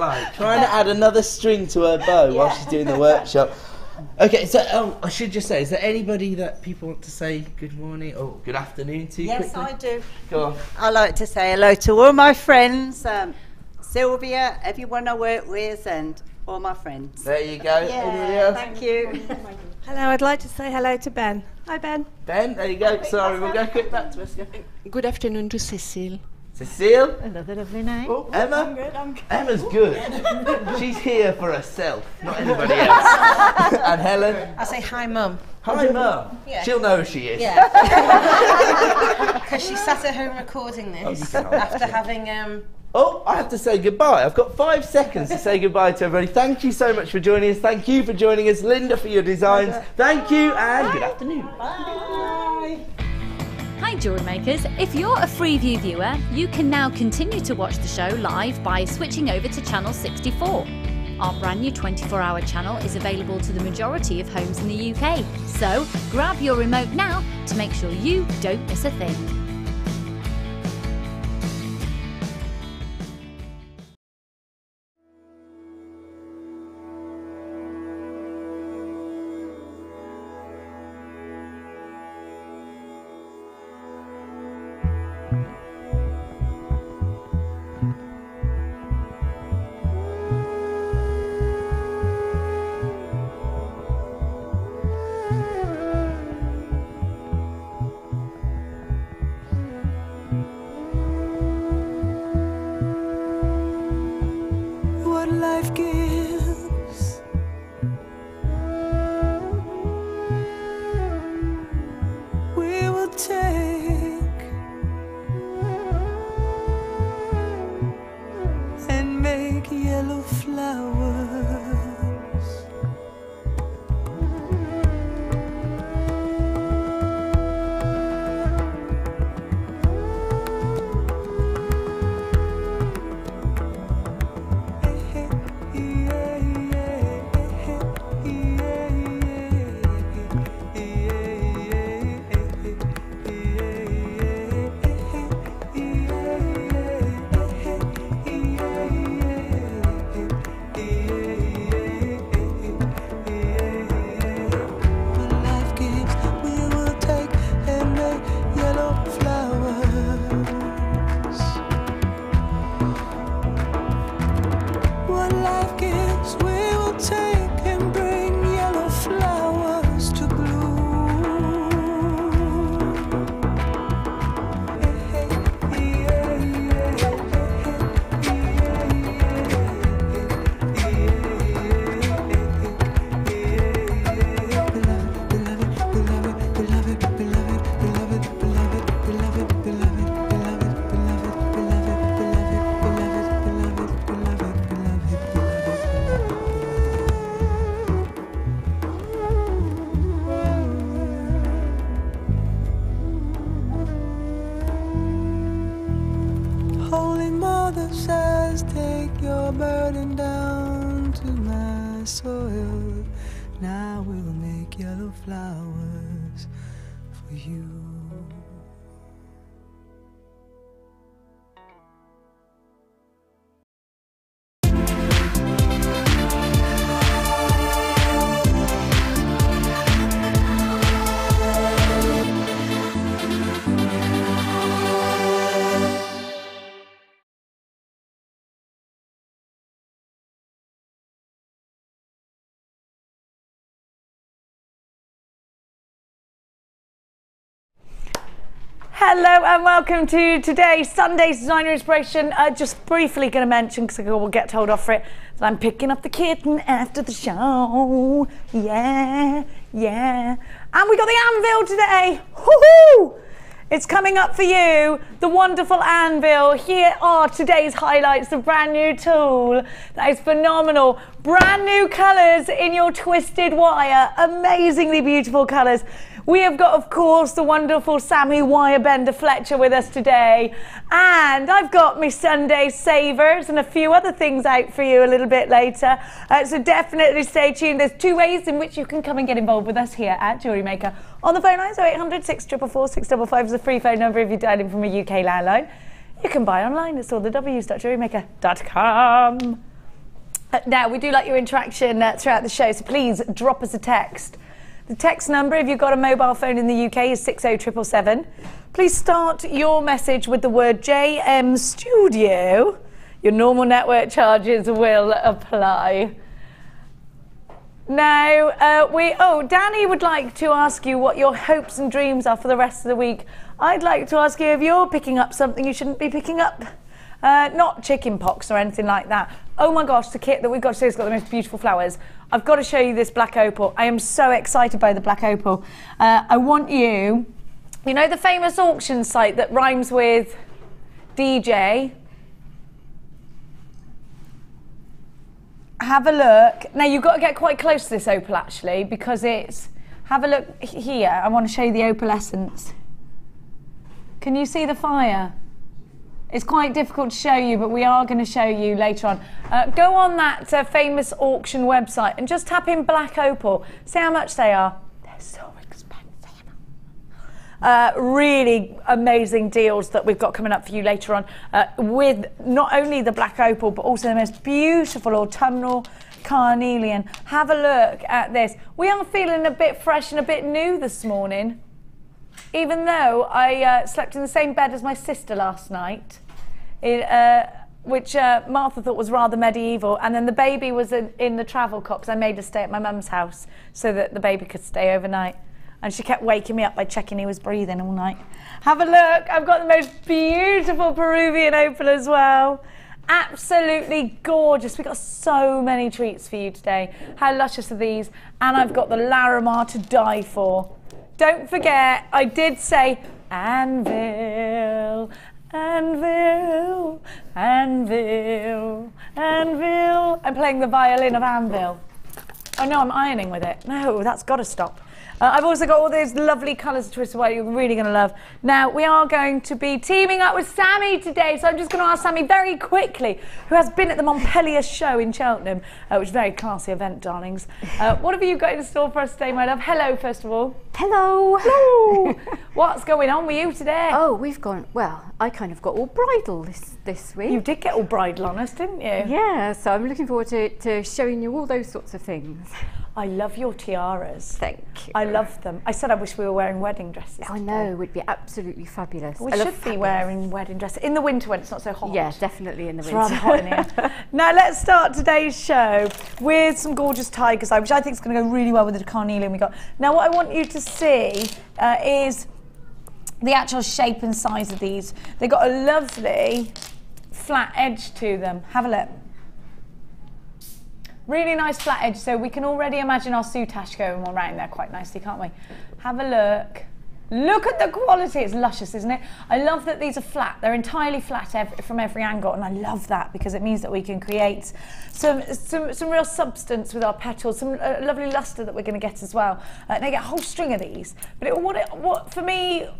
Trying to add another string to her bow while she's doing the workshop. Okay, so I should just say, is there anybody that people want to say good morning or good afternoon to? Yes, quickly? I do. Go on. I like to say hello to all my friends, Sylvia, everyone I work with, and all my friends. There you go. Anybody else? Thank you. Hello, I'd like to say hello to Ben. Hi, Ben. Ben, there you go. Sorry, we'll go quick back to us. Good afternoon to Cecile. Cecile. Another lovely name. Oh, Emma. I'm good. Emma's good. She's here for herself, not anybody else. And Helen. I say hi, Mum. Hi, Mum. Yeah. She'll know who she is. Yeah. Because she sat at home recording this after having. Oh, I have to say goodbye. I've got 5 seconds to say goodbye to everybody. Thank you so much for joining us. Thank you for joining us. Linda, for your designs. Thank you, and good afternoon. Bye. Hi Jewellery Makers, if you're a Freeview viewer, you can now continue to watch the show live by switching over to channel 64. Our brand new 24-hour channel is available to the majority of homes in the UK, so grab your remote now to make sure you don't miss a thing. Now we'll make yellow flowers for you. Hello and welcome to today's Sunday's Designer Inspiration. Just briefly going to mention, because we'll get told off for it, that I'm picking up the kitten after the show. Yeah. And we got the anvil today. Woohoo! It's coming up for you, the wonderful anvil. Here are today's highlights, the brand new tool. That is phenomenal. Brand new colours in your twisted wire. Amazingly beautiful colours. We have got, of course, the wonderful Sammi wire bender Fletcher with us today. And I've got my Sunday savers and a few other things out for you a little bit later. So definitely stay tuned. There's 2 ways in which you can come and get involved with us here at Jewellery Maker. On the phone lines, 0800 644 655 is a free phone number if you dial in from a UK landline. You can buy online. It's all the w's.jewellerymaker.com. Now, we do like your interaction throughout the show, so please drop us a text. The text number, if you've got a mobile phone in the UK, is 60777. Please start your message with the word JM Studio. Your normal network charges will apply. Now, Danny would like to ask you what your hopes and dreams are for the rest of the week. I'd like to ask you if you're picking up something you shouldn't be picking up. Not chicken pox or anything like that. Oh my gosh, the kit that we've got today has got the most beautiful flowers. I've got to show you this black opal. I am so excited by the black opal. I want you know the famous auction site that rhymes with DJ? Have a look. Now, you've got to get quite close to this opal actually, because it's, have a look here. I want to show you the opalescence. Can you see the fire? It's quite difficult to show you, but we are going to show you later on. Go on that famous auction website and just tap in black opal. See how much they are. They're so expensive. Really amazing deals that we've got coming up for you later on with not only the black opal, but also the most beautiful autumnal carnelian. Have a look at this. We are feeling a bit fresh and a bit new this morning. Even though I slept in the same bed as my sister last night, which Martha thought was rather medieval, and then the baby was in the travel cot because I made her stay at my mum's house so that the baby could stay overnight. And she kept waking me up by checking he was breathing all night. Have a look, I've got the most beautiful Peruvian opal as well. Absolutely gorgeous. We've got so many treats for you today. How luscious are these? And I've got the Larimar to die for. Don't forget, I did say anvil, anvil, anvil, anvil. I'm playing the violin of anvil. Oh no, I'm ironing with it. No, that's got to stop. I've also got all those lovely colours of Twisted White you're really going to love. Now, we are going to be teaming up with Sammi today, so I'm just going to ask Sammi very quickly, who has been at the Montpellier show in Cheltenham, which is a very classy event, darlings. What have you got in store for us today, my love? Hello, first of all. Hello. Hello. What's going on with you today? Oh, we've gone, well, I kind of got all bridal this week. You did get all bridal on us, didn't you? Yeah, so I'm looking forward to showing you all those sorts of things. I love your tiaras. Thank you. I love them. I said I wish we were wearing wedding dresses. I know, it would be absolutely fabulous. We should be wearing wedding dresses in the winter when it's not so hot. Yeah, definitely in the winter. It's rather hot in here. Now let's start today's show with some gorgeous tiger's eye, which I think is going to go really well with the carnelian we got. Now what I want you to see is the actual shape and size of these. They've got a lovely flat edge to them. Have a look. Really nice flat edge, so we can already imagine our soutache going around there quite nicely, can't we? Have a look. Look at the quality, it's luscious, isn't it? I love that these are flat. They're entirely flat from every angle, and I love that because it means that we can create some real substance with our petals, some lovely luster that we're going to get as well. And they get a whole string of these. But for me,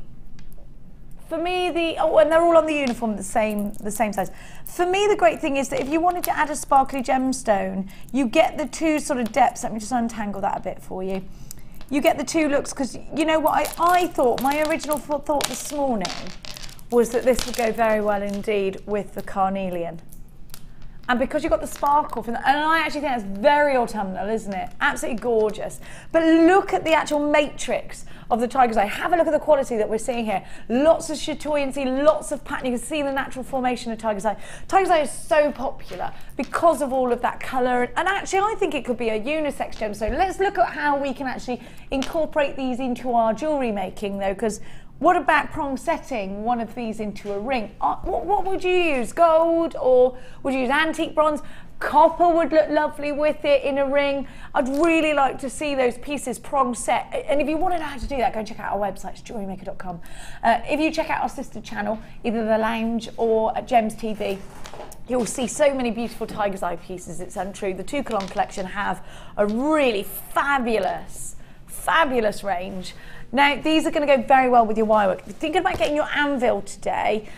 and they're all on the uniform, the same size. For me, the great thing is that if you wanted to add a sparkly gemstone, you get the two sort of depths. Let me just untangle that a bit for you. You get the two looks, because you know what I thought, my original thought this morning was that this would go very well indeed with the carnelian. And because you've got the sparkle from that, and I actually think that's very autumnal, isn't it? Absolutely gorgeous. But look at the actual matrix of the tiger's eye. Have a look at the quality that we're seeing here. Lots of chatoyancy, lots of pattern. You can see the natural formation of tiger's eye. Tiger's eye is so popular because of all of that colour. And actually, I think it could be a unisex gem. So let's look at how we can actually incorporate these into our jewellery making, though, because what about prong setting one of these into a ring? What would you use? Gold, or would you use antique bronze? Copper would look lovely with it in a ring. I'd really like to see those pieces prong set. And if you want to know how to do that, go and check out our website, it's JewelleryMaker.com. If you check out our sister channel, either The Lounge or Gems TV, you'll see so many beautiful tiger's eye pieces, it's untrue. The Toukalon collection have a really fabulous range. Now, these are going to go very well with your wirework. If you're thinking about getting your anvil today,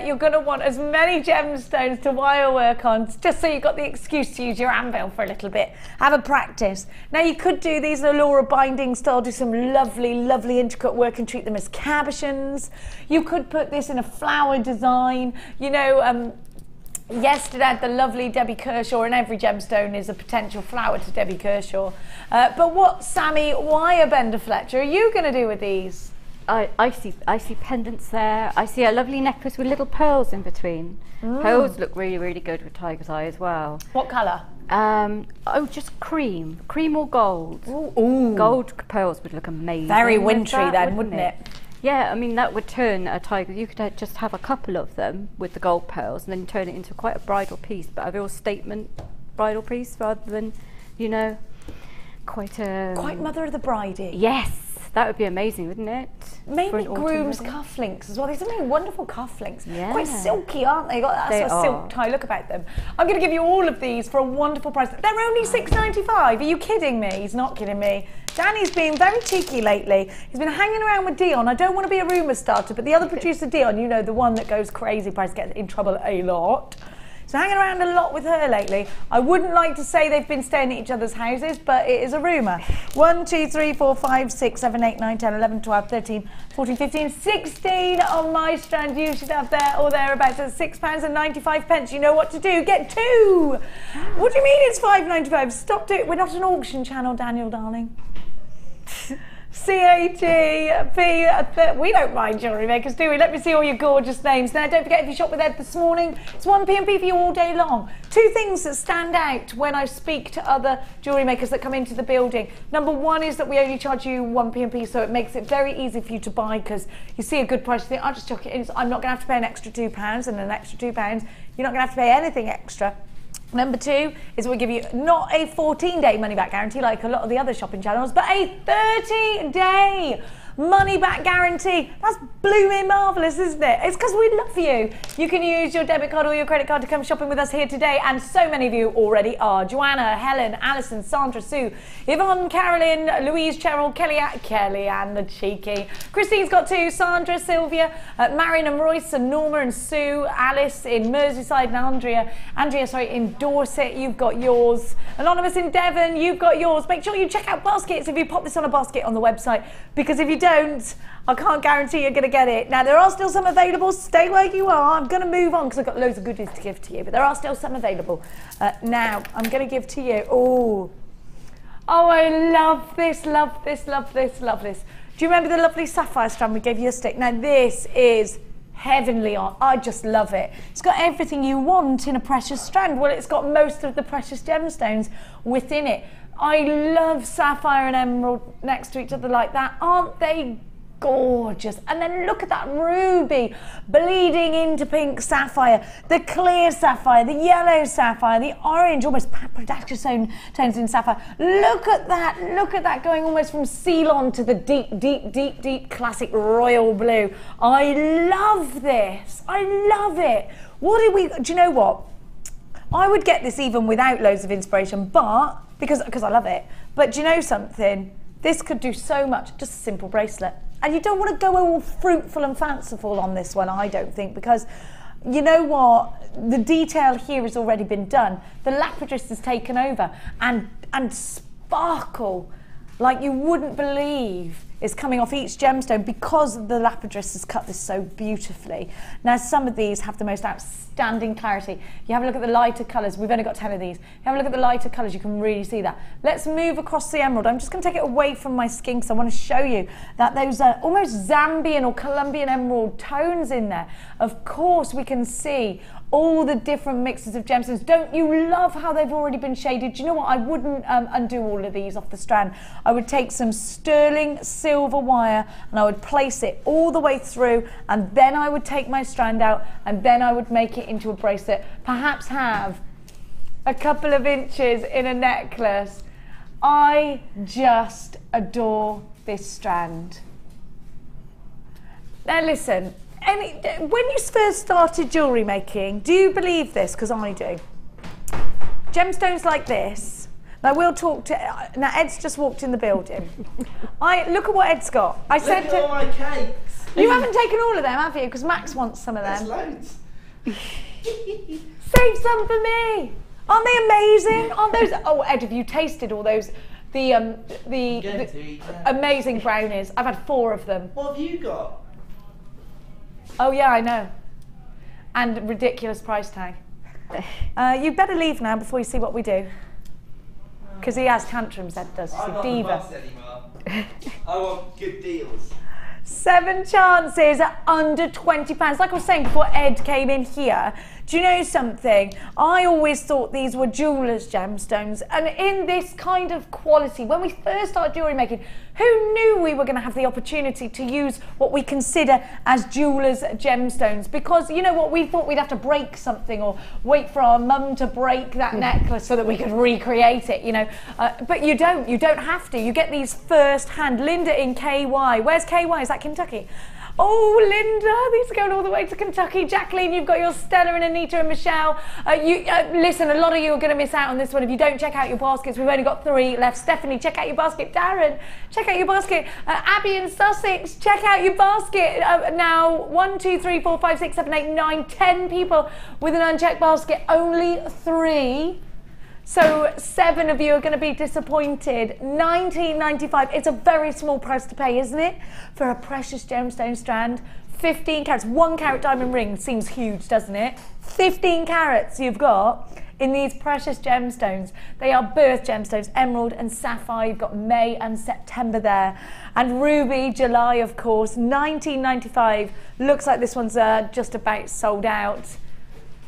you're going to want as many gemstones to wirework on, just so you've got the excuse to use your anvil for a little bit. Have a practice. Now, you could do these in a Laura binding style, do some lovely intricate work and treat them as cabochons. You could put this in a flower design, you know, Yesterday I had the lovely Debbie Kershaw, and every gemstone is a potential flower to Debbie Kershaw. But what, Sammi Wirebender Fletcher, are you going to do with these? I see pendants there. I see a lovely necklace with little pearls in between. Pearls look really, really good with tiger's eye as well. What colour? Just cream or gold. Ooh. Gold pearls would look amazing. Very wintry then, wouldn't it? Yeah, I mean that would turn a tiger. You could just have a couple of them with the gold pearls, and then turn it into quite a bridal piece, but a real statement bridal piece rather than, you know, quite mother of the bridey. Yes, that would be amazing, wouldn't it? Maybe groom's cufflinks as well. There's so many wonderful cufflinks. Yeah. Quite silky, aren't they? Got that They sort of silk tie look about them. I'm going to give you all of these for a wonderful price. They're only $6.95. Are you kidding me? He's not kidding me. Danny's been very cheeky lately. He's been hanging around with Dion. I don't want to be a rumour starter, but the other producer, Dion, you know, the one that goes crazy, probably gets in trouble a lot. So hanging around a lot with her lately. I wouldn't like to say they've been staying at each other's houses, but it is a rumour. 1, 2, 3, 4, 5, 6, 7, 8, 9, 10, 11, 12, 13, 14, 15, 16 on my strand. You should have there or thereabouts at £6.95. You know what to do. Get 2. What do you mean it's £5.95? Stop doing it. We're not an auction channel, Daniel, darling. CATP, we don't mind jewellery makers, do we? Let me see all your gorgeous names. Now, don't forget, if you shop with Ed this morning, it's 1p&p for you all day long. 2 things that stand out when I speak to other jewellery makers that come into the building. Number 1 is that we only charge you 1p&p, so it makes it very easy for you to buy, because you see a good price, you think, I'll just chuck it in. I'm not going to have to pay an extra £2 and an extra £2. You're not going to have to pay anything extra. Number 2 is we give you not a 14-day money-back guarantee like a lot of the other shopping channels, but a 30-day money-back guarantee. That's blooming marvellous, isn't it? It's because we love you. You can use your debit card or your credit card to come shopping with us here today, and so many of you already are. Joanna, Helen, Alison, Sandra, Sue, Yvonne, Carolyn, Louise, Cheryl, Kellyanne the cheeky. Christine's got 2, Sandra, Sylvia, Marion and Royce and Norma and Sue, Alice in Merseyside and Andrea in Dorset, you've got yours. Anonymous in Devon, you've got yours. Make sure you check out baskets if you pop this on a basket on the website, because if you don't, I can't guarantee you're going to get it. Now, there are still some available. Stay where you are. I'm going to move on because I've got loads of goodies to give to you, but there are still some available. Now, I'm going to give to you. Oh, I love this, love this, love this, love this. Do you remember the lovely sapphire strand we gave you a stick? Now, this is heavenly art. I just love it. It's got everything you want in a precious strand. Well, it's got most of the precious gemstones within it. I love sapphire and emerald next to each other like that. Aren't they gorgeous? And then look at that ruby bleeding into pink sapphire, the clear sapphire, the yellow sapphire, the orange, almost paprikaceous tones in sapphire. Look at that going almost from Ceylon to the deep, deep, deep, deep classic royal blue. I love this. I love it. Do you know what? I would get this even without loads of inspiration, but because I love it. But do you know something? This could do so much, just a simple bracelet. And you don't want to go all fruitful and fanciful on this one, I don't think, because you know what? The detail here has already been done. The lapidus has taken over, and sparkle like you wouldn't believe is coming off each gemstone because the lapidus has cut this so beautifully. Now, some of these have the most outstanding clarity. You have a look at the lighter colours. We've only got 10 of these. You have a look at the lighter colours, you can really see that. Let's move across the emerald. I'm just going to take it away from my skin because I want to show you that those are almost Zambian or Colombian emerald tones in there. Of course, we can see all the different mixes of gemstones. Don't you love how they've already been shaded? Do you know what? I wouldn't undo all of these off the strand. I would take some sterling silver wire and I would place it all the way through, and then I would take my strand out and then I would make it into a bracelet, perhaps have a couple of inches in a necklace. I just adore this strand. Now listen, when you first started jewellery making, do you believe this? Because I do. Gemstones like this. Now we'll talk to. Now Ed's just walked in the building. Look at what Ed's got. I said Look at all my cakes. You haven't taken all of them, have you? Because Max wants some of them. There's loads. Save some for me. Aren't they amazing? Aren't those? Oh, Ed, have you tasted all those? The amazing brownies. I've had 4 of them. What have you got? Oh yeah, I know. And ridiculous price tag. You better leave now before you see what we do. Because he has tantrums, Ed does. He's a diva. I want good deals. 7 chances at under £20. Like I was saying before Ed came in here, do you know something? I always thought these were jewellers' gemstones, and in this kind of quality, when we first started jewellery making, who knew we were going to have the opportunity to use what we consider as jewellers' gemstones? Because you know what, we thought we'd have to break something or wait for our mum to break that necklace so that we could recreate it, you know. But you don't have to. You get these first hand. Linda in KY. Where's KY? Is that Kentucky? Oh, Linda, these are going all the way to Kentucky. Jacqueline, you've got your Stella and Anita and Michelle. Listen, a lot of you are going to miss out on this one if you don't check out your baskets. We've only got 3 left. Stephanie, check out your basket. Darren, check out your basket. Abby in Sussex, check out your basket. Now, 1, 2, 3, 4, 5, 6, 7, 8, 9, 10 people with an unchecked basket. Only 3. So 7 of you are going to be disappointed. $19.95. It's a very small price to pay, isn't it? For a precious gemstone strand. 15 carats. 1 carat diamond ring seems huge, doesn't it? 15 carats you've got in these precious gemstones. They are birth gemstones, emerald and sapphire. You've got May and September there. And ruby, July, of course. $19.95. Looks like this one's just about sold out.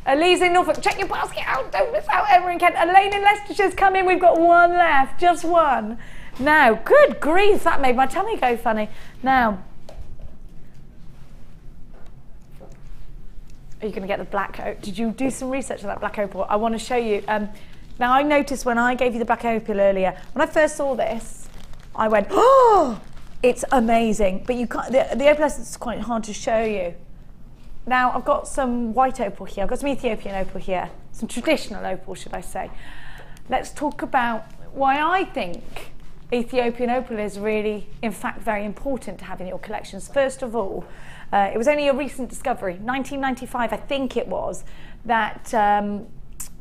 Elise in Norfolk, check your basket out, don't miss out. Emma in Kent. Elaine in Leicestershire's come in, we've got 1 left, just 1. Now, good grief, that made my tummy go funny. Now, are you going to get the black opal? Did you do some research on that black opal? I want to show you. Now, I noticed when I gave you the black opal earlier, when I first saw this, I went, oh, it's amazing. But you can't, the opal essence is quite hard to show you. Now, I've got some white opal here, I've got some Ethiopian opal here, some traditional opal, should I say. Let's talk about why I think Ethiopian opal is really, in fact, very important to have in your collections. First of all, it was only a recent discovery, 1995, I think it was, that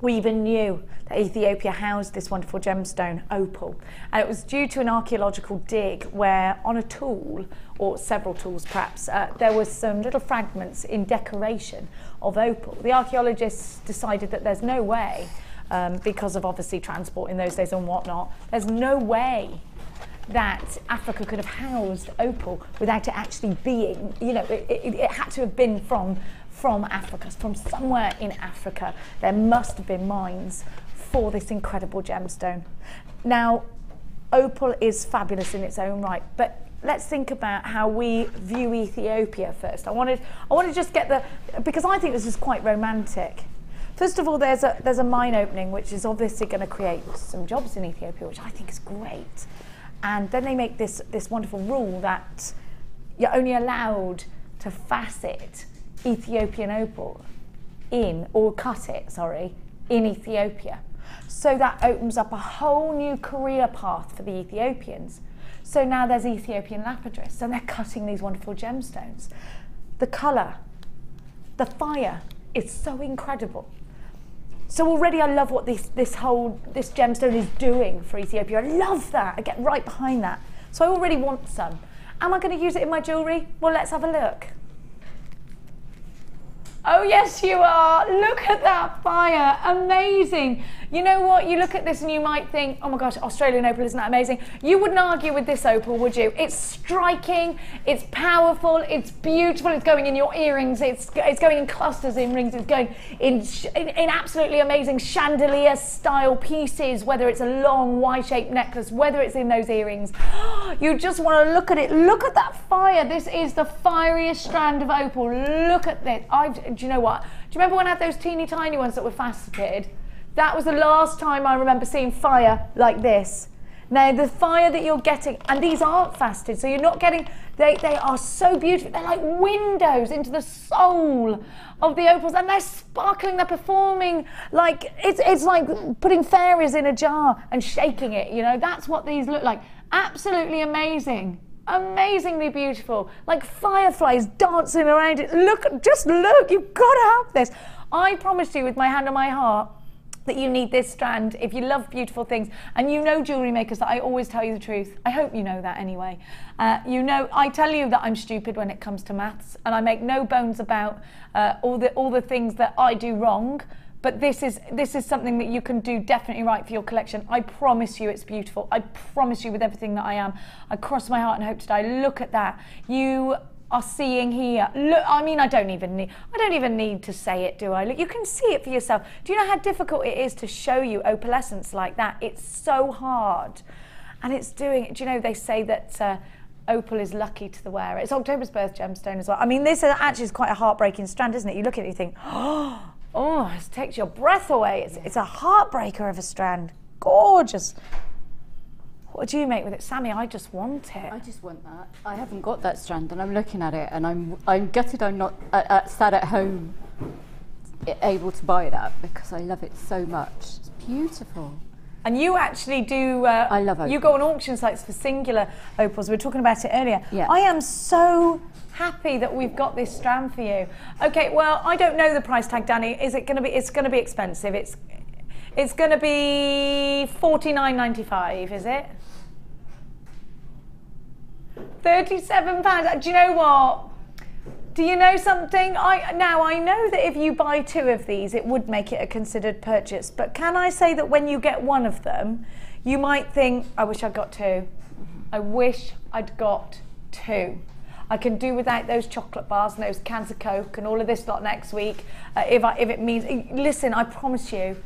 we even knew that Ethiopia housed this wonderful gemstone, opal. And it was due to an archaeological dig where on a tool, or several tools perhaps, there was some little fragments in decoration of opal. The archaeologists decided that there's no way, because of obviously transport in those days and whatnot, there's no way that Africa could have housed opal without it actually being, you know, it had to have been from Africa, from somewhere in Africa. There must have been mines for this incredible gemstone. Now, opal is fabulous in its own right, but let's think about how we view Ethiopia first. I want to just get because I think this is quite romantic. First of all, there's a mine opening, which is obviously going to create some jobs in Ethiopia, which I think is great. And then they make this wonderful rule that you're only allowed to facet Ethiopian opal in Ethiopia. So that opens up a whole new career path for the Ethiopians. So now there's Ethiopian lapidarists, and they're cutting these wonderful gemstones. The colour, the fire, is so incredible. So already I love what this gemstone is doing for Ethiopia. I love that. I get right behind that. So I already want some. Am I going to use it in my jewellery? Well, let's have a look. Oh yes, you are. Look at that fire. Amazing. You know what? You look at this and you might think, oh my gosh, Australian opal, isn't that amazing? You wouldn't argue with this opal, would you? It's striking, it's powerful, it's beautiful, it's going in your earrings, it's going in clusters in rings, it's going in absolutely amazing chandelier style pieces, whether it's a long Y-shaped necklace, whether it's in those earrings. You just want to look at it. Look at that fire. This is the fieriest strand of opal. Look at this. Do you know what? Do you remember when I had those teeny tiny ones that were faceted? That was the last time I remember seeing fire like this. Now the fire that you're getting, and these aren't faceted, so you're not getting, they are so beautiful. They're like windows into the soul of the opals, and they're sparkling, they're performing like, it's like putting fairies in a jar and shaking it, you know, that's what these look like. Absolutely amazing. Amazingly beautiful, like fireflies dancing around it. Look, just look, you've got to have this. I promise you with my hand on my heart that you need this strand if you love beautiful things, and you know, jewellery makers, that I always tell you the truth. I hope you know that anyway. You know, I tell you that I'm stupid when it comes to maths, and I make no bones about all the things that I do wrong, But this is something that you can do definitely right for your collection. I promise you it's beautiful. I promise you with everything that I am. I cross my heart and hope to die. Look at that. You are seeing here. Look, I mean, I don't even need to say it, do I? Look, you can see it for yourself. Do you know how difficult it is to show you opalescence like that? It's so hard. And it's doing it. Do you know, they say that opal is lucky to the wearer. It's October's birth gemstone as well. I mean, this actually is quite a heartbreaking strand, isn't it? You look at it and you think, oh, it takes your breath away. It's a heartbreaker of a strand. Gorgeous. What do you make with it, Sammi? I just want it. I just want that. I haven't got that strand, and I'm looking at it, and I'm gutted I'm not sat at home able to buy that, because I love it so much. It's beautiful. And you actually do. I love opals. You go on auction sites for singular opals. We were talking about it earlier. Yeah. I am so happy that we've got this strand for you. Okay, well, I don't know the price tag, Danny. Is it going to be? It's going to be expensive. It's going to be $49.95. Is it? £37. Do you know what? Do you know something? I know that if you buy 2 of these, it would make it a considered purchase. But can I say that when you get 1 of them, you might think, I wish I'd got 2. I wish I'd got 2. I can do without those chocolate bars and those cans of Coke and all of this lot next week. If it means, listen, I promise you,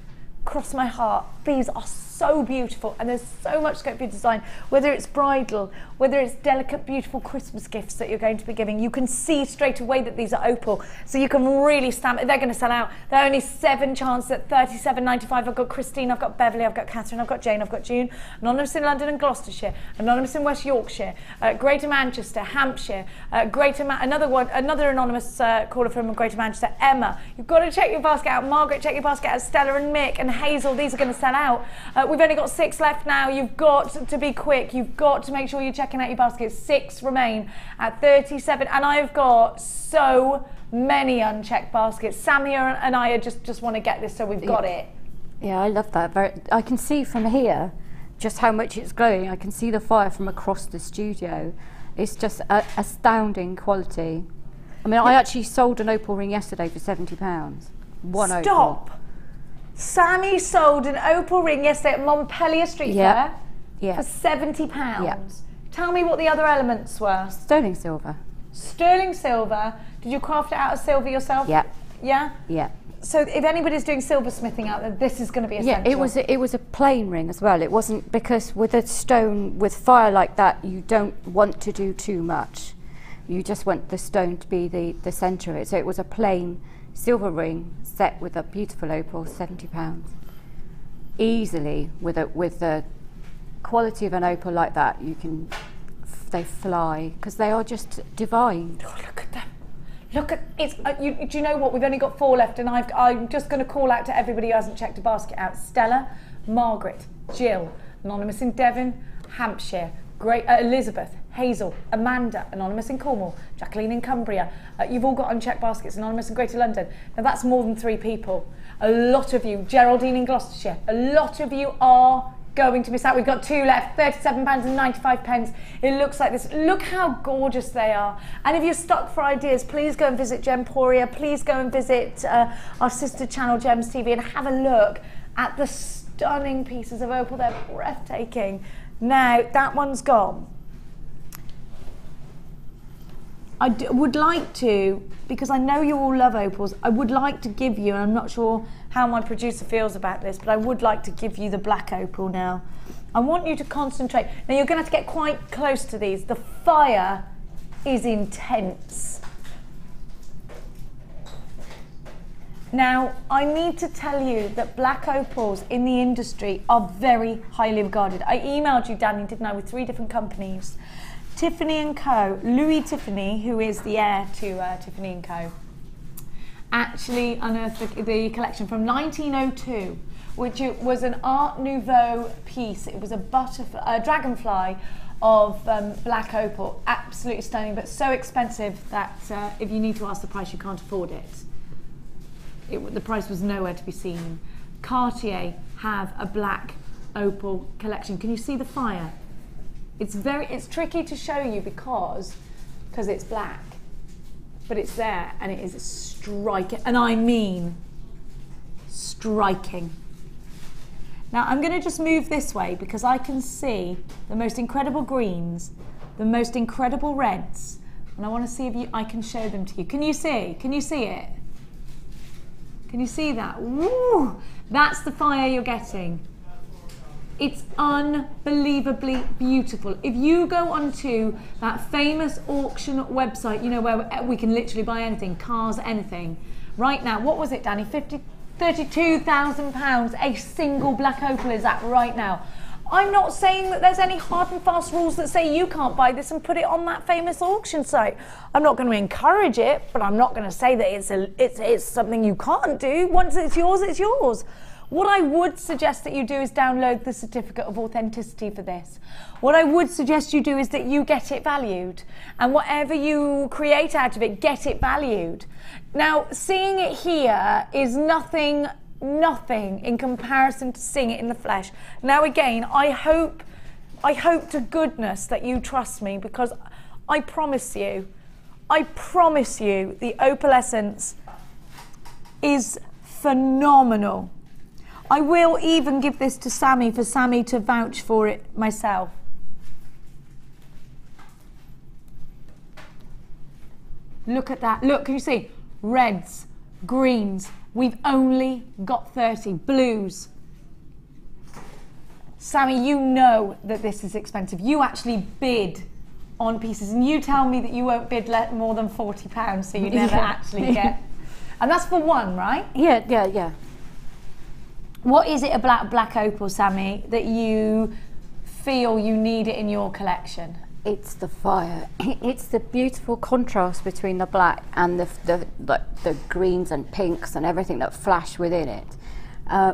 cross my heart, these are so beautiful, and there's so much scope for your design, whether it's bridal, whether it's delicate, beautiful Christmas gifts that you're going to be giving. You can see straight away that these are opal, so you can really stamp it. They're going to sell out. There are only 7 chances at $37.95. I've got Christine, I've got Beverly, I've got Catherine, I've got Jane, I've got June, anonymous in London and Gloucestershire, anonymous in West Yorkshire, Greater Manchester, Hampshire, another anonymous caller from Greater Manchester, Emma. You've got to check your basket out. Margaret, check your basket out. Stella and Mick and Hazel, these are going to sell out. We've only got 6 left now. You've got to be quick. You've got to make sure you're checking out your baskets. 6 remain at 37, and I've got so many unchecked baskets. Sam here and I just want to get this, so we've got it. Yeah, I love that. I can see from here just how much it's glowing. I can see the fire from across the studio. It's just astounding quality. I mean, I actually sold an opal ring yesterday for £70. One opal. Stop. Sammi sold an opal ring yesterday at Montpellier Street Fair for £70. Yeah. Tell me what the other elements were. Sterling silver. Sterling silver. Did you craft it out of silver yourself? Yeah. Yeah? Yeah. So if anybody's doing silversmithing out there, this is going to be essential. Yeah, it was a plain ring as well. It wasn't, because with a stone with fire like that, you don't want to do too much. You just want the stone to be the centre of it. So it was a plain silver ring set with a beautiful opal, £70. Easily, with the quality of an opal like that, they fly, because they are just divine. Oh, look at them. Look at it. Do you know what? We've only got 4 left, and I'm just going to call out to everybody who hasn't checked a basket out. Stella, Margaret, Jill, anonymous in Devon, Hampshire, Elizabeth, Hazel, Amanda, anonymous in Cornwall, Jacqueline in Cumbria. You've all got unchecked baskets, anonymous in Greater London. Now that's more than 3 people. A lot of you, Geraldine in Gloucestershire, a lot of you are going to miss out. We've got 2 left, £37.95. It looks like this. Look how gorgeous they are. And if you're stuck for ideas, please go and visit Gemporia. Please go and visit our sister channel, Gems TV, and have a look at the stunning pieces of opal. They're breathtaking. Now, that one's gone. I would like to, because I know you all love opals, I would like to give you, and I'm not sure how my producer feels about this, but I would like to give you the black opal now. I want you to concentrate. Now, you're going to have to get quite close to these. The fire is intense. Now, I need to tell you that black opals in the industry are very highly regarded. I emailed you, Danny, didn't I, with 3 different companies. Tiffany & Co. Louis Tiffany, who is the heir to Tiffany & Co., actually unearthed the collection from 1902, which was an Art Nouveau piece. It was a dragonfly of black opal. Absolutely stunning, but so expensive that if you need to ask the price, you can't afford it. The price was nowhere to be seen. Cartier have a black opal collection. Can you see the fire? It's tricky to show you because it's black, but it's there, and it is striking, and I mean striking. Now I'm going to just move this way because I can see the most incredible greens, the most incredible reds, and I want to see if I can show them to you. Can you see? Can you see it? Can you see that? Woo! That's the fire you're getting. It's unbelievably beautiful. If you go onto that famous auction website, you know, where we can literally buy anything, cars, anything. Right now, what was it, Danny? £32,000 a single black opal is at right now. I'm not saying that there's any hard and fast rules that say you can't buy this and put it on that famous auction site. I'm not going to encourage it, but I'm not going to say that it's something you can't do. Once it's yours, it's yours. What I would suggest that you do is download the certificate of authenticity for this. What I would suggest you do is that you get it valued, and whatever you create out of it, get it valued. Now, seeing it here is nothing in comparison to seeing it in the flesh. Now again, I hope to goodness that you trust me, because I promise you the opalescence is phenomenal. I will even give this to Sammi for Sammi to vouch for it myself. Look at that. Look, can you see? Reds, greens. We've only got 30. Blues. Sammi, you know that this is expensive. You actually bid on pieces, and you tell me that you won't bid more than £40, so you never actually get. And that's for one, right? Yeah. What is it about black opal, Sammi, that you feel you need it in your collection? It's the fire. It's the beautiful contrast between the black and the greens and pinks and everything that flash within it.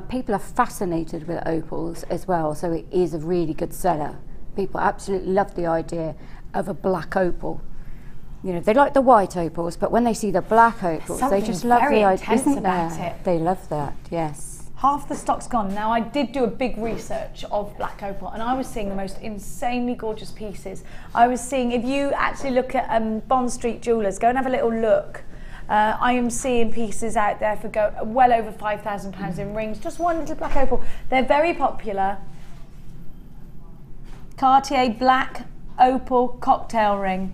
People are fascinated with opals as well, so it is a really good seller. People absolutely love the idea of a black opal. You know, they like the white opals, but when they see the black opals, they just love the idea, isn't there? They love that, yes. Half the stock's gone. Now, I did do a big research of black opal, and I was seeing the most insanely gorgeous pieces. I was seeing, if you actually look at Bond Street Jewellers, go and have a little look. I am seeing pieces out there for well over £5,000 in rings. Just one little black opal. They're very popular. Cartier black opal cocktail ring,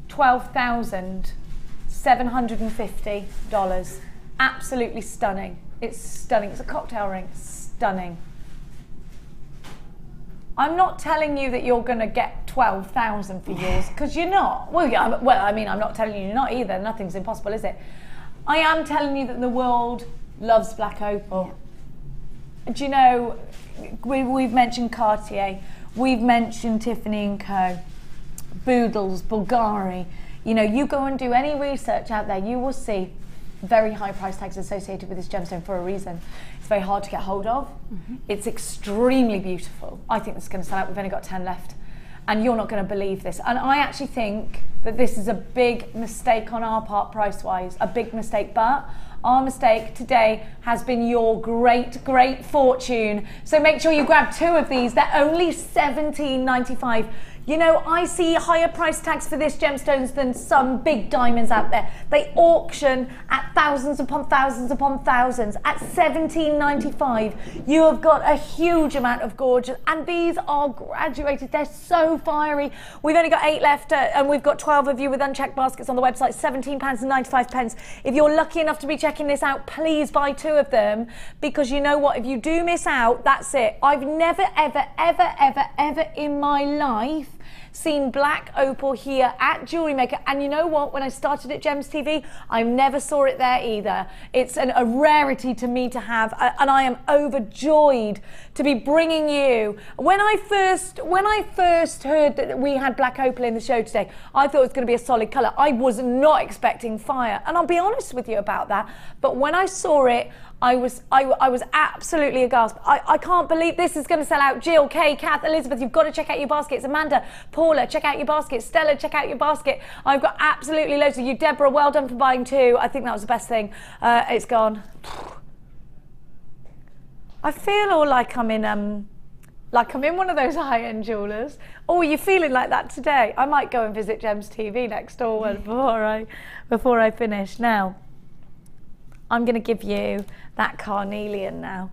$12,750. Absolutely stunning. It's stunning. It's a cocktail ring. Stunning. I'm not telling you that you're going to get 12,000 for yours, because you're not. Well, yeah, I mean, I'm not telling you you're not either. Nothing's impossible, is it? I am telling you that the world loves black opal. Yeah. Do you know, we've mentioned Cartier, we've mentioned Tiffany & Co, Boodles, Bulgari. You know, you go and do any research out there, you will see very high price tags associated with this gemstone for a reason. It's very hard to get hold of. It's extremely beautiful. I think this is going to sell out. We've only got 10 left, and you're not going to believe this. And I actually think that this is a big mistake on our part, price-wise, a big mistake. But our mistake today has been your great fortune. So make sure you grab 2 of these. They're only $17.95. You know, I see higher price tags for this gemstones than some big diamonds out there. They auction at thousands upon thousands upon thousands. At $17.95, you have got a huge amount of gorgeous, and these are graduated. They're so fiery. We've only got 8 left, and we've got 12 of you with unchecked baskets on the website, £17.95. If you're lucky enough to be checking this out, please buy 2 of them, because you know what? If you do miss out, that's it. I've never, ever in my life seen black opal here at JewelleryMaker, and you know what, when I started at Gems TV, I never saw it there either. It's a rarity to me to have, and I am overjoyed to be bringing you. When I first heard that we had black opal in the show today, I thought it was going to be a solid colour. I was not expecting fire, and I'll be honest with you about that, but when I saw it, I was absolutely aghast. I can't believe this is going to sell out. Jill, Kay, Kath, Elizabeth, you've got to check out your baskets. Amanda, Paula, check out your basket. Stella, check out your basket. I've got absolutely loads of you. Deborah, well done for buying 2. I think that was the best thing. It's gone. I feel all like I'm in one of those high-end jewellers. Oh, are you feeling like that today? I might go and visit Gems TV next door before I finish. Now, I'm going to give you that carnelian now.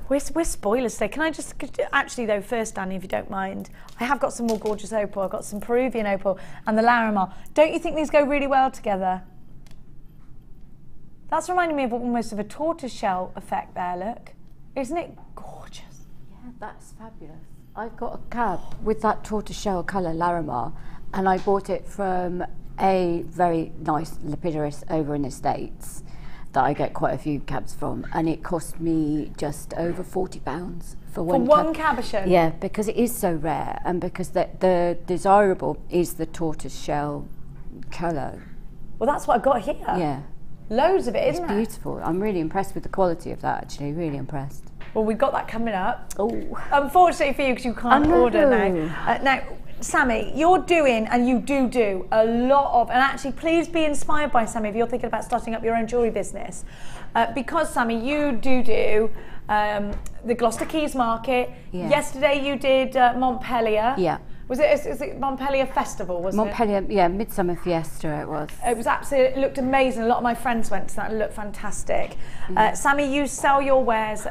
We're spoilers today. Can I just, actually though, first, Danny, if you don't mind, I have got some more gorgeous opal. I've got some Peruvian opal and the Larimar. Don't you think these go really well together? That's reminding me of almost of a tortoiseshell effect there, look. Isn't it gorgeous? Yeah, that's fabulous. I've got a cab with that tortoiseshell colour Larimar, and I bought it from a very nice lapidurist over in the States that I get quite a few cabs from, and it cost me just over £40 for one cabochon. Yeah, because it is so rare, and because the desirable is the tortoiseshell colour. Well, that's what I got here. Yeah. Loads of it, isn't it? It's beautiful. I'm really impressed with the quality of that, actually, really impressed. Well, we've got that coming up. Oh. Unfortunately for you, because you can't order now. Now, Sammi, you're doing, and you do a lot of, and actually please be inspired by Sammi if you're thinking about starting up your own jewellery business. Because Sammi, you do the Gloucester Quays Market. Yeah. Yesterday you did Montpellier. Yeah. Was it Montpellier Festival, wasn't Montpellier, yeah, Midsummer Fiesta it was. It was absolutely, it looked amazing. A lot of my friends went to that and it looked fantastic. Sammi, you sell your wares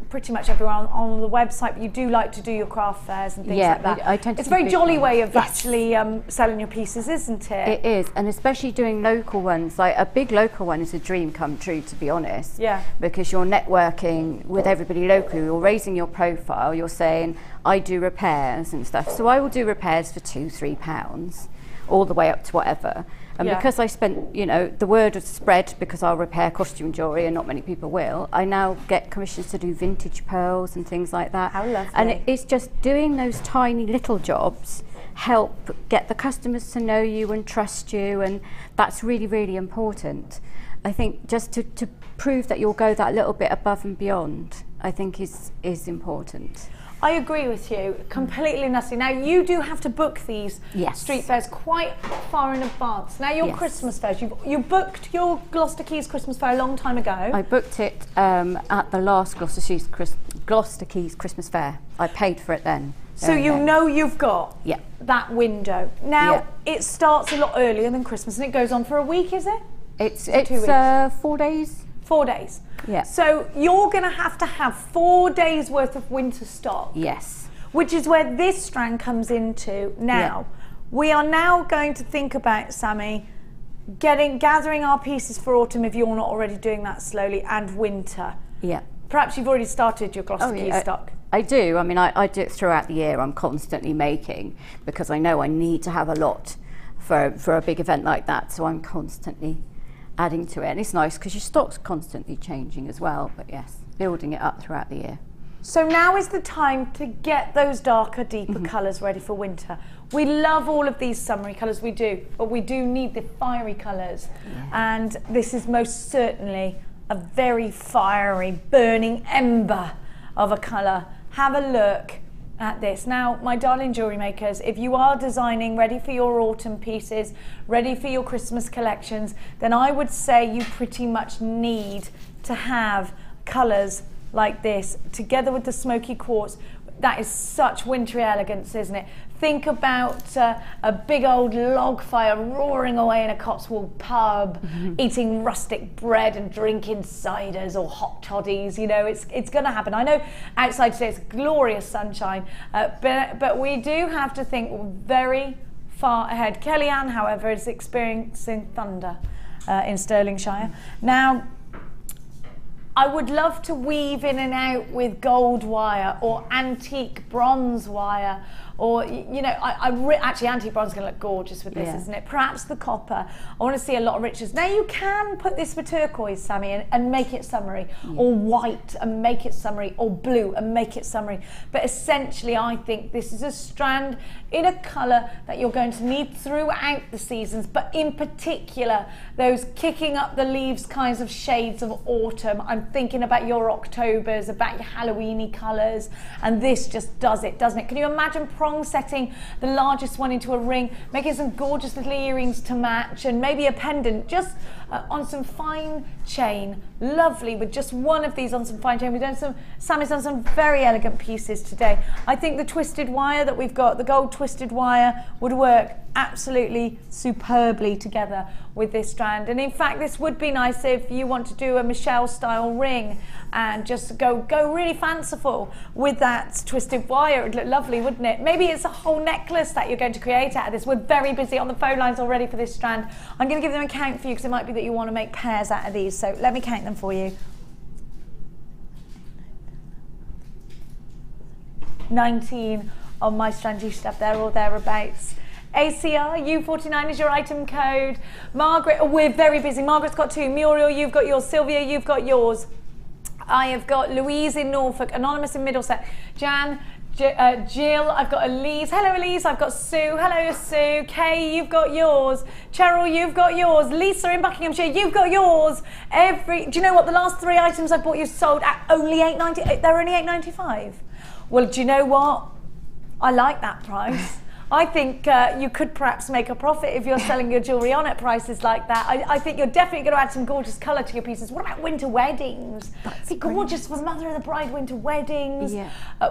pretty much everywhere on the website, but you do like to do your craft fairs and things like that. I tend to it's a very jolly way of yes. actually selling your pieces, isn't it? It is, and especially doing local ones. Like a big local one is a dream come true, to be honest. Yeah. Because you're networking with everybody locally, you're raising your profile, you're saying, I do repairs and stuff. So I will do repairs for £2-3, all the way up to whatever. And because I spent, you know, the word has spread because I'll repair costume jewellery and not many people will, I now get commissions to do vintage pearls and things like that. How lovely. And it's just doing those tiny little jobs help get the customers to know you and trust you, and that's really, really important. I think just to prove that you'll go that little bit above and beyond, I think is important. I agree with you completely, Nussie. Now you do have to book these street fairs quite far in advance. Now your Christmas fairs, you booked your Gloucester Quays Christmas fair a long time ago. I booked it at the last Gloucester Quays Christmas fair. I paid for it then. So you know you've got that window. Now it starts a lot earlier than Christmas and it goes on for a week, is it? It's 2 weeks? 4 days. 4 days. Yeah. So you're going to have 4 days worth of winter stock. Yes. Which is where this strand comes into now. We are now going to think about, Sammi, gathering our pieces for autumn if you're not already doing that slowly, and winter. Yeah. Perhaps you've already started your Gloucester Quays stock. I do. I mean, I do it throughout the year. I'm constantly making because I know I need to have a lot for a big event like that. So I'm constantly adding to it, and it's nice because your stock's constantly changing as well. But yes, building it up throughout the year. So now is the time to get those darker, deeper colours ready for winter. We love all of these summery colours, we do, but we do need the fiery colours. And this is most certainly a very fiery, burning ember of a colour. Have a look at this. Now, my darling jewellery makers, if you are designing ready for your autumn pieces, ready for your Christmas collections, then I would say you pretty much need to have colours like this together with the smoky quartz. That is such wintry elegance, isn't it? Think about a big old log fire roaring away in a Cotswold pub, eating rustic bread and drinking ciders or hot toddies. You know, it's going to happen. I know outside today it's glorious sunshine, but we do have to think very far ahead. Kellyanne, however, is experiencing thunder in Stirlingshire. Now, I would love to weave in and out with gold wire or antique bronze wire, or, you know, actually antique bronze is going to look gorgeous with this, isn't it? Perhaps the copper. I want to see a lot of richness. Now you can put this with turquoise, Sammi, and make it summery, or white and make it summery, or blue and make it summery. But essentially, I think this is a strand in a colour that you're going to need throughout the seasons, but in particular, those kicking up the leaves kinds of shades of autumn. I'm thinking about your Octobers, about your Halloweeny colours, and this just does it, doesn't it? Can you imagine prong setting the largest one into a ring, making some gorgeous little earrings to match, and maybe a pendant just on some fine chain, lovely with just one of these on some fine chain. We've done some, Sammy's done some very elegant pieces today. I think the twisted wire that we've got, the gold twisted wire, would work absolutely superbly together with this strand. And in fact, this would be nice if you want to do a Michelle style ring and just go really fanciful with that twisted wire. It would look lovely, wouldn't it? Maybe it's a whole necklace that you're going to create out of this. We're very busy on the phone lines already for this strand. I'm going to give them a count for you because it might be that you want to make pairs out of these. So let me count them for you. 19 on my strand. You should have there or thereabouts. ACR, U49 is your item code. Margaret, oh, we're very busy. Margaret's got 2. Muriel, you've got yours. Sylvia, you've got yours. I have got Louise in Norfolk, Anonymous in Middlesex. Jan, Jill, I've got Elise. Hello, Elise. I've got Sue. Hello, Sue. Kay, you've got yours. Cheryl, you've got yours. Lisa in Buckinghamshire, you've got yours. Do you know what? The last 3 items I bought you sold at only $8.90. They're only $8.95. Well, do you know what? I like that price. I think you could perhaps make a profit if you're selling your jewellery on at prices like that. I think you're definitely going to add some gorgeous colour to your pieces. What about winter weddings? That's gorgeous for mother of the bride winter weddings. Yeah.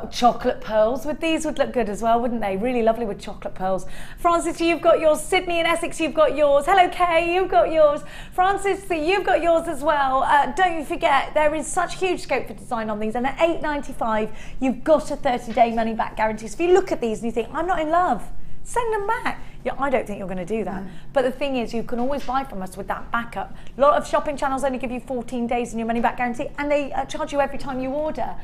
Chocolate pearls with these would look good as well, wouldn't they? Really lovely with chocolate pearls. Francis, you've got yours. Sydney in Essex, you've got yours. Hello, Kay, you've got yours. Francis, you've got yours as well. Don't forget, there is such huge scope for design on these, and at $8.95, you've got a 30-day money-back guarantee. So if you look at these and you think, I'm not in love, send them back. Yeah, I don't think you're going to do that. But the thing is, you can always buy from us with that backup. A lot of shopping channels only give you 14 days in your money back guarantee, and they charge you every time you order.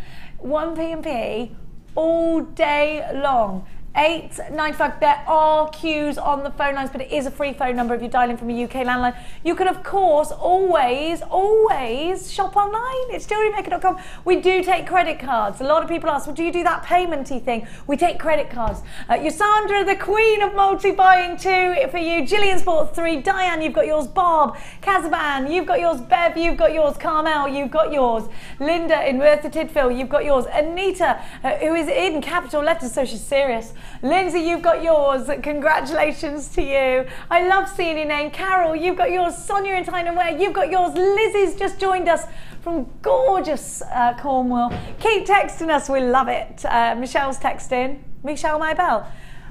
1p&p all day long. $8.95. There are queues on the phone lines, but it is a free phone number if you're dialing from a UK landline. You can, of course, always shop online. It's JewelleryMaker.com. We do take credit cards. A lot of people ask, well, do you do that paymenty thing? We take credit cards. Yasandra, the queen of multi-buying, 2 for you. Gillian's bought 3. Diane, you've got yours. Bob, Kazaban, you've got yours. Bev, you've got yours. Carmel, you've got yours. Linda in Merthyr Tydfil, you've got yours. Anita, who is in capital letters, so she's serious. Lindsay, you've got yours. Congratulations to you. I love seeing your name. Carol, you've got yours. Sonia in Tyne Ware, you've got yours. Lizzie's just joined us from gorgeous Cornwall. Keep texting us, we love it. Michelle's texting. Michelle Maybell.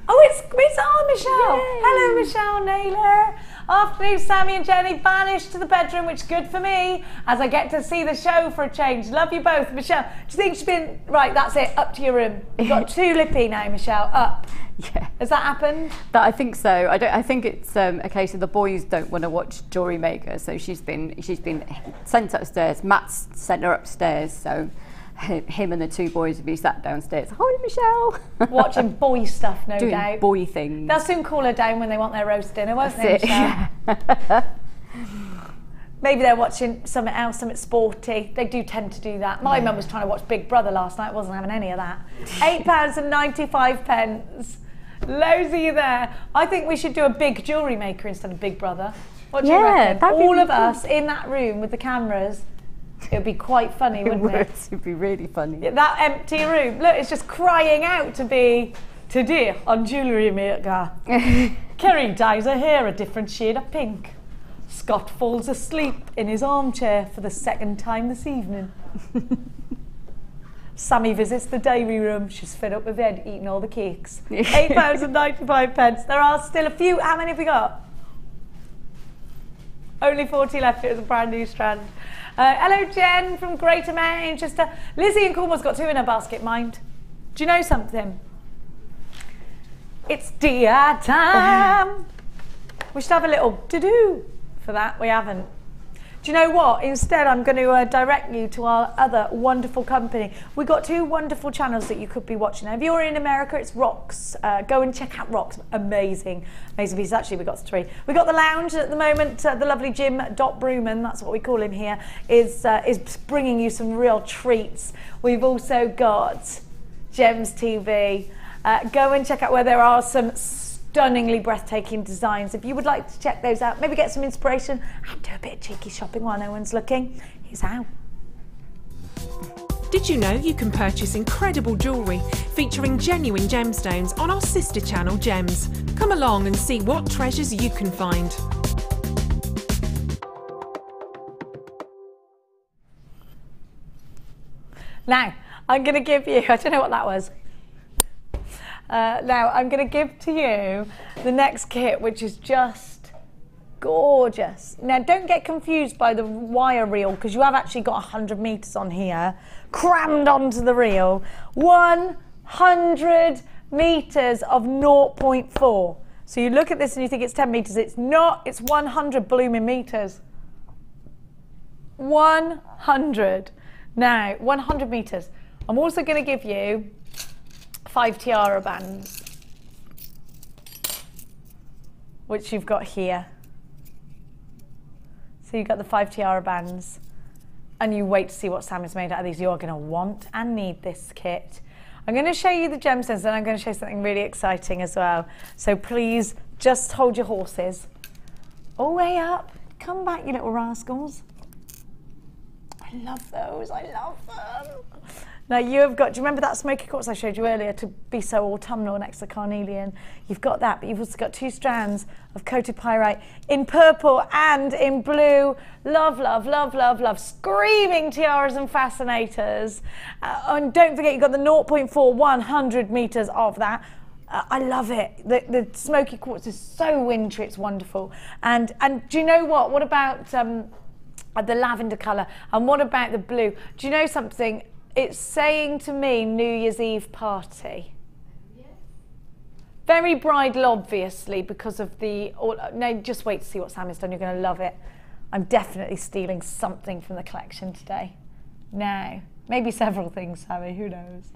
Oh, it's our Michelle. Yay. Hello, Michelle Naylor. Afternoon, Sammy and Jenny banished to the bedroom, which is good for me, as I get to see the show for a change. Love you both. Michelle, do you think she's been... Right, that's it. Up to your room. You've got 2 lippy now, Michelle. Up. Yeah. Has that happened? I think so. I think it's a case of the boys don't want to watch JewelleryMaker, so she's been sent upstairs. Matt's sent her upstairs, so... Him and the 2 boys will be sat downstairs. Hi, Michelle. Watching boy stuff, no Doing doubt. Boy things. They'll soon call her down when they want their roast dinner, won't they, Michelle? Yeah. Maybe they're watching something else, something sporty. They do tend to do that. My mum was trying to watch Big Brother last night. Wasn't having any of that. £8.95. Loads of you there. I think we should do a big JewelleryMaker instead of Big Brother. What do you reckon? All of us in that room with the cameras. It would be quite funny, wouldn't it? It would be really funny. Yeah, that empty room. Look, it's just crying out to be today on JewelleryMaker. Kerry dyes her hair a different shade of pink. Scott falls asleep in his armchair for the 2nd time this evening. Sammy visits the dairy room. She's fed up with Ed eating all the cakes. £8.95. There are still a few. How many have we got? Only 40 left. It was a brand new strand. Hello, Jen from Greater Manchester. Lizzie in Cornwall's got 2 in her basket, mind. Do you know something? It's dear time. We should have a little to-do for that. We haven't. Do you know what? Instead, I'm going to direct you to our other wonderful company. We've got 2 wonderful channels that you could be watching. Now, if you're in America, it's Rocks. Go and check out Rocks. Amazing. Amazing pieces. Actually, we've got 3. We've got The Lounge at the moment. The lovely Jim Bruman, that's what we call him here, is bringing you some real treats. We've also got Gems TV. Go and check out where there are some stunningly breathtaking designs. If you would like to check those out, maybe get some inspiration and do a bit of cheeky shopping while no one's looking, here's how. Did you know you can purchase incredible jewellery featuring genuine gemstones on our sister channel Gems? Come along and see what treasures you can find. Now, I'm going to give you, I don't know what that was. Now, I'm going to give to you the next kit, which is just gorgeous. Now, don't get confused by the wire reel, because you have actually got 100 metres on here, crammed onto the reel. 100 metres of 0.4. So you look at this and you think it's 10 metres. It's not, it's 100 blooming metres. 100. Now, 100 metres. I'm also going to give you 5 tiara bands, which you've got here. So you've got the 5 tiara bands, and you wait to see what Sammi's made out of these. You're going to want and need this kit. I'm going to show you the gemstones, and I'm going to show you something really exciting as well. So please just hold your horses. All the way up. Come back, you little rascals. I love those. I love them. Now you have got, do you remember that smoky quartz I showed you earlier to be so autumnal next to carnelian? You've got that, but you've also got 2 strands of coated pyrite in purple and in blue. Love, love, love, love, love. Screaming tiaras and fascinators. And don't forget, you've got the 0.4, 100 metres of that. I love it. The smoky quartz is so wintry, it's wonderful. And do you know what? What about the lavender colour? And what about the blue? Do you know something? It's saying to me New Year's Eve party. Yeah. Very bridal, obviously, because of the... no, just wait to see what Sammi's done. You're going to love it. I'm definitely stealing something from the collection today. Now, maybe several things, Sammi, who knows?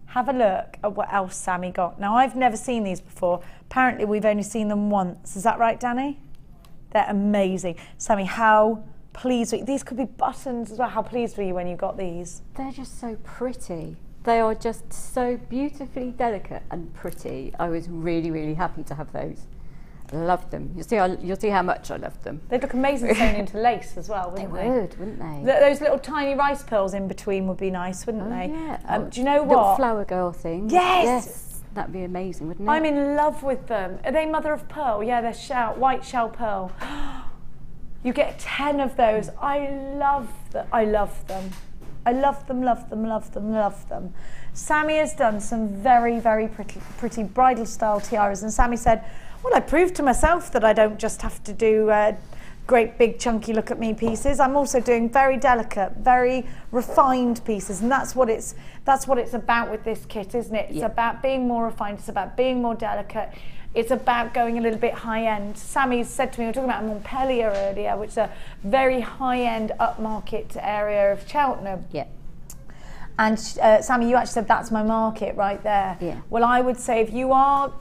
Have a look at what else Sammi got. Now, I've never seen these before. Apparently, we've only seen them once. Is that right, Danny? They're amazing. Sammi, how... pleased with these could be buttons as well. How pleased were you when you got these? They're just so pretty. They are just so beautifully delicate and pretty. I was really, really happy to have those. I loved them. You'll see how much I loved them. They'd look amazing sewn into lace as well, wouldn't they? They would, wouldn't they? Those little tiny rice pearls in between would be nice, wouldn't they? Yeah. Do you know what? Little flower girl thing. Yes. Yes. That'd be amazing, wouldn't it? I'm in love with them. Are they mother of pearl? Yeah, they're white shell pearl. You get 10 of those. I love them. I love them. I love them, love them, love them, love them. Sammi has done some very, very pretty bridal style tiaras, and Sammi said, well, I proved to myself that I don't just have to do great big chunky look at me pieces. I'm also doing very delicate, very refined pieces, and that's what it's about with this kit, isn't it? It's about being more refined, it's about being more delicate. It's about going a little bit high-end. Sammi said to me, we were talking about Montpellier earlier, which is a very high-end upmarket area of Cheltenham. Yeah. And Sammi, you actually said that's my market right there. Yeah. Well, I would say if you are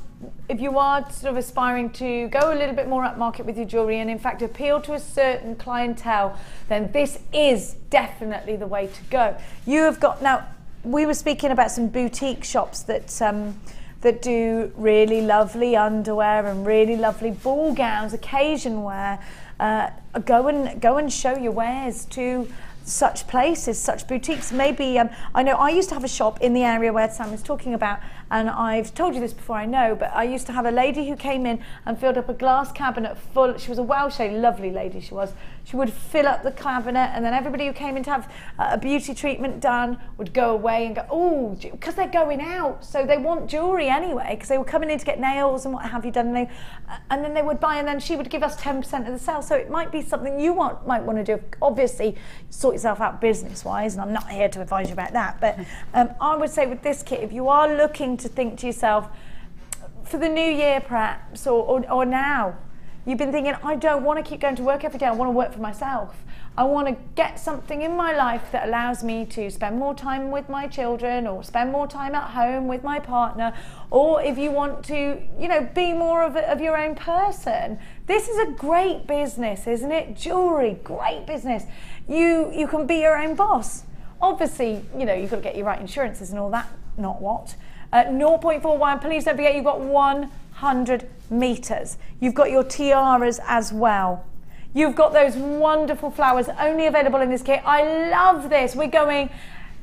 sort of aspiring to go a little bit more upmarket with your jewellery and in fact appeal to a certain clientele, then this is definitely the way to go. You have got, now, we were speaking about some boutique shops that do really lovely underwear and really lovely ball gowns, occasion wear. Go and show your wares to such places, such boutiques. Maybe, I know I used to have a shop in the area where Sam is talking about, and I've told you this before, I know, but I used to have a lady who came in and filled up a glass cabinet full. She was a Welsh lady, lovely lady she was. She would fill up the cabinet, and then everybody who came in to have a beauty treatment done would go away and go, oh, because they're going out, so they want jewellery anyway, because they were coming in to get nails and what have you done, and then they would buy, and then she would give us 10% of the sale. So it might be something you might want to do. Obviously, sort yourself out business-wise, and I'm not here to advise you about that, but I would say with this kit, if you are looking to think to yourself, for the new year perhaps, or now, you've been thinking, I don't want to keep going to work every day, I want to work for myself. I want to get something in my life that allows me to spend more time with my children or spend more time at home with my partner, or if you want to, be more of your own person. This is a great business, isn't it? Jewellery, great business. You can be your own boss. Obviously, you've got to get your right insurances and all that, not what. 0.41, please don't forget you've got 100 metres. You've got your tiaras as well. You've got those wonderful flowers only available in this kit. I love this. We're going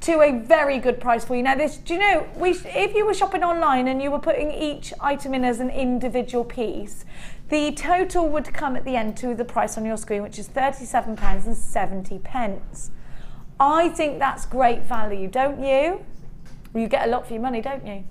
to a very good price for you. Now this, do you know, if you were shopping online and you were putting each item in as an individual piece, the total would come at the end to the price on your screen, which is £37.70. I think that's great value, don't you? Well, you get a lot for your money, don't you?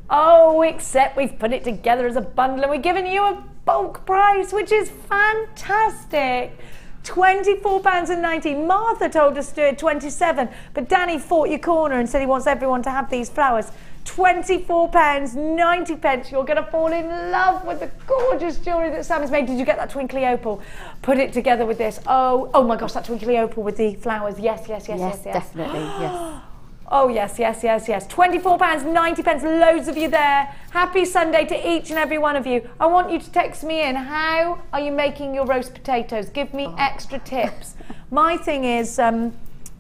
Oh, except we've put it together as a bundle and we're giving you a bulk price, which is fantastic. £24.90. Martha told us to do it 27, but Danny fought your corner and said he wants everyone to have these flowers. £24.90. You're going to fall in love with the gorgeous jewellery that Sammy's made. Did you get that twinkly opal? Put it together with this. Oh my gosh, that twinkly opal with the flowers. Yes. Yes, definitely, yes. Oh, yes. £24.90. Loads of you there. Happy Sunday to each and every one of you. I want you to text me in. How are you making your roast potatoes? Give me extra tips. My thing is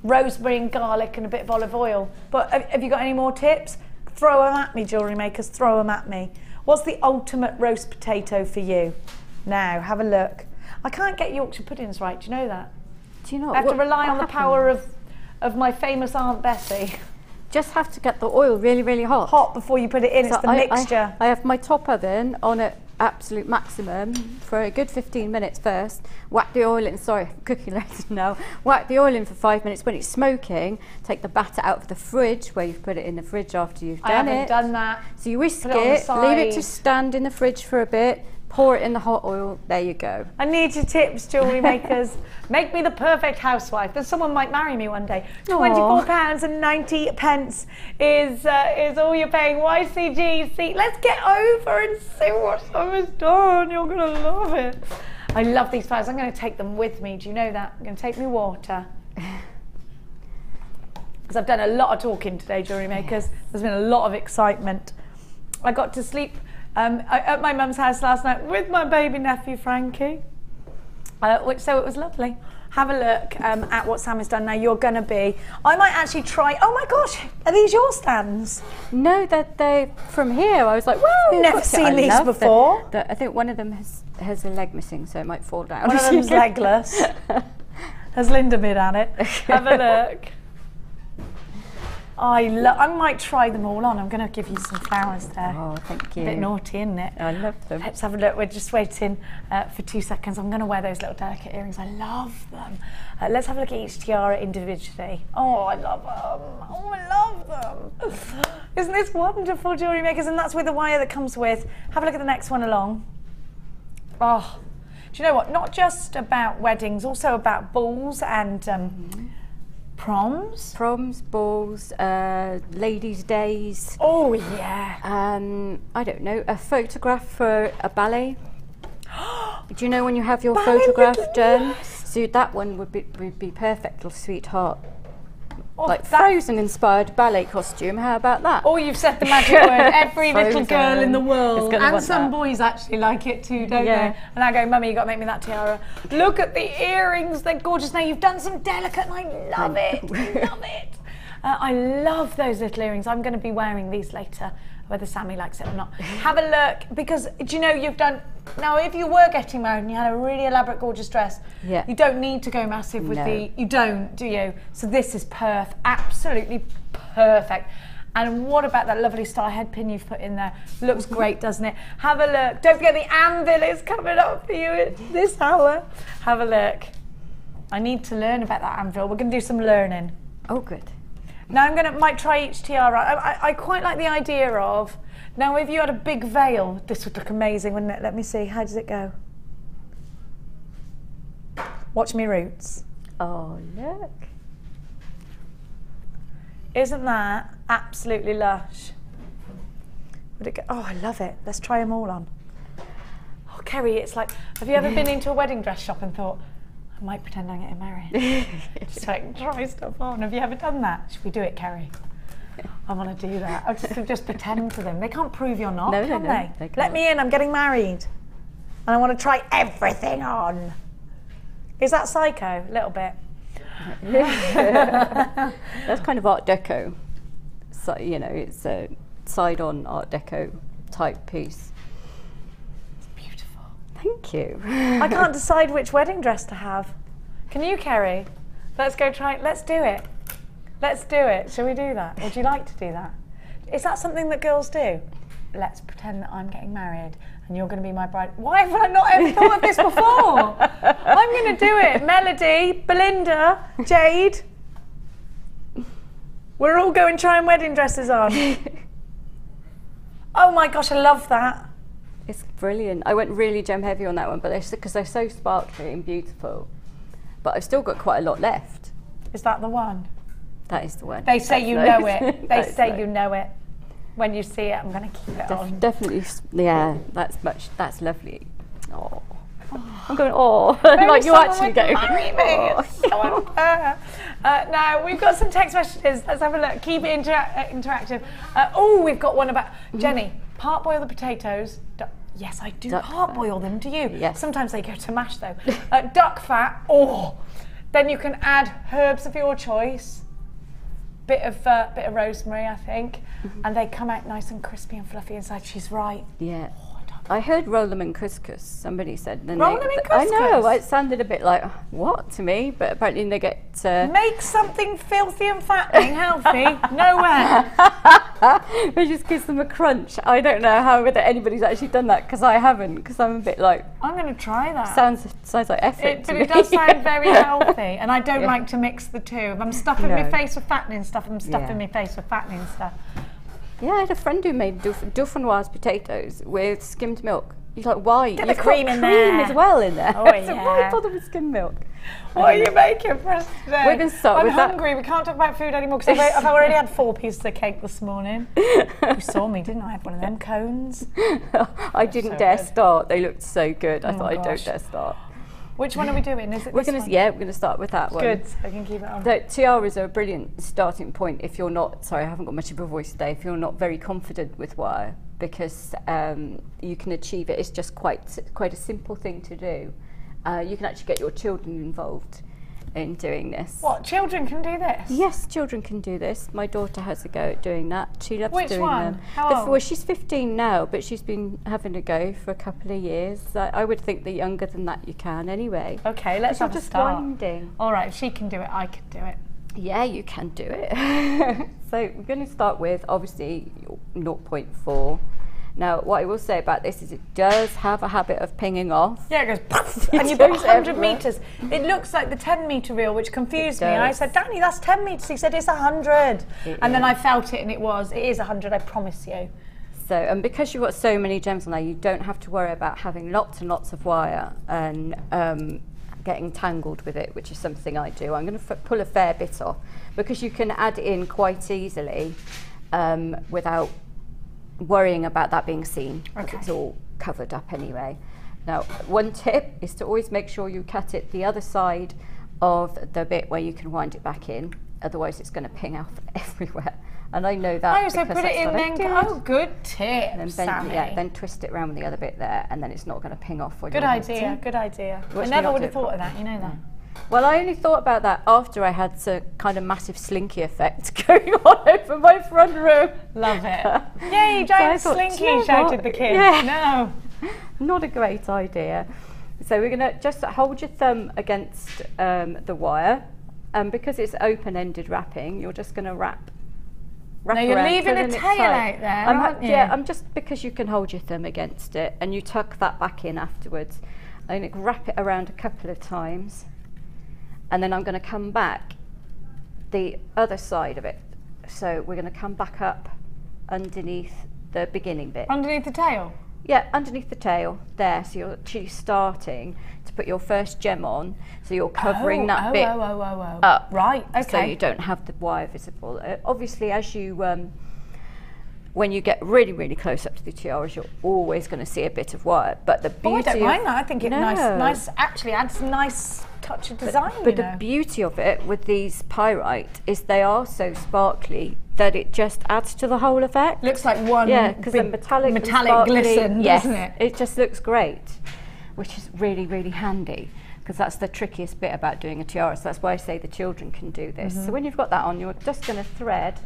rosemary and garlic and a bit of olive oil. But have you got any more tips? Throw them at me, jewellery makers. Throw them at me. What's the ultimate roast potato for you? Now, have a look. I can't get Yorkshire puddings right. Do you know that? Do you know? I have to rely on the power of my famous Aunt Bessie. Just have to get the oil really, really hot. Hot before you put it in. So it's the mixture. I have my top oven on at absolute maximum for a good 15 minutes first. Whack the oil in. Sorry, I'm cooking later now. Whack the oil in for 5 minutes. When it's smoking, take the batter out of the fridge where you've put it in the fridge after you've done it. I haven't done that. So you whisk it, leave it to stand in the fridge for a bit. Pour it in the hot oil. There you go. I need your tips, jewellery makers. Make me the perfect housewife. Then someone might marry me one day. £24.90 is all you're paying. YCG. See, let's get over and see what Summer's done. You're gonna love it. I love these flowers. I'm going to take them with me. Do you know that? I'm going to take me water. Because I've done a lot of talking today, jewellery makers. There's been a lot of excitement. I got to sleep at my mum's house last night with my baby nephew Frankie, so it was lovely. Have a look at what Sam has done. Now you're going to be, I might actually try, oh my gosh, are these your stands? No, they're from here. I was like, whoa. Never seen these before. I think one of them has a leg missing, so it might fall down. One of them's legless. Has Linda been at it? Have a look. I might try them all on. I'm going to give you some flowers there. Oh, thank you. A bit naughty, isn't it? I love them. Let's have a look. We're just waiting for 2 seconds. I'm going to wear those little delicate earrings. I love them. Let's have a look at each tiara individually. Oh, I love them. Oh, I love them. Isn't this wonderful, jewellery makers? And that's with the wire that comes with. Have a look at the next one along. Oh, do you know what? Not just about weddings, also about balls and proms, balls, ladies' days. Oh yeah. I don't know, a photograph for a ballet. Do you know when you have your Ballet photograph with done? yes. So that one would be perfect, little sweetheart. Oh, like Frozen-inspired ballet costume. How about that? Oh, you've said the magic word. Every little girl in the world, and want some that. Boys actually like it too, don't Yeah. they? And I go, Mummy, you got to make me that tiara. Look at the earrings; they're gorgeous. Now you've done some delicate, and I love it. I love it. I love those little earrings. I'm going to be wearing these later, whether Sammy likes it or not. Have a look, because do you know you've done. Now, if you were getting married and you had a really elaborate, gorgeous dress, you don't need to go massive with you don't, do you? So this is absolutely perfect. And what about that lovely star head pin you've put in there? Looks great, doesn't it? Have a look. Don't forget the anvil is coming up for you at this hour. Have a look. I need to learn about that anvil. We're going to do some learning. Oh, good. Now might try each tiara. I quite like the idea of, now if you had a big veil, this would look amazing, wouldn't it? Let me see, how does it go? Watch me roots. Oh, look. Isn't that absolutely lush? Would it go? Oh, I love it. Let's try them all on. Oh, Kerry, it's like, have you ever been into a wedding dress shop and thought, I might pretend I'm getting married? Just like try stuff on. Have you ever done that? Should we do it, Kerry? I want to do that. I'll just pretend to them. They can't prove you're not, can they? They can't. Let me in, I'm getting married. And I want to try everything on. Is that psycho? A little bit. That's kind of Art Deco. So, you know, it's a side-on Art Deco type piece. It's beautiful. Thank you. I can't decide which wedding dress to have. Can you, Kerry? Let's go try. Let's do it. Let's do it. Shall we do that? Would you like to do that? Is that something that girls do? Let's pretend that I'm getting married and you're going to be my bride. Why have I not ever thought of this before? I'm going to do it. Melody, Belinda, Jade, We're all going trying wedding dresses on. Oh my gosh, I love that. It's brilliant. I went really gem heavy on that one, but because they're so sparkly and beautiful. But I've still got quite a lot left. Is that the one? That is the one. They say you know it. They say you you know it. When you see it, I'm going to keep it on. Definitely, yeah, that's lovely. Oh. I'm going, oh, Maybe like you someone actually would go. marry me. It's so unfair. Now, we've got some text messages. Let's have a look. Keep it interactive. Oh, we've got one about Jenny. Parboil the potatoes. Yes, I do parboil them. Do you? Yes. Sometimes they go to mash, though. Duck fat. Oh. Then you can add herbs of your choice. Bit of rosemary, I think. And they come out nice and crispy and fluffy inside. She's right. Yeah. I heard roll them in couscous, somebody said. Roll them in couscous? I know, it sounded a bit like, what, to me? But apparently they get... Make something filthy and fattening healthy. Nowhere. It just gives them a crunch. I don't know how whether anybody's actually done that, because I haven't, because I'm a bit like... I'm going to try that. Sounds like effort But it does sound very healthy, and I don't like to mix the two. If I'm stuffing my face with fattening stuff, I'm stuffing my face with fattening stuff. Yeah, I had a friend who made dauphinoise potatoes with skimmed milk. You're like, why? Get the cream in there. Cream as well in there. Oh, So why bother with skimmed milk? What are you making for us today? We're going to start with that. I'm hungry. We can't talk about food anymore because I've already had 4 pieces of cake this morning. You saw me, didn't I? I had one of them cones. I didn't dare start. They looked so good. I thought I don't dare start. Which one are we doing? Is it we're this gonna, one? Yeah, we're going to start with that one. Good, so I can keep it on. The tiaras are a brilliant starting point if you're not, sorry, I haven't got much of a voice today, if you're not very confident with wire, because you can achieve it. It's just quite a simple thing to do. You can actually get your children involved in doing this. What, children can do this? Yes, children can do this. My daughter has a go at doing that. She loves Which doing one? them. How old? Well, she's 15 now, but she's been having a go for a couple of years. I would think that younger than that you can anyway. Okay, let's have a just start. winding. All right, if she can do it, I can do it. Yeah, you can do it. So we're going to start with, obviously, 0.4. Now, what I will say about this is it does have a habit of pinging off. Yeah, it goes, and you've got 100 metres. It looks like the 10-metre reel, which confused me. And I said, Danny, that's 10 metres. He said, it's 100. And then I felt it, and it is 100, I promise you. So, and because you've got so many gems on there, you don't have to worry about having lots and lots of wire and getting tangled with it, which is something I do. I'm going to pull a fair bit off, because you can add in quite easily without worrying about that being seen, because it's all covered up anyway. Now, one tip is to always make sure you cut it the other side of the bit where you can wind it back in, otherwise it's going to ping off everywhere. And I know that. Oh, so put it in then. Oh, good tip, and then Sammi. then twist it around with the other bit there, and then it's not going to ping off. Good idea, good idea. I never would have thought of that, you know that. Well, I only thought about that after I had a kind of massive slinky effect going on over my front room. Love it. Yay, giant slinky, shouted the kid. Yeah. No. Not a great idea. So we're going to just hold your thumb against the wire, and because it's open-ended wrapping, you're just going to wrap now you're around, leaving a tail out there, aren't you? Yeah, I'm just, because you can hold your thumb against it, and you tuck that back in afterwards. I'm going to wrap it around a couple of times. And then I'm going to come back the other side of it. So we're going to come back up underneath the beginning bit. Underneath the tail? Yeah, underneath the tail, there. So you're actually starting to put your first gem on. So you're covering that bit up. Right, okay. So you don't have the wire visible. Obviously, as you, when you get really, really close up to the tiaras, you're always going to see a bit of wire. But the beauty I don't mind that. I think it nice actually adds a nice touch of design. But the beauty of it with these pyrite is they are so sparkly that it just adds to the whole effect. Looks like one because the metallic glisten, doesn't it? It just looks great, which is really, really handy, because that's the trickiest bit about doing a tiara. So that's why I say the children can do this. So when you've got that on, you're just going to thread.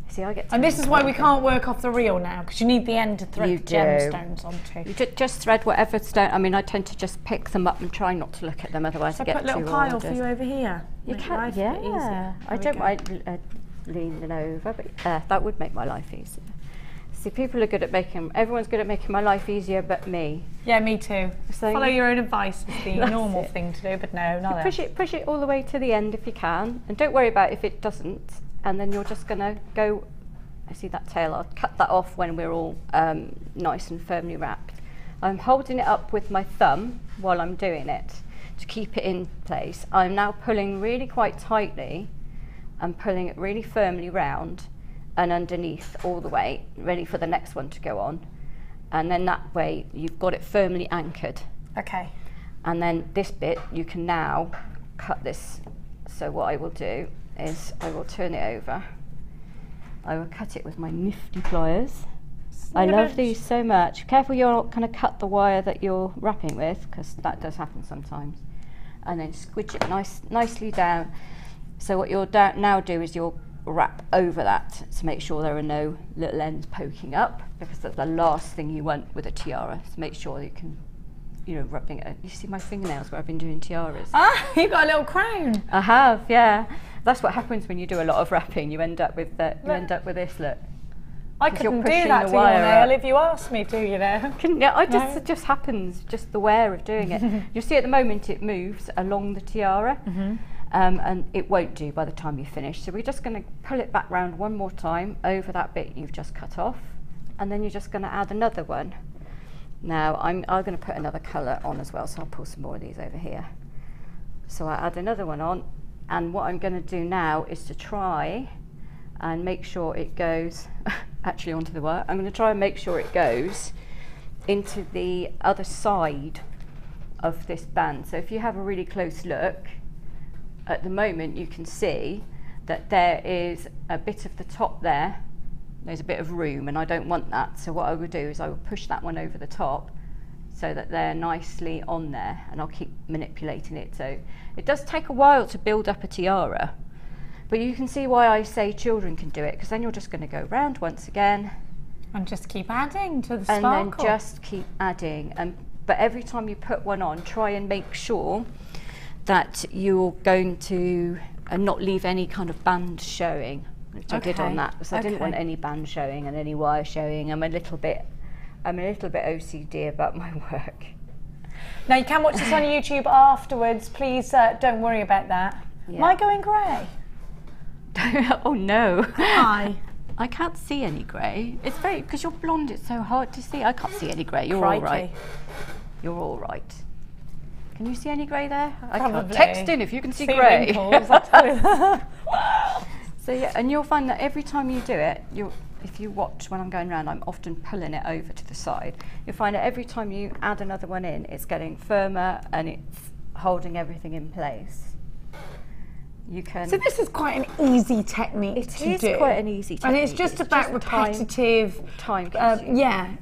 See, I get. And this is why we can't work off the reel now, because you need the end to thread the gemstones onto. You just thread whatever stone. I mean, I tend to just pick them up and try not to look at them, otherwise I get too ordered. Put a little pile for you over here. You can, yeah. I don't mind leaning over, but that would make my life easier. See, people are good at making. Everyone's good at making my life easier, but me. Yeah, me too. So follow your own advice is the normal thing to do, but no, not push it all the way to the end if you can, and don't worry about if it doesn't. and then you're just going to go, I see that tail, I'll cut that off when we're all nice and firmly wrapped. I'm holding it up with my thumb while I'm doing it to keep it in place. I'm now pulling really quite tightly and pulling it really firmly round and underneath all the way, ready for the next one to go on. And then that way you've got it firmly anchored. Okay. And then this bit, you can now cut this. So what I will do is I will turn it over. I will cut it with my nifty pliers. I love these so much. Careful you're not going to cut the wire that you're wrapping with, because that does happen sometimes. And then squidge it nicely down. So what you'll now do is you'll wrap over that to make sure there are no little ends poking up, because that's the last thing you want with a tiara. So make sure you can, you know, rubbing it. You see my fingernails where I've been doing tiaras? Ah, you got a little crown. I have, yeah. That's what happens when you do a lot of wrapping. You end up with the, you end up with this look. I couldn't do that to your nail if you asked me to, you know. It just happens, just the wear of doing it. You see at the moment it moves along the tiara, and it won't do by the time you finish. So we're just going to pull it back round one more time over that bit you've just cut off, and then you're just going to add another one. Now I'm going to put another colour on as well, so I'll pull some more of these over here. So I add another one on, and what I'm going to do now is to try and make sure it goes actually onto the wire. I'm going to try and make sure it goes into the other side of this band. So if you have a really close look, at the moment you can see that there is a bit of the top there. There's a bit of room, and I don't want that. So what I will do is I will push that one over the top so that they're nicely on there, and I'll keep manipulating it. So it does take a while to build up a tiara, but you can see why I say children can do it, because then you're just going to go round once again and just keep adding to the sparkle. And then just keep adding. But every time you put one on, try and make sure that you're going to not leave any kind of band showing, which I did on that, because I didn't want any band showing and any wire showing. I'm a little bit OCD about my work. Now you can watch this on YouTube afterwards. Please don't worry about that. Yeah. Am I going grey? Oh no. Hi. I can't see any grey. It's very, because you're blonde, it's so hard to see. I can't see any grey. You're all right. You're all right. Can you see any grey there? I can't. Text in if you can see grey. So yeah, and you'll find that every time you do it, if you watch when I'm going around, I'm often pulling it over to the side. You'll find that every time you add another one in, it's getting firmer and it's holding everything in place. You can. So this is quite an easy technique to do. It is quite an easy technique. And it's just about repetitive,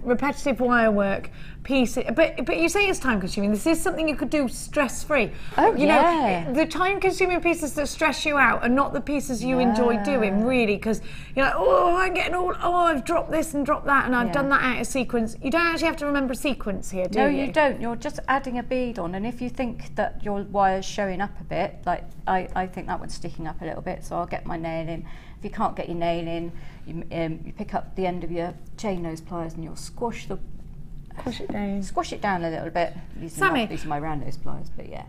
repetitive wire work pieces. But you say it's time consuming. This is something you could do stress free. Oh, you know, the time consuming pieces that stress you out are not the pieces you enjoy doing, really, because you're like, oh, I'm getting all, I've dropped this and dropped that, and I've done that out of sequence. You don't actually have to remember a sequence here, do you? No, you don't. You're just adding a bead on, and if you think that your wire's showing up a bit, like I think that one's sticking up a little bit, so I'll get my nail in. If you can't get your nail in, you pick up the end of your chain nose pliers and you'll squash it down a little bit. These are my round nose pliers, but yeah.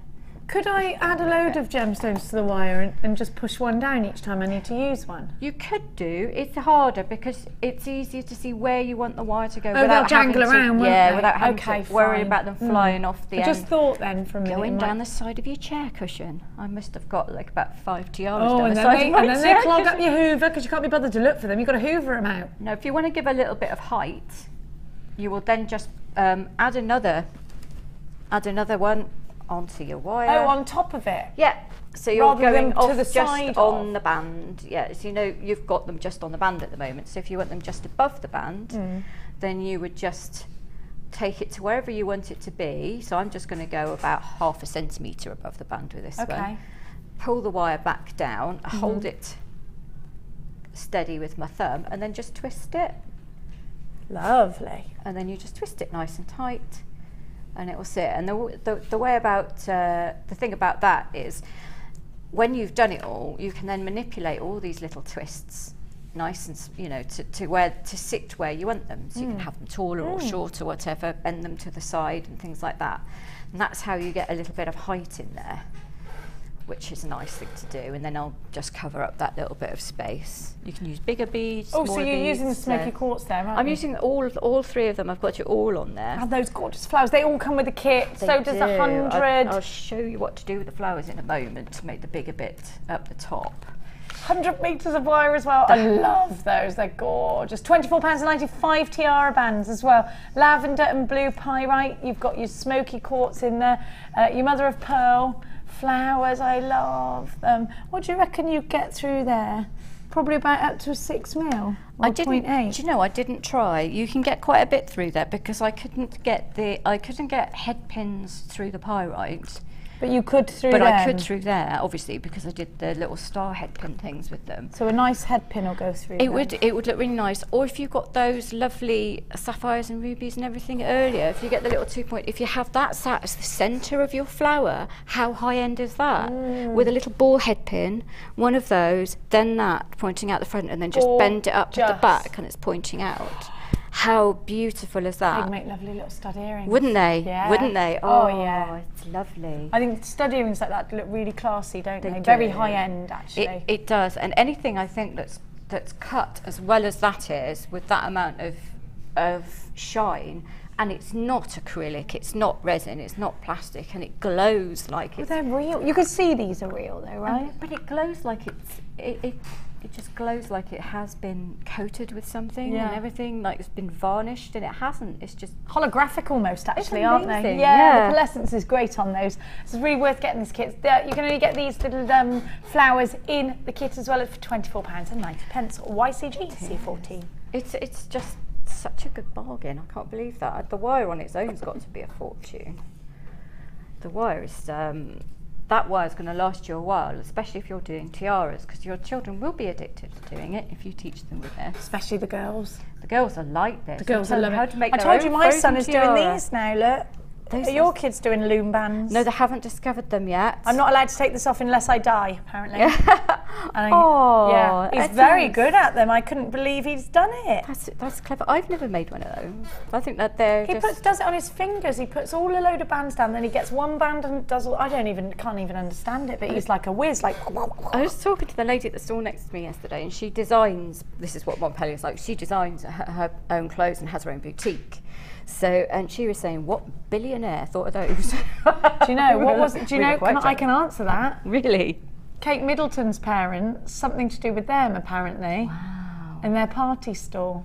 Could I add a load of gemstones to the wire and just push one down each time I need to use one? You could do. It's harder because it's easier to see where you want the wire to go. Without jangle around, without having to worry about them flying off the end. I just thought then for a minute. Going down the side of your chair cushion. I must have got like about 5 tiaras down the side of my chair. And then they clog up your hoover because you can't be bothered to look for them. You've got to hoover them out. No, if you want to give a little bit of height, you will then just add another one onto your wire. Oh, on top of it? Yeah. So you're going off to the just side on the band. Yeah, so you know you've got them just on the band at the moment. So if you want them just above the band, then you would just take it to wherever you want it to be. So I'm just going to go about 0.5 centimetre above the band with this one. Pull the wire back down, hold it steady with my thumb, and then just twist it. Lovely. And then you just twist it nice and tight, and it will sit. And the way about the thing about that is, when you've done it all, you can then manipulate all these little twists, nice and to sit where you want them. So you can have them taller or short or whatever, bend them to the side and things like that. And that's how you get a little bit of height in there. which is a nice thing to do, and then I'll just cover up that little bit of space. You can use bigger beads, Oh, smaller so you're beads, using the smoky quartz there, aren't I'm you? using all 3 of them. I've got it all on there. And those gorgeous flowers, they all come with a kit. They So does the do. 100. I'll show you what to do with the flowers in a moment to make the bigger bit up the top. 100 metres of wire as well. I love those, they're gorgeous. £24.95 tiara bands as well. Lavender and blue pyrite. You've got your smoky quartz in there. Your mother of pearl. Flowers, I love them. What do you reckon you get through there? Probably about up to 6 mil. I didn't. Do you know? I didn't try. You can get quite a bit through there because I couldn't get head pins through the pyrite. But you could through But them. I could through there, obviously, because I did the little star head pin things with them. So a nice head pin will go through. It would look really nice. Or if you've got those lovely sapphires and rubies and everything earlier, if you get the little 2-point, if you have that sat as the centre of your flower, how high end is that? With a little ball head pin, one of those, then that pointing out the front, and then just bend it up at the back and it's pointing out. How beautiful is that? They'd make lovely little stud earrings. Wouldn't they? Yeah. Wouldn't they? Oh yeah. It's lovely. I think stud earrings like that look really classy, don't they? They Very do. high end, actually. It does, and anything I think that's cut as well as that is, with that amount of shine, and it's not acrylic, it's not resin, it's not plastic, and it glows like it's. They're real. You can see these are real, though, right? But it glows like it just glows like it has been coated with something and everything, like it's been varnished, and it hasn't. It's just holographic almost, actually, it's aren't they? amazing, Yeah, the pearlescence is great on those. It's really worth getting these kits. You can only get these little flowers in the kit as well for £24.90 or YCG C14. It's just such a good bargain. I can't believe that. The wire on its own's got to be a fortune. The wire is that wire is going to last you a while, especially if you're doing tiaras, because your children will be addicted to doing it if you teach them with this. Especially the girls. The girls are like this. The girls are loving how to make I their told own you my son frozen is tiara. doing these now, look. Are your kids doing loom bands? No, they haven't discovered them yet. I'm not allowed to take this off unless I die, apparently. Oh, yeah, he's that's very nice. good at them. I couldn't believe he's done it. That's clever. I've never made one of those. I think that they're He does it on his fingers. He puts all a load of bands down, then he gets one band and does all. I can't even understand it. But he's like a whiz, like. I was talking to the lady at the store next to me yesterday, and she designs. This is what Montpellier is like. She designs her own clothes and has her own boutique. So, and she was saying, what billionaire thought of those? Do you know what was it? Do you know? I can answer that. Really? Kate Middleton's parents, something to do with them apparently. Wow. In their party store.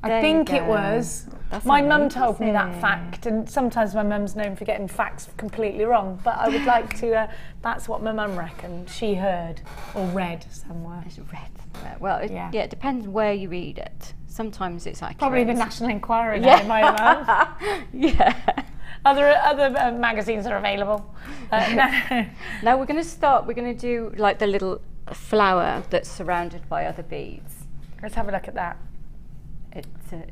There I you think it go. was. That's My mum told me that amazing. fact, and sometimes my mum's known for getting facts completely wrong. But I would like to. That's what my mum reckoned. She heard or read somewhere. It's read. Well, yeah, it depends where you read it. Sometimes it's accurate. Probably the National Enquirer now, my mum. Yeah. Other magazines are available. No. Now we're going to start. We're going to do like the little flower that's surrounded by other beads. Let's have a look at that.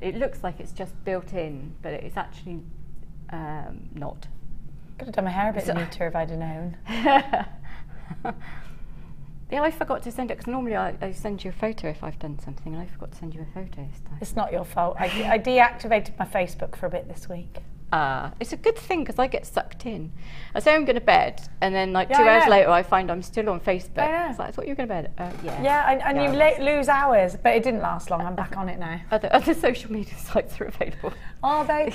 It looks like it's just built in, but it's actually not. Could have done my hair a bit neater if I'd have known. Yeah, I forgot to send it, because normally I send you a photo if I've done something, and I forgot to send you a photo this time. It's not your fault. I deactivated my Facebook for a bit this week. It's a good thing, because I get sucked in. I say I'm going to bed, and then like 2 I hours know. later I find I'm still on Facebook. I know. It's like, I thought you were going to bed. Yeah. Yeah, and you lose hours, but it didn't last long. I'm back on it now. Other social media sites are available. Are they?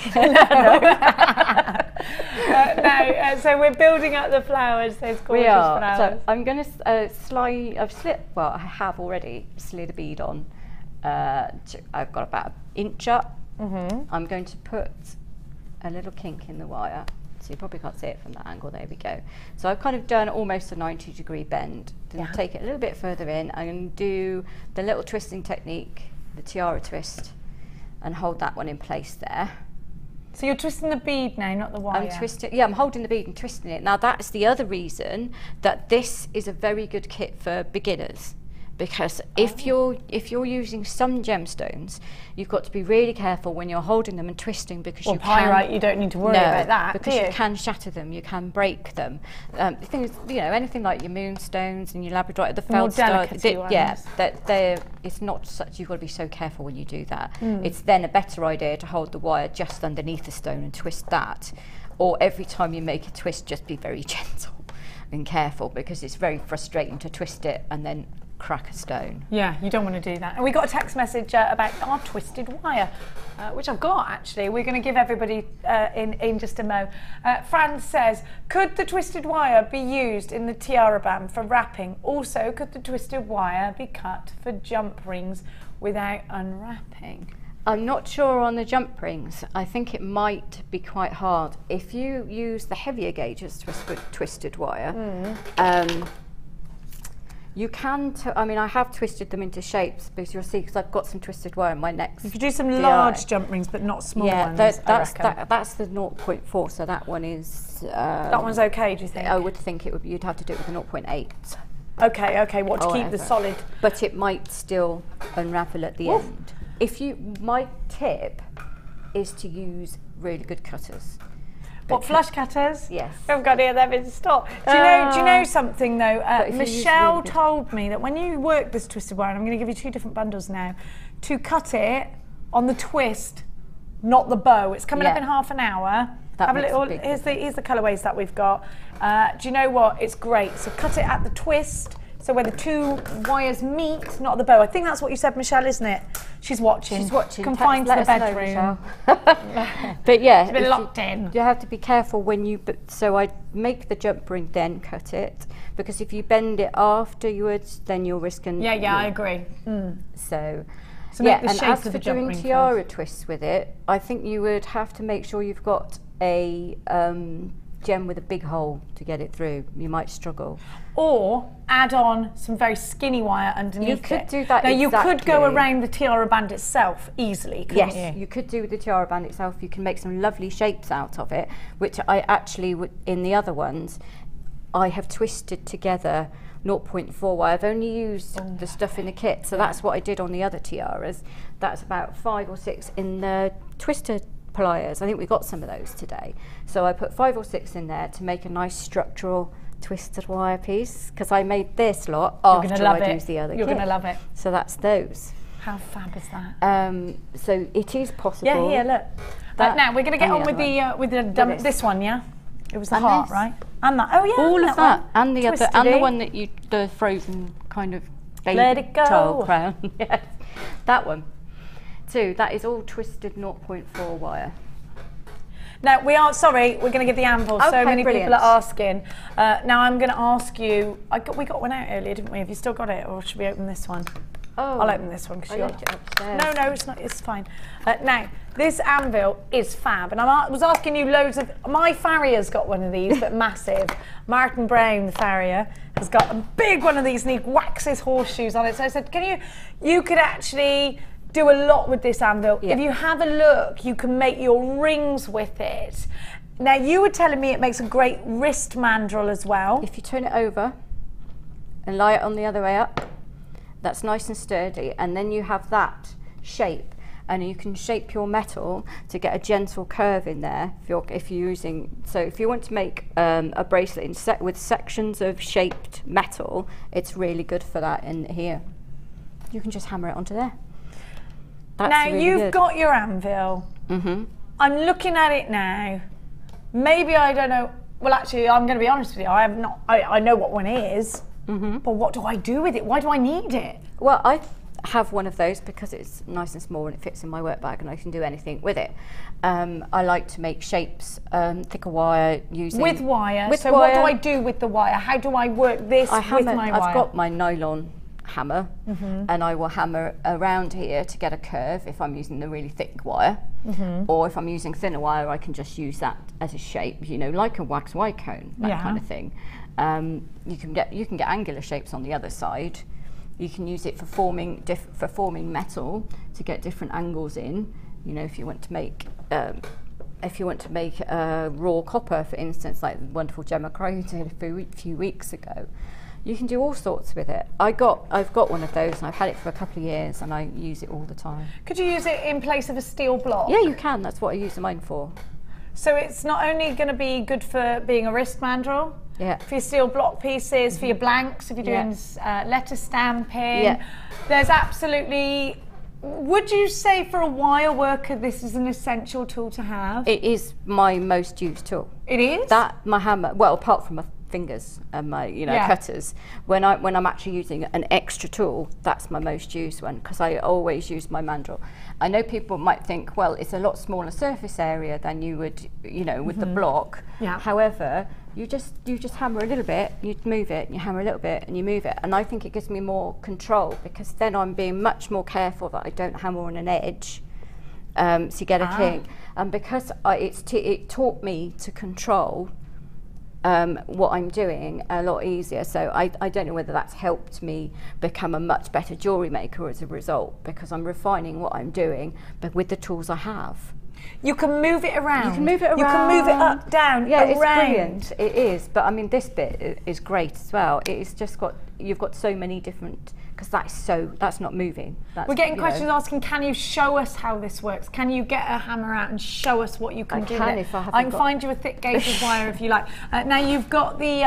So we're building up the flowers, those gorgeous We are. flowers. So I'm going to slide. I have already slid a bead on. I've got about an inch up. I'm going to put a little kink in the wire. So you probably can't see it from that angle. There we go. So I've kind of done almost a 90-degree bend. Then take it a little bit further in. I'm going to do the little twisting technique, the tiara twist, and hold that one in place there. So you're twisting the bead now, not the wire? I'm twisting. Yeah, I'm holding the bead and twisting it. Now that's the other reason that this is a very good kit for beginners. Because if you're using some gemstones, you've got to be really careful when you're holding them and twisting, because you pyrite, you don't need to worry about that, because you can shatter them, you can break them. The thing is, anything like your moonstones and your labradorite, the more feldspar, delicate ones. yeah, it's not such. You've got to be so careful when you do that. It's then a better idea to hold the wire just underneath the stone and twist that, or every time you make a twist, just be very gentle. been careful because it's very frustrating to twist it and then crack a stone. Yeah, you don't want to do that. And we got a text message about our twisted wire, which I've got actually. We're going to give everybody in just a mo. Fran says, could the twisted wire be used in the tiara band for wrapping? Also, could the twisted wire be cut for jump rings without unwrapping? I'm not sure on the jump rings. I think it might be quite hard. If you use the heavier gauges twisted wire, you can, I mean, I have twisted them into shapes because you'll see, because I've got some twisted wire in my next. You could do some large jump rings, but not small ones. Yeah, that's the 0.4, so that one is... that one's okay, do you think? I would think it would. You'd have to do it with a 0.8. Okay, what, to keep the solid? But it might still unravel at the end. My tip is to use really good cutters. What, flush cutters? Yes. We haven't got any of them in stock. Do you know something though? Michelle really told me that when you work this twisted wire, and I'm going to give you 2 different bundles now, to cut it on the twist, not the bow. It's coming up in half an hour. Have a little. Here's the colourways that we've got. Do you know what? It's great. So cut it at the twist. So where the 2 wires meet, not the bow. I think that's what you said, Michelle, isn't it? She's watching. She's watching. Confined to the bedroom. But yeah, it's been locked in. You have to be careful when you. So I make the jump ring, then cut it, because if you bend it afterwards, then you're risking. Yeah, I agree. So make the and shape as of the for jump doing ring tiara twists with it, I think you would have to make sure you've got a gem with a big hole to get it through. You might struggle. Or add on some very skinny wire underneath it. You could do that. Now you could go around the tiara band itself easily, couldn't you? You could do the tiara band itself. You can make some lovely shapes out of it, which I actually would, in the other ones, I have twisted together 0.4 wire. I've only used the stuff in the kit, so that's what I did on the other tiaras. That's about 5 or 6 in the twister pliers. I think we got some of those today. So I put 5 or 6 in there to make a nice structural twisted wire piece, because I made this lot after I used the other kit. You're going to love it. So that's those. How fab is that? So it is possible. Yeah, look. Now we're going to get on with this one, yeah? It was the heart, right? And that. Oh yeah. All of that, and the other, and the one that the frozen kind of let it go. Tile crown. Yes, that one. Too. That is all twisted 0.4 wire. Now we're going to give the anvil. Okay, so many brilliant. people are asking. Now I'm going to ask you. We got one out earlier, didn't we? Have you still got it, or should we open this one? Oh, I'll open this one because you're. It upstairs. No, it's not. It's fine. Now this anvil is fab, and I was asking you loads of. My farrier's got one of these, but massive. Martin Brown, the farrier, has got a big one of these, and he waxes horseshoes on it. So I said, you could actually do a lot with this anvil. Yeah. If you have a look, you can make your rings with it. Now you were telling me it makes a great wrist mandrel as well. If you turn it over and lie it on the other way up, that's nice and sturdy, and then you have that shape, and you can shape your metal to get a gentle curve in there. If you're using, so if you want to make a bracelet with sections of shaped metal, it's really good for that in here. You can just hammer it onto there. That's now really you've good. got your anvil. Mm-hmm. I'm looking at it now. Maybe I don't know. Well, actually, I'm going to be honest with you. I have not. I know what one is, but what do I do with it? Why do I need it? Well, I have one of those because it's nice and small and it fits in my work bag, and I can do anything with it. I like to make shapes, thicker wire using with wire. With so wire. What do I do with the wire? How do I work this with my wire? I've got my nylon hammer, and I will hammer around here to get a curve if I'm using the really thick wire, or if I'm using thinner wire, I can just use that as a shape, you know, like a wax wire cone, that kind of thing. You can get angular shapes on the other side. You can use it for forming metal to get different angles in. You know, if you want to make raw copper, for instance, like the wonderful Gemma Crow did a few weeks ago. You can do all sorts with it. I've got one of those, and I've had it for a couple of years, and I use it all the time. Could you use it in place of a steel block? Yeah, you can. That's what I use mine for. So it's not only going to be good for being a wrist mandrel, for your steel block pieces, for your blanks, if you're doing letter stamping. Yeah. There's absolutely. Would you say for a wire worker this is an essential tool to have? It is my most used tool. It is? That, my hammer, well, apart from a fingers and my cutters. When I'm actually using an extra tool, that's my most used one, because I always use my mandrel. I know people might think, well, it's a lot smaller surface area than you would, with the block. Yeah. However, you just hammer a little bit, you move it, you hammer a little bit and you move it, and I think it gives me more control, because then I'm being much more careful that I don't hammer on an edge, so you get a king. And because it taught me to control what I'm doing a lot easier. So I don't know whether that's helped me become a much better jewellery maker as a result, because I'm refining what I'm doing, but with the tools I have. You can move it around. You can move it around. You can move it up, down, yeah, around. It's brilliant. It is. But I mean, this bit is great as well. It's just you've got so many different, because that's not moving. We're getting questions asking, can you show us how this works? Can you get a hammer out and show us what you can do? I can find you a thick gauge of wire if you like. Now you've got the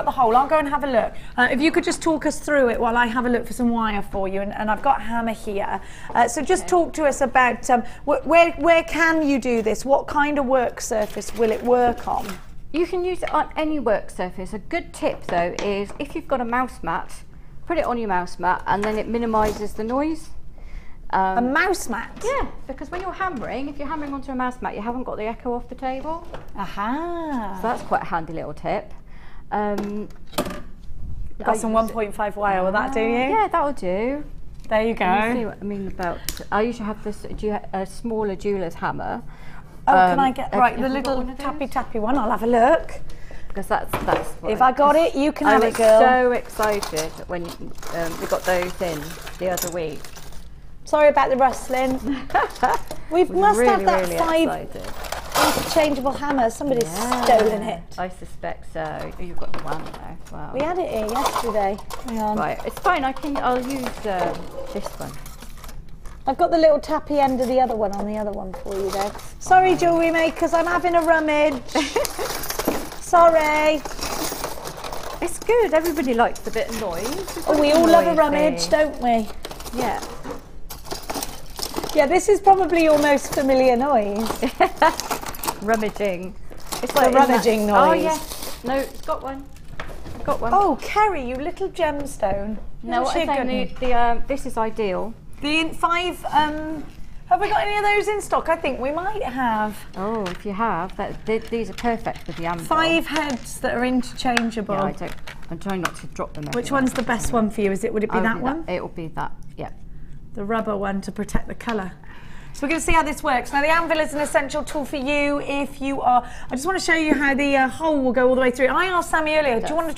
hole. I'll go and have a look. If you could just talk us through it while I have a look for some wire for you, and I've got a hammer here. So just talk to us about where can you do this? What kind of work surface will it work on? You can use it on any work surface. A good tip though is, if you've got a mouse mat, put it on your mouse mat, and then it minimises the noise. A mouse mat? Yeah, because when you're hammering, if you're hammering onto a mouse mat, you haven't got the echo off the table. Aha! So that's quite a handy little tip. You've got some 1.5 wire, will that do you? Yeah, that'll do. There you go. Can you see what I mean about? I usually have this a smaller jeweller's hammer. Oh, can I get the little tappy one? I'll have a look. Because that's what if I got it, you can have it, girl. I was so excited when we got those in the other week. Sorry about the rustling. We must have that really 5 interchangeable hammer. Somebody's stolen it. I suspect so. You've got the one there. Wow. We had it here yesterday. Hang on. Right, it's fine. I'll use this one. I've got the little tappy end of the other one on the other one for you there. Sorry, jewellery makers, I'm having a rummage. Sorry. It's good. Everybody likes a bit of noise. Oh, we all love a rummage, don't we? Yeah. Yeah, this is probably your most familiar noise. Rummaging. It's like the rummaging noise. Oh, yes. No, it's got one. I've got one. Oh, Kerry, you little gemstone. No, what I'm saying, this is ideal. The 5, have we got any of those in stock? I think we might have. Oh, if you have, these are perfect for the anvil. 5 heads that are interchangeable. Yeah, I'm trying not to drop them. Which one's the best one for you? Would it be that one? It will be that, yeah. The rubber one to protect the colour. So we're going to see how this works. Now the anvil is an essential tool for you if you are. I just want to show you how the hole will go all the way through. I asked Sammi earlier, don't you want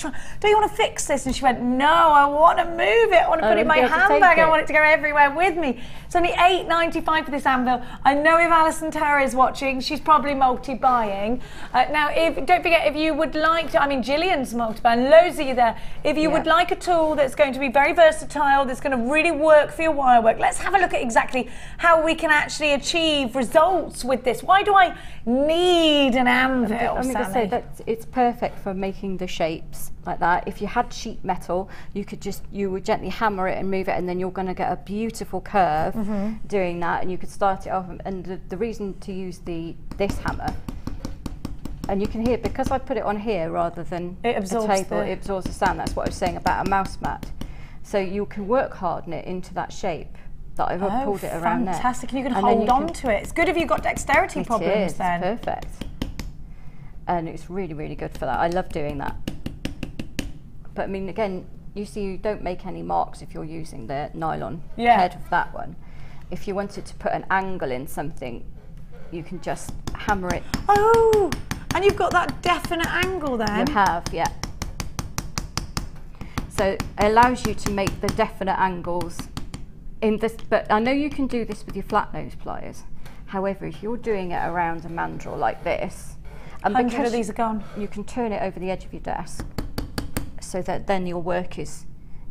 to fix this? And she went, no, I want to move it. I want to put it in my handbag. I want it to go everywhere with me. It's only £8.95 for this anvil. I know if Alison Tara is watching, she's probably multi-buying. Now, don't forget, if you would like to, I mean, Gillian's multi-buying, loads of you there. If you would like a tool that's going to be very versatile, that's going to really work for your wire work, let's have a look at exactly how we can actually achieve results with this. Why do I need an anvil, I'm going to say Sammi? that it's perfect for making the shapes like that. If you had sheet metal, you would gently hammer it and move it, and then you're going to get a beautiful curve doing that, and you could start it off. And the reason to use this hammer, and you can hear, because I put it on here rather than it absorbs a table, it absorbs the sound. That's what I was saying about a mouse mat. So you can work harden it into that shape that I've pulled it around there. Fantastic, and you can hold on to it. It's good if you've got dexterity problems then. It's perfect. And it's really, really good for that. I love doing that. But I mean, again, you see, you don't make any marks if you're using the nylon head of that one. If you wanted to put an angle in something, you can just hammer it. Oh, and you've got that definite angle then. You have, yeah. So it allows you to make the definite angles in this, but I know you can do this with your flat nose pliers. However, if you're doing it around a mandrel like this, and 100 of these are gone. You can turn it over the edge of your desk, so that then your work is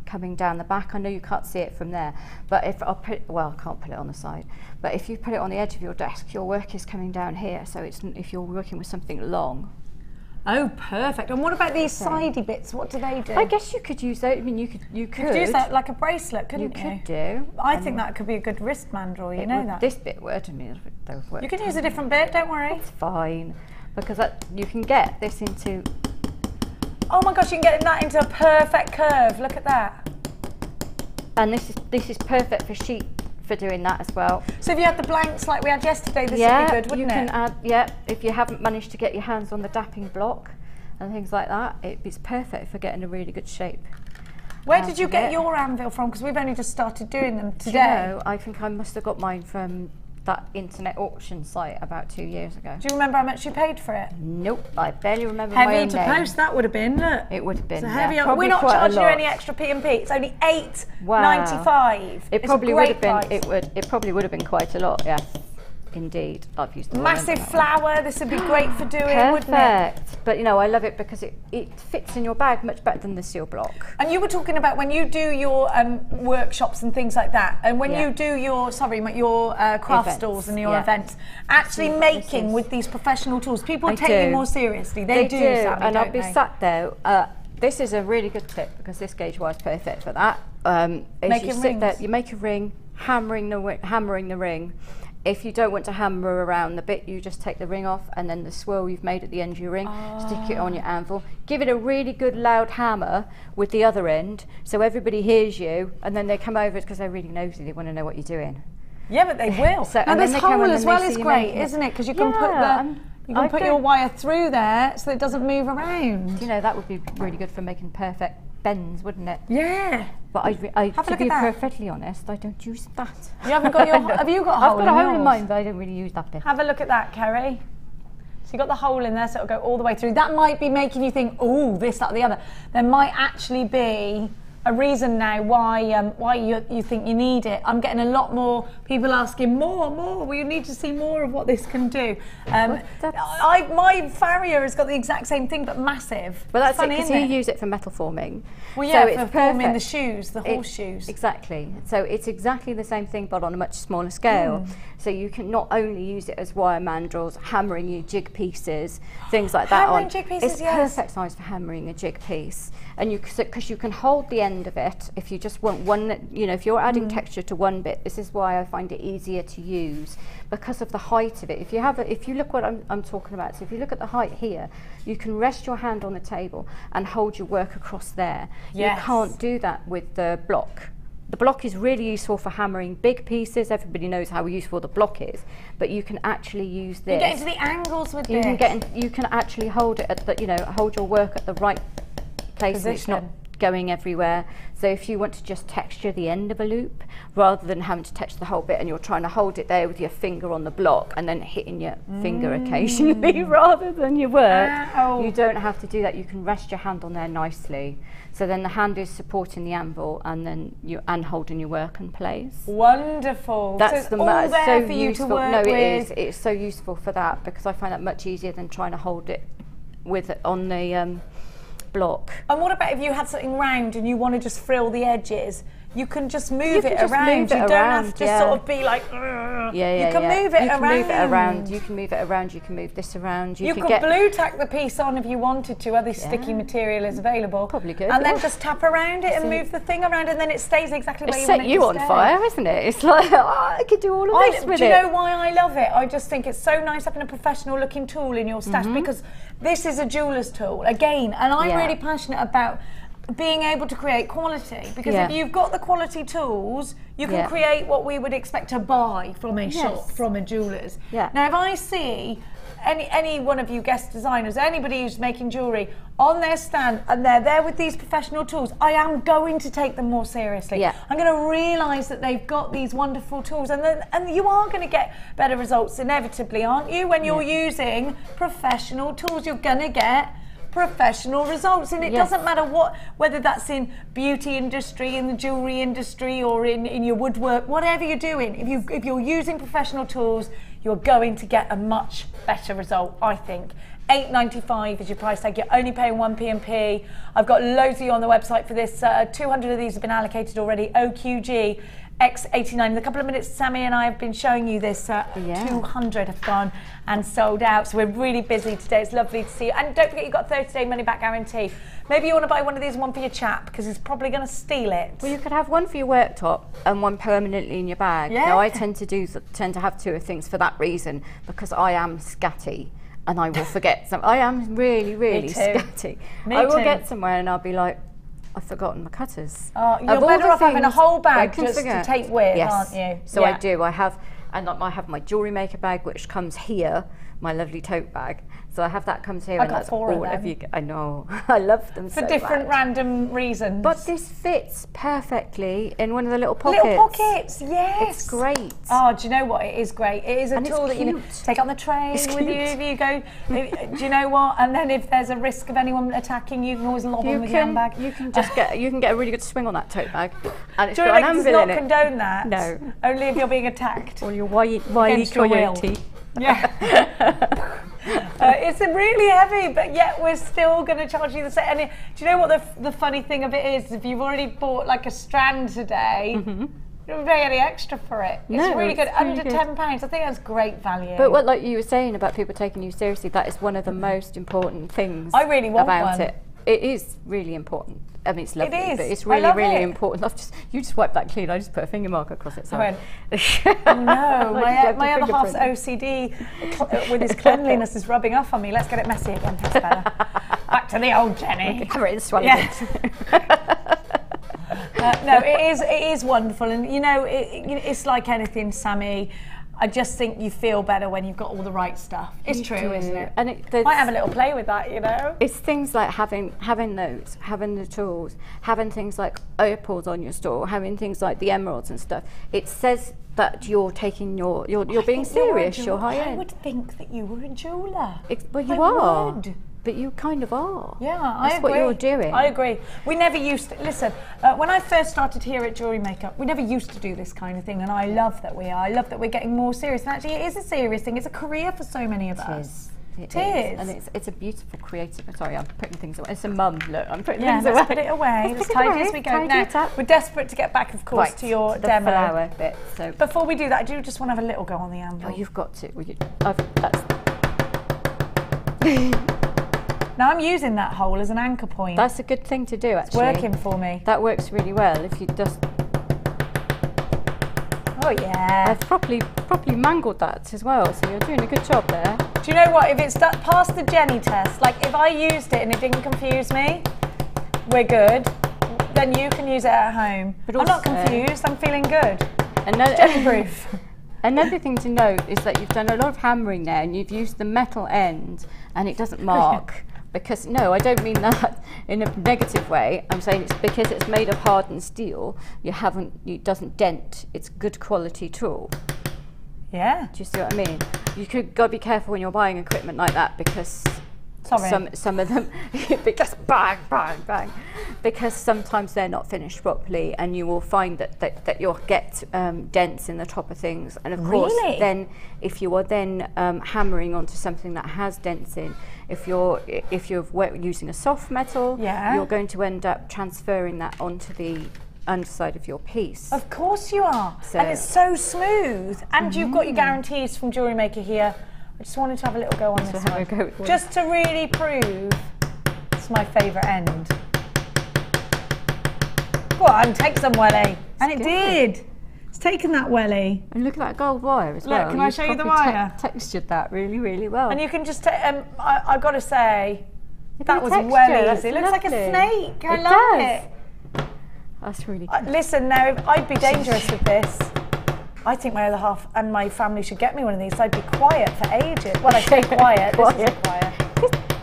coming down the back. I know you can't see it from there, but if I put, well, I can't put it on the side, but if you put it on the edge of your desk, your work is coming down here. So it's, if you're working with something long. Oh, perfect. And what about these sidey bits? What do they do? I guess you could use that. I mean, you could use that like a bracelet, couldn't you? You could do. I think that could be a good wrist mandrel. You know that. This bit would. I mean, they would work. You can use a different bit. Don't worry. It's fine, because you can get this into. Oh my gosh, you can get that into a perfect curve. Look at that. And this is perfect for sheet for doing that as well. So if you had the blanks like we had yesterday, this would be good, wouldn't you it? can add, if you haven't managed to get your hands on the dapping block and things like that, it's perfect for getting a really good shape. Where did you get your anvil from? Because we've only just started doing them today. Do you know, I think I must have got mine from that internet auction site about 2 years ago. Do you remember how much you paid for it? Nope, I barely remember my own Heavy to name. post that would have been, look. It would have been, We're not charging you any extra P&P. It's only $8.95. It probably would have been. It probably would have been quite a lot. Yes, indeed. I've used the massive flower. This would be great for doing, wouldn't it? Perfect. But you know, I love it because it fits in your bag much better than the seal block. And you were talking about when you do your workshops and things like that, and when you do your craft stalls and your events, actually making with these professional tools, people take you more seriously. They do, Sammi, and I'll be sat there. This is a really good tip because this gauge wire is perfect for that. You sit there, you make a ring, hammering the ring. If you don't want to hammer around the bit, you just take the ring off, and then the swirl you've made at the end of your ring, stick it on your anvil. Give it a really good loud hammer with the other end, so everybody hears you, and then they come over because they're really nosy. They want to know what you're doing. Yeah, but they will. And this hole as well is great, isn't it? Because you can put your wire through there so it doesn't move around. You know, that would be really good for making perfect bends, wouldn't it? Yeah. But to be perfectly honest, I don't use that. You haven't got your. Have you got a hole? I've got a hole in mine, but I don't really use that bit. Have a look at that, Kerry. So you got the hole in there, so it'll go all the way through. That might be making you think, oh, this, that, or the other. There might actually be a reason now why you think you need it. I'm getting a lot more people asking more. We need to see more of what this can do. My farrier has got the exact same thing, but massive. Well, that's funny, because you use it for metal forming. Well, yeah, so it's for forming the shoes, the horseshoes. Exactly. So it's exactly the same thing, but on a much smaller scale. So you can not only use it as wire mandrels, hammering your jig pieces, things like that. Hammering jig pieces, it's perfect size for hammering a jig piece, and because you can hold the end of it if you just want one. You know, if you're adding texture to one bit, this is why I find it easier to use because of the height of it. If you look what I'm talking about, so if you look at the height here, you can rest your hand on the table and hold your work across there. Yes. You can't do that with the block. The block is really useful for hammering big pieces. Everybody knows how useful the block is, but you can actually use this. You get into the angles with this. You can actually hold it at the, hold your work at the right place. It's not going everywhere. So if you want to just texture the end of a loop, rather than having to texture the whole bit and you're trying to hold it there with your finger on the block and then hitting your finger occasionally rather than your work, you don't have to do that. You can rest your hand on there nicely. So then the hand is supporting the anvil and then and holding your work in place. Wonderful. That's so all there so for you useful. to work no, it with. is. It's so useful for that because I find that much easier than trying to hold it on the block. And what about if you had something round and you want to just frill the edges? You can just move it around. You don't have to sort of be like, you can move it around. You can move it around. You can move this around. You could glue tack the piece on if you wanted to. Other sticky material is available. Probably good. And then just tap around it and move the thing around, and then it stays exactly where you want it to stay. It's set you on fire, isn't it? It's like, I could do all of this with it. Do you know why I love it? I just think it's so nice having a professional looking tool in your stash because this is a jeweller's tool again, and I'm really passionate about being able to create quality because if you've got the quality tools, you can create what we would expect to buy from a shop, from a jeweller's. Now, if I see any one of you guest designers, anybody who's making jewellery on their stand and they're there with these professional tools, I am going to take them more seriously. I'm going to realise that they've got these wonderful tools, and you are going to get better results inevitably, aren't you? When you're using professional tools, you're going to get professional results, and it doesn't matter whether that's in beauty industry, in the jewellery industry, or in your woodwork, whatever you're doing. If you're using professional tools, you're going to get a much better result, I think. $8.95 is your price tag. You're only paying 1 P&P. I've got loads of you on the website for this. 200 of these have been allocated already. OQG X89. In a couple of minutes, Sammi and I have been showing you this. 200 have gone and sold out. So we're really busy today. It's lovely to see you. And don't forget, you've got 30-day money-back guarantee. Maybe you want to buy one of these, one for your chap, because he's probably going to steal it. Well, you could have one for your worktop and one permanently in your bag. Now, I tend to have two of things for that reason, because I am scatty. and I will forget some. I am really, really scatty. I will get somewhere and I'll be like, I've forgotten my cutters. You're better off having a whole bag just to take with, aren't you? So I do. I have my JewelleryMaker bag, which comes here, my lovely tote bag. So I have that comes here, I and got that's 4 all of them. I know. I love them for so different much. random reasons. But this fits perfectly in one of the little pockets. Little pockets, yes. It's great. Oh, do you know what? It is great. It is a tool that you take on the train It's with cute. you if you go. Do you know what? And then if there's a risk of anyone attacking you, can always lob them with your handbag. You can just get a really good swing on that tote bag, and it's got JewelleryMaker an does anvil not in it. condone that. No. Only if you're being attacked. Or your wily Against your will. coyote. Yeah. It's really heavy, but yet we're still going to charge you the same. And do you know what the funny thing of it is? If you've already bought like a strand today, you don't pay any extra for it. It's really good. Under £10. I think that's great value. But what, like you were saying about people taking you seriously, that is one of the most important things. I really want about one. it. It is really important. I mean, it's lovely, It is. but it's I really, love really it. important. You just wipe that clean. I just put a finger mark across it. So. I went, no, my other half's OCD with his cleanliness is rubbing off on me. Let's get it messy again. That's better. Back to the old Jenny. Have it swallowed. No, it is wonderful, and it's like anything, Sammi. I just think you feel better when you've got all the right stuff. It's true, isn't it? And might have a little play with that, It's things like having those, having the tools, having things like opals on your store, having things like the emeralds and stuff. It says that you're taking you're being serious, you're high end. I would think that you were a jeweller. Well, you are. Would. But you kind of are. Yeah, That's I agree. what you're doing. I agree. We never used to, listen, when I first started here at JewelleryMaker, we never used to do this kind of thing, and I love that we are. I love that we're getting more serious. And actually, it is a serious thing. It's a career for so many of us. It is. And it's a beautiful creative, sorry, I'm putting things away. It's a mum, look, I'm putting things away. Let's put it away. Let's tidy as we go. Now, we're desperate to get back, of course, to your the demo. flower bit. So before we do that, I do just want to have a little go on the anvil. Oh, you've got to. Now I'm using that hole as an anchor point. That's a good thing to do, actually. It's working for me. That works really well if you just... Oh yeah. I've properly mangled that as well, so you're doing a good job there. Do you know what, if it's past the Jenny test, like if I used it and it didn't confuse me, we're good. Then you can use it at home. But I'm not confused, I'm feeling good. Jenny proof. Another thing to note is that you've done a lot of hammering there and you've used the metal end and it doesn't mark. Because, no, I don't mean that in a negative way. I'm saying it's because it's made of hardened steel, it doesn't dent. It's a good quality tool. Yeah. Do you see what I mean? You could got to be careful when you're buying equipment like that because some of them, because bang, bang, bang. Because sometimes they're not finished properly and you will find that you'll get dents in the top of things. And of course, then if you are then hammering onto something that has dents in, if you're using a soft metal, you're going to end up transferring that onto the underside of your piece. Of course you are. And it's so smooth. And you've got your guarantees from JewelleryMaker here. I just wanted to have a little go on this one. Just to really prove it's my favourite end. Go on, take some, Welly. And it did. It's taken that, Welly. And look at that gold wire as well. Look, can I show you the wire? Textured that really, really well. And you can just take, I've got to say, that was well easy. It looks like a snake. I love it. That's really cool. Listen, now, I'd be dangerous with this. I think my other half and my family should get me one of these. So I'd be quiet for ages. Well, I say quiet. This isn't quiet.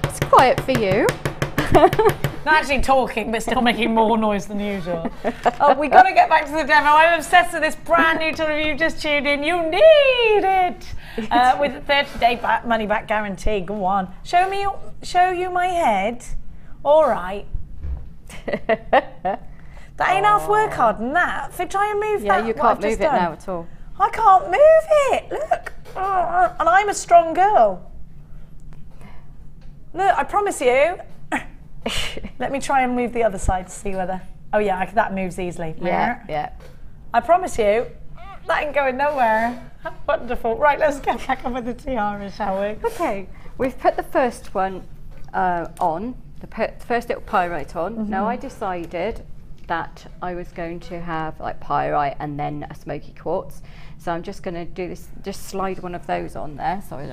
It's quiet for you. Not actually talking, but still making more noise than usual. We've got to get back to the demo. I'm obsessed with this brand new tool. If you've just tuned in, you need it. With a 30-day money-back guarantee. Go on. Show you my head. All right. That ain't half work hard than that. If I try and move that, you can't move it now at all. I can't move it. Look. And I'm a strong girl. Look, I promise you. Let me try and move the other side to see whether... Oh yeah, that moves easily. Yeah. I promise you, that ain't going nowhere. Wonderful. Right, let's get back on with the tiara, shall we? Okay, we've put the first one on, the first little pyrite on. Now I decided that I was going to have like pyrite and then a smoky quartz. So I'm just going to do this, just slide one of those on there. Sorry.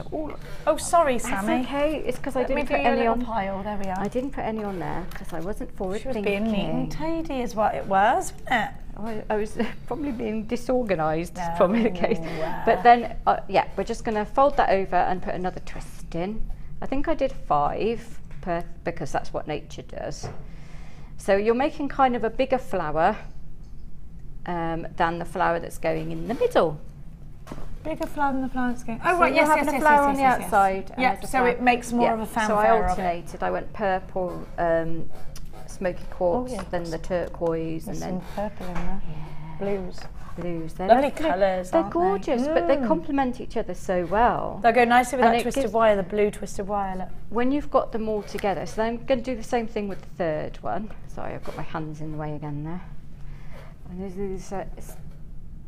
Oh, sorry, Sammy. That's okay. It's because I didn't put do your any little on. pile. There we are. I didn't put any on there because I wasn't forward She was thinking. being neat and tidy is what it was, wasn't it? I was probably being disorganised, is probably the case. But then, yeah, we're just going to fold that over and put another twist in. I think I did 5 because that's what nature does. So you're making kind of a bigger flower than the flower that's going in the middle. Bigger flower than the flower that's going. Oh, So right, you're yes, having yes, a flower yes, on the yes, yes, outside. and Yeah, there's a so flower. it makes more of a fanfare. So I of it. alternated. I went purple, smoky quartz, then the turquoise, and There's then some purple in there. Blues. blues. They're Lovely lovely. colours, They're aren't they? gorgeous, but they complement each other so well. They'll go nicely with And that it twisted gives- wire, the blue twisted wire. Look. When you've got them all together, so I'm going to do the same thing with the third one. Sorry, I've got my hands in the way again there. And this is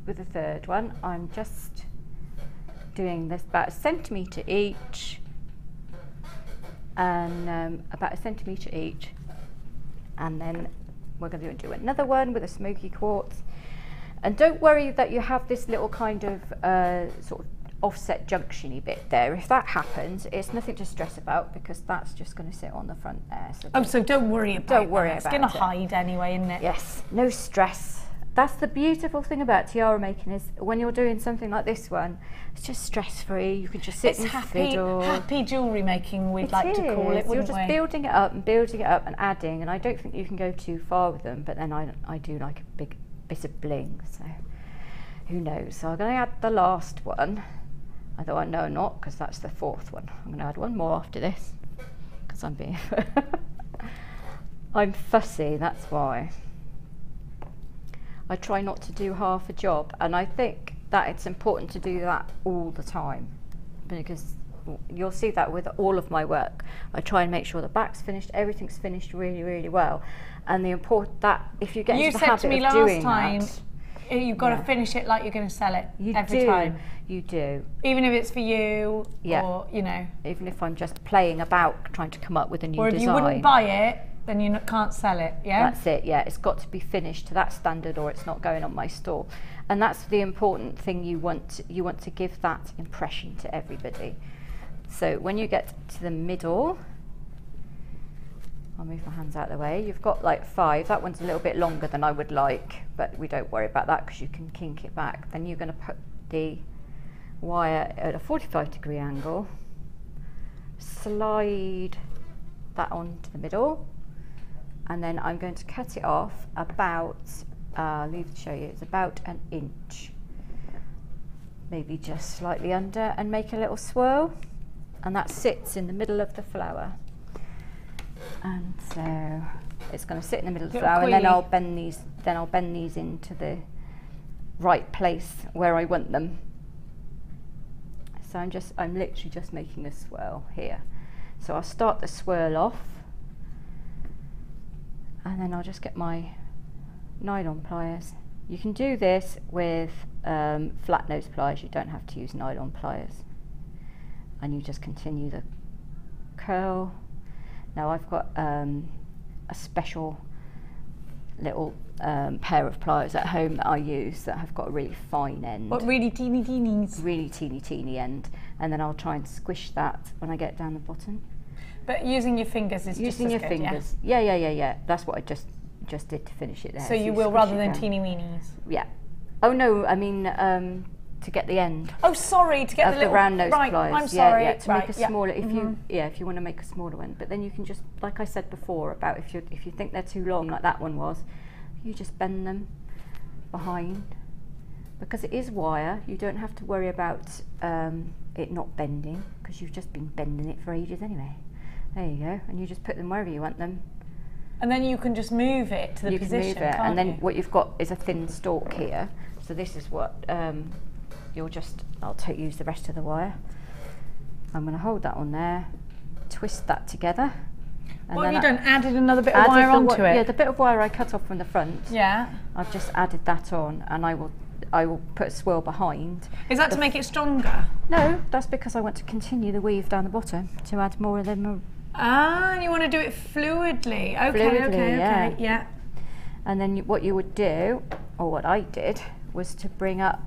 with the third one, I'm just doing this about 1 centimetre each, and about 1 centimetre each, and then we're going to do another one with a smoky quartz. And don't worry that you have this little kind of sort of offset junction-y bit there. If that happens, it's nothing to stress about because that's just going to sit on the front there. So So don't worry about don't worry that. about It's going to it. hide anyway, isn't it? Yes, no stress. That's the beautiful thing about tiara making is when you're doing something like this one, it's just stress-free. You can just sit It's and happy, fiddle. happy jewellery making, we'd like to call it, You're wouldn't just we? building it up and adding, and I don't think you can go too far with them, but then I do like a big bit of bling, so who knows. So I'm going to add the last one, although I know not because that's the fourth one. I'm going to add one more after this because I'm being I'm fussy, that's why. I try not to do half a job, and I think that it's important to do that all the time because you'll see that with all of my work. I try and make sure the back's finished, everything's finished really, really well. And the important that if you get You into the said habit to me of last doing time, that, you've got to finish it like you're going to sell it every do, time. You do. Even if it's for you, or, you know. Even if I'm just playing about trying to come up with a new Or if design. you wouldn't buy it, then you can't sell it, yeah? That's it, yeah. It's got to be finished to that standard or it's not going on my store. And that's the important thing you want to give that impression to everybody. So when you get to the middle, I'll move my hands out of the way. You've got like 5. That one's a little bit longer than I would like, but we don't worry about that because you can kink it back. Then you're going to put the wire at a 45-degree angle, slide that onto the middle, and then I'm going to cut it off about, I'll leave to show you, it's about 1 inch, maybe just slightly under, and make a little swirl, and that sits in the middle of the flower. And so it's going to sit in the middle of the flower, and then I'll bend these into the right place where I want them. So I'm literally just making a swirl here. So I'll start the swirl off, and then I'll just get my nylon pliers. You can do this with flat nose pliers, you don't have to use nylon pliers. And you just continue the curl. Now I've got a special little pair of pliers at home that I use that have got a really fine end. What, really teeny teenies? Really teeny end. And then I'll try and squish that when I get down the bottom. But using your fingers is using just your as good, fingers. Yeah. That's what I just did to finish it there. So you will rather than teeny weenies? Yeah. Oh no, I mean to get the end. Oh, sorry, to get the little round nose right, pliers. I'm sorry. Yeah, to make a smaller. If Mm-hmm. you want to make a smaller one, but then you can just, like I said before, about if you think they're too long, like that one was, you just bend them behind, because it is wire. You don't have to worry about it not bending because you've just been bending it for ages anyway. There you go, and you just put them wherever you want them. And then you can just move it to the position, You can move it, can't and then you? what you've got is a thin stalk here. So this is what I'll use the rest of the wire. I'm going to hold that on there, twist that together. And What then have you done? Added another bit of wire onto it? Yeah, the bit of wire I cut off from the front. Yeah. I've just added that on, and I will put a swirl behind. Is that to make it stronger? No, that's because I want to continue the weave down the bottom to add more of them. Ah, and you want to do it fluidly. Okay, Fluidly, okay. Yeah. And then what you would do, or what I did, was to bring up,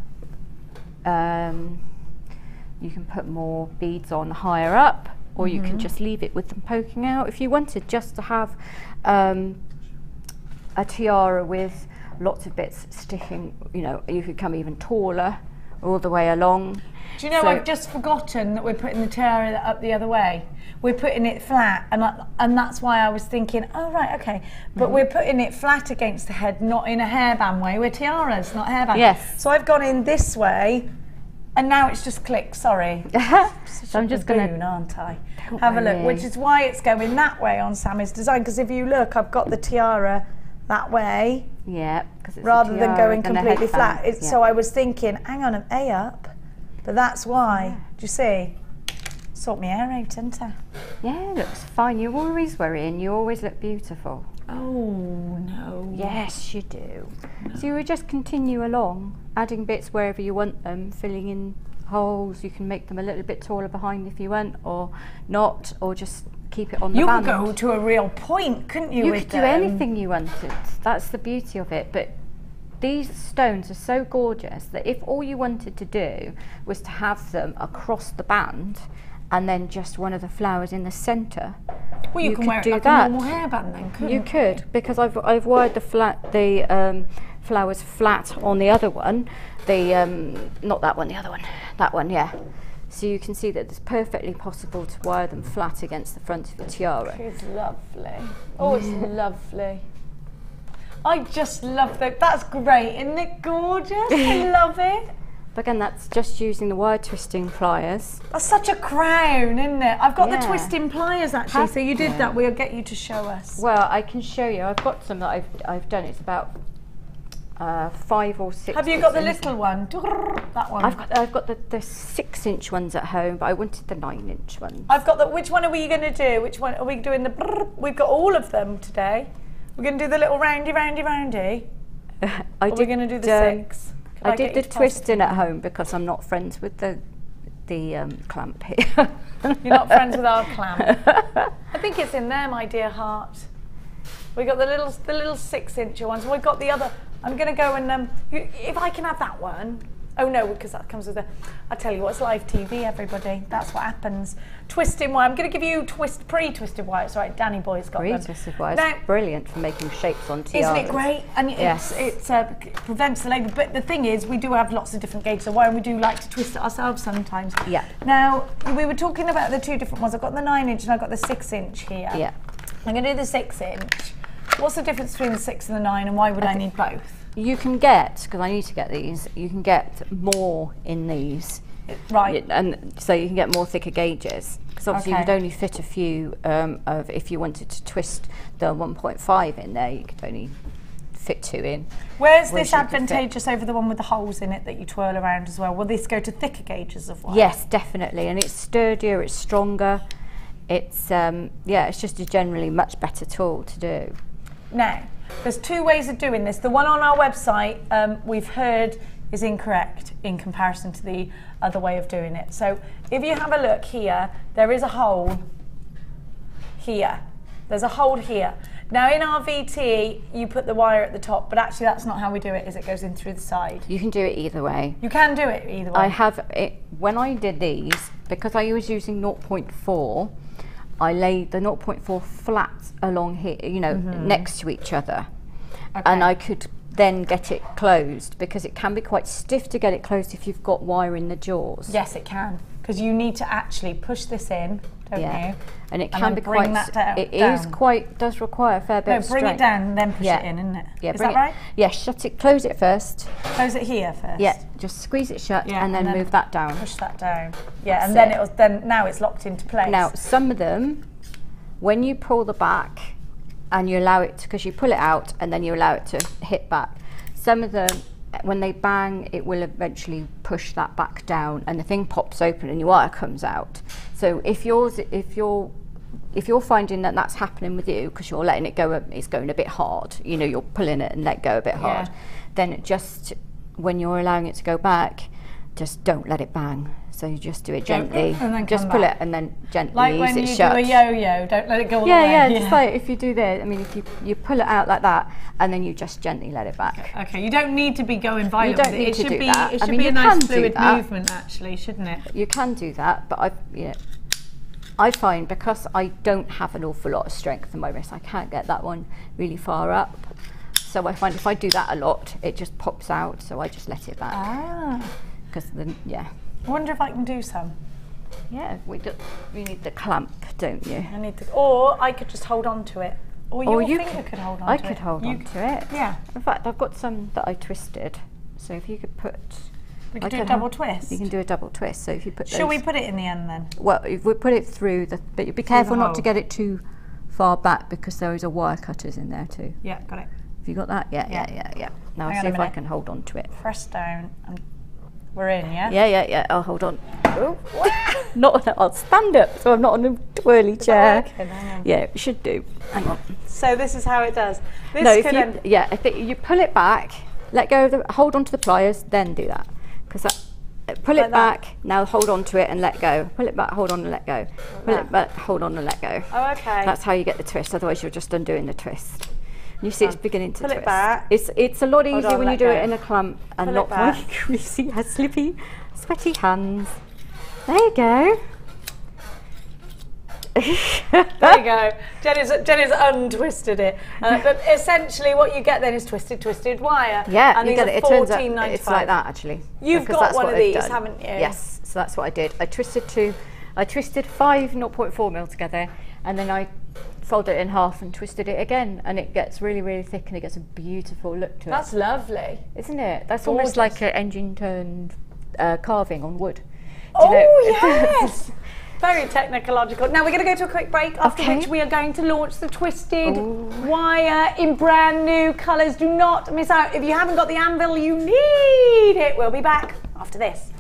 you can put more beads on higher up, or you can just leave it with them poking out. If you wanted just to have a tiara with lots of bits sticking, you know, you could come even taller all the way along. Do you know, I've just forgotten that we're putting the tiara up the other way. We're putting it flat, and that's why I was thinking, oh right, okay. But we're putting it flat against the head, not in a hairband way. We're tiaras, not hairbands. Yes. So I've gone in this way, and now it's just clicked, sorry. So I'm just going to, aren't I? Have a look, which is why it's going that way on Sammi's design, because if you look, I've got the tiara that way. Yeah, because it's rather than going completely flat. Yeah. So I was thinking, hang on, an A up, but that's why. Yeah. Do you see? Sort my hair out, didn't I? Yeah, it looks fine. You always worry and you always look beautiful. Oh no. Yes, you do. No. So you would just continue along, adding bits wherever you want them, filling in holes. You can make them a little bit taller behind if you want, or not, or just keep it on the band. You could go to a real point, couldn't you? You could do anything you wanted. That's the beauty of it. But these stones are so gorgeous that if all you wanted to do was to have them across the band and then just one of the flowers in the centre, well, you can could wear it do like that. a normal hairband then, couldn't you? You could, because I've wired the flowers flat on the other one. Not that one, the other one. That one, yeah. So you can see that it's perfectly possible to wire them flat against the front of the tiara. It's lovely. Oh, it's lovely. I just love that. That's great, isn't it gorgeous? I love it. But again, that's just using the wire twisting pliers. That's such a crown, isn't it? I've got the twisting pliers actually, so you did that. We'll get you to show us. Well, I can show you. I've got some that I've done. It's about 5 or 6. Have you got the little one? That one. I've got the 6-inch ones at home, but I wanted the 9-inch ones. I've got the. Which one are we going to do? Which one are we doing? We've got all of them today. We're going to do the little roundy. We're going to do the 6. I did the twisting at home because I'm not friends with the clamp here. You're not friends with our clamp. I think it's in there, my dear heart. We got the little 6-inch ones. We've got the other. I'm going to go and if I can have that one. Oh no, because that comes with the. I tell you what, it's live TV, everybody. That's what happens. Twisting wire. I'm going to give you pre-twisted wires. Right, Danny Boy's got them. Pre-twisted wires. Now, brilliant for making shapes on tiaras. Isn't it great? And yes. it prevents the labour. But the thing is, we do have lots of different gauges of wire, and we do like to twist it ourselves sometimes. Yeah. Now we were talking about the 2 different ones. I've got the 9-inch and I've got the 6-inch here. Yeah. I'm going to do the 6-inch. What's the difference between the 6 and the 9, and why would I need both? You can get, because I need to get these, you can get more in these. Right. And so you can get more thicker gauges. Because obviously you could only fit a few if you wanted to twist the 1.5 in there, you could only fit 2 in. Where's this advantageous over the one with the holes in it that you twirl around as well? Will this go to thicker gauges of wire? Yes, definitely. And it's sturdier, it's stronger. It's, it's just a generally much better tool to do. Now, there's 2 ways of doing this. The one on our website we've heard is incorrect in comparison to the other way of doing it. So if you have a look here, there is a hole here. There's a hole here. Now in our VT, you put the wire at the top, but actually that's not how we do it, is it goes in through the side. You can do it either way. You can do it either way. I have it, when I did these, because I was using 0.4, I laid the 0.4 flat along here, you know, next to each other. Okay. And I could then get it closed, because it can be quite stiff to get it closed if you've got wire in the jaws. Yes, it can, because you need to actually push this in, don't you? And it can be quite, does require a fair bit of strength. Bring it down and then push it in, isn't it? Yeah, is that right? Yeah, close it first. Close it here first? Yeah, just squeeze it shut and then move that down. Push that down. Yeah, and then now it's locked into place. Now, some of them, when you pull the back and you allow it, because you pull it out and then you allow it to hit back, some of them, when they bang, it will eventually push that back down and the thing pops open and your wire comes out. So if you're finding that that's happening with you, because you're letting it go, it's going a bit hard, you know, you're pulling it and let go a bit hard, then just when you're allowing it to go back, just don't let it bang. So you just do it gently. And then just come pull back. it and then gently Like ease when it you shut. do a yo-yo, don't let it go all the way. Yeah, just like if you do this, I mean, if you pull it out like that, and then you just gently let it back. Okay, you don't need to be going violent You don't with it. need to It should do be, that. it I should mean, be a you nice can do fluid that. movement, actually, shouldn't it? You can do that, but I find because I don't have an awful lot of strength in my wrist, I can't get that one really far up. So I find if I do that a lot, it just pops out. So I just let it back. Ah. Because then, yeah. I wonder if I can do some. Yeah, we need the clamp, don't you? I need to, or I could just hold on to it. Or your finger could hold on to it. I could hold on to it. Yeah. In fact, I've got some that I twisted. So if you could put... We could do a double twist. You can do a double twist. So if you put Shall we put it in the end then? Well, if we put it through but be careful not to get it too far back because there is a wire cutters in there too. Yeah, got it. Have you got that? Yeah. Now Hang on see a if I minute. can hold on to it. Press down and we're in, yeah? Yeah. I'll hold on. Oh, I'll stand up so I'm not on a twirly chair. Yeah, it should do. Hang on. So this is how it does. This No, I think you pull it back, let go of hold on to the pliers, then do that. Because pull it back, now hold on to it and let go. Pull it back, hold on and let go. Pull it back, hold on and let go. Oh, okay. That's how you get the twist, otherwise you're just undoing the twist. You see it's beginning to pull twist. It back. It's a lot easier when you do it in a clamp and pull not when you greasy, slippy, sweaty hands. There you go. There you go. Jenny's untwisted it. But essentially what you get then is twisted wire. Yeah, and you get it. It turns out it's like that actually. You've got one of these, haven't you? Yes, so that's what I did. I twisted 5 0.4 mil together, and then I folded it in half and twisted it again, and it gets really, really thick, and it gets a beautiful look to it. That's lovely, isn't it? That's almost like an engine turned carving on wood. Yes. Very technological. Now we're going to go to a quick break, after which we are going to launch the twisted wire in brand new colours. Do not miss out. If you haven't got the anvil, you need it. We'll be back after this.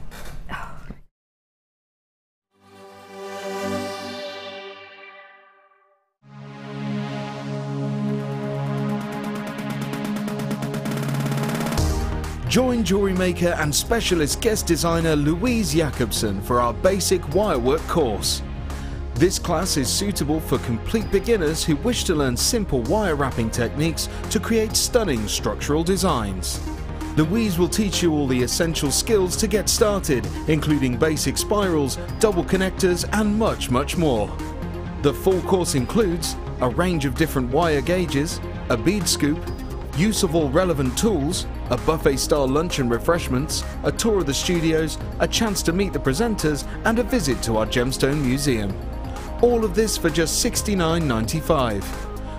Join JewelleryMaker and specialist guest designer Louise Jacobson for our basic wirework course. This class is suitable for complete beginners who wish to learn simple wire wrapping techniques to create stunning structural designs. Louise will teach you all the essential skills to get started, including basic spirals, double connectors and much, much more. The full course includes a range of different wire gauges, a bead scoop, use of all relevant tools, a buffet-style lunch and refreshments, a tour of the studios, a chance to meet the presenters and a visit to our Gemstone Museum. All of this for just $69.95.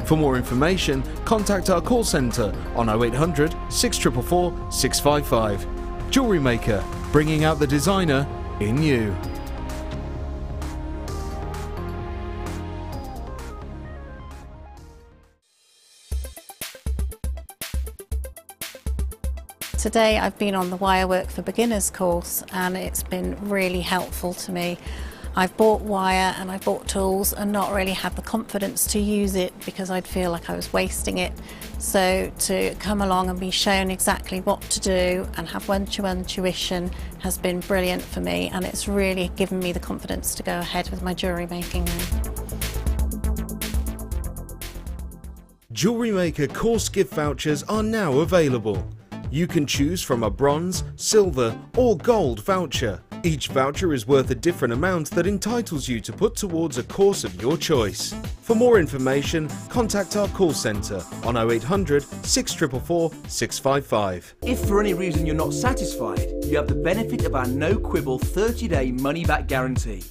For more information, contact our call centre on 0800 644 655. JewelleryMaker, bringing out the designer in you. Today I've been on the Wirework for Beginners course and it's been really helpful to me. I've bought wire and I've bought tools and not really had the confidence to use it because I'd feel like I was wasting it. So to come along and be shown exactly what to do and have one-to-one tuition has been brilliant for me, and it's really given me the confidence to go ahead with my jewellery making now. JewelleryMaker course gift vouchers are now available. You can choose from a bronze, silver or gold voucher. Each voucher is worth a different amount that entitles you to put towards a course of your choice. For more information, contact our call centre on 0800 644 655. If for any reason you're not satisfied, you have the benefit of our no-quibble 30-day money-back guarantee.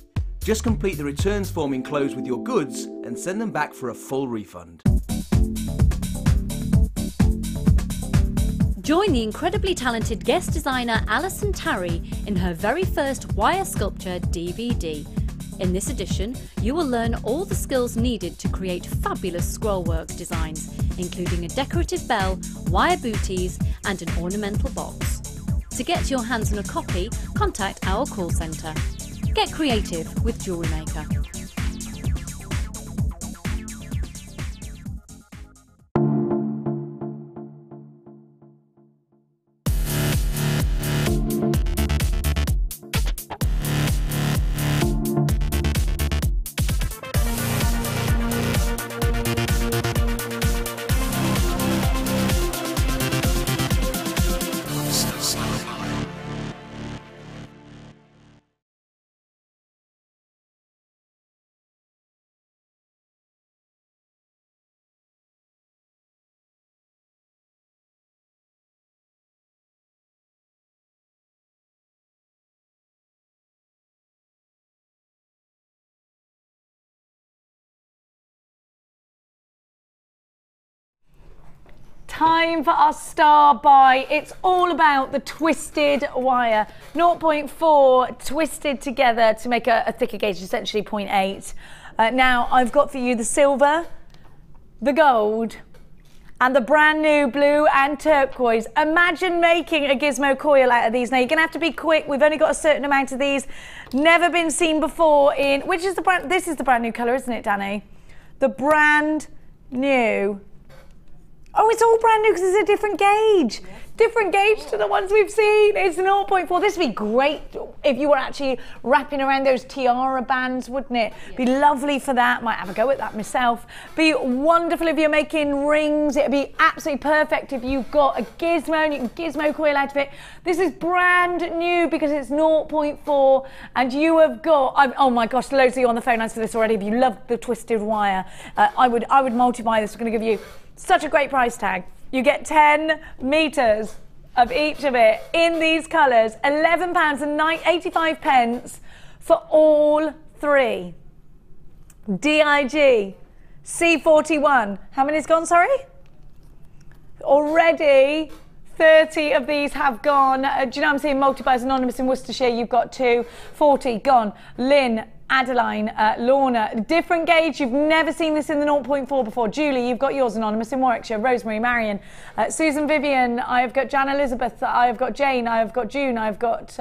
Just complete the returns form enclosed with your goods and send them back for a full refund. Join the incredibly talented guest designer Alison Tarry in her very first wire sculpture DVD. In this edition, you will learn all the skills needed to create fabulous scrollwork designs, including a decorative bell, wire booties and an ornamental box. To get your hands on a copy, contact our call centre. Get creative with JewelleryMaker. time for our star buy. It's all about the twisted wire. 0.4 twisted together to make a thicker gauge, essentially 0.8. Now, I've got for you the silver, the gold, and the brand new blue and turquoise. Imagine making a gizmo coil out of these. Now, you're gonna have to be quick. We've only got a certain amount of these. Never been seen before in, which is the brand, this is the brand new colour, isn't it, Danny? The brand new. Oh, it's all brand new because it's a different gauge. Different gauge to the ones we've seen. It's 0.4. This would be great if you were actually wrapping around those tiara bands, wouldn't it? Be lovely for that. Might have a go at that myself. Be wonderful if you're making rings. It'd be absolutely perfect if you've got a gizmo and you can gizmo coil out of it. This is brand new because it's 0.4 and you have got, oh my gosh, loads of you on the phone lines for this already. If you love the twisted wire, I would multiply this. We're going to give you such a great price tag. You get 10 meters of each of it in these colours, £11.85 for all three. DIG, C41. How many's gone, sorry? Already 30 of these have gone. Do you know I'm seeing multipliers anonymous in Worcestershire? You've got 2, 40 gone. Lynn, Adeline, Lorna, different gauge. You've never seen this in the 0.4 before. Julie, you've got yours anonymous in Warwickshire. Rosemary, Marion, Susan, Vivian, I've got Jan Elizabeth, I've got Jane, I've got June, I've got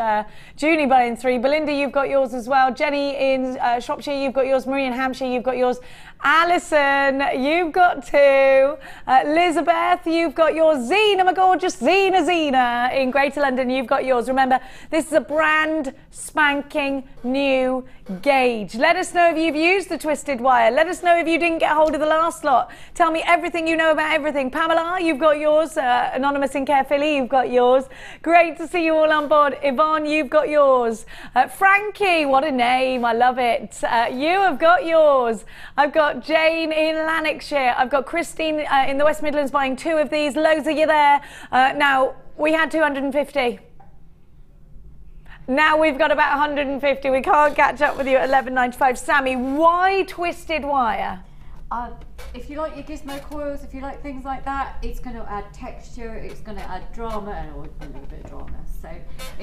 Junie in 3. Belinda, you've got yours as well. Jenny in Shropshire, you've got yours. Marie in Hampshire, you've got yours. Alison, you've got 2. Elizabeth, you've got yours. Zena, my gorgeous Zena in Greater London, you've got yours. Remember, this is a brand spanking new gauge. Let us know if you've used the twisted wire. Let us know if you didn't get hold of the last lot. Tell me everything you know about everything. Pamela, you've got yours. Anonymous in Caerphilly, you've got yours. Great to see you all on board. Yvonne, you've got yours. Frankie, what a name. I love it. You have got yours. I've got Jane in Lanarkshire. I've got Christine in the West Midlands buying 2 of these. Loads of you there. Now, we had 250. Now we've got about 150. We can't catch up with you at 11.95. Sammy, why twisted wire? If you like your gizmo coils, if you like things like that, it's going to add texture, it's going to add drama, and a little bit of drama. So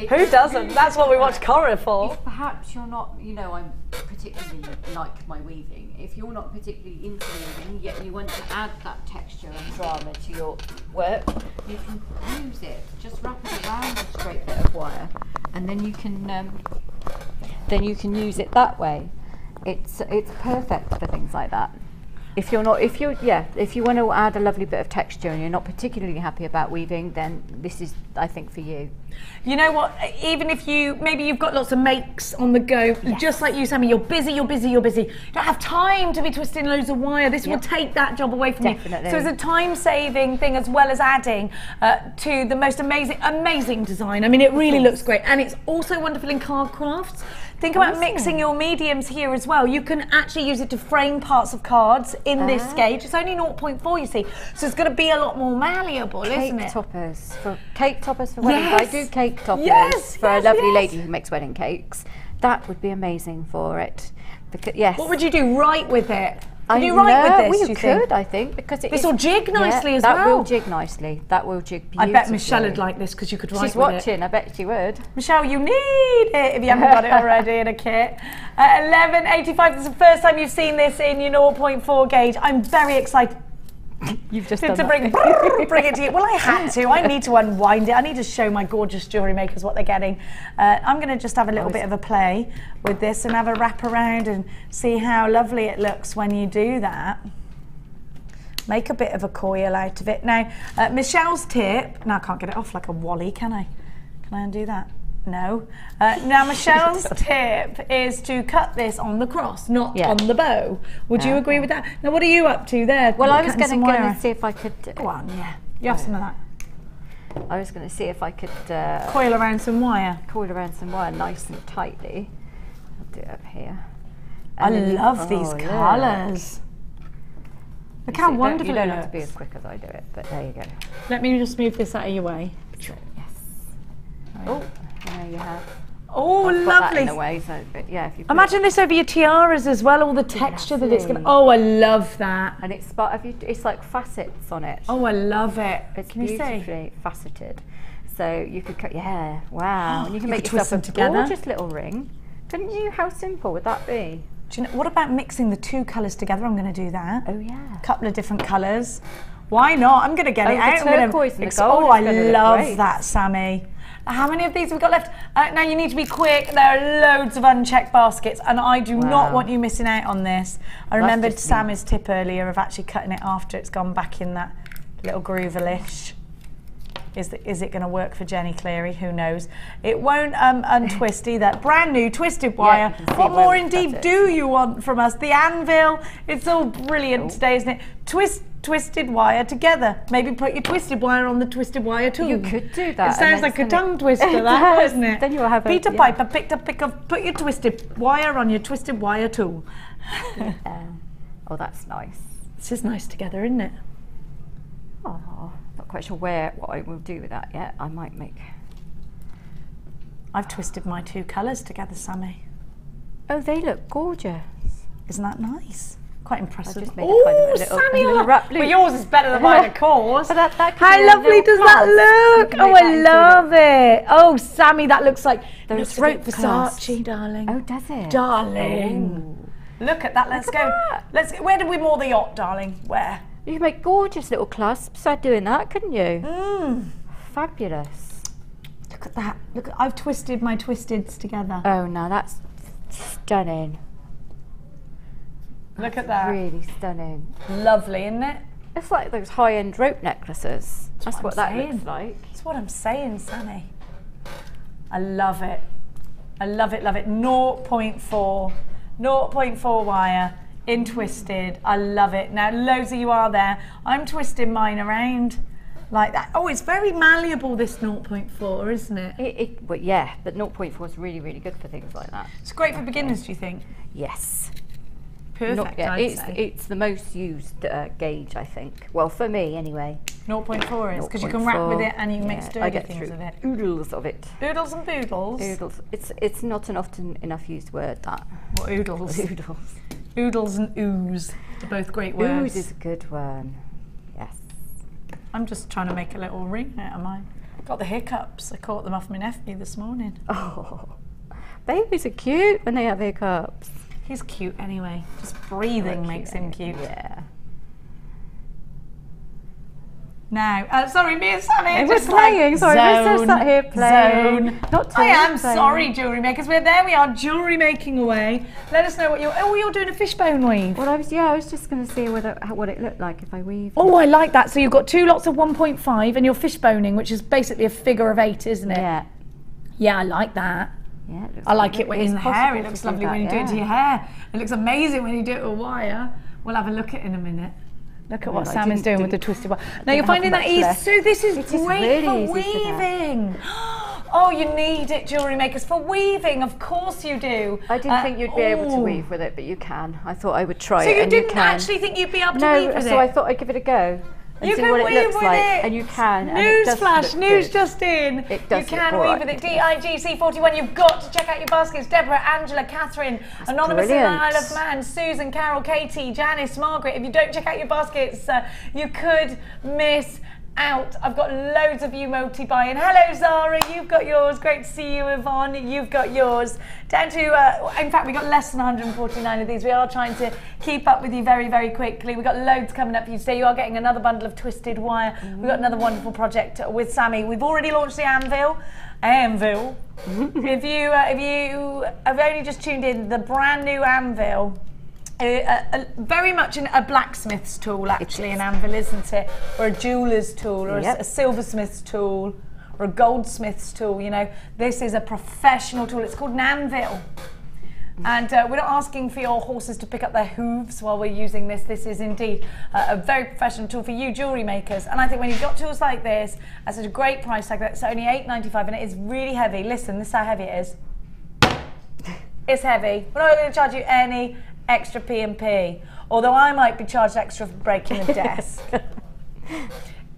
who doesn't? That's what we watch Cora for. If perhaps you're not, you know, I'm particularly like my weaving. If you're not particularly into weaving, yet you want to add that texture and drama to your work, you can use it. Just wrap it around a straight bit of wire, and then you can use it that way. It's perfect for things like that. If you want to add a lovely bit of texture and you're not particularly happy about weaving, then this is, I think, for you. You know what, even if maybe you've got lots of makes on the go, just like you, Sammy, you're busy. You don't have time to be twisting loads of wire. This will take that job away from you. So it's a time-saving thing as well as adding to the most amazing design. I mean, it really looks great. And it's also wonderful in card crafts. Think about mixing your mediums here as well. You can actually use it to frame parts of cards in this gauge. It's only 0.4, you see. So it's going to be a lot more malleable, isn't it? Cake toppers for weddings. I do cake toppers for a lovely lady who makes wedding cakes. That would be amazing for it. Because, what would you do right with it? Can you write with this? You could, I think, because this will jig nicely as well. That will jig nicely. That will jig beautifully. I bet Michelle would like this because you could write with it. She's watching. I bet she would. Michelle, you need it if you haven't got it already in a kit. 11.85. This is the first time you've seen this in your 0.4 gauge. I'm very excited. You've just to bring it to you. Well, I had to. I need to unwind it. I need to show my gorgeous jewellery makers what they're getting. I'm going to just have a little bit of a play with this and have a wrap around and see how lovely it looks when you do that. Make a bit of a coil out of it. Now, Michelle's tip. Now I can't get it off like a Wally, can I? Can I undo that? No. Now Michelle's tip is to cut this on the cross, not on the bow. Would you agree with that? Now what are you up to there? Well, I was going to see if I could... Go on, you have some of that. I was going to see if I could... coil around some wire. Coil around some wire nice and tightly. I'll do it up here. I love these colours. Look how wonderful it looks. You don't have to be as quick as I do it, but there you go. Let me just move this out of your way. Yes. Oh. There you have. Oh, I've put lovely. that in a way, so, but yeah, if you Imagine this over your tiaras as well, all the texture that it's going to... Oh, I love that. And it's like facets on it. Oh, I love it. It's Can you see? beautifully faceted. So you could cut, yeah, wow. And you can make twist yourself them a together. gorgeous little ring. Couldn't you? How simple would that be? Do you know, what about mixing the two colours together? I'm going to do that. Oh, yeah. A couple of different colours. Why not? I'm going to get it out. The turquoise and the gold. Oh, I love that, Sammi. How many of these have we got left? Now you need to be quick. There are loads of unchecked baskets, and I do not want you missing out on this. I remembered Sammi's tip earlier of actually cutting it after it's gone back in that little groovelish. Is it going to work for Jenny Cleary? Who knows? It won't untwist either. Brand new twisted wire. What more indeed do you want from us? The anvil. It's all brilliant today, isn't it? Twisted wire together. Maybe put your twisted wire on the twisted wire tool. You could do that. It sounds like a tongue twister, that, doesn't it? Then you'll have a... Peter Piper picked up, put your twisted wire on your twisted wire tool. Oh, that's nice. It's just nice together, isn't it? Oh, not quite sure what I will do with that yet. I might make... I've twisted my two colours together, Sammi. Oh, they look gorgeous. Isn't that nice? Quite impressive. Just made a kind of a little, Sammi, a little wrap loop. Well, yours is better than mine, of course. That How lovely does that look? Oh, I love it. Oh, Sammi, that looks like those rope rope Versace, darling. Oh, does it? Darling. Look at that. Let's go. Let's. Where did we moor the yacht, darling? Where? You could make gorgeous little clasps by doing that, couldn't you? Fabulous. Look at that. Look, I've twisted my twisteds together. Oh, no, that's stunning. Look at that. Really stunning. Lovely, isn't it? It's like those high-end rope necklaces. That's what that saying. looks like. That's what I'm saying, Sammi. I love it. I love it, love it. 0.4 wire in twisted. I love it. Now, loads of you are there. I'm twisting mine around like that. Oh, it's very malleable, this 0.4, isn't it? Well, yeah, but 0.4 is really, really good for things like that. It's great for beginners, do you think? Yes. Perfect, I'd say. It's the most used gauge, I think. Well, for me, anyway. 0.4 is, because you can wrap with it and you can make sturdy things with it. Oodles of it. Oodles and boodles? Oodles. It's not an often enough used word, that. What, oodles? Oodles. Oodles and ooze are both great words. Ooze is a good one. Yes. I'm just trying to make a little ring out of mine. Got the hiccups. I caught them off my nephew this morning. Oh, babies are cute when they have hiccups. He's cute anyway. Just breathing makes him cute. Yeah. Now, sorry, me and Sammi are just playing. Sorry, we're just sat here playing. I am sorry, jewellery makers. We're there. We are jewellery making away. Let us know what you're. Oh, you're doing a fishbone weave. Well, I was just going to see what it looked like if I weave. Oh, I like that. So you've got two lots of 1.5, and you're fishboning, which is basically a figure of 8, isn't it? Yeah. Yeah, I like that. Yeah, I like it when it's in the hair. It looks lovely when you do it to your hair. It looks amazing when you do it with wire. We'll have a look at it in a minute. Look at what Sam is doing with the twisted wire. Now you're finding that easy. So this is great for weaving. Oh, you need it, jewellery makers, for weaving. Of course you do. I didn't think you'd be able to weave with it, but you can. I thought I would try it. So you didn't actually think you'd be able to weave with it? So I thought I'd give it a go. And you see can what it weave looks with like, it. And you can. Newsflash, news just in. It does. You can weave with it. DIGC41. You've got to check out your baskets. Deborah, Angela, Catherine, Anonymous in the Isle of Man, Susan, Carol, Katie, Janice, Margaret. If you don't check out your baskets, you could miss out. I've got loads of you multi-buying. Hello Zara, you've got yours. Great to see you, Yvonne. You've got yours. Down to, in fact, we've got less than 149 of these. We are trying to keep up with you very, very quickly. We've got loads coming up for you today. You are getting another bundle of twisted wire. We've got another wonderful project with Sammi. We've already launched the anvil. If you have only just tuned in, the brand new anvil. Very much a blacksmith's tool, actually, an anvil, isn't it? Or a jeweller's tool, or a silversmith's tool, or a goldsmith's tool. You know, this is a professional tool. It's called an anvil. And we're not asking for your horses to pick up their hooves while we're using this. This is indeed a very professional tool for you jewellery makers. And I think when you've got tools like this, at such a great price tag, it's only $8.95 and it is really heavy. Listen, this is how heavy it is. It's heavy. We're not going to charge you any extra P&P, although I might be charged extra for breaking the desk.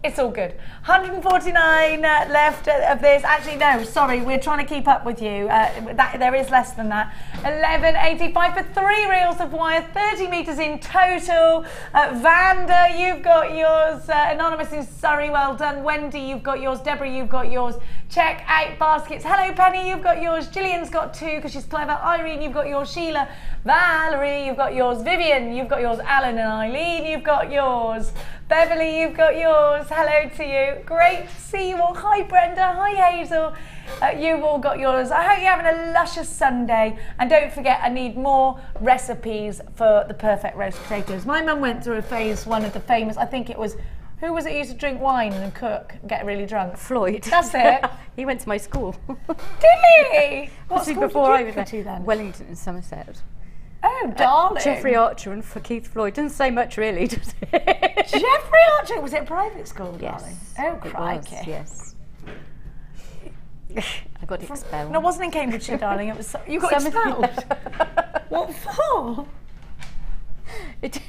It's all good. 149 left of this. Actually, no, sorry, we're trying to keep up with you. There is less than that. 11.85 for 3 reels of wire, 30 metres in total. Vanda, you've got yours. Anonymous in Surrey, well done. Wendy, you've got yours. Deborah, you've got yours. Check out baskets. Hello, Penny, you've got yours. Gillian's got 2 because she's clever. Irene, you've got yours. Sheila, Valerie, you've got yours. Vivian, you've got yours. Alan and Eileen, you've got yours. Beverly, you've got yours. Hello to you. Great to see you all. Hi, Brenda. Hi, Hazel. You've all got yours. I hope you're having a luscious Sunday. And don't forget, I need more recipes for the perfect roast potatoes. My mum went through a phase, one of the famous, I think it was, who was it who used to drink wine and cook, get really drunk? Floyd. That's it. He went to my school. Did he? What school before did you I was go to then? Wellington and Somerset. Oh, darling. Jeffrey Archer and for Keith Floyd. Doesn't say much really, does it? Jeffrey Archer, was it a private school, darling? Yes. Oh, crikey. Yes. I got expelled. No, it wasn't in Cambridgeshire, darling. It was you got expelled. What for? It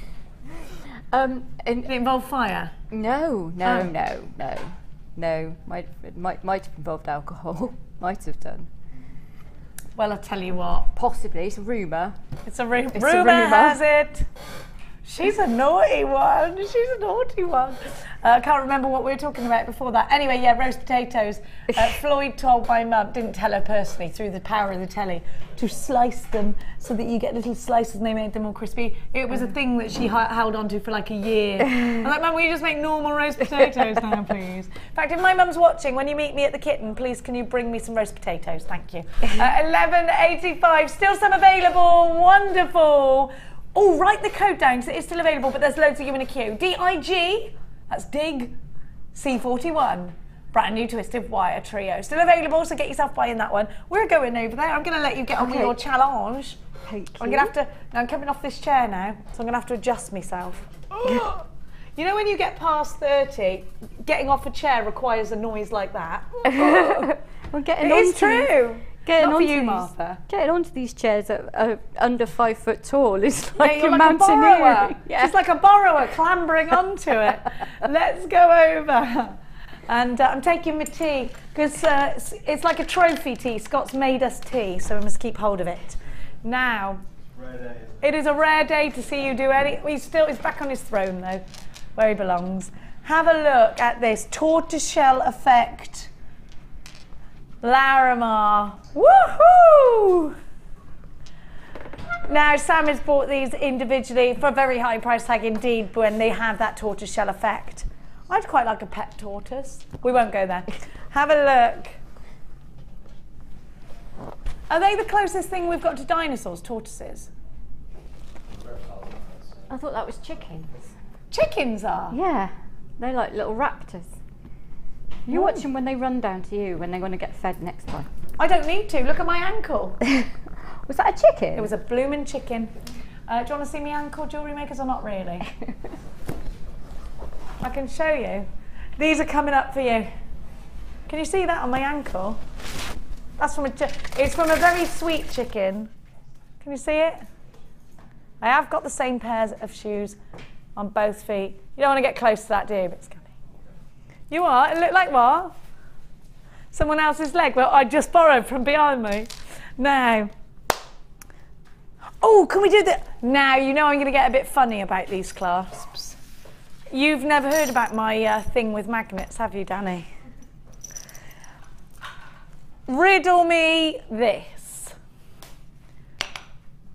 involved fire. No. It might have involved alcohol. Might have done. Well, I'll tell you what. Possibly. It's a rumour. It's a rumour. Rumour has it. She's a naughty one. She's a naughty one. I can't remember what we were talking about before that. Anyway, yeah, roast potatoes. Floyd told my mum, didn't tell her personally, through the power of the telly, to slice them so that you get little slices and they made them all crispy. It was a thing that she held on to for like a year. I'm like, Mum, will you just make normal roast potatoes now, please? In fact, if my mum's watching, when you meet me at the kitten, please can you bring me some roast potatoes? Thank you. 11.85, still some available. Wonderful. Oh, write the code down because it is still available, but there's loads of you in a queue. DIG, that's DIG, C41. Brand new twisted wire trio. Still available, so get yourself buying that one. We're going over there. I'm going to let you get on with your challenge. Thank you. I'm going to have to, now I'm coming off this chair now, so I'm going to have to adjust myself. You know when you get past 30, getting off a chair requires a noise like that? Well, it is true. Getting Not for onto you, these, Martha. Getting onto these chairs that are under 5 foot tall is like you're a like a borrower. mountaineering. Yeah. She's like a borrower clambering onto it. Let's go over. And I'm taking my tea because it's like a trophy tea. Scott's made us tea, so we must keep hold of it. Now, it is a rare day to see you do any. He's back on his throne though, where he belongs. Have a look at this tortoiseshell effect. Larimar. Woohoo! Now, Sam has bought these individually for a very high price tag indeed when they have that tortoiseshell effect. I'd quite like a pet tortoise. We won't go there. Have a look. Are they the closest thing we've got to dinosaurs, tortoises? I thought that was chickens. Chickens are? Yeah, they're like little raptors. You watch them when they run down to you when they're going to get fed next time. I don't need to. Look at my ankle. Was that a chicken? It was a blooming chicken. Do you want to see my ankle, jewellery makers, or not really? I can show you. These are coming up for you. Can you see that on my ankle? That's from it's from a very sweet chicken. Can you see it? I have got the same pairs of shoes on both feet. You don't want to get close to that, do you? But it's coming. You are? It looked like what? Someone else's leg? Well, I just borrowed from behind me. Now. Oh, can we do that? Now, you know I'm going to get a bit funny about these clasps. You've never heard about my thing with magnets, have you, Danny? Riddle me this.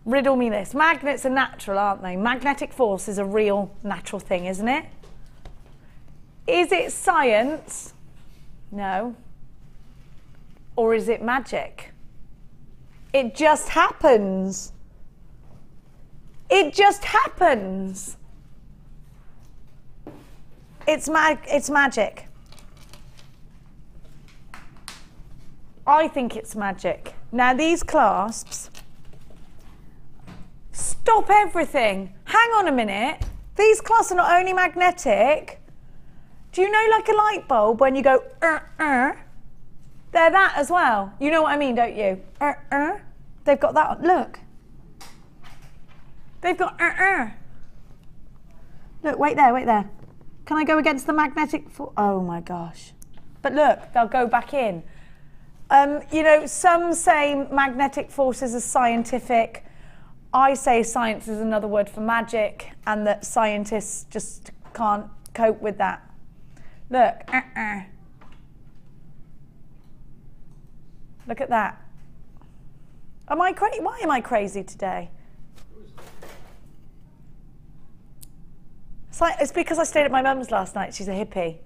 Riddle me this. Magnets are natural, aren't they? Magnetic force is a real natural thing, isn't it? Is it science? No. Or is it magic? It just happens. It just happens. It's magic. I think it's magic. Now these clasps, stop everything. Hang on a minute. These clasps are not only magnetic. Do you know like a light bulb when you go, they're that as well. You know what I mean, don't you? They've got that on. Look. They've got, Look, wait there, wait there. Can I go against the magnetic force? Oh my gosh. But look, they'll go back in. You know, some say magnetic forces are scientific. I say science is another word for magic, and that scientists just can't cope with that. Look. Look at that. Why am I crazy today? It's because I stayed at my mum's last night. She's a hippie.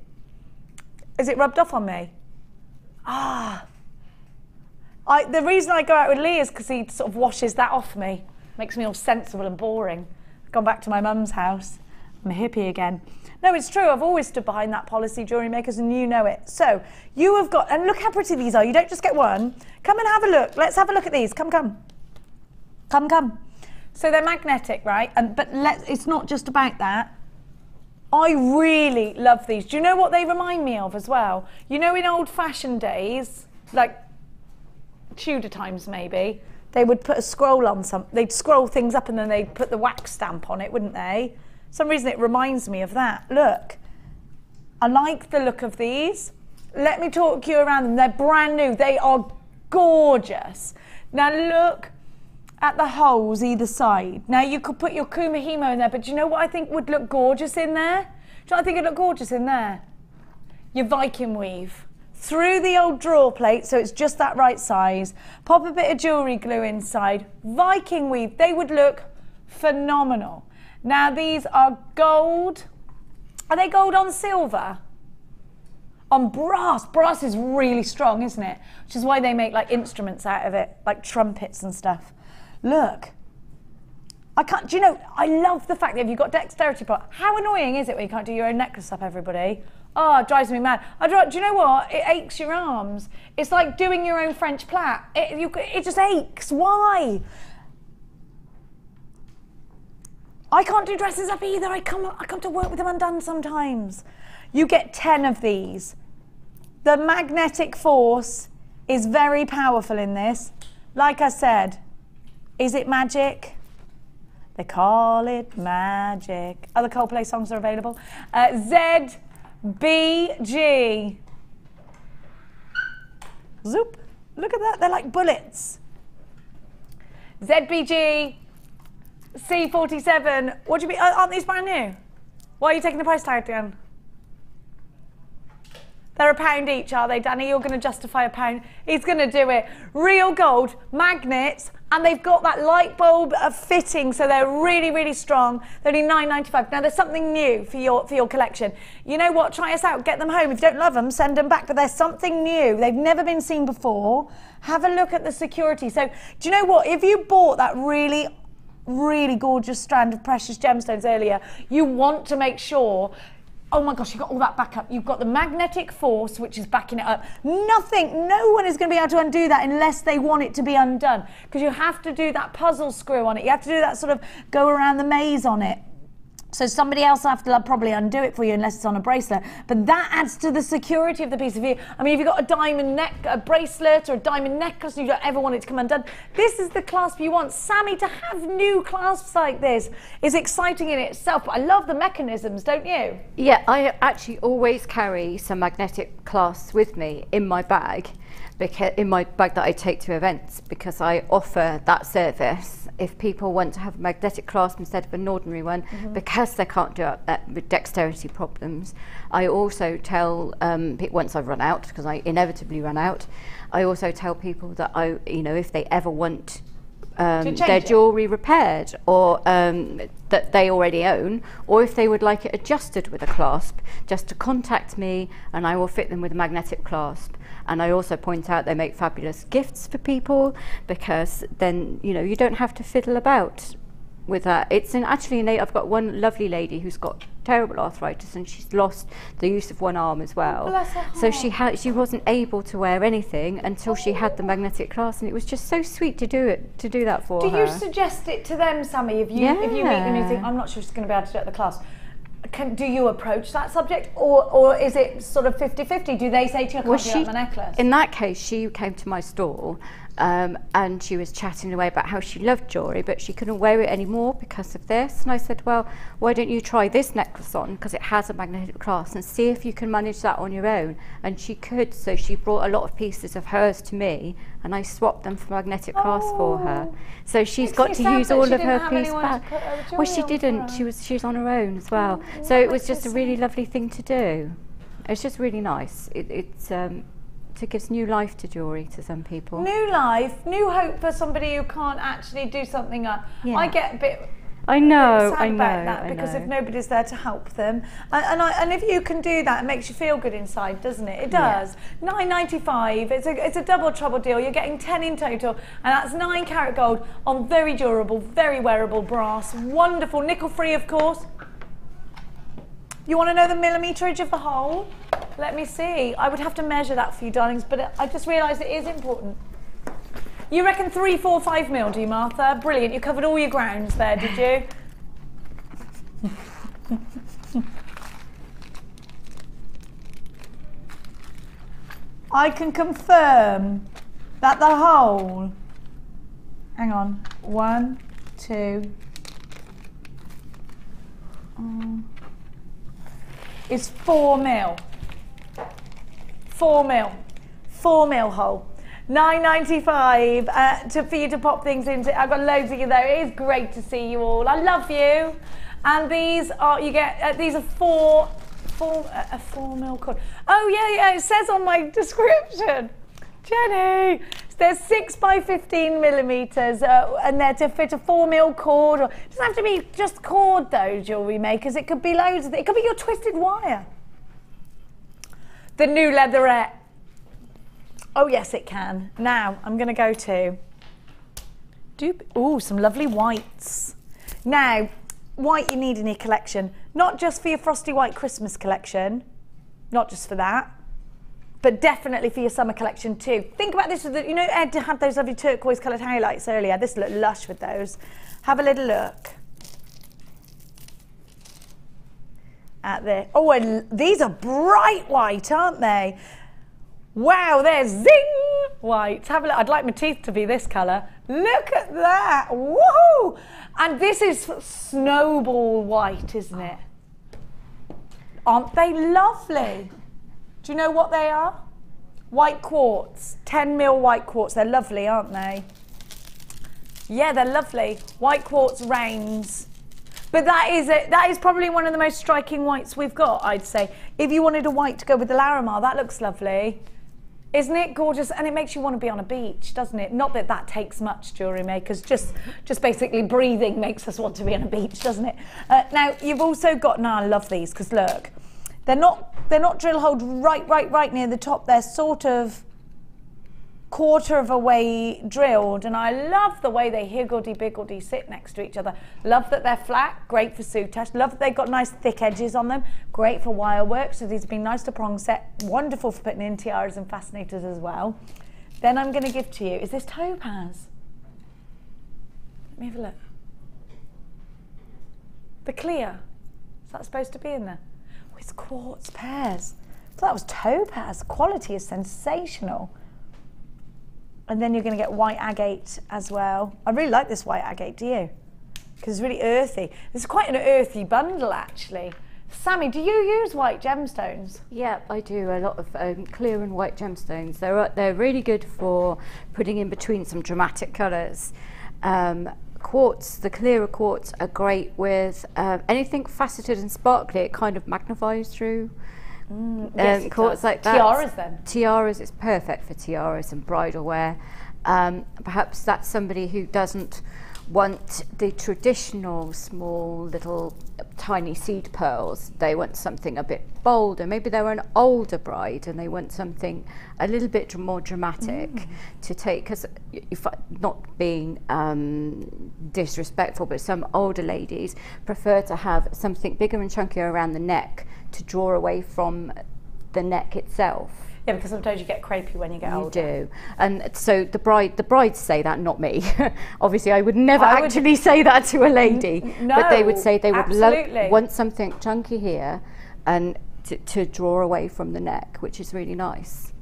Is it rubbed off on me? The reason I go out with Lee is because he sort of washes that off me. Makes me all sensible and boring. I've gone back to my mum's house. I'm a hippie again. No, it's true. I've always stood behind that policy, jewellery makers, and you know it. So you have got, and look how pretty these are. You don't just get one. Come and have a look. Let's have a look at these. Come. Come. So they're magnetic, right? But it's not just about that. I really love these. Do you know what they remind me of as well? You know, in old-fashioned days, like Tudor times maybe, they would put a scroll on they'd scroll things up and then they'd put the wax stamp on it, wouldn't they? For some reason it reminds me of that. Look, I like the look of these. Let me talk you around them. They're brand new. They are gorgeous. Now look at the holes either side. Now you could put your Kumihimo in there, but do you know what I think would look gorgeous in there? Do you know what I think would look gorgeous in there? Your Viking weave. Through the old drawer plate, so it's just that right size. Pop a bit of jewellery glue inside. Viking weave, they would look phenomenal. Now these are gold. Are they gold on silver? On brass. Brass is really strong, isn't it? Which is why they make like instruments out of it, like trumpets and stuff. Look. Do you know, I love the fact that if you've got dexterity part, how annoying is it when you can't do your own necklace up, everybody? Oh, it drives me mad. Do you know what? It aches your arms. It's like doing your own French plait. It just aches. Why? I can't do dresses up either. I come to work with them undone sometimes. You get 10 of these. The magnetic force is very powerful in this. Like I said, is it magic? They call it magic. Other Coldplay songs are available. ZBG. Zoop. Look at that. They're like bullets. ZBG C47. What do you mean? Aren't these brand new? Why are you taking the price tag down? They're £1 each, are they, Danny? You're going to justify £1. He's going to do it. Real gold, magnets, and they've got that light bulb fitting, so they're really, really strong. They're only £9.95. Now, there's something new for your collection. You know what? Try us out. Get them home. If you don't love them, send them back. But there's something new. They've never been seen before. Have a look at the security. So, do you know what? If you bought that really gorgeous strand of precious gemstones earlier, you want to make sure, oh my gosh, you've got all that backup. You've got the magnetic force, which is backing it up. No one is going to be able to undo that unless they want it to be undone, because you have to do that puzzle screw on it. You have to do that sort of go around the maze on it. So somebody else will have to probably undo it for you unless it's on a bracelet. But that adds to the security of the piece. If you've got a diamond a bracelet or a diamond necklace and you don't ever want it to come undone, this is the clasp you want. Sammi, to have new clasps like this is exciting in itself. But I love the mechanisms, don't you? Yeah, I actually always carry some magnetic clasps with me in my bag. In my bag that I take to events, because I offer that service if people want to have a magnetic clasp instead of an ordinary one, because they can't do it with dexterity problems. I also tell once I've run out, because I inevitably run out, I also tell people that if they ever want their jewellery repaired, or that they already own, or if they would like it adjusted with a clasp, just to contact me and I will fit them with a magnetic clasp. And I also point out they make fabulous gifts for people, because then you don't have to fiddle about with that. I've got one lovely lady who's got terrible arthritis and she's lost the use of one arm as well. Oh, bless her heart. So she wasn't able to wear anything until she had the magnetic clasp, and it was just so sweet to do that for her. Do you suggest it to them, Sammi, if you meet them and you think, I'm not sure she's going to be able to do it at the class? Do you approach that subject, or is it sort of 50-50? Do they say to you, I can't do that on my necklace? In that case, she came to my store and she was chatting away about how she loved jewellery, but she couldn't wear it anymore because of this. And I said, well, why don't you try this necklace on, because it has a magnetic clasp, and see if you can manage that on your own. And she could, so she brought a lot of pieces of hers to me, and I swapped them for magnetic clasp for her. So she's got to use all of her piece back. Well, she didn't. She was on her own as well. So it was just a really lovely thing to do. It's just really nice. It gives new life to jewellery to some people. New life, new hope for somebody who can't actually do something. I get a bit sad about that because if nobody's there to help them, and if you can do that, it makes you feel good inside, doesn't it? It does. £9.95. It's a double trouble deal. You're getting 10 in total, and that's 9 carat gold on very durable, very wearable brass. Wonderful, nickel free, of course. You want to know the millimeterage of the hole? Let me see. I would have to measure that for you, darlings, but I just realised it is important. You reckon 3, 4, 5 mil, do you, Martha? Brilliant. You covered all your grounds there, did you? I can confirm that the hole, hang on, 1, 2, is 4 mil. 4 mil. 4 mil hole. £9.95 for you to pop things into. I've got loads of you there. It is great to see you all. I love you. And these are, you get, these are 4 mil cord. Oh yeah, it says on my description. Jenny, there's 6 by 15 millimeters, and they're to fit a 4 mil cord. It doesn't have to be just cord though, jewellery makers. It could be loads of it. It could be your twisted wire. The new leatherette. Oh yes, it can. Now I'm going to go to some lovely whites. Now, white you need in your collection, not just for your frosty white Christmas collection, not just for that, but definitely for your summer collection too. Think about this, you know Ed had those lovely turquoise coloured highlights earlier. This looked lush with those. Have a little look at this. Oh, and these are bright white, aren't they? Wow, they're zing white. Have a look. I'd like my teeth to be this colour. Look at that. Woohoo! And this is snowball white, isn't it? Aren't they lovely? Do you know what they are? White quartz, 10 mil white quartz. They're lovely, aren't they? Yeah, they're lovely. White quartz reigns. But that is probably one of the most striking whites we've got, I'd say. If you wanted a white to go with the Larimar, that looks lovely. Isn't it gorgeous? And it makes you want to be on a beach, doesn't it? Not that that takes much, jewellery makers. Just basically breathing makes us want to be on a beach, doesn't it? Now, you've also got, I love these, because look, they're not drill holed right near the top. They're sort of quarter of a way drilled, and I love the way they higgledy-biggledy sit next to each other. Love that they're flat, great for soutache. Love that they've got nice thick edges on them, great for wire work. So these have been nice to prong set, wonderful for putting in tiaras and fascinators as well. Then I'm going to give to you, is this topaz? Let me have a look. The clear, is that supposed to be in there? Oh, it's quartz pairs. I thought that was topaz. Quality is sensational. And then you're going to get white agate as well. I really like this white agate, do you? Because it's really earthy. This is quite an earthy bundle, actually. Sammi, do you use white gemstones? Yeah, I do. A lot of clear and white gemstones. They're really good for putting in between some dramatic colours. Quartz, the clearer quartz, are great with anything faceted and sparkly. It kind of magnifies through. Yes, quartz like that. Tiaras then? Tiaras, it's perfect for tiaras and bridal wear. Perhaps that's somebody who doesn't want the traditional small little tiny seed pearls. They want something a bit bolder. Maybe they're an older bride and they want something a little bit more dramatic to take, because not being disrespectful, but some older ladies prefer to have something bigger and chunkier around the neck to draw away from the neck itself. Yeah, because sometimes you get crepey when you get older. You do. And so the brides say that, not me. Obviously, I would never actually say that to a lady. No, but they would say they would absolutely. want something chunky here and to draw away from the neck, which is really nice.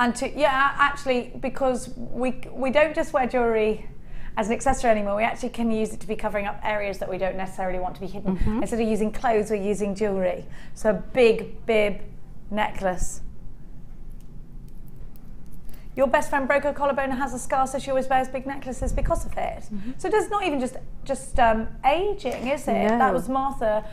And actually, because we don't just wear jewellery as an accessory anymore, we actually can use it to be covering up areas that we don't necessarily want to be hidden. Instead of using clothes, we're using jewellery. So a big bib necklace. Your best friend broke her collarbone and has a scar, so she always wears big necklaces because of it. So it's not even just aging, is it? No. That was Martha,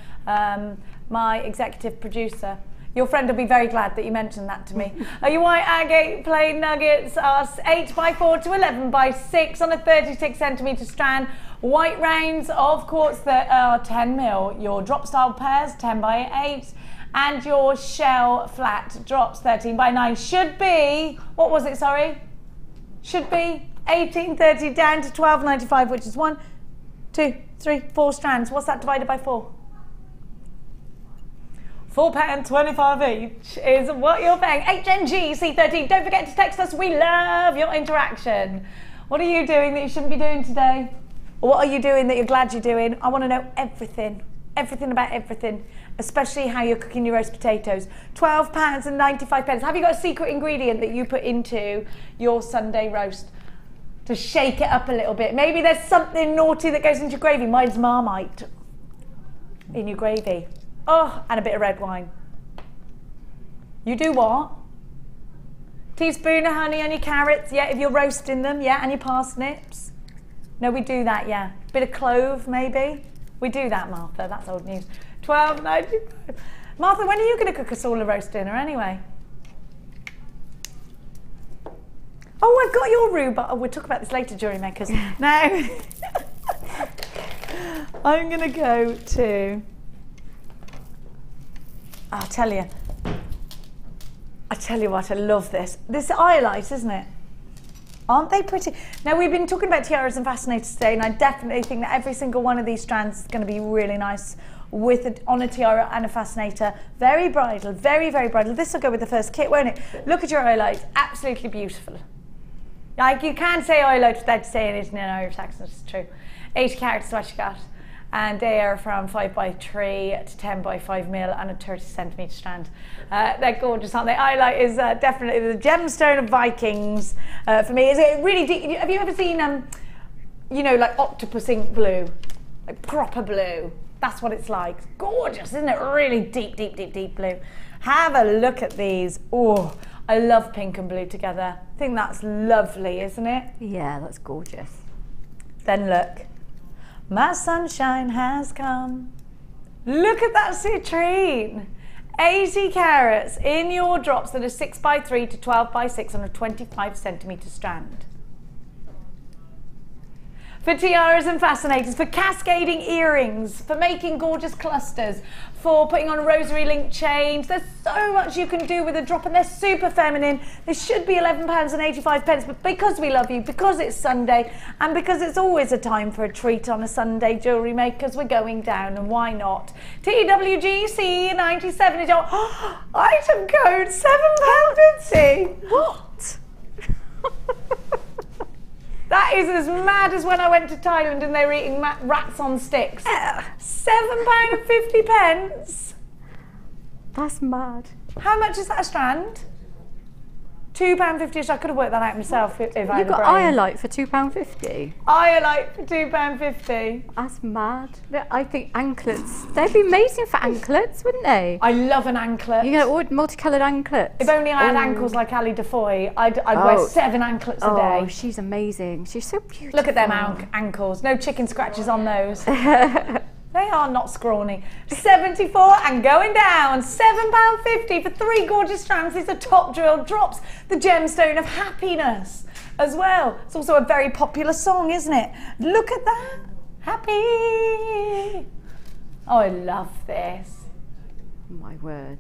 my executive producer. Your friend will be very glad that you mentioned that to me. Your white agate plain nuggets are 8x4 to 11x6 on a 36cm strand. White rounds of quartz that are 10mm. Your drop style pairs 10x8. And your shell flat drops 13x9 should be, what was it, sorry? Should be 1830 down to 1295, which is 1, 2, 3, 4 strands. What's that divided by 4? £4.25 each is what you're paying. HNGC13. Don't forget to text us. We love your interaction. What are you doing that you shouldn't be doing today? Or what are you doing that you're glad you're doing? I want to know everything. Everything about everything. Especially how you're cooking your roast potatoes. £12.95. Have you got a secret ingredient that you put into your Sunday roast to shake it up a little bit? Maybe there's something naughty that goes into your gravy. Mine's Marmite in your gravy. Oh, and a bit of red wine. You do what? Teaspoon of honey on your carrots, yeah, if you're roasting them, yeah, and your parsnips. No, we do that, yeah. Bit of clove, maybe. We do that, Martha, that's old news. £12.95. Martha, when are you going to cook us all a roast dinner anyway? Oh, I've got your rhubarb. Oh, we'll talk about this later, Jewellery Makers. Now, I'm going to go to... I tell you what, I love this. This highlight, isn't it? Aren't they pretty? Now, we've been talking about tiaras and fascinators today, and I definitely think that every single one of these strands is going to be really nice on a tiara and a fascinator. Very bridal, very, very bridal. This will go with the first kit, won't it? Look at your highlight, absolutely beautiful. Like, you can't say highlight without saying it in an Irish accent, it's true. 80 carats is what you got. And they are from 5x3 to 10x5mm and a 30cm strand. They're gorgeous, aren't they? Highlight is definitely the gemstone of Vikings for me. Is it really deep? Have you ever seen, you know, like octopus ink blue? Like proper blue. That's what it's like. It's gorgeous, isn't it? Really deep, deep, deep, deep blue. Have a look at these. Oh, I love pink and blue together. I think that's lovely, isn't it? Yeah, that's gorgeous. Then look. My sunshine has come. Look at that citrine. 80 carats in your drops that are 6x3 to 12x6 on a 25cm strand. For tiaras and fascinators, for cascading earrings, for making gorgeous clusters, for putting on rosary link chains. There's so much you can do with a drop, and they're super feminine. They should be £11.85, but because we love you, because it's Sunday, and because it's always a time for a treat on a Sunday, Jewellery Makers, we're going down, and why not? TWGC97 is your item code £7.50. What? That is as mad as when I went to Thailand and they were eating rats on sticks. £7.50. That's mad. How much is that a strand? £2.50. I could have worked that out myself if I had a brain. You've got Iolite for £2.50? Iolite for £2.50. That's mad. I think anklets, they'd be amazing for anklets, wouldn't they? I love an anklet. You know, multicoloured anklets. If only I had ankles like Ali Defoy, I'd wear 7 anklets a day. Oh, she's amazing. She's so beautiful. Look at them ankles. No chicken scratches on those. They are not scrawny. 74 and going down. £7.50 for 3 gorgeous strands. These are top drilled drops. The gemstone of happiness as well. It's also a very popular song, isn't it? Look at that. Happy. Oh, I love this. My word.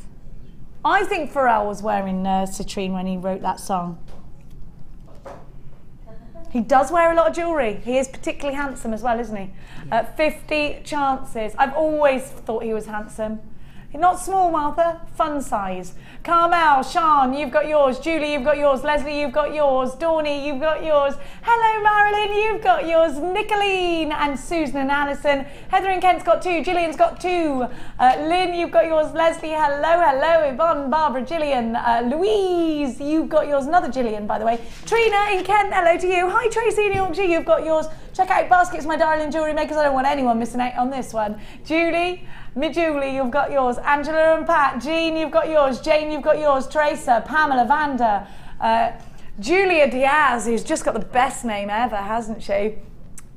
I think Pharrell was wearing citrine when he wrote that song. He does wear a lot of jewellery. He is particularly handsome as well, isn't he? 50 chances. I've always thought he was handsome. Not small, Martha, fun size. Carmel, Sean, you've got yours. Julie, you've got yours. Leslie, you've got yours. Dawny, you've got yours. Hello, Marilyn, you've got yours. Nicolene and Susan and Alison. Heather and Kent's got 2. Gillian's got 2. Lynn, you've got yours. Leslie, hello, hello. Yvonne, Barbara, Gillian. Louise, you've got yours. Another Gillian, by the way. Trina in Kent, hello to you. Hi, Tracy in Yorkshire, you've got yours. Check out baskets, my darling jewellery makers. I don't want anyone missing out on this one. Julie, Julie, you've got yours. Angela and Pat. Jean, you've got yours. Jane, you've got yours. Teresa, Pamela, Vanda. Julia Diaz, who's just got the best name ever, hasn't she?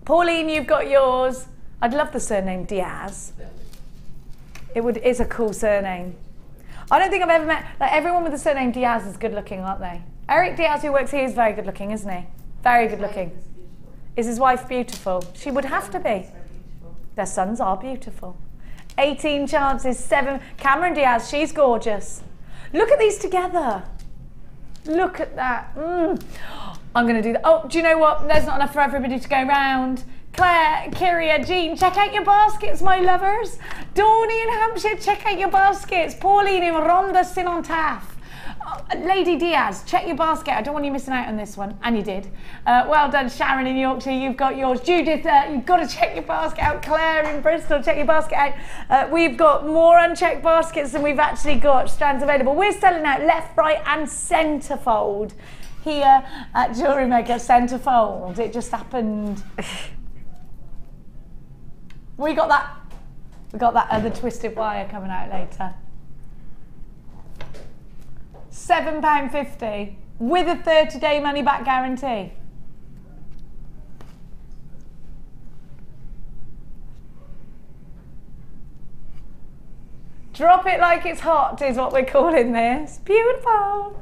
Pauline, you've got yours. I'd love the surname Diaz. It's a cool surname. I don't think I've ever met, like, everyone with the surname Diaz is good looking, aren't they? Eric Diaz, who works here, is very good looking, isn't he? Very good looking. Is his wife beautiful? She would have to be. Their sons are beautiful. 18 chances, 7. Cameron Diaz, she's gorgeous. Look at these together. Look at that. I'm going to do that. Oh, do you know what? There's not enough for everybody to go round. Claire, Kyria, Jean, check out your baskets, my lovers. Donnie in Hampshire, check out your baskets. Pauline in Ronda Sinontaff. Lady Diaz, check your basket. I don't want you missing out on this one. And you did. Well done, Sharon in Yorkshire. You've got yours. Judith, you've got to check your basket out. Claire in Bristol, check your basket out. We've got more unchecked baskets than we've actually got strands available. We're selling out left, right and centrefold here at JewelleryMaker. Centrefold. It just happened. We got that other twisted wire coming out later. £7.50 with a 30-day money-back guarantee. Drop it like it's hot is what we're calling this. Beautiful.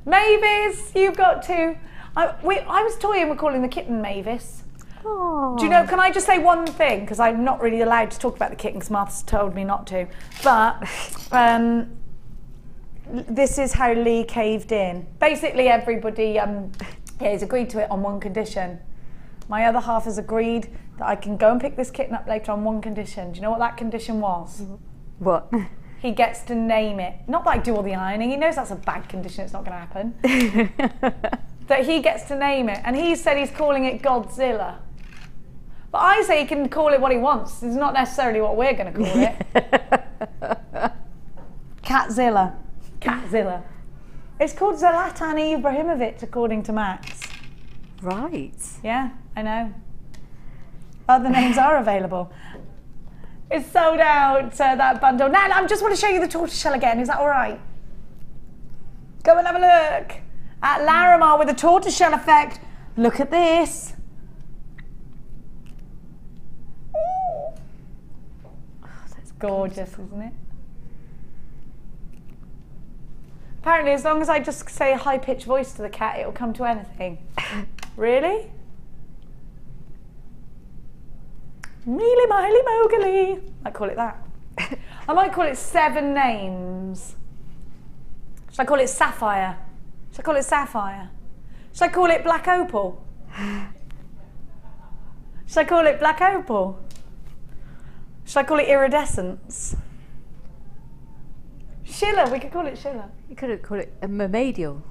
Mavis, you've got 2. I was toying with calling the kitten Mavis. Oh. Do you know, can I just say one thing? Because I'm not really allowed to talk about the kitten because Martha's told me not to. But this is how Lee caved in. Basically, everybody has agreed to it on one condition. My other half has agreed that I can go and pick this kitten up later on one condition. Do you know what that condition was? What? He gets to name it. Not that I do all the ironing. He knows that's a bad condition. It's not going to happen. That he gets to name it. And he said he's calling it Godzilla. But I say he can call it what he wants. It's not necessarily what we're going to call it. Catzilla. Catzilla. It's called Zlatan Ibrahimovic, according to Max. Right. Yeah, I know. Other names are available. It's sold out, that bundle. Now, I just want to show you the tortoiseshell again. Is that all right? Go and have a look at Larimar with the tortoiseshell effect. Look at this. Oh, that's gorgeous, isn't it? Apparently, as long as I just say a high-pitched voice to the cat, it'll come to anything. Really? Mealy Miley Mowgli. I call it that. I might call it 7 names. Should I call it Sapphire? Should I call it Sapphire? Should I call it Black Opal? Should I call it Black Opal? Should I call it Iridescence? Schiller, we could call it Schiller. You could call it a mermaidial.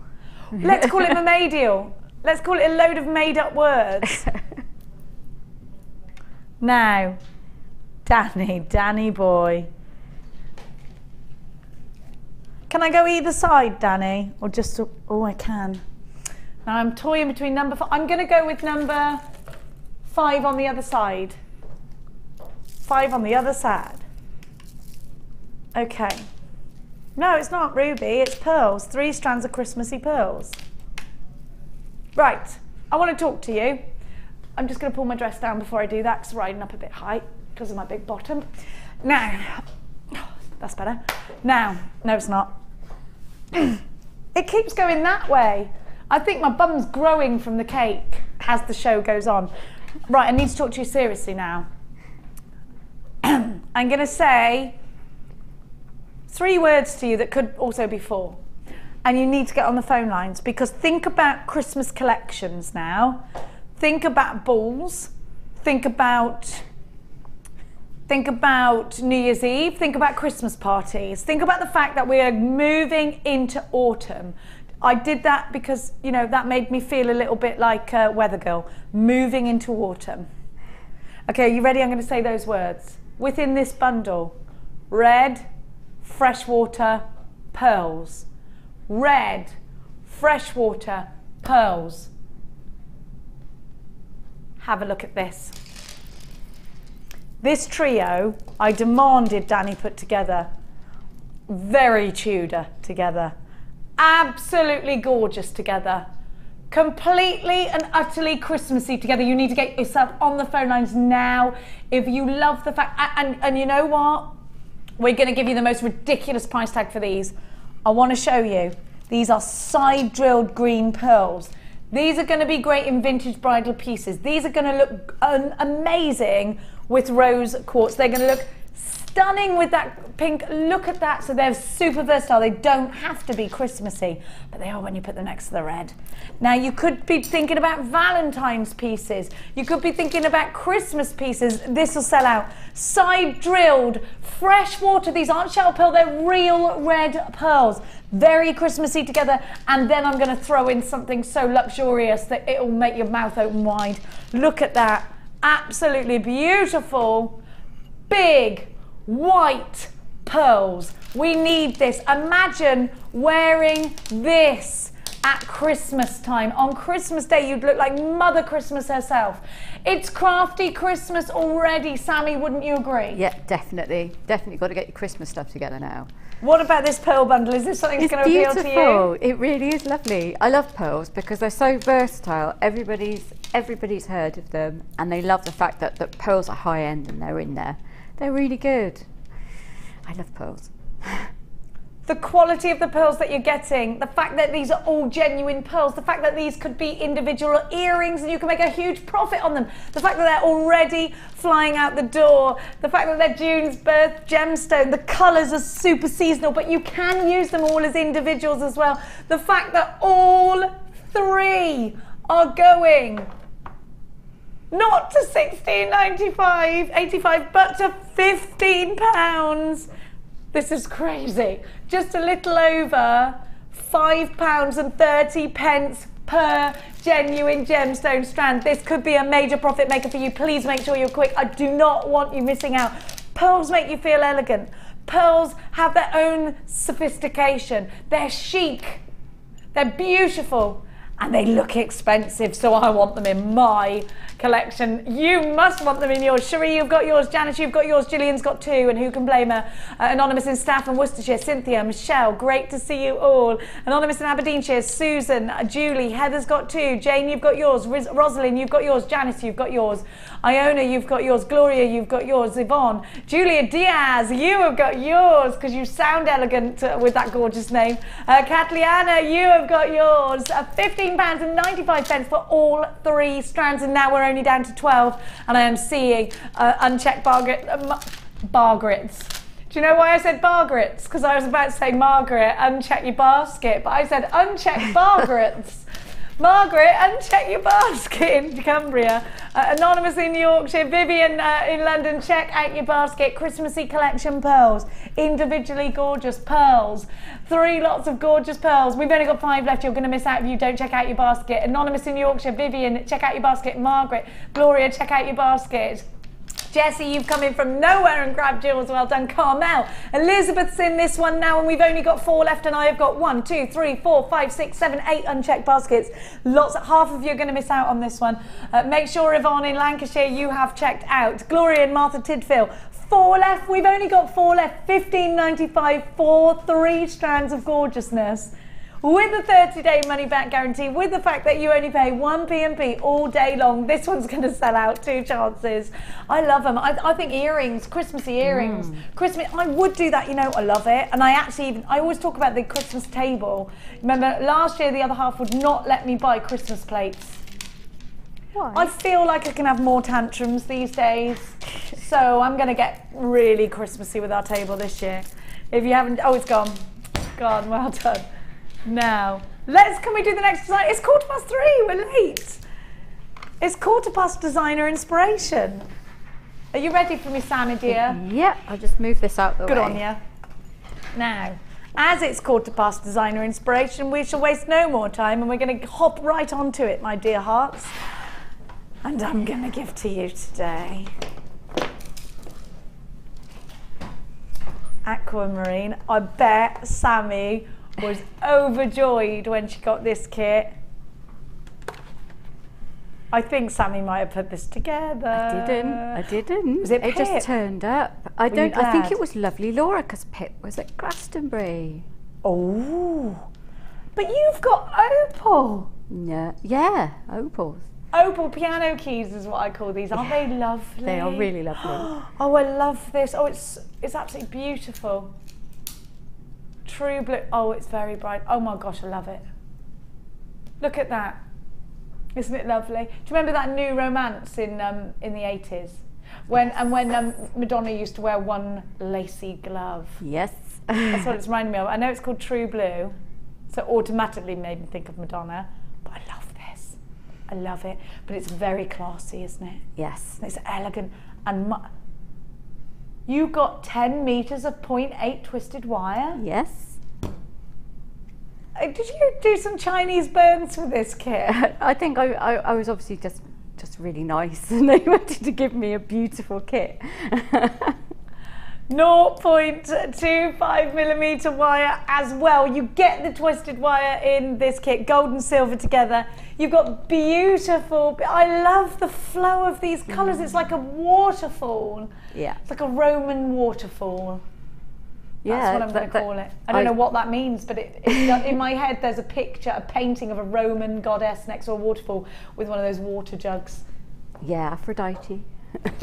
Let's call it mermaidial. Let's call it a load of made-up words. Now, Danny boy. Can I go either side, Danny? Or just, oh, I can. Now I'm toying between number 5. I'm going to go with number 5 on the other side. 5 on the other side. Okay. No, it's not ruby, it's pearls. 3 strands of Christmassy pearls. Right, I want to talk to you. I'm just going to pull my dress down before I do that because I'm riding up a bit high because of my big bottom. Now, that's better. Now, no it's not. It keeps going that way. I think my bum's growing from the cake as the show goes on. Right, I need to talk to you seriously now. I'm going to say 3 words to you that could also be 4. And you need to get on the phone lines because think about Christmas collections now. Think about balls. Think about New Year's Eve. Think about Christmas parties. Think about the fact that we are moving into autumn. I did that because, you know, that made me feel a little bit like Weather Girl, moving into autumn. Okay, are you ready? I'm going to say those words. Within this bundle, red, freshwater, pearls. Red, freshwater, pearls. Have a look at this. This trio, I demanded Danny put together. Very Tudor together. Absolutely gorgeous together. Completely and utterly Christmassy together. You need to get yourself on the phone lines now if you love the fact, and you know what? We're going to give you the most ridiculous price tag for these. I want to show you. These are side drilled green pearls. These are going to be great in vintage bridal pieces. These are going to look amazing with rose quartz. They're going to look stunning with that pink. Look at that. So they're super versatile. They don't have to be Christmassy, but they are when you put them next to the red. Now you could be thinking about Valentine's pieces. You could be thinking about Christmas pieces. This will sell out. Side drilled, fresh water. These aren't shell pearl, they're real red pearls. Very Christmassy together. And then I'm going to throw in something so luxurious that it'll make your mouth open wide. Look at that. Absolutely beautiful, big, white pearls. We need this. Imagine wearing this at Christmas time. On Christmas Day, you'd look like Mother Christmas herself. It's crafty Christmas already, Sammi, wouldn't you agree? Yeah, definitely. Definitely got to get your Christmas stuff together now. What about this pearl bundle? Is this something that's going to appeal to you? It really is lovely. I love pearls because they're so versatile. Everybody's heard of them, and they love the fact that the pearls are high end and they're in there. They're really good. I love pearls. The quality of the pearls that you're getting, the fact that these are all genuine pearls, the fact that these could be individual earrings and you can make a huge profit on them, the fact that they're already flying out the door, the fact that they're June's birth gemstone, the colours are super seasonal, but you can use them all as individuals as well. The fact that all three are going not to $16.95, but to £15. This is crazy. Just a little over £5.30 per genuine gemstone strand. This could be a major profit maker for you. Please make sure you're quick. I do not want you missing out. Pearls make you feel elegant. Pearls have their own sophistication. They're chic. They're beautiful. And they look expensive, so I want them in my collection. You must want them in yours. Cherie, you've got yours. Janice, you've got yours. Gillian's got two, and who can blame her? Anonymous in Staff and Worcestershire, Cynthia, Michelle, great to see you all. Anonymous in Aberdeenshire, Susan, Julie, Heather's got two. Jane, you've got yours. Rosalind, you've got yours. Janice, you've got yours. Iona, you've got yours. Gloria, you've got yours. Yvonne, Julia Diaz, you have got yours, because you sound elegant with that gorgeous name. Catliana, you have got yours. £15.95 for all three strands, and now we're only down to 12, and I am seeing unchecked bar grits. Do you know why I said bar grits? Because I was about to say Margaret, uncheck your basket, but I said unchecked bar grits. Margaret, uncheck your basket in Cumbria. Anonymous in Yorkshire, Vivian in London, check out your basket. Christmassy collection pearls, individually gorgeous pearls. 3 lots of gorgeous pearls. We've only got 5 left. You're going to miss out if you don't check out your basket. Anonymous in Yorkshire, Vivian, check out your basket. Margaret, Gloria, check out your basket. Jessie, you've come in from nowhere and grabbed jewels. Well done. Carmel. Elizabeth's in this one now, and we've only got 4 left, and I have got 1, 2, 3, 4, 5, 6, 7, 8 unchecked baskets. Half of you are going to miss out on this one. Make sure, Yvonne in Lancashire, you have checked out. Gloria and Martha Tidfield. 4 left. We've only got 4 left. £15.95 for 3 strands of gorgeousness. With a 30-day money-back guarantee, with the fact that you only pay 1 P&P all day long, this one's going to sell out 2 chances. I love them. I think earrings, Christmassy earrings. Christmas, I would do that, you know, I love it. And I always talk about the Christmas table. Remember, last year the other half would not let me buy Christmas plates. Why? I feel like I can have more tantrums these days. So I'm going to get really Christmassy with our table this year. If you haven't, oh, it's gone. Gone, well done. Now, can we do the next design? It's 3:15, we're late. It's 3:15 designer inspiration. Are you ready for me, Sammi, dear? Yeah, I'll just move this out the way. Good on you. Now, As it's 1/4 designer inspiration, we shall waste no more time and we're going to hop right onto it, my dear hearts. And I'm going to give to you today Aquamarine. I bet Sammi was overjoyed when she got this kit. I think Sammi might have put this together. I didn't. Was it It just turned up. I Were you think glad? it was lovely Laura, because Pip was at Glastonbury. Oh, but you've got opal. No, yeah, opals. Opal piano keys is what I call these. Aren't they lovely? They are really lovely. Oh, I love this. Oh, it's absolutely beautiful. True blue. Oh, it's very bright. Oh my gosh, I love it. Look at that. Isn't it lovely? Do you remember that New Romance in the 80s? When Madonna used to wear one lacy glove. Yes. That's what it's reminding me of. I know it's called True Blue, so it automatically made me think of Madonna. But I love this. I love it. But it's very classy, isn't it? Yes. It's elegant. And you got 10 meters of 0.8 twisted wire? Yes. Did you do some Chinese burns for this kit? I think I was obviously just really nice, and they wanted to give me a beautiful kit. 0.25mm wire as well. You get the twisted wire in this kit, gold and silver together. You've got beautiful, I love the flow of these colours. It's like a waterfall. Yeah. It's like a Roman waterfall. Yeah, That's what I'm going to call it. I don't know what that means, but in my head there's a picture, a painting of a Roman goddess next to a waterfall with one of those water jugs. Yeah, Aphrodite.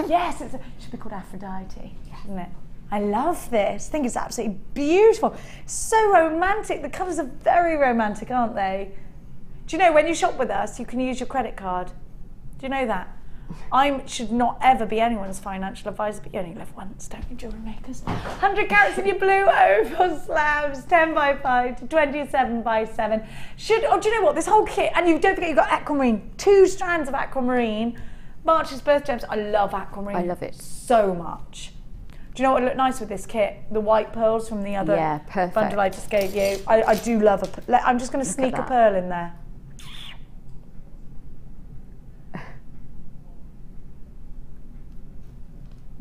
Yes, it should be called Aphrodite, shouldn't it? I love this. I think it's absolutely beautiful. So romantic. The colours are very romantic, aren't they? Do you know, when you shop with us, you can use your credit card. Do you know that? I should not ever be anyone's financial advisor, but you only live once, don't you, jewellery makers? 100 carats in your blue opal slabs, 10x5 to 27x7. Do you know what? This whole kit, and don't forget you've got aquamarine, 2 strands of aquamarine. March's birth gems. I love aquamarine. I love it so much. Do you know what would look nice with this kit? The white pearls from the other bundle I just gave you. I do love I'm just going to sneak a pearl in there.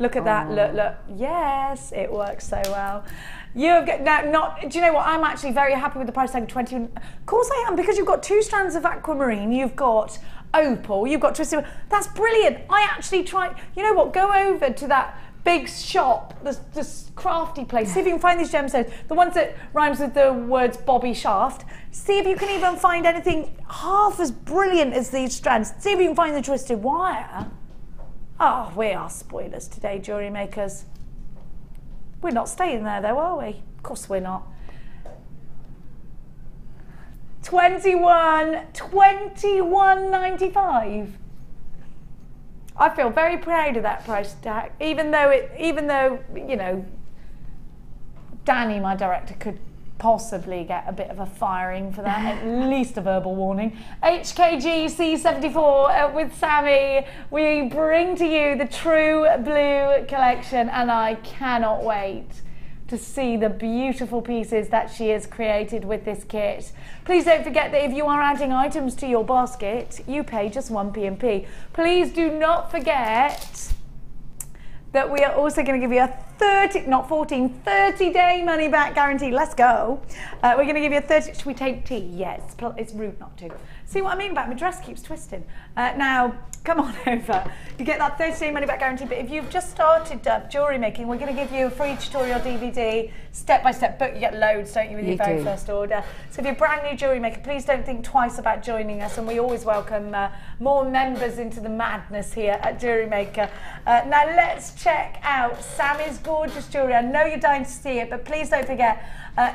Look at that, look. Yes, it works so well. You've got, do you know what? I'm actually very happy with the price tag of 20. Of course I am, because you've got 2 strands of aquamarine, you've got opal, you've got twisted. That's brilliant. I actually tried, you know what? Go over to that big shop, this crafty place. See if you can find these gemstones, the ones that rhymes with the words Bobby Shaft. See if you can even find anything half as brilliant as these strands. See if you can find the twisted wire. Oh, we are spoilers today, jewellery makers. We're not staying there though, are we? Of course we're not. 21.95. I feel very proud of that price tag, even though you know, Danny, my director, could possibly get a bit of a firing for that, at least a verbal warning. HKG C74 with Sammi, we bring to you the True Blue collection, and I cannot wait to see the beautiful pieces that she has created with this kit. Please don't forget that if you are adding items to your basket, you pay just 1p&p. Please do not forget that we are also going to give you a 30-day money back guarantee. Let's go. We're going to give you a 30, should we take tea? Yes, it's rude not to. See what I mean about my dress keeps twisting. Now, come on over. You get that 30-day money back guarantee, but if you've just started jewellery making, we're going to give you a free tutorial DVD, step-by-step book. You get loads, don't you, with your very first order. So if you're a brand new jewellery maker, please don't think twice about joining us, and we always welcome more members into the madness here at Jewellery Maker. Now let's check out Sammi's gorgeous jewellery. I know you're dying to see it, but please don't forget,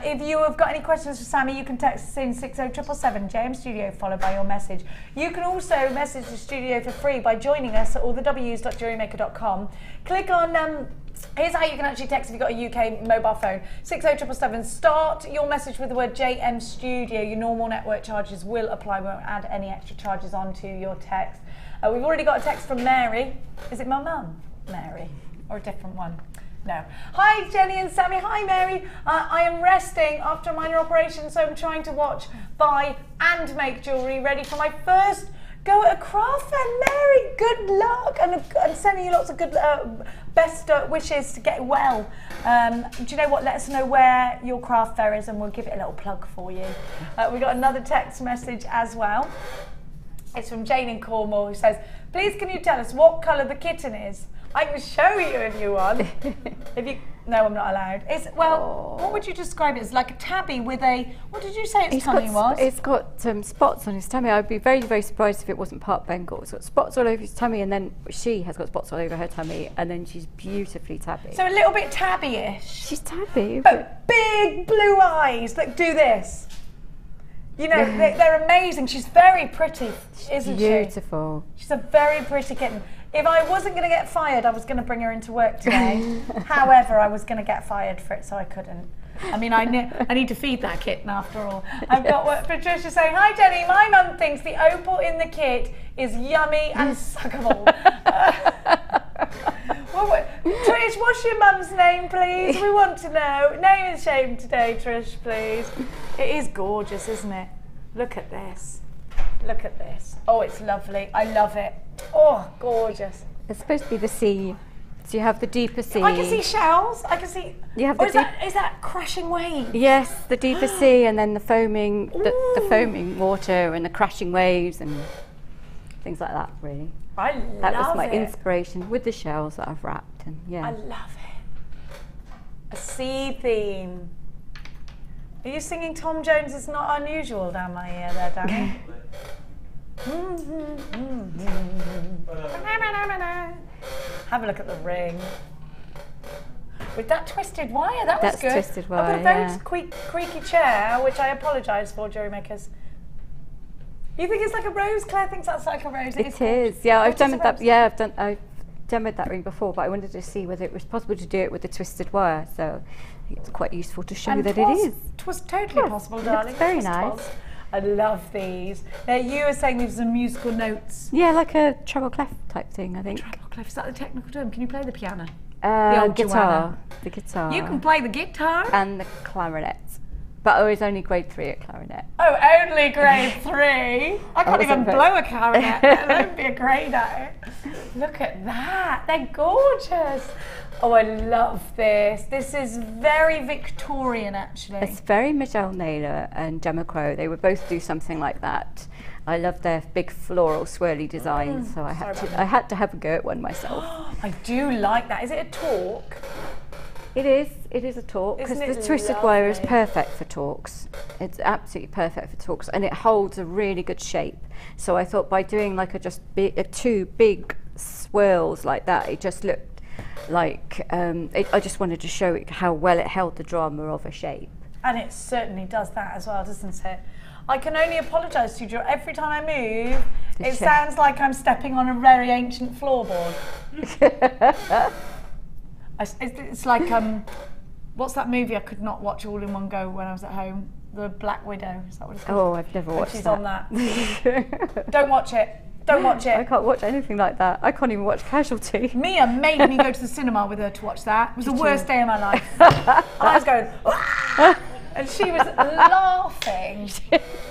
if you have got any questions for Sammi, you can text us in 60777 JM Studio, followed by your message. You can also message the studio for free by joining us at allthews.jewellerymaker.com. Click on, here's how you can actually text if you've got a UK mobile phone, 60777. Start your message with the word JM Studio. Your normal network charges will apply. We won't add any extra charges onto your text. We've already got a text from Mary. Is it my mum, Mary, or a different one? No. Hi Jenny and Sammy. Hi Mary. I am resting after a minor operation, so I'm trying to watch, buy and make jewellery ready for my first go at a craft fair. Mary, good luck, and sending you lots of good best wishes to get well. Do you know what? Let us know where your craft fair is and we'll give it a little plug for you. We got another text message as well. It's from Jane in Cornwall, who says, please can you tell us what colour the kitten is? I can show you if you want. No, I'm not allowed. It's, well, what would you describe it as? Like a tabby with a, what did you say its tummy was? It's got spots on his tummy. I'd be very, very surprised if it wasn't part Bengal. It's got spots all over his tummy, and then she has got spots all over her tummy, and then she's beautifully tabby. So a little bit tabby-ish. She's tabby. But big blue eyes that do this. You know, they're amazing. She's very pretty, isn't she? Beautiful. She's a very pretty kitten. If I wasn't going to get fired, I was going to bring her into work today. However, I was going to get fired for it, so I couldn't. I mean, I need to feed that kitten after all. I've got what Patricia saying. Hi, Jenny. My mum thinks the opal in the kit is yummy and suckable. Trish, what's your mum's name, please? We want to know. Name and shame today, Trish, please. It is gorgeous, isn't it? Look at this. Look at this. Oh, it's lovely. I love it. Oh, gorgeous. It's supposed to be the sea. So you have the deeper sea. I can see shells. I can see. You have is that crashing waves? Yes, the deeper sea, and then the foaming, the foaming water, and the crashing waves, and things like that. Really. That was my inspiration with the shells that I've wrapped, and yeah. I love it. A sea theme. Are you singing Tom Jones Is Not Unusual down my ear there, Danny? Have a look at the ring. With that twisted wire, that was good. That's twisted wire, I've got a very creaky chair, which I apologise for, Jewellery Makers. You think it's like a rose? Claire thinks that's like a rose. It is. Yeah, I've demoed that. Yeah, I've demoed that ring before, but I wanted to see whether it was possible to do it with the twisted wire. So it's quite useful to show you that it is. It was totally possible, darling. It's very nice. I love these. Now, you were saying these are musical notes. Yeah, like a treble clef type thing, I think. Treble clef, is that the technical term? Can you play the piano? The old guitar. The guitar. You can play the guitar? And the clarinet. But I was only grade 3 at clarinet. Oh, only grade 3? I can't even blow a clarinet, let alone be a grade at it. Look at that, they're gorgeous. Oh, I love this. This is very Victorian, actually. It's very Michelle Naylor and Gemma Crow. They would both do something like that. I love their big floral swirly designs, so I had to have a go at one myself. I do like that. Is it a talk? It is a talk, because the twisted wire is perfect for talks. It's absolutely perfect for talks, and it holds a really good shape. So I thought by doing like two big swirls like that, it just looked like, I just wanted to show it how well it held the drama of a shape. And it certainly does that as well, doesn't it? I can only apologise to you, every time I move, it sounds like I'm stepping on a very ancient floorboard. It's like, what's that movie I could not watch all in one go when I was at home? The Black Widow, is that what it's called? Oh, I've never watched that. She's on that. Don't watch it. Don't watch it. I can't watch anything like that. I can't even watch Casualty. Mia made me go to the cinema with her to watch that. It was the worst day of my life. I was going, and she was laughing.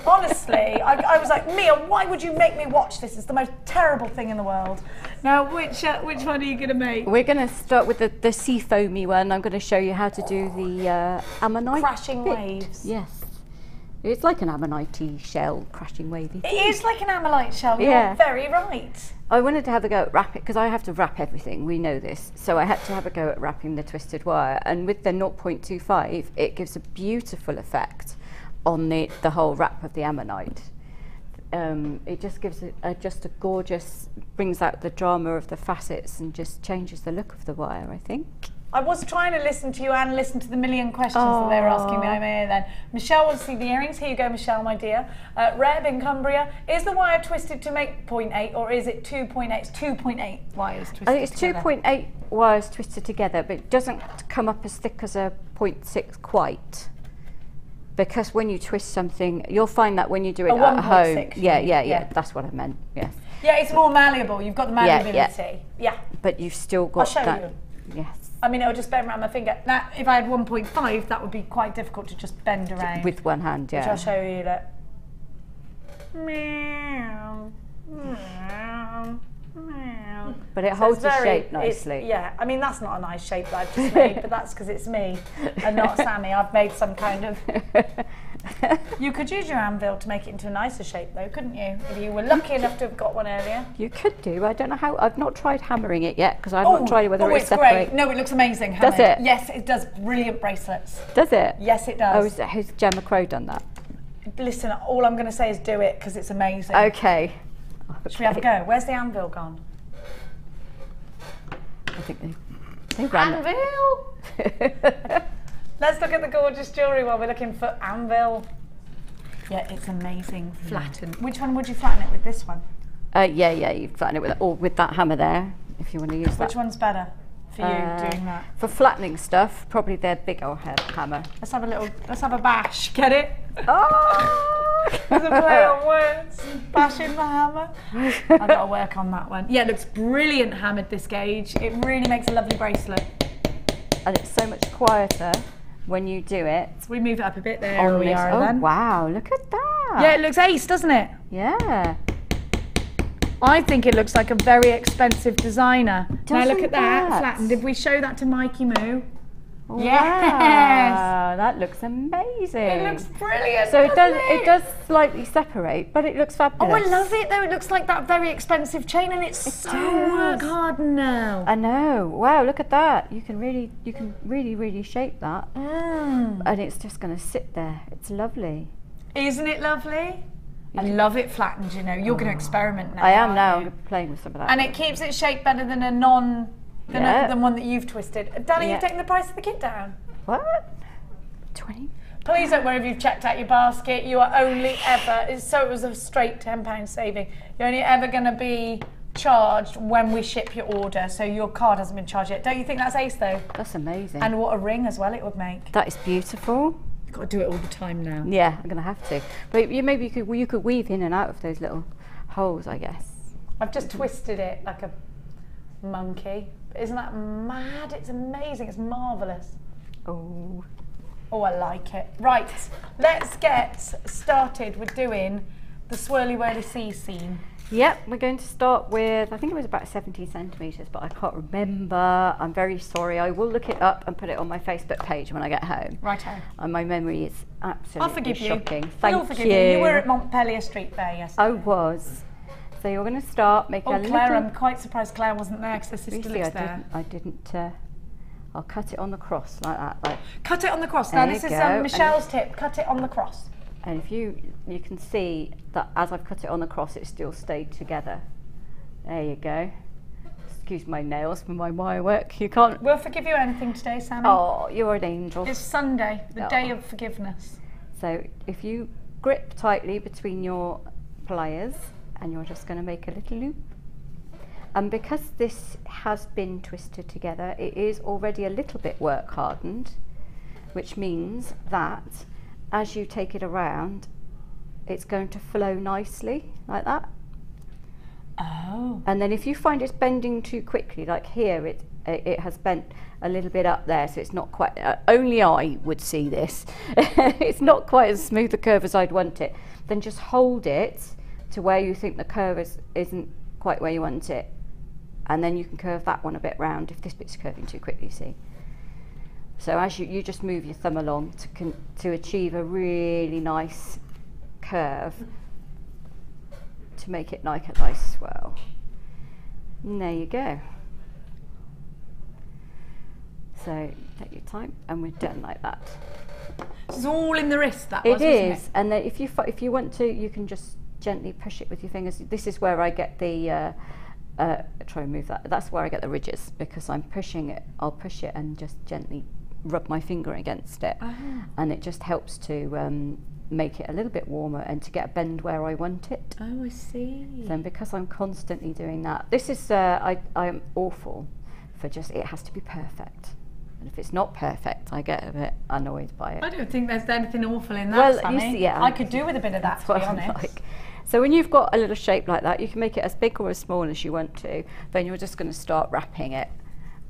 Honestly, I was like, Mia, why would you make me watch this? It's the most terrible thing in the world. Now, which one are you going to make? We're going to start with the sea foamy one. I'm going to show you how to do the ammonite. Crashing waves. Yes. It's like an ammonite shell, crashing wavy. It is like an ammonite shell, you're very right. I wanted to have a go at wrapping, because I have to wrap everything, we know this. So I had to have a go at wrapping the twisted wire. And with the 0.25, it gives a beautiful effect on the whole wrap of the ammonite. It just gives just a gorgeous, brings out the drama of the facets and just changes the look of the wire, I think. I was trying to listen to you and listen to the million questions that they were asking me. I'm here then. Michelle wants to see the earrings. Here you go, Michelle, my dear. Reb in Cumbria. Is the wire twisted to make 0.8 or is it 2.8? It's 2.8 wires twisted together. I think it's 2.8 wires twisted together, but it doesn't come up as thick as a 0.6 quite. Because when you twist something, you'll find that when you do it at home. Yeah, that's what I meant, yes. Yeah, it's more malleable. You've got the malleability. Yeah. But you've still got I'll show you. Yes. I mean, it'll just bend around my finger. Now, if I had 1.5, that would be quite difficult to just bend around. With one hand, yeah. Which I'll show you. Look. Meow. Meow. Meow. But it holds the shape nicely. Yeah, I mean, that's not a nice shape that I've just made, but that's because it's me and not Sammi. I've made some kind of... You could use your anvil to make it into a nicer shape, though, couldn't you? If you were lucky enough to have got one earlier. You could do. I don't know how. I've not tried hammering it yet because I've not tried whether it's it's separate. great. No, it looks amazing. Does it? Yes, it does. Brilliant bracelets. Does it? Yes, it does. Oh, has Gemma Crow done that? Listen, all I'm going to say is do it because it's amazing. Okay. Should we have a go? Where's the anvil gone? I think they ran Anvil! Let's look at the gorgeous jewellery while we're looking for anvil. Yeah, it's amazing. Flattened. Which one would you flatten it with? This one? Yeah, you flatten it with that hammer there, if you want to use that. Which one's better for you doing that? For flattening stuff, probably their big old hammer. Let's have a bash. Get it? Oh! There's a play on words. Bashing the hammer. I've got to work on that one. Yeah, it looks brilliant hammered, this gauge. It really makes a lovely bracelet. And it's so much quieter when you do it. We move it up a bit there. We are then. Wow, look at that. Yeah, it looks ace, doesn't it? Yeah. I think it looks like a very expensive designer. Now look at that, that flattened. If we show that to Mikey Moo. Wow, yes! That looks amazing. It looks brilliant. So it does slightly separate, but it looks fabulous. Oh, I love it though. It looks like that very expensive chain, and it's so work hard now. I know. Wow, look at that. You can really shape that, and it's just going to sit there. It's lovely. Isn't it lovely? I love it flattened. You know, you're going to experiment now. I am now. I'm playing with some of that. And it keeps its shape better than than one that you've twisted. Danny, you've taken the price of the kit down. What? 20? Please don't worry if you've checked out your basket. You are only ever, so it was a straight £10 saving. You're only ever going to be charged when we ship your order, so your card hasn't been charged yet. Don't you think that's ace though? That's amazing. And what a ring as well it would make. That is beautiful. You've got to do it all the time now. Yeah, I'm going to have to. But maybe you could weave in and out of those little holes, I guess. I've just twisted it like a monkey. Isn't that mad? It's amazing. It's marvellous. Oh. Oh, I like it. Right, let's get started with doing the swirly whirly sea scene. Yep, we're going to start with, I think it was about 70 centimetres, but I can't remember. I'm very sorry. I will look it up and put it on my Facebook page when I get home. Righto. And my memory is absolutely I'll forgive shocking. You. Thank We'll forgive you. You were at Montpellier Street Fair yesterday. I was. So you're going to start making a little... Claire, I'm quite surprised Claire wasn't there because her sister lives there. I didn't I'll cut it on the cross like that. Like, cut it on the cross. Now this is Michelle's tip. Cut it on the cross. And if you can see that as I've cut it on the cross, it still stayed together. There you go. Excuse my nails for my wire work. You can't... We'll forgive you anything today, Sammi. Oh, you're an angel. It's Sunday, the day of forgiveness. So if you grip tightly between your pliers, and you're just going to make a little loop. And because this has been twisted together, it is already a little bit work hardened, which means that as you take it around, it's going to flow nicely, like that. Oh. And then if you find it's bending too quickly, like here, it has bent a little bit up there, so it's not quite, only I would see this. It's not quite as smooth a curve as I'd want it. Then just hold it to where you think the curve isn't quite where you want it, and then you can curve that one a bit round if this bit's curving too quickly, see. So as you just move your thumb along to achieve a really nice curve to make it like a nice swirl. And there you go. So take your time, and we're done like that. It's all in the wrist, that was, it is, and then if you want to, you can just gently push it with your fingers. This is where I get the try and move that. That's where I get the ridges, because I'm pushing it. I'll push it and just gently rub my finger against it, and it just helps to make it a little bit warmer and to get a bend where I want it. Oh, I see. Then because I'm constantly doing that, this is I am awful for just, it has to be perfect. And if it's not perfect, I get a bit annoyed by it. I don't think there's anything awful in that, Sammi. You see, yeah, I could do with a bit of that, to be honest. So when you've got a little shape like that, you can make it as big or as small as you want to. Then you're just going to start wrapping it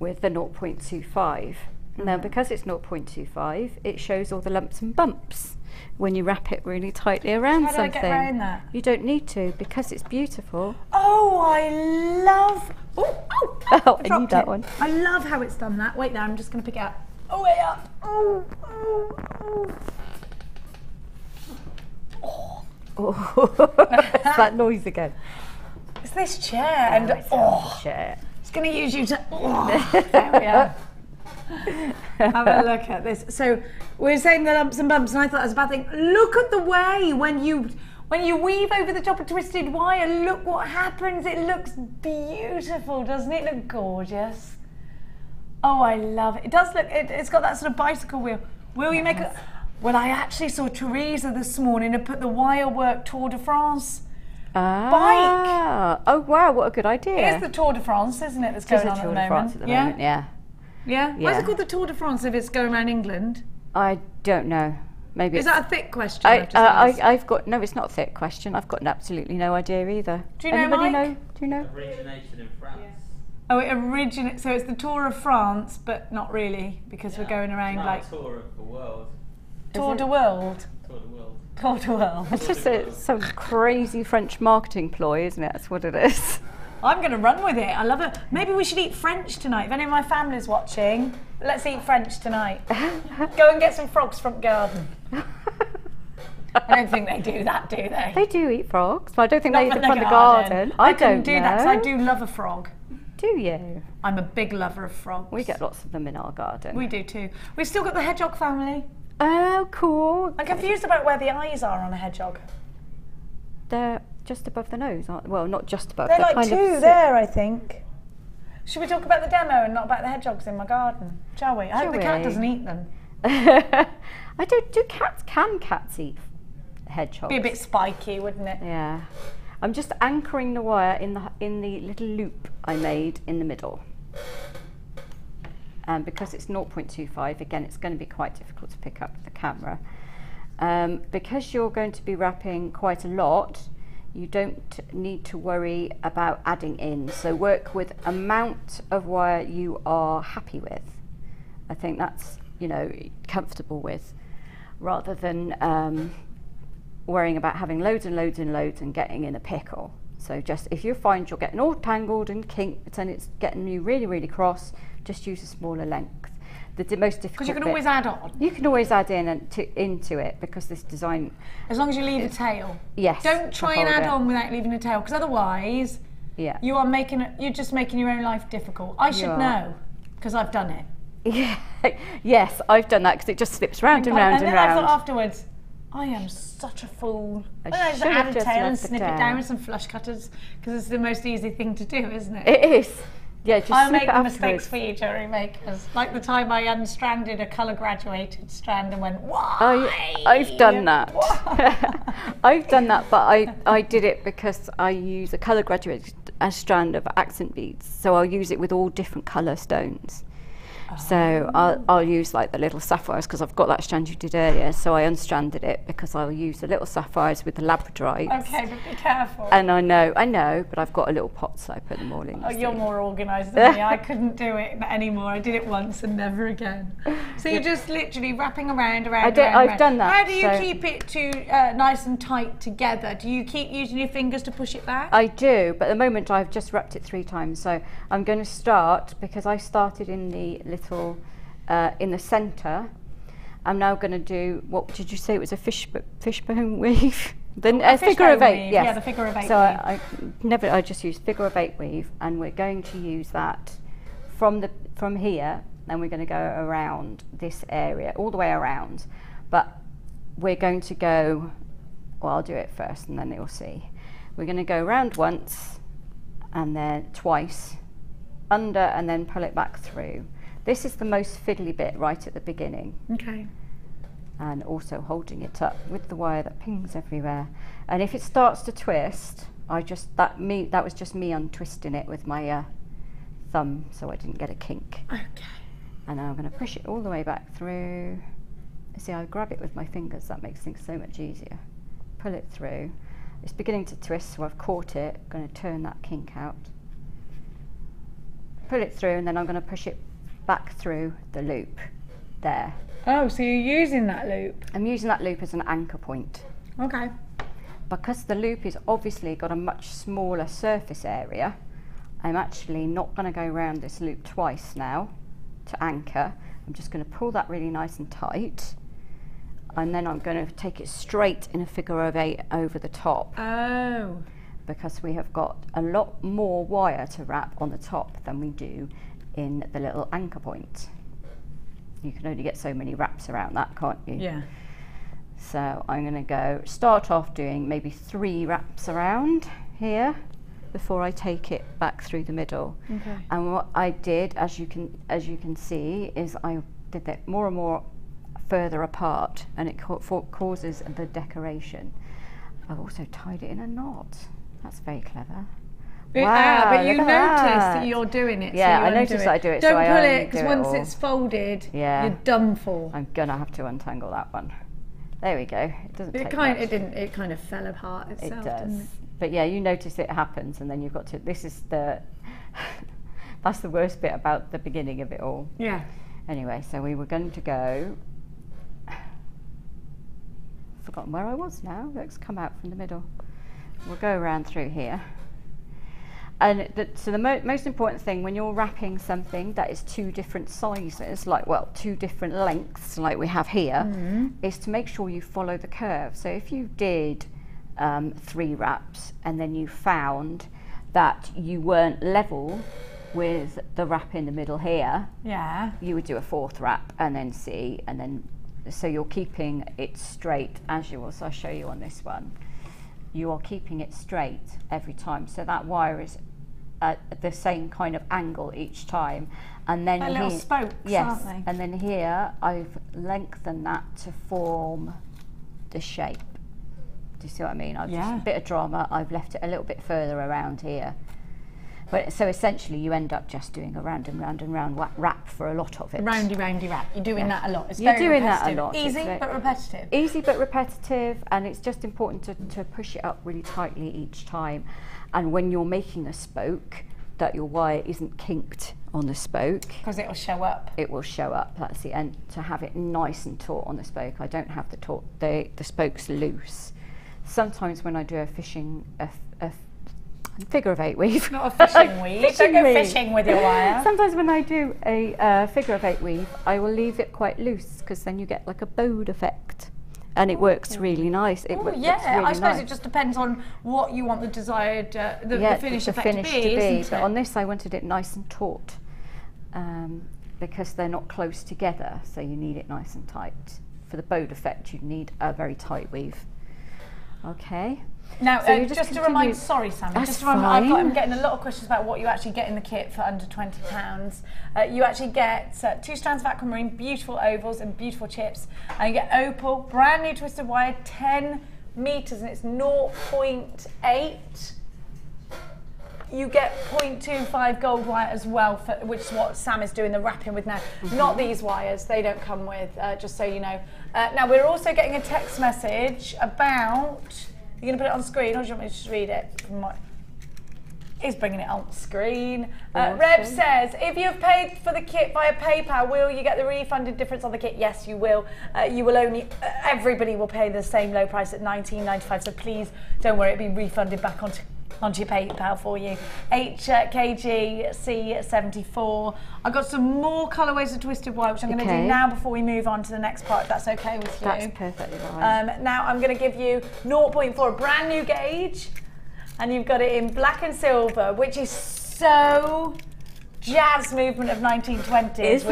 with the 0.25. Now, because it's 0.25, it shows all the lumps and bumps when you wrap it really tightly around How do I something. get around that? You don't need to, because it's beautiful. Oh, I love... Oh, I knew that one. I love how it's done that. Wait there, I'm just going to pick it up. Oh, way up. Oh. It's that noise again. It's this chair. And chair. It's going to use you to... there we are. Have a look at this. So we're saying the lumps and bumps, and I thought it was a bad thing. Look at the way when you weave over the top of twisted wire. Look what happens. It looks beautiful, doesn't it? Look gorgeous. Oh, I love it. It does look. It's got that sort of bicycle wheel. Will you make it? Well, I actually saw Teresa this morning and put the Wirework Tour de France bike. Oh wow, what a good idea! It's the Tour de France, isn't it? That's going on at the moment. Yeah. Yeah? Why is it called the Tour de France if it's going around England? I don't know. Maybe is that a thick question? I've got no. It's not a thick question. I've got absolutely no idea either. Do you know, Anybody Mike? know? Do you know? Originated in France. Yeah. Oh, it originated. So it's the Tour of France, but not really, because we're going around like Tour of the world. Tour de world. Tour de world. Tour de world. It's just some crazy French marketing ploy, isn't it? That's what it is. I'm going to run with it. I love it. Maybe we should eat French tonight. If any of my family's watching, let's eat French tonight. Go and get some frogs from garden. I don't think they do that, do they? They do eat frogs, but I don't think they eat from them from the garden. I couldn't do that because I do love a frog. Do you? I'm a big lover of frogs. We get lots of them in our garden. We do too. We've still got the hedgehog family. Oh, cool. I'm confused about where the eyes are on a hedgehog. They're just above the nose, aren't they? Well, not just above. They're like kind two of there, I think. Should we talk about the demo and not about the hedgehogs in my garden? Shall we? I hope the cat doesn't eat them. I don't. Can cats eat hedgehogs? Be a bit spiky, wouldn't it? Yeah. I'm just anchoring the wire in the little loop I made in the middle. And because it's 0.25, again, it's going to be quite difficult to pick up with the camera. Because you're going to be wrapping quite a lot, you don't need to worry about adding in. So work with amount of wire you are happy with. I think that's, comfortable with, rather than worrying about having loads and loads and loads and getting in a pickle. So just if you find you're getting all tangled and kinked and it's getting you really, really cross, just use a smaller length. The most difficult because you can bit, always add on. You can always add in into it because this design. As long as you leave a tail. Yes. Don't try and add on without leaving a tail, because otherwise, you're just making your own life difficult. I should know because I've done it. Yeah. Yes, I've done that because it just slips round and round and round. And then I thought afterwards, I am such a fool. I just add a tail and snip it down with some flush cutters because it's the most easy thing to do, isn't it? It is. Yeah, just I'll snip make it the mistakes for you, jewellery makers. Like the time I unstranded a colour graduated strand and went, why? I've done that. I've done that, but I did it because I use a colour graduated strand of accent beads. So I'll use it with all different colour stones. So I'll use like the little sapphires because I've got that strand you did earlier. So I unstranded it because I'll use the little sapphires with the labradorites. Okay, but be careful. And I know, but I've got a little pot, so I put them all in. Oh, you're more organised than me. I couldn't do it anymore. I did it once and never again. So you're just literally wrapping around. I've done that. How do you keep it nice and tight together? Do you keep using your fingers to push it back? I do, but at the moment I've just wrapped it 3 times. So I'm going to start, because I started in the little in the centre. I'm now going to do, what did you say it was, a fishbone weave? A figure of 8, yes. Yeah, the figure of 8 so I just use figure of 8 weave, and we're going to use that from here, and we're going to go around this area, all the way around. But we're going to go, well, I'll do it first and then you'll see. We're going to go around once and then twice, under, and then pull it back through. This is the most fiddly bit right at the beginning. Okay. And also holding it up with the wire that pings everywhere. And if it starts to twist, that was just me untwisting it with my thumb, so I didn't get a kink. Okay. And now I'm going to push it all the way back through. See, I grab it with my fingers. That makes things so much easier. Pull it through. It's beginning to twist, so I've caught it. I'm going to turn that kink out. pull it through, and then I'm going to push it back through the loop there. Oh, so you're using that loop? I'm using that loop as an anchor point. Okay. Because the loop is obviously got a much smaller surface area, I'm actually not going to go around this loop twice now to anchor. I'm just going to pull that really nice and tight, and then I'm going to take it straight in a figure of 8 over the top. Oh. Because we have got a lot more wire to wrap on the top than we do in the little anchor point. You can only get so many wraps around that, can't you? Yeah. So I'm going to start off doing maybe 3 wraps around here before I take it back through the middle. Okay. And what I did, as you can see, is I did that more and more further apart, and it causes the decoration. I've also tied it in a knot. That's very clever. Wow, but you look notice at that you're doing it. Yeah, so I noticed that I do it. Don't so I pull only it, because do once all. it's folded, Yeah. you're done for. I'm gonna have to untangle that one. There we go. It doesn't take much. It kind of fell apart itself. It does. Didn't it? But yeah, you notice it happens, and then you've got to. This is the. That's the worst bit about the beginning of it all. Yeah. Anyway, so we were going to go. Forgotten where I was now. Let's come out from the middle. We'll go around through here. And so the most important thing when you're wrapping something that is 2 different sizes, like, well, 2 different lengths, like we have here, is to make sure you follow the curve. So if you did 3 wraps and then you found that you weren't level with the wrap in the middle here, yeah, you would do a 4th wrap and then see, and then so you're keeping it straight as you will. So I'll show you on this one. You are keeping it straight every time, so that wire is at the same kind of angle each time. And then little spokes, yes, aren't they? and then here I've lengthened that to form the shape. Do you see what I mean? Just a bit of drama. I've left it a little bit further around here. But so essentially you end up just doing a round and round and round wrap for a lot of it. Roundy, roundy wrap. You're doing that a lot. It's You're very doing that a repetitive. lot. Easy but repetitive. Easy but repetitive, and it's just important to push it up really tightly each time. And when you're making a spoke, that your wire isn't kinked on the spoke. Because it will show up. It will show up, that's the end. To have it nice and taut on the spoke, I don't have the spokes loose. Sometimes when I do a figure of 8 weave. Not a fishing weave. Don't go fishing with your wire. Sometimes when I do a figure of 8 weave, I will leave it quite loose, because then you get like a bowed effect. And it works really nice. It looks really I suppose nice. it just depends on what you want the desired, the finished effect to be, isn't But it? on this I wanted it nice and taut, because they're not close together, so you need it nice and tight. For the bowed effect you need a very tight weave. Okay. Now, So you just to remind, sorry Sammi, That's just to remind, fine. I'm getting a lot of questions about what you actually get in the kit for under £20. You actually get 2 strands of aquamarine, beautiful ovals and beautiful chips, and you get opal, brand new twisted wire, 10 metres, and it's 0.8. You get 0.25 gold wire as well, which is what Sam is doing the wrapping with now. Not these wires, they don't come with, just so you know. Now we're also getting a text message about, you're going to put it on screen, or do you want me to just read it? He's bringing it on screen. Reb says, if you've paid for the kit via PayPal, will you get the refunded difference on the kit? Yes, you will. You will only, everybody will pay the same low price at $19.95, so please don't worry, it'll be refunded back onto your PayPal for you. HKGC74. I've got some more colourways of twisted wire, which I'm going to do now before we move on to the next part, if that's okay with you. That's perfectly fine. Now I'm going to give you 0.4, a brand new gauge, and you've got it in black and silver, which is so jazz movement of 1920s,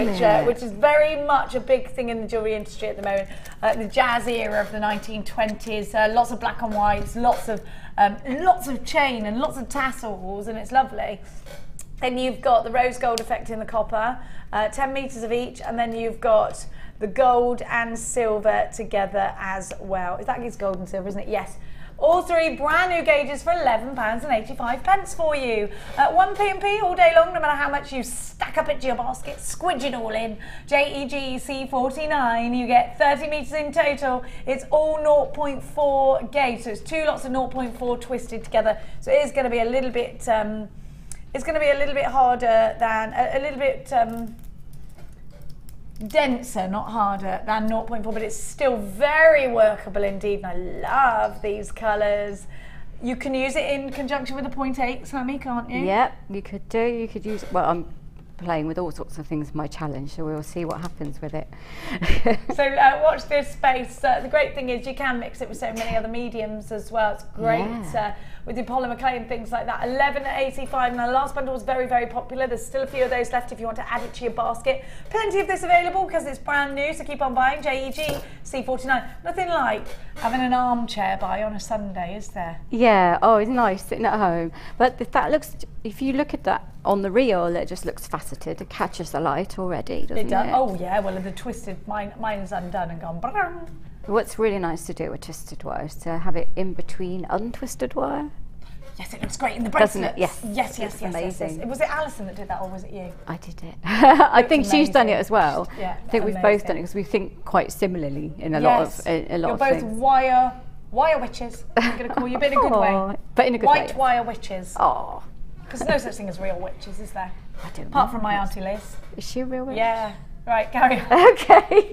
which is very much a big thing in the jewellery industry at the moment. The jazz era of the 1920s, lots of black and whites, lots of chain and lots of tassels, and it's lovely. Then you've got the rose gold effect in the copper, 10 metres of each, and then you've got the gold and silver together as well. It's gold and silver, isn't it? Yes. All 3 brand new gauges for £11.85 for you. 1 P&P all day long, no matter how much you stack up into your basket, squidge it all in. JEGC49, you get 30 metres in total. It's all 0.4 gauge, so it's 2 lots of 0.4 twisted together. So it is going to be a little bit It's going to be a little bit harder than, a little bit denser, not harder than 0.4, but it's still very workable indeed. And I love these colours. You can use it in conjunction with a 0.8, Sammi, can't you? Yep, you could do. You could use, well, I'm playing with all sorts of things in my challenge, so we'll see what happens with it. So watch this space. The great thing is you can mix it with so many other mediums as well. It's great with your polymer clay and things like that. 11.85. Now the last bundle was very, very popular. There's still a few of those left if you want to add it to your basket. Plenty of this available because it's brand new, so keep on buying. JEG C49. Nothing like having an armchair buy on a Sunday, is there? Yeah, oh, it's nice sitting at home. But that looks, if you look at that on the reel, it just looks faceted. It catches the light already, doesn't it? Does. Oh yeah, well the twisted, mine is undone and gone. Brrr. What's really nice to do with twisted wire is to have it in between untwisted wire. Yes, it looks great in the bracelets. Doesn't it? Yes. Yes. Amazing. Yes. Was it Alison that did that, or was it you? I did it. I think she's done it as well. Yeah, I think we've both done it because we think quite similarly in a lot of things. You're both wire witches. I'm going to call you, but in a good way. But in a good way. White wire witches. Oh. Because there's no such thing as real witches, is there? I don't know. Apart from my Auntie Liz. Is she a real witch? Yeah. Right, carry on. Okay.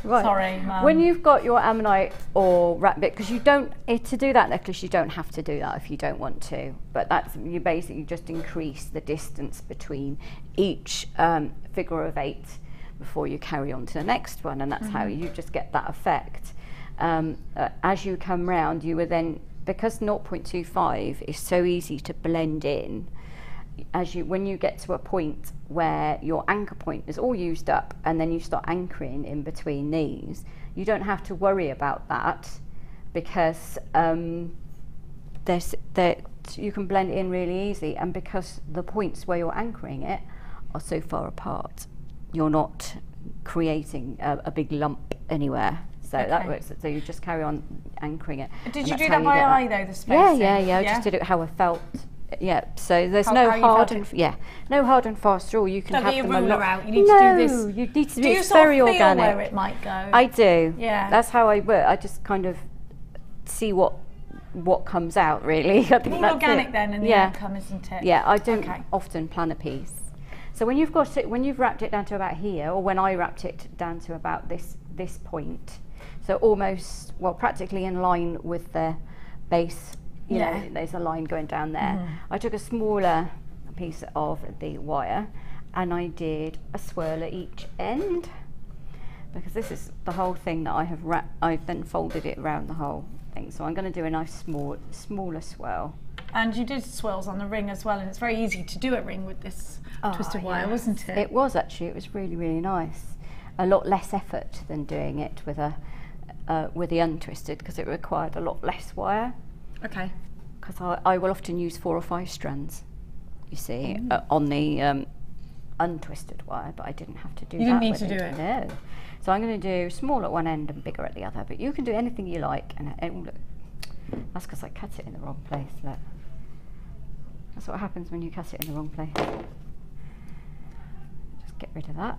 Right. Sorry, Mum. When you've got your ammonite or wrap bit, because you don't, to do that necklace, you don't have to do that if you don't want to. But that's, you basically just increase the distance between each figure of 8 before you carry on to the next one, and that's how you just get that effect. As you come round, you will then, because 0.25 is so easy to blend in, when you get to a point where your anchor point is all used up and then you start anchoring in between these, you don't have to worry about that, because you can blend it in really easy, and because the points where you're anchoring it are so far apart, you're not creating a big lump anywhere. So that works. So you just carry on anchoring it. Did you do that by eye though, the spacing? Yeah. I just did it how I felt. Yeah, so there's no hard and fast rule. You can don't have get your them ruler a lot. out. You need to do this. You need to do do you it's sort very of feel organic. where it might go? I do. Yeah. That's how I work. I just kind of see what comes out really. I think all that's organic it. then in the outcome, isn't it? Yeah, I don't often plan a piece. So when you've got it, when you've wrapped it down to about here, or when I wrapped it down to about this point, so almost, well, practically in line with the base. You know, there's a line going down there. I took a smaller piece of the wire and I did a swirl at each end, because this is the whole thing that I have wrapped. I've then folded it around the whole thing. So I'm going to do a nice smaller swirl. And you did swirls on the ring as well, and it's very easy to do a ring with this twisted wire, wasn't it? It was actually. It was really, really nice. A lot less effort than doing it with the untwisted, because it required a lot less wire. Okay. Because I will often use 4 or 5 strands, you see, on the untwisted wire, but I didn't have to do that. You didn't need to do it? No. So I'm going to do small at one end and bigger at the other, but you can do anything you like. And look, that's because I cut it in the wrong place, look. That's what happens when you cut it in the wrong place. Just get rid of that.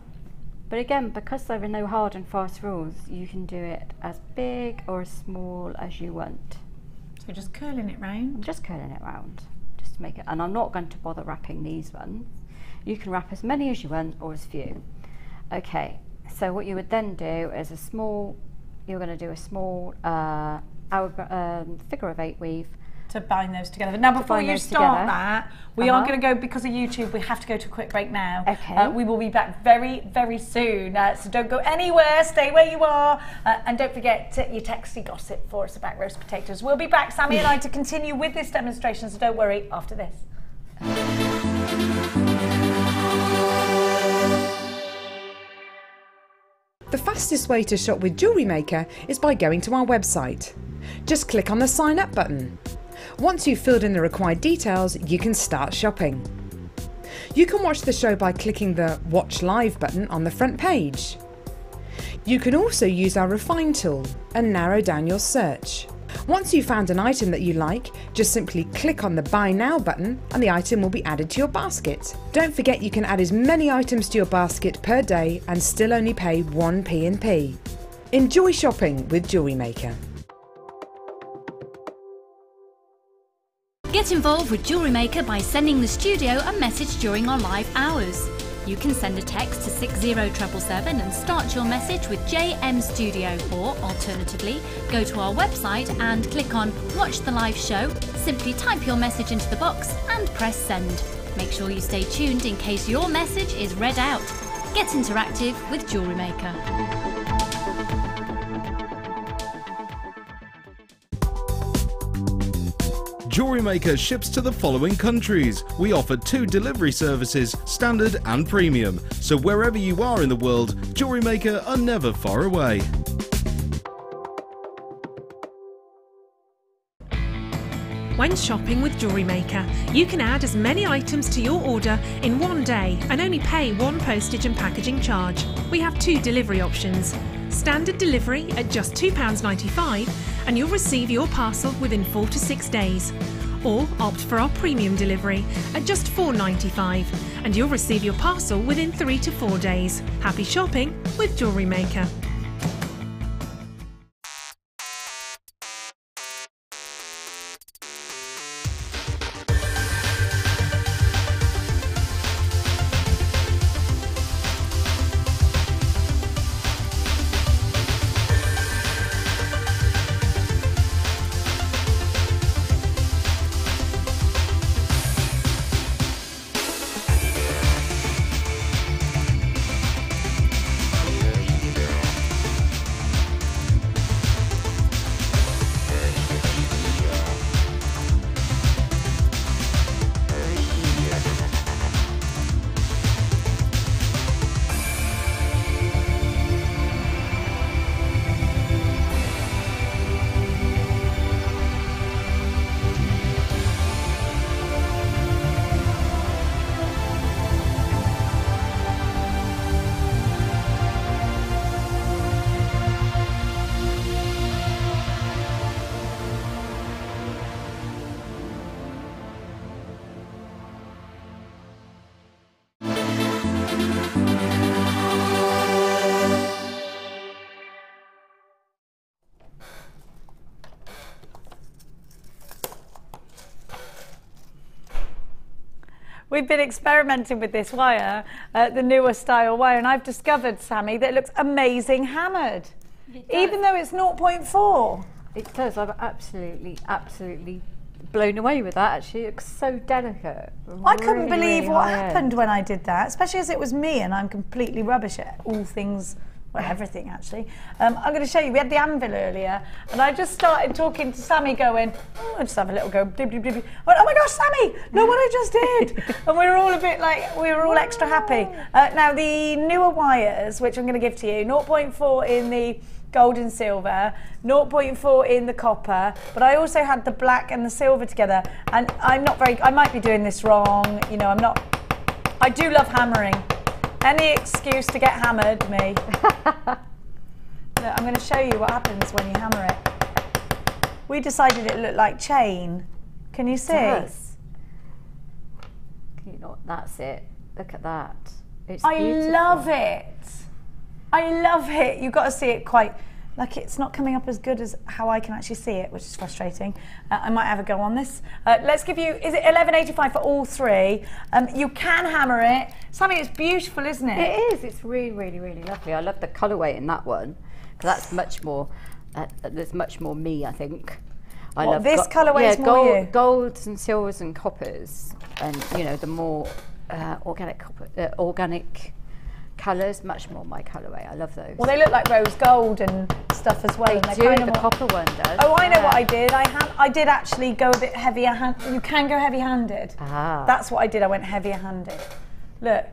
But again, because there are no hard and fast rules, you can do it as big or as small as you want. So just curling it round? I'm just curling it round, just to make it, and I'm not going to bother wrapping these ones. You can wrap as many as you want or as few. Okay, so what you would then do is you're going to do a small figure of 8 weave. To bind those together. Now before you start that, we are going to go, because of YouTube, we have to go to a quick break now. Okay. We will be back very, very soon, so don't go anywhere, stay where you are, and don't forget your texty gossip for us about roast potatoes. We'll be back, Sammi and I, to continue with this demonstration, so don't worry, after this. The fastest way to shop with JewelleryMaker is by going to our website. Just click on the sign up button. Once you've filled in the required details, you can start shopping. You can watch the show by clicking the Watch Live button on the front page. You can also use our Refine tool and narrow down your search. Once you've found an item that you like, just simply click on the Buy Now button and the item will be added to your basket. Don't forget you can add as many items to your basket per day and still only pay 1 P&P. Enjoy shopping with JewelleryMaker. Get involved with Jewellery Maker by sending the studio a message during our live hours. You can send a text to 60777 and start your message with JM Studio, or alternatively, go to our website and click on Watch the Live Show. Simply type your message into the box and press send. Make sure you stay tuned in case your message is read out. Get interactive with Jewellery Maker. Jewellery Maker ships to the following countries. We offer 2 delivery services, standard and premium. So wherever you are in the world, Jewellery Maker are never far away. When shopping with Jewellery Maker, you can add as many items to your order in one day and only pay 1 postage and packaging charge. We have 2 delivery options. Standard delivery at just £2.95 and you'll receive your parcel within 4 to 6 days. Or opt for our premium delivery at just £4.95 and you'll receive your parcel within 3 to 4 days. Happy shopping with Jewellery Maker. We've been experimenting with this wire, the newer style wire, and I've discovered, Sammi, that it looks amazing hammered, even though it's 0.4. It does. I'm absolutely blown away with that. Actually, it looks so delicate. I couldn't believe what happened when I did that, especially as it was me and I'm completely rubbish at all things. Well, everything actually. I'm going to show you. We had the anvil earlier, and I just started talking to Sammi, going, "Oh, I'll just have a little go." Blib, blib, blib. I went, "Oh my gosh, Sammi! Look what I just did!" And we were all a bit like, we were all extra happy. Now the newer wires, which I'm going to give to you, 0.4 in the gold and silver, 0.4 in the copper, but I also had the black and the silver together. And I'm not very. I might be doing this wrong. You know, I'm not. I do love hammering. Any excuse to get hammered, me. Look, I'm going to show you what happens when you hammer it. We decided it looked like chain. Can you see? It does. Can you not? That's it. Look at that. It's beautiful. Love it. I love it. You've got to see it quite, like it's not coming up as good as how I can actually see it, which is frustrating. I might have a go on this. Let's give you, is it $11.85 for all 3? You can hammer it. Sammi, it's beautiful, isn't it? It is. It's really, really, really lovely. I love the colourway in that one, because that's much more, there's much more me, I think. I love this colourway is more you? Golds and silvers and coppers, and you know, the more organic colours, much more my colourway. I love those. Well, they look like rose gold and stuff as well. They do. The copper one does. Oh, I know what I did. I did actually go a bit heavier hand. You can go heavy-handed. Ah. That's what I did. I went heavier-handed. Look,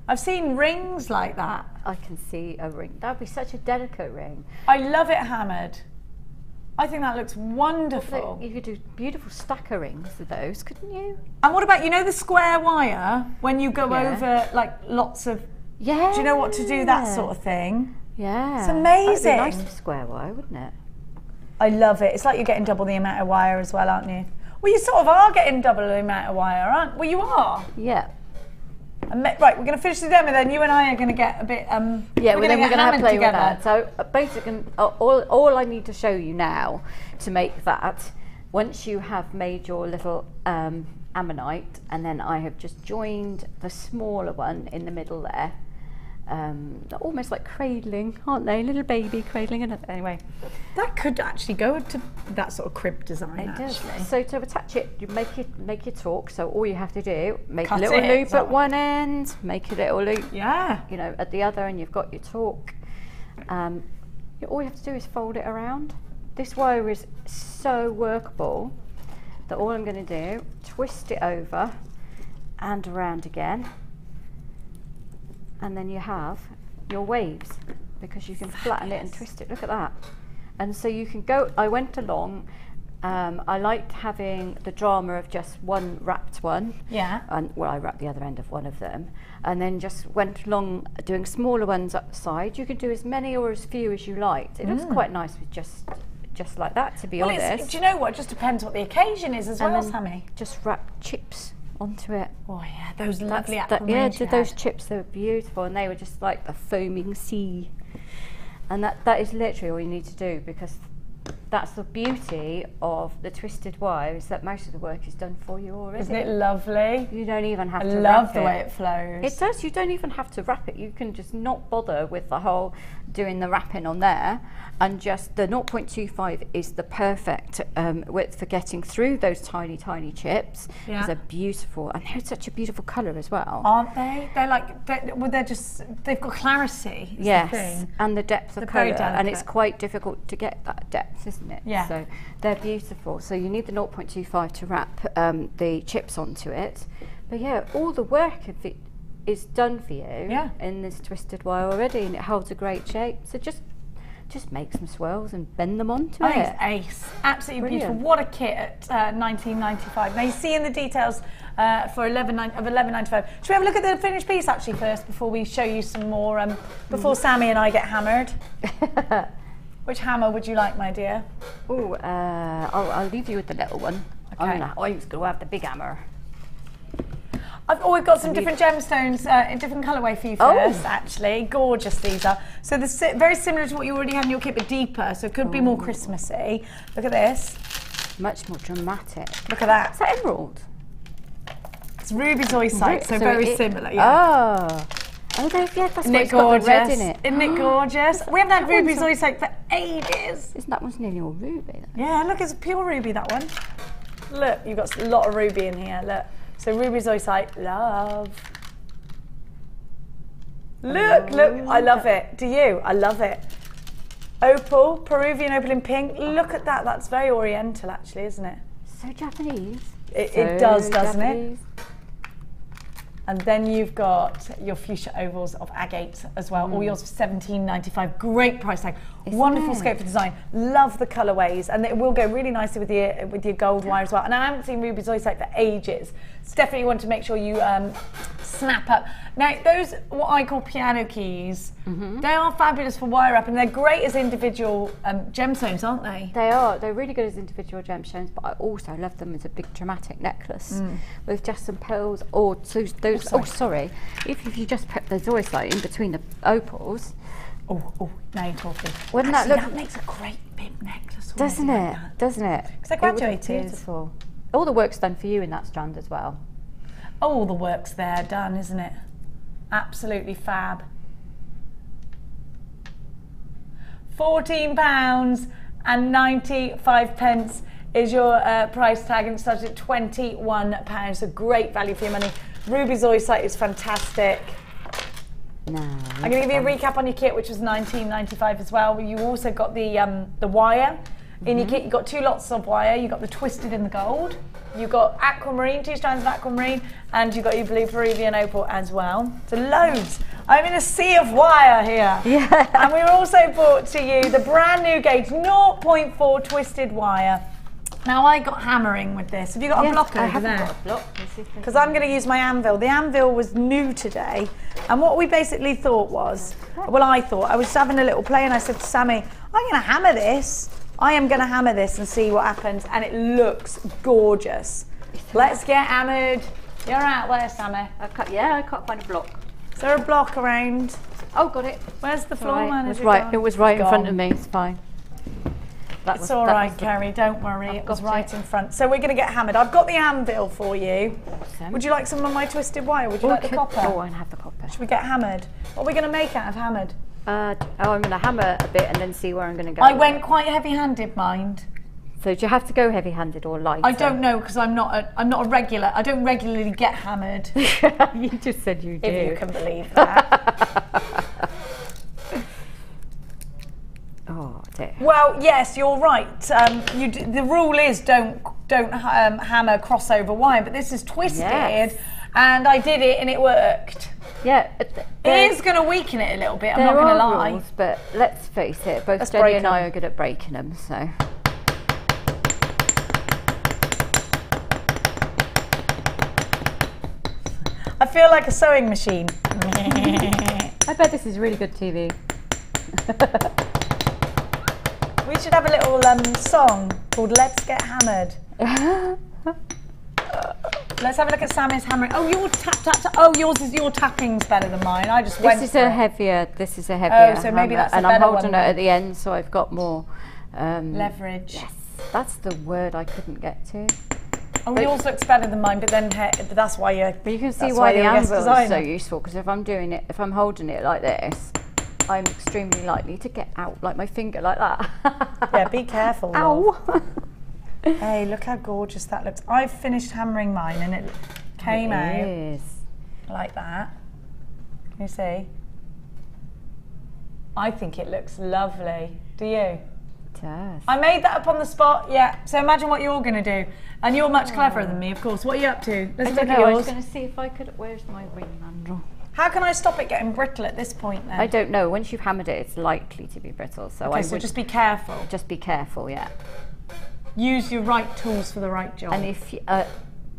I've seen rings like that. I can see a ring. That would be such a delicate ring. I love it hammered. I think that looks wonderful. You could do beautiful stacker rings with those, couldn't you? And what about, you know, the square wire when you go over like lots of. Yeah. Do you know what to do, that sort of thing? Yeah. It's amazing. That'd be nice for square wire, wouldn't it? I love it. It's like you're getting double the amount of wire as well, aren't you? Well, you sort of are getting double the amount of wire, aren't you? Well, you are. Yeah. Right, we're going to finish the demo then. You and I are going to get a bit. Yeah, we're going to play together with that. So basically, all I need to show you now to make that once you have made your little ammonite, and then I have just joined the smaller one in the middle there. They're almost like cradling, aren't they? Little baby cradling. And anyway, that could actually go to that sort of crib design. It does. Actually. So to attach it, you make your torque. So all you have to do, make Cut a little it, loop at one end, make a little loop. Yeah. You know, at the other, and you've got your torque. All you have to do is fold it around. This wire is so workable that all I'm going to do, twist it over and around again. And then you have your waves, because you can flatten it and twist it. Look at that. And so you can go, I went along, I liked having the drama of just one wrapped one. Yeah. And well, I wrapped the other end of one of them, and then just went along doing smaller ones up the side. You can do as many or as few as you liked. It looks quite nice with just like that, to be honest. Do you know what? It just depends what the occasion is as well, Sammy. Just wrap chips onto it. Oh yeah, those lovely yeah, those chips, they were beautiful, and they were just like the foaming sea. And that is literally all you need to do, because that's the beauty of the twisted wire, is that most of the work is done for you already. Isn't it lovely? You don't even have to wrap it. I love the way it flows. It does. You don't even have to wrap it. You can just not bother with the whole doing the wrapping on there, and just the 0.25 is the perfect width for getting through those tiny chips. Yeah. Because they're beautiful, and they're such a beautiful colour as well. Aren't they? They're like, they've got clarity. Yes, and the depth of colour, and it's delicate. quite difficult to get that depth, isn't it? Yeah. So they're beautiful. So you need the 0.25 to wrap the chips onto it. But yeah, all the work of it is done for you in this twisted wire already, and it holds a great shape. So just make some swirls and bend them onto it. It's ace. Absolutely Brilliant. beautiful. What a kit at $19.95. Now you see in the details for $11.95. Should we have a look at the finished piece actually first before we show you some more, before Sammy and I get hammered? Which hammer would you like, my dear? Oh, I'll leave you with the little one. Okay. I'm going to have the big hammer. We've got some different gemstones in different colourway for you first, actually. Gorgeous these are. So they're very similar to what you already had in your kit, but deeper, so it could be more Christmassy. Look at this. Much more dramatic. Look at that. Is that emerald? It's ruby zoisite, so very similar. Yeah. Oh, that's Isn't what it it's got the red gorgeous? in it. Isn't it gorgeous? We haven't had That ruby one's zoisite for ages. Isn't that one's nearly all ruby? Then? Yeah, look, it's a pure ruby, that one. Look, you've got a lot of ruby in here, look. So ruby zoisite, love. Look, I love it. Do you? I love it. Opal, Peruvian opal in pink. Look at that, that's very oriental actually, isn't it? So Japanese. It does, doesn't Japanese. it? And then you've got your fuchsia ovals of agate as well. All yours for $17.95. Great price tag. Wonderful scope for design. Love the colourways, and it will go really nicely with your gold wire as well. And I haven't seen ruby zoisite for ages. So definitely want to make sure you snap up. Now those, what I call piano keys, they are fabulous for wire up, and they're great as individual gemstones, aren't they? They are. They're really good as individual gemstones, but I also love them as a big dramatic necklace with just some pearls or those. Oh, sorry. If you just put the zoisite in between the opals. Oh, now you're talking. Wouldn't Actually, that look? that makes a great bib necklace. Doesn't it? Doesn't it? Because I It would look graduated. beautiful. All the work's done for you in that strand as well. All the work's there done, isn't it? Absolutely fab. £14.95 is your price tag, and it starts at £21. So great value for your money. Ruby zoisite is fantastic. No. I'm going to give you a recap on your kit, which was $19.95 as well. You also got the wire in your kit. You got 2 lots of wire. You got the twisted in the gold. You got aquamarine, 2 strands of aquamarine, and you got your blue Peruvian opal as well. So loads. I'm in a sea of wire here. Yeah. And we've also brought to you the brand new gauge 0.4 twisted wire. Now I got hammering with this. Have you got a block over there? Got a block. Because I'm going to use my anvil. The anvil was new today, and what we basically thought was, well, I was having a little play, and I said to Sammi, I'm going to hammer this. I am going to hammer this and see what happens, and it looks gorgeous. Let's get hammered. You're out there, Sammi. I can't find a block. Is there a block around? Oh, got it. Where's the floor manager? It was right in front of me. It's fine. It's all right, Kerry, don't worry. It was right in front. So we're going to get hammered. I've got the anvil for you. Awesome. Would you like some of my twisted wire? Would you like the copper? Oh, I have the copper. Should we get hammered? What are we going to make out of hammered? I'm going to hammer a bit and then see where I'm going to go. I went quite heavy-handed, mind. So do you have to go heavy-handed or light? I don't know because I'm not a regular. I don't regularly get hammered. You just said you do. If you can believe that. Oh dear. Well, yes, you're right. The rule is don't hammer crossover wire, but this is twisted, and I did it and it worked. Yeah, it is going to weaken it a little bit. I'm not going to lie. Rules, but let's face it, both Jenny and I are good at breaking them. So. I feel like a sewing machine. I bet this is really good TV. We should have a little song called Let's Get Hammered. Let's have a look at Sammy's hammering. Oh, your tap. Oh, your tapping's better than mine. I just went. This is a heavier Oh, so maybe that's a and better I'm holding one it at the end, so I've got more leverage. Yes, that's the word I couldn't get to. Oh, yours looks better than mine, but that's why you. But you can see why the anvil is so useful, because if I'm holding it like this, I'm extremely likely to get out like my finger like that. Yeah, be careful. Ow! Hey, look how gorgeous that looks. I've finished hammering mine and it came out like that. Can you see? I think it looks lovely. Do you? It does. I made that up on the spot, yeah. So imagine what you're going to do. And you're much cleverer than me, of course. What are you up to? Let's look at yours. I was going to see if I could... Where's my ring handle? How can I stop it getting brittle at this point then? I don't know. Once you've hammered it, it's likely to be brittle. So okay, so just be careful. Just be careful, yeah. Use your right tools for the right job. And if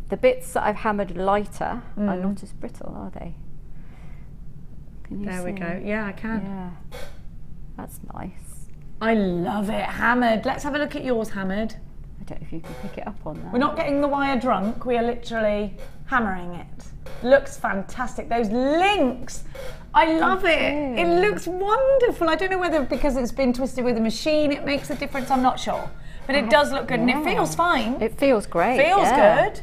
the bits that I've hammered lighter are not as brittle, are they? Can you see? There we go. Yeah, I can. Yeah, that's nice. I love it. Hammered. Let's have a look at yours hammered. I don't know if you can pick it up on that. We're not getting the wire drunk. We are literally hammering it. Looks fantastic. Those links. I love it. It looks wonderful. I don't know whether because it's been twisted with a machine it makes a difference. I'm not sure. But it does look good and it feels fine. It feels great. Feels good.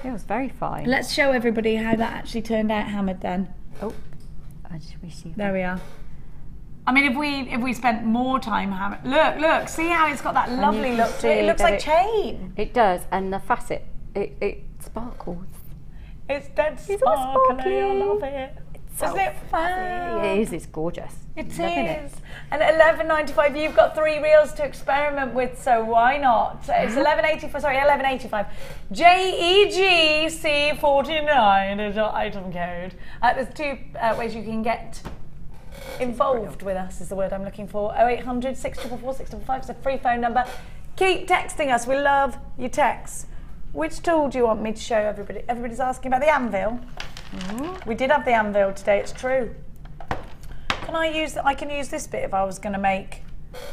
Feels very fine. Let's show everybody how that actually turned out hammered then. Oh, we see. There we are. I mean, if we spent more time hammering, look, see how it's got that lovely look to it. It looks like chain. It does, and the facet, it sparkles. It's dead sparkly. I love it. Isn't it fun? It is. It's gorgeous. It is. And at $11.95, you've got 3 reels to experiment with, so why not? It's $11.85. JEGC49 is your item code. There's 2 ways you can get involved with us, is the word I'm looking for. 0800 644 655 is a free phone number. Keep texting us. We love your texts. Which tool do you want me to show everybody? Everybody's asking about the anvil. We did have the anvil today, it's true. Can I use that? I can use this bit if I was going to make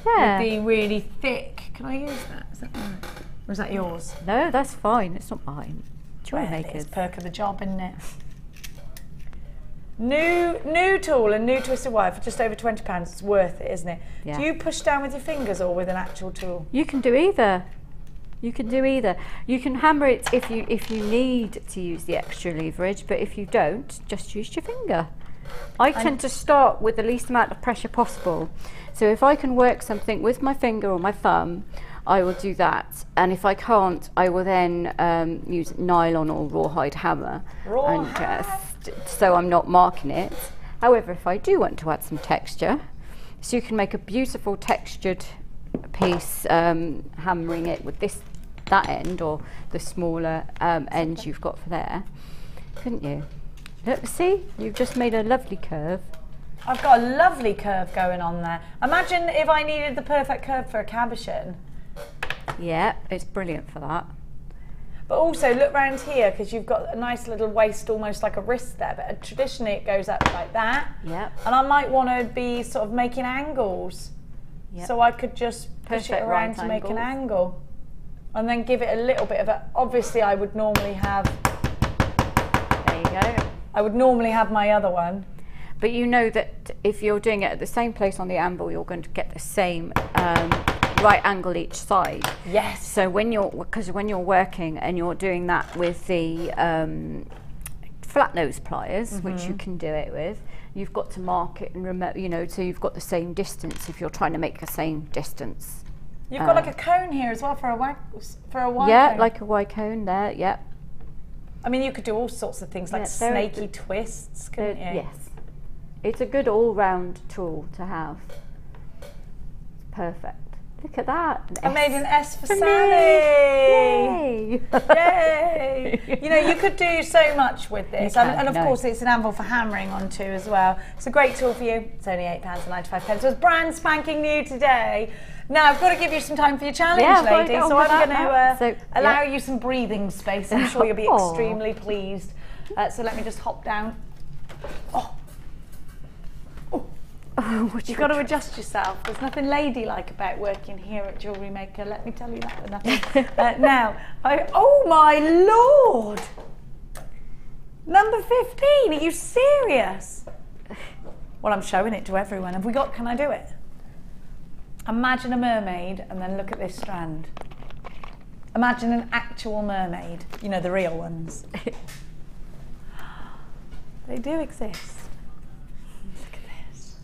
the really thick. Can I use that? Is that mine? Or is that yours? No, that's fine. It's not mine. JewelleryMaker's. It's perk of the job, isn't it? New tool and new twisted wire for just over £20. It's worth it, isn't it? Yeah. Do you push down with your fingers or with an actual tool? You can do either. You can do either. You can hammer it if you need to use the extra leverage, but if you don't, just use your finger. I tend to start with the least amount of pressure possible. So if I can work something with my finger or my thumb, I will do that. And if I can't, I will then use nylon or rawhide hammer. So I'm not marking it. However, if I do want to add some texture, so you can make a beautiful textured piece hammering it with that end or the smaller end you've got for there, couldn't you? Look, see, you've just made a lovely curve. I've got a lovely curve going on there. Imagine if I needed the perfect curve for a cabochon. Yeah, it's brilliant for that. But also look round here, because you've got a nice little waist, almost like a wrist there, but traditionally it goes up like that. Yeah. And I might want to be sort of making angles. Yep. So I could just push it around to make an angle. And then give it a little bit of a, obviously I would normally have, there you go. I would normally have my other one. But you know that if you're doing it at the same place on the anvil, you're going to get the same right angle each side. Yes. So when you're working and you're doing that with the flat nose pliers, which you can do it with, you've got to mark it and remember, you know, so you've got the same distance if you're trying to make the same distance. You've got like a cone here as well for a wire yeah, cone. like a Y cone there, yeah. I mean, you could do all sorts of things like snaky twists, couldn't you? Yes. It's a good all-round tool to have. It's perfect. Look at that. I made an S for Sammi. Yay! Yay! You know, you could do so much with this. And of course, it's an anvil for hammering onto as well. It's a great tool for you. It's only £8.95. So it's brand spanking new today. Now, I've got to give you some time for your challenge, lady. So I'm going to allow you some breathing space. I'm sure you'll be extremely pleased. So let me just hop down. You've got to adjust yourself. There's nothing ladylike about working here at JewelleryMaker. Let me tell you that. Now, oh my Lord! Number 15, are you serious? Well, I'm showing it to everyone. Have we got, can I do it? Imagine a mermaid and then look at this strand. Imagine an actual mermaid. You know, the real ones. They do exist. Look at this.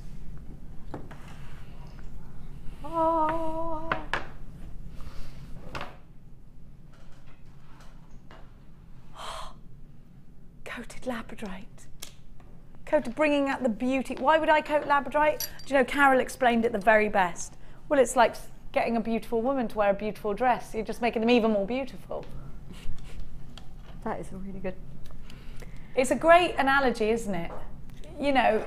Oh. Coated labradorite. Coated, bringing out the beauty. Why would I coat labradorite? Do you know, Carol explained it the very best. Well, it's like getting a beautiful woman to wear a beautiful dress. You're just making them even more beautiful. That is really good. It's a great analogy, isn't it? You know,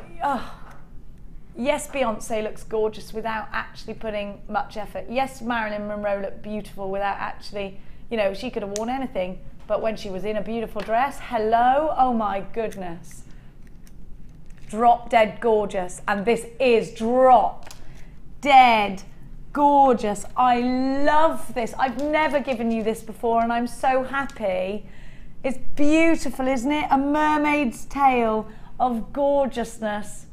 yes, Beyonce looks gorgeous without actually putting much effort. Yes, Marilyn Monroe looked beautiful without actually, you know, she could have worn anything. But when she was in a beautiful dress, hello, oh my goodness. Drop dead gorgeous. And this is drop dead gorgeous. I love this. I've never given you this before and I'm so happy. It's beautiful, isn't it? A mermaid's tale of gorgeousness.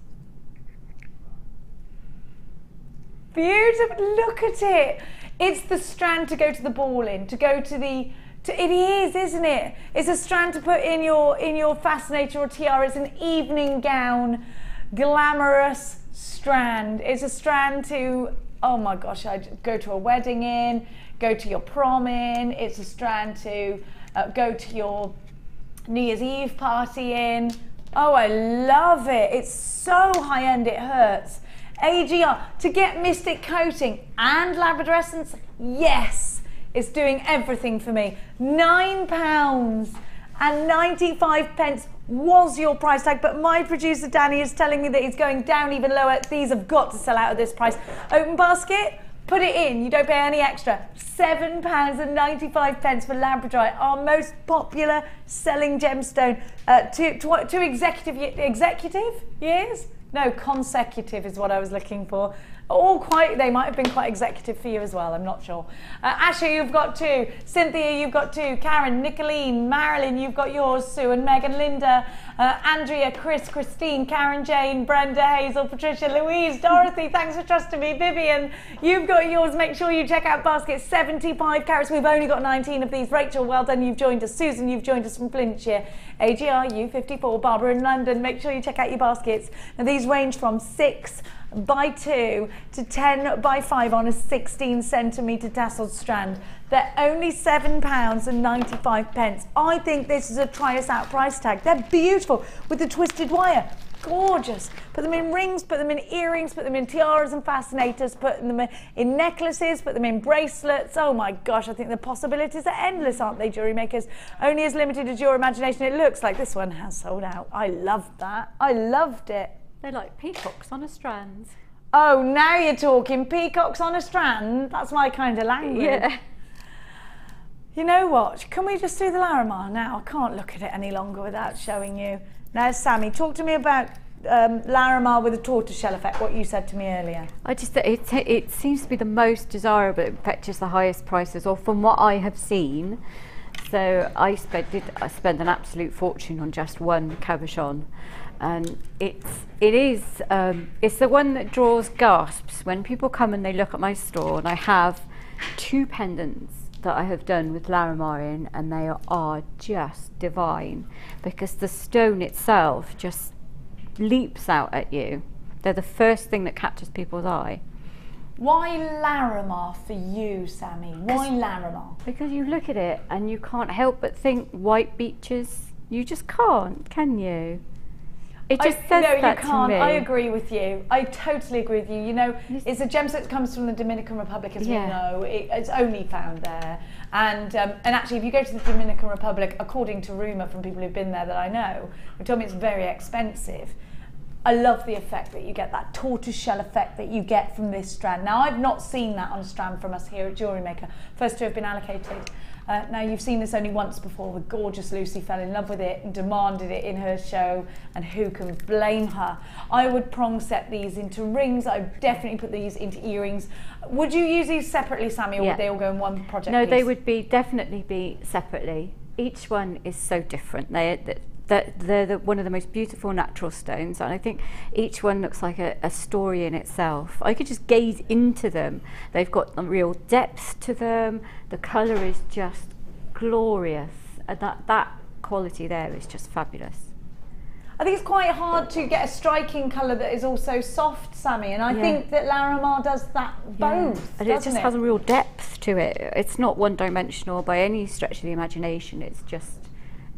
Beautiful, look at it. It's the strand to go to the ball in, to go to the, it is, isn't it? It's a strand to put in your fascinator or tiara. It's an evening gown, glamorous strand. It's a strand to, oh my gosh, I'd go to a wedding in, go to your prom in. It's a strand to go to your New Year's Eve party in. Oh, I love it. It's so high-end it hurts. AGR, to get Mystic Coating and Labrador Essence, yes, it's doing everything for me. £9.95 was your price tag, but my producer Danny is telling me that it's going down even lower. These have got to sell out at this price. Open basket, put it in, you don't pay any extra. £7.95 for Labradorite, our most popular selling gemstone. Two executive years? No, consecutive is what I was looking for. All quite, they might have been quite executive for you as well, I'm not sure. Asher, you've got 2. Cynthia, you've got 2. Karen, Nicolene, Marilyn, you've got yours. Sue and Megan, Linda, Andrea, Chris, Christine, Karen, Jane, Brenda, Hazel, Patricia, Louise, Dorothy, thanks for trusting me. Vivian, you've got yours. Make sure you check out basket 75 carats. We've only got 19 of these. Rachel, well done, you've joined us. Susan, you've joined us from Flintshire. AGR, U54, Barbara in London. Make sure you check out your baskets. Now these range from 6 by 2 to 10 by 5 on a 16 centimetre tasseled strand. They're only £7.95. I think this is a try us out price tag. They're beautiful with the twisted wire. Gorgeous. Put them in rings, put them in earrings, put them in tiaras and fascinators, put them in necklaces, put them in bracelets. Oh my gosh, I think the possibilities are endless, aren't they, jewellery makers? Only as limited as your imagination. It looks like this one has sold out. I loved that. I loved it. They're like peacocks on a strand. Oh, now you're talking. Peacocks on a strand. That's my kind of language. Yeah. You know what? Can we just do the Larimar now? I can't look at it any longer without showing you. Now, Sammi, talk to me about Larimar with a tortoiseshell effect, what you said to me earlier. I just, it seems to be the most desirable. It fetches the highest prices, or from what I have seen. So I spent an absolute fortune on just one cabochon, and it's the one that draws gasps when people come and they look at my store, and I have 2 pendants that I have done with Larimar in, and they are just divine because the stone itself just leaps out at you. They're the first thing that catches people's eye. Why Larimar for you, Sammi? Why Larimar? Because you look at it and you can't help but think white beaches. You just can't, can you? It just says no, that you can't. to me. I agree with you. I totally agree with you. You know, it's a gemstone that comes from the Dominican Republic, as we know. It's only found there. And actually, if you go to the Dominican Republic, according to rumour from people who've been there that I know, they told me it's very expensive. I love the effect that you get, that tortoiseshell effect that you get from this strand. Now, I've not seen that on a strand from us here at JewelleryMaker. First 2 have been allocated. Now, you've seen this only once before. The gorgeous Lucy fell in love with it and demanded it in her show, and who can blame her? I would prong set these into rings. I would definitely put these into earrings. Would you use these separately, Sammi, or would they all go in one project No, piece? they would definitely be separately. Each one is so different. They're one of the most beautiful natural stones, and I think each one looks like a story in itself. I could just gaze into them. They've got a real depth to them. The colour is just glorious, and that quality there is just fabulous. I think it's quite hard to get a striking colour that is also soft, Sammi, and I think that Larimar does that both, and it just has a real depth to it. It's not one-dimensional by any stretch of the imagination. It's just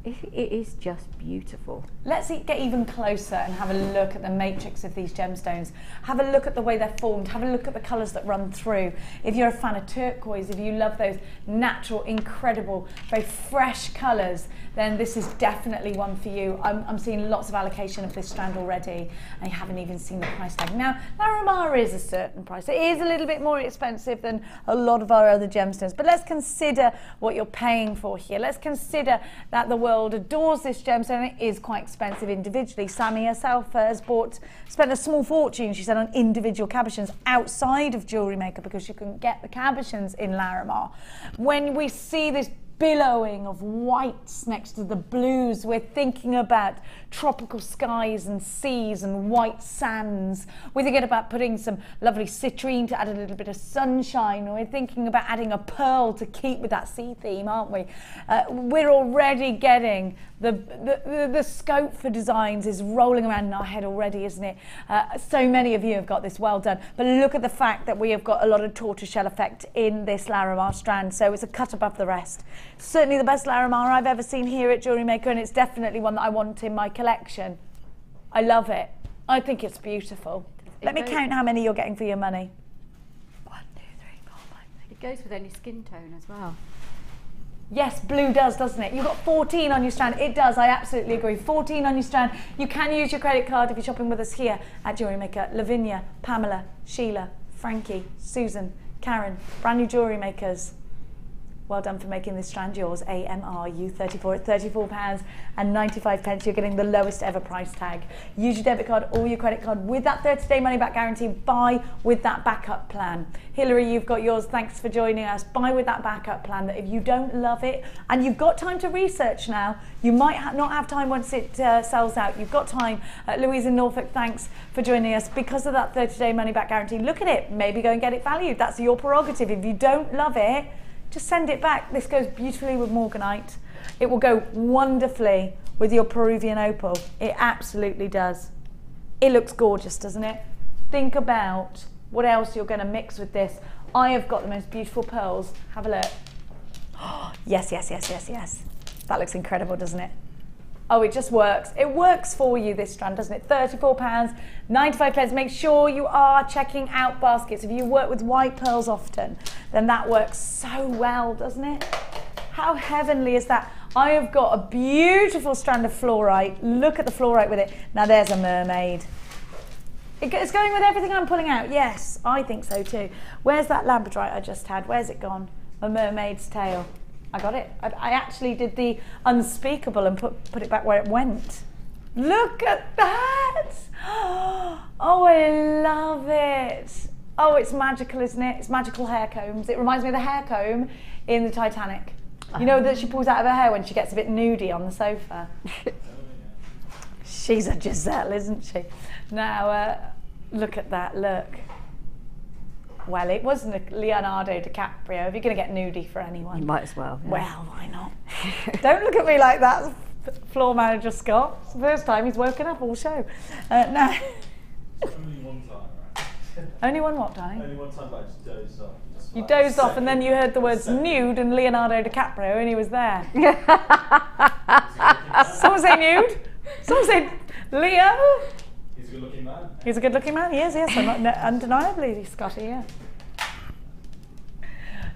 it is just beautiful. Let's get even closer and have a look at the matrix of these gemstones. Have a look at the way they're formed. Have a look at the colours that run through. If you're a fan of turquoise, if you love those natural, incredible, very fresh colours, then this is definitely one for you. I'm seeing lots of allocation of this strand already, and you haven't even seen the price tag. Now, Larimar is a certain price. It is a little bit more expensive than a lot of our other gemstones, but let's consider what you're paying for here. Let's consider that the world adores this gemstone. It is quite expensive individually. Sammi herself has spent a small fortune, she said, on individual cabochons outside of JewelleryMaker because you can get the cabochons in Larimar. When we see this billowing of whites next to the blues, we're thinking about tropical skies and seas and white sands. We're thinking about putting some lovely citrine to add a little bit of sunshine. We're thinking about adding a pearl to keep with that sea theme, aren't we? We're already getting the scope for designs is rolling around in our head already, isn't it? So many of you have got this well done, but look at the fact that we have got a lot of tortoiseshell effect in this Larimar strand, so it's a cut above the rest. Certainly the best Larimar I've ever seen here at JewelleryMaker, and it's definitely one that I want in my collection. I love it. I think it's beautiful. Let me count how many you're getting for your money. 1, 2, 3, 4, 5, 6. It goes with any skin tone as well. Yes, blue does, doesn't it? You've got 14 on your strand. It does, I absolutely agree. 14 on your strand. You can use your credit card if you're shopping with us here at JewelleryMaker. Lavinia, Pamela, Sheila, Frankie, Susan, Karen, brand new jewellery makers. Well done for making this strand yours. AMRU34 at £34.95. You're getting the lowest ever price tag. Use your debit card or your credit card with that 30-day money back guarantee. Buy with that backup plan. Hilary, you've got yours. Thanks for joining us. Buy with that backup plan, that if you don't love it, and you've got time to research now, you might not have time once it sells out. You've got time. Louise in Norfolk, thanks for joining us. Because of that 30-day money back guarantee, look at it. Maybe go and get it valued. That's your prerogative. If you don't love it, just send it back. This goes beautifully with morganite. It will go wonderfully with your Peruvian opal. It absolutely does. It looks gorgeous, doesn't it? Think about what else you're going to mix with this. I have got the most beautiful pearls. Have a look. Oh, yes, yes, yes, yes, yes. That looks incredible, doesn't it? Oh, it just works. It works for you, this strand, doesn't it? £34.95. Make sure you are checking out baskets. If you work with white pearls often, then that works so well, doesn't it? How heavenly is that? I have got a beautiful strand of fluorite. Look at the fluorite with it. Now there's a mermaid. It's going with everything I'm pulling out. Yes, I think so too. Where's that labradorite I just had? Where's it gone? A mermaid's tail. I got it. I actually did the unspeakable and put it back where it went. Look at that! Oh, I love it. Oh, it's magical, isn't it? It's magical hair combs. It reminds me of the hair comb in the Titanic. You know that she pulls out of her hair when she gets a bit nudie on the sofa? She's a Giselle, isn't she? Now, look at that, look. Well, it wasn't a Leonardo DiCaprio. If you're going to get nudie for anyone. You might as well. Yeah. Well, why not? Don't look at me like that, floor manager Scott. It's the first time he's woken up all show. No. Only one time, right? Only one what time? Only one time, but I just dozed off. You dozed off and then you heard the words nude and Leonardo DiCaprio and he was there. Someone say nude? Someone say Leo? He's a good looking man. He's a good looking man, yes, undeniably, Scotty, yeah.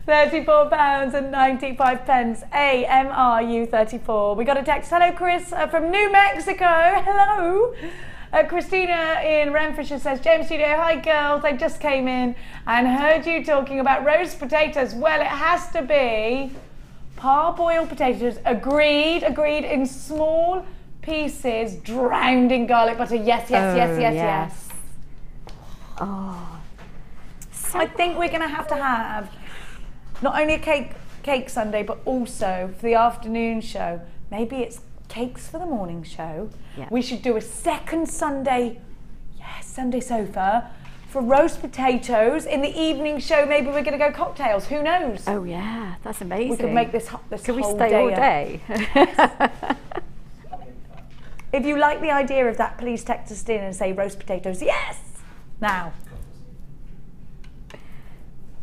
£34.95. AMRU34. We got a text. Hello, Chris from New Mexico. Hello. Christina in Renfrewshire says, James Studio, hi girls, I just came in and heard you talking about roast potatoes. Well, it has to be parboiled potatoes. Agreed, in small pieces, drowned in garlic butter. Yes. Oh, so I think we're going to have not only a cake Sunday, but also for the afternoon show, maybe it's cakes for the morning show. Yeah. We should do a second Sunday, Sunday sofa for roast potatoes. In the evening show, maybe we're going to go cocktails. Who knows? Oh yeah, that's amazing. We could make this Could we whole stay day all day? If you like the idea of that, please text us in and say roast potatoes. Yes! Now.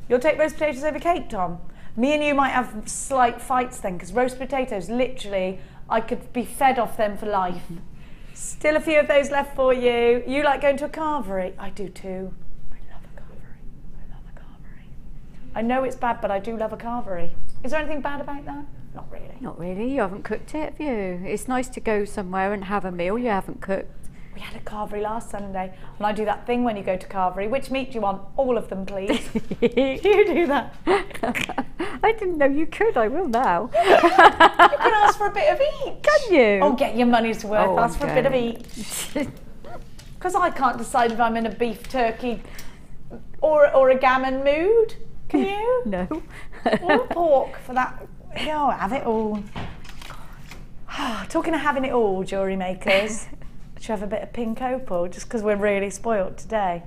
You'll take roast potatoes over cake, Tom? Me and you might have slight fights then, because roast potatoes, literally, I could be fed off them for life. Still a few of those left for you. You like going to a carvery? I do too. I love a carvery. I know it's bad, but I do love a carvery. Is there anything bad about that? Not really. Not really. You haven't cooked it, have you? It's nice to go somewhere and have a meal you haven't cooked. We had a carvery last Sunday, and I do that thing when you go to carvery. Which meat do you want? All of them, please. You do that. I didn't know you could. I will now. You can ask for a bit of each. Can you? Oh, get your money's worth. Oh, ask for a bit of each. Because I can't decide if I'm in a beef, turkey, or a gammon mood. Can you? No. Or a pork for that. No, have it all. Talking of having it all, jewellery makers. Should have a bit of pink opal, just because we're really spoilt today.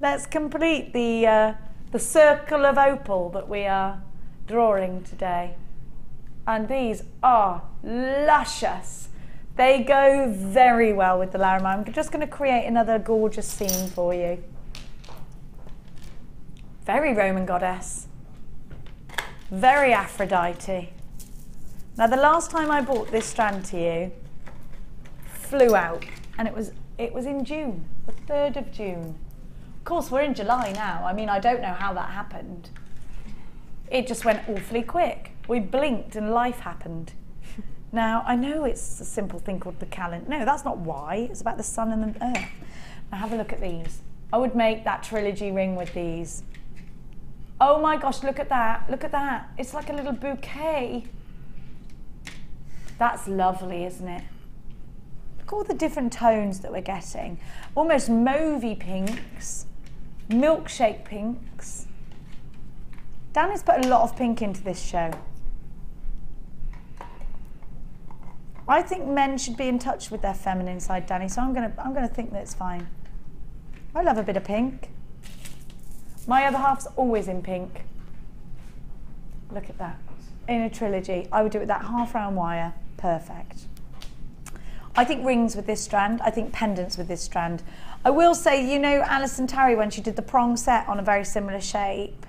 Let's complete the circle of opal that we are drawing today. And these are luscious. They go very well with the Laramie. I'm just going to create another gorgeous scene for you. Very Roman goddess. Very Aphrodite. Now the last time I bought this strand to you, flew out, and it was in June, the 3rd of June. Of course, we're in July now. I mean, I don't know how that happened. It just went awfully quick. We blinked and life happened. Now, I know it's a simple thing called the calendar. No, that's not why. It's about the sun and the earth. Now, have a look at these. I would make that trilogy ring with these. Oh my gosh, look at that. Look at that. It's like a little bouquet. That's lovely, isn't it? Look at all the different tones that we're getting. Almost mauvey pinks, milkshake pinks. Danny's put a lot of pink into this show. I think men should be in touch with their feminine side, Danny, so I'm gonna think that it's fine. I love a bit of pink. My other half's always in pink. Look at that. In a trilogy, I would do it with that half round wire. Perfect. I think rings with this strand. I think pendants with this strand. I will say, you know, Alison Tarry, when she did the prong set on a very similar shape,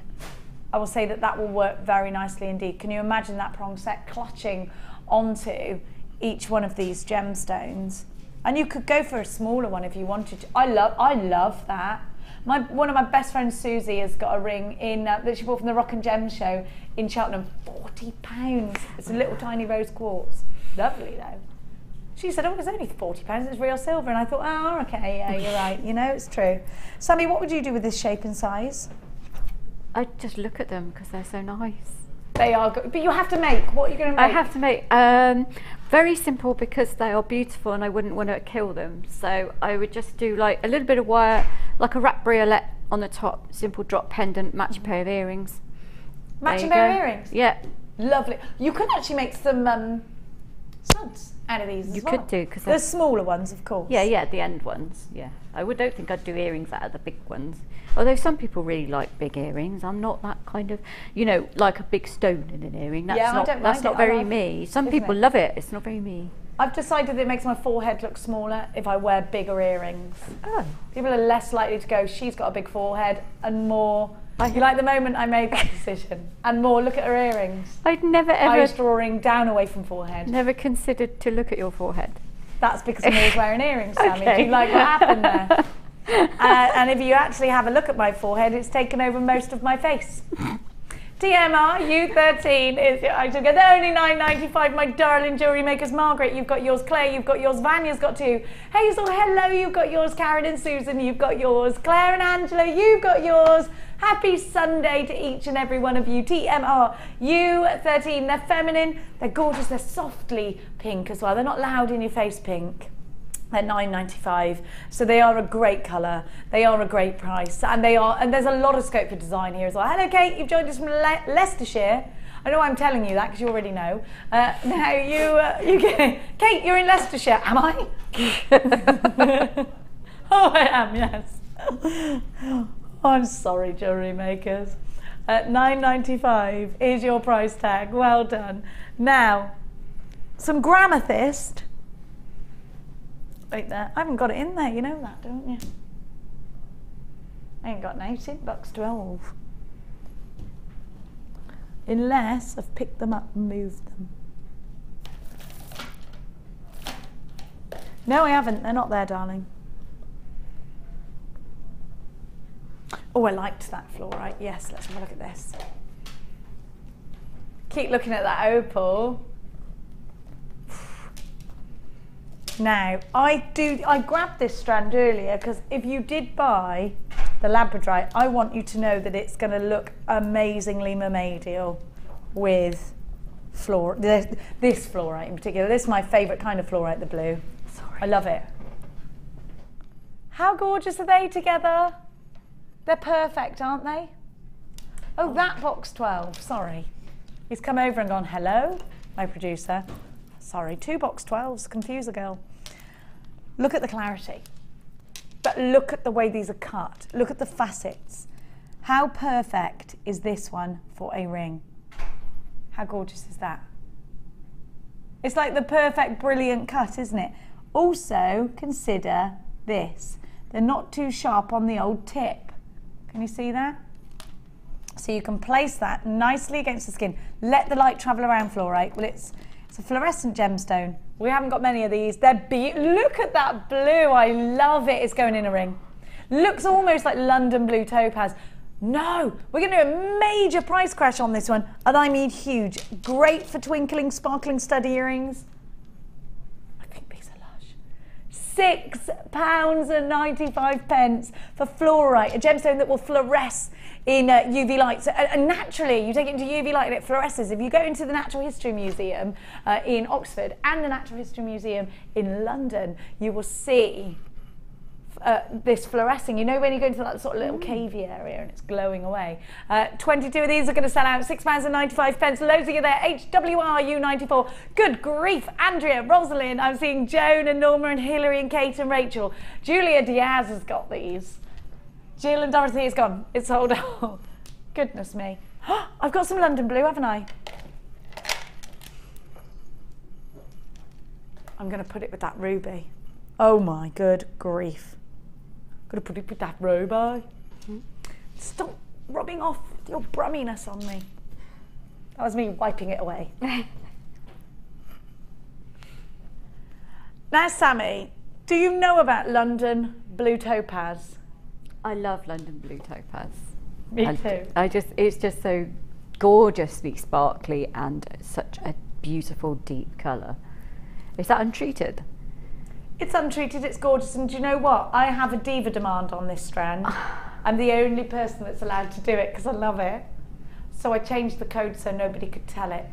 I will say that that will work very nicely indeed. Can you imagine that prong set clutching onto each one of these gemstones? And you could go for a smaller one if you wanted to. I love that. One of my best friends, Susie, has got a ring in that she bought from the Rock and Gem show in Cheltenham. £40. It's a little tiny rose quartz. Lovely though. She said, oh, it's only £40, it's real silver. And I thought, oh, okay, yeah, you're right. You know, it's true. Sammy, what would you do with this shape and size? I'd just look at them because they're so nice. They are good, but you have to make. What are you going to make? I have to make very simple because they are beautiful and I wouldn't want to kill them. So I would just do like a little bit of wire, like a wrap briolette on the top, simple drop pendant, matching pair of earrings. Matching pair of earrings? Yeah. Lovely. You could actually make some studs out of these as well. You could do, because the smaller ones, of course. Yeah, the end ones. Yeah, don't think I'd do earrings out of the big ones. Although some people really like big earrings. I'm not that kind of, like a big stone in an earring. That's not very me. Some people love it. It's not very me. I've decided that it makes my forehead look smaller if I wear bigger earrings. Oh. People are less likely to go, she's got a big forehead, and more, you like the moment I made that decision, and more, look at her earrings. I'd never ever... Eyes drawing down away from forehead. Never considered to look at your forehead. That's because I'm always wearing earrings, Sammi. Okay. Do you like what happened there? And if you actually have a look at my forehead, it's taken over most of my face. TMR, U13 is your item. They're only $9.95, my darling jewellery makers. Margaret, you've got yours. Claire, you've got yours. Vanya's got 2. Hazel, hello, you've got yours. Karen and Susan, you've got yours. Claire and Angela, you've got yours. Happy Sunday to each and every one of you. TMR, U13, they're feminine, they're gorgeous, they're softly pink as well. They're not loud in your face pink. They're $9.95, so they are a great colour. They are a great price, and there's a lot of scope for design here as well. Hello, Kate. You've joined us from Leicestershire. I know I'm telling you that because you already know. Now you Kate, you're in Leicestershire. Am I? Oh, I am. Yes. Oh, I'm sorry, jewellery makers. $9.95 is your price tag. Well done. Now, some Gramethyst. Right there. I haven't got it in there, you know that, don't you? I ain't got no $6.12. Unless I've picked them up and moved them. No, I haven't. They're not there, darling. Oh, I liked that fluorite. Yes, let's have a look at this. Keep looking at that opal. Now, I grabbed this strand earlier because if you did buy the labradorite, I want you to know that it's going to look amazingly mermaidial with this fluorite in particular. This is my favourite kind of fluorite, the blue. Sorry. I love it. How gorgeous are they together? They're perfect, aren't they? Oh, that box 12, sorry. He's come over and gone, hello, my producer. Sorry, 2 box 12s, confuse a girl. Look at the clarity. But look at the way these are cut. Look at the facets. How perfect is this one for a ring? How gorgeous is that? It's like the perfect, brilliant cut, isn't it? Also, consider this. They're not too sharp on the old tip. Can you see that? So you can place that nicely against the skin. Let the light travel around fluorite. Well, it's a fluorescent gemstone. We haven't got many of these. Look at that blue. I love it. It's going in a ring. Looks almost like London blue topaz. No, we're going to do a major price crash on this one, and I mean huge. Great for twinkling, sparkling stud earrings. I think these are lush. £6.95 for fluorite, a gemstone that will fluoresce in UV light. So, and naturally, you take it into UV light and it fluoresces. If you go into the Natural History Museum in Oxford and the Natural History Museum in London, you will see this fluorescing. You know when you go into that sort of little cavey area and it's glowing away. 22 of these are going to sell out, £6.95. Loads of you there. HWRU94. Good grief. Andrea, Rosalind. I'm seeing Joan and Norma and Hilary and Kate and Rachel. Julia Diaz has got these. Jill and Dorothy is gone. It's sold out. Goodness me. I've got some London blue, haven't I? I'm going to put it with that ruby. Oh my good grief. I'm going to put it with that ruby. Stop rubbing off your brumminess on me. That was me wiping it away. Now, Sammi, do you know about London blue topaz? I love London blue topaz. Me too. It's just so gorgeously sparkly and such a beautiful deep colour. Is that untreated? It's untreated, it's gorgeous, and do you know what? I have a diva demand on this strand. I'm the only person that's allowed to do it because I love it. So I changed the code so nobody could tell it.